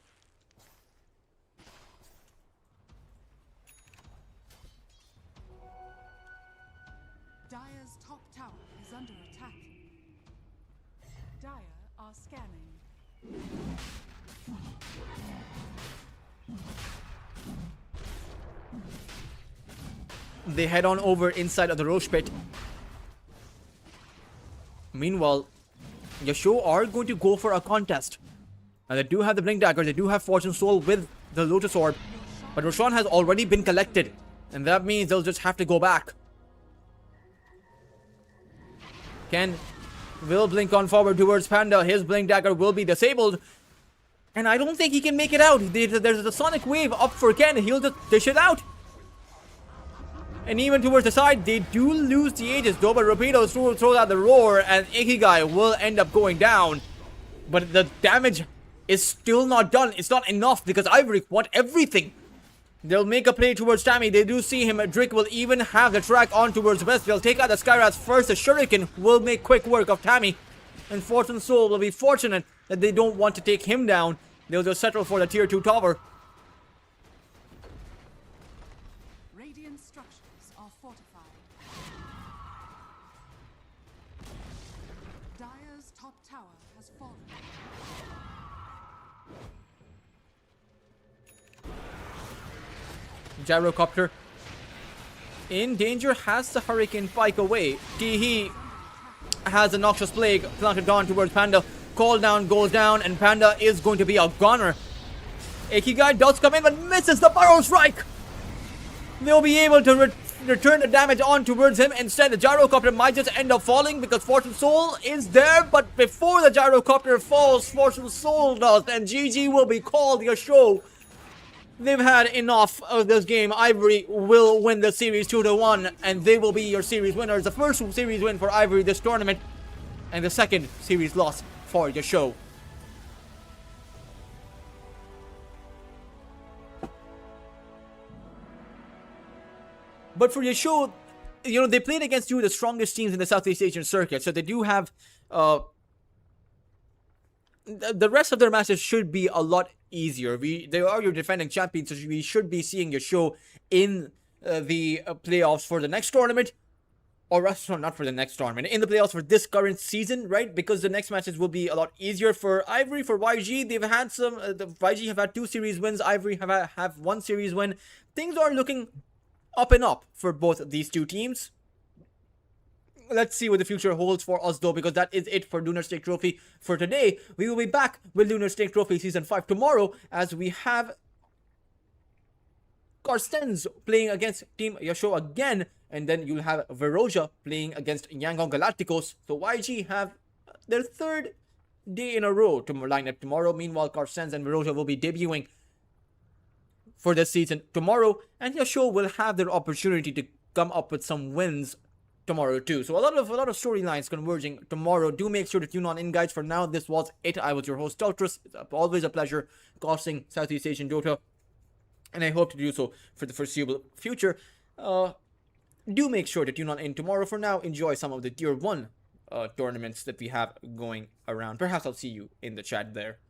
Dire's top tower is under attack. Dire are scanning. They head on over inside of the Roche Pit. Meanwhile, Yasho are going to go for a contest. And they do have the Blink Dagger, they do have Fortune Soul with the Lotus Orb. But Roshan has already been collected. And that means they'll just have to go back. Ken will blink on forward towards Panda. His Blink Dagger will be disabled. And I don't think he can make it out. There's a Sonic Wave up for Ken. He'll just dish it out. And even towards the side, they do lose the Aegis though, but Rapido throws out the Roar, and Ikigai will end up going down. But the damage is still not done. It's not enough because Ivory want everything. They'll make a play towards Tammy. They do see him. Drake will even have the track on towards West. They'll take out the Skyrats first. The Shuriken will make quick work of Tammy. And Fortune Soul will be fortunate that they don't want to take him down. They'll just settle for the tier 2 tower. Radiant structures are fortified. Dire's top tower has fallen. Gyrocopter in danger, has the Hurricane Pike away. Teehee has a Noxious Plague planted on towards Panda. Call down goes down, and Panda is going to be a goner. Ikigai does come in but misses the Burrow Strike. They'll be able to return the damage on towards him. Instead, the Gyrocopter might just end up falling because Fortune Soul is there. But before the Gyrocopter falls, Fortune Soul does, and GG will be called. Your show. They've had enough of this game. Ivory will win the series 2-1, and they will be your series winners. The first series win for Ivory this tournament, and the second series loss for your show. But for your show, you know, they played against two of the strongest teams in the Southeast Asian circuit, so they do have the rest of their matches should be a lot easier. They are your defending champions, so we should be seeing your show in the playoffs for the next tournament. Or not for the next tournament, in the playoffs for this current season, right? Because the next matches will be a lot easier for Ivory. For YG, they've had some, YG have had 2 series wins, Ivory have 1 series win. Things are looking up and up for both of these two teams. Let's see what the future holds for us though, because that is it for Lunar Stake Trophy for today. We will be back with Lunar Stake Trophy Season 5 tomorrow, as we have Carstens playing against Team Yasho again, and then you'll have Veroja playing against Yangon Galacticos. So YG have their 3rd day in a row to line up tomorrow. Meanwhile, Carstens and Veroja will be debuting for this season tomorrow, and Yasho will have their opportunity to come up with some wins tomorrow too. So a lot of storylines converging tomorrow. Do make sure to tune on in, guys. For now, this was it. I was your host, Teltris. It's always a pleasure costing Southeast Asian Dota, and I hope to do so for the foreseeable future. Do make sure to tune on in tomorrow. For now, enjoy some of the tier 1 tournaments that we have going around. Perhaps I'll see you in the chat there.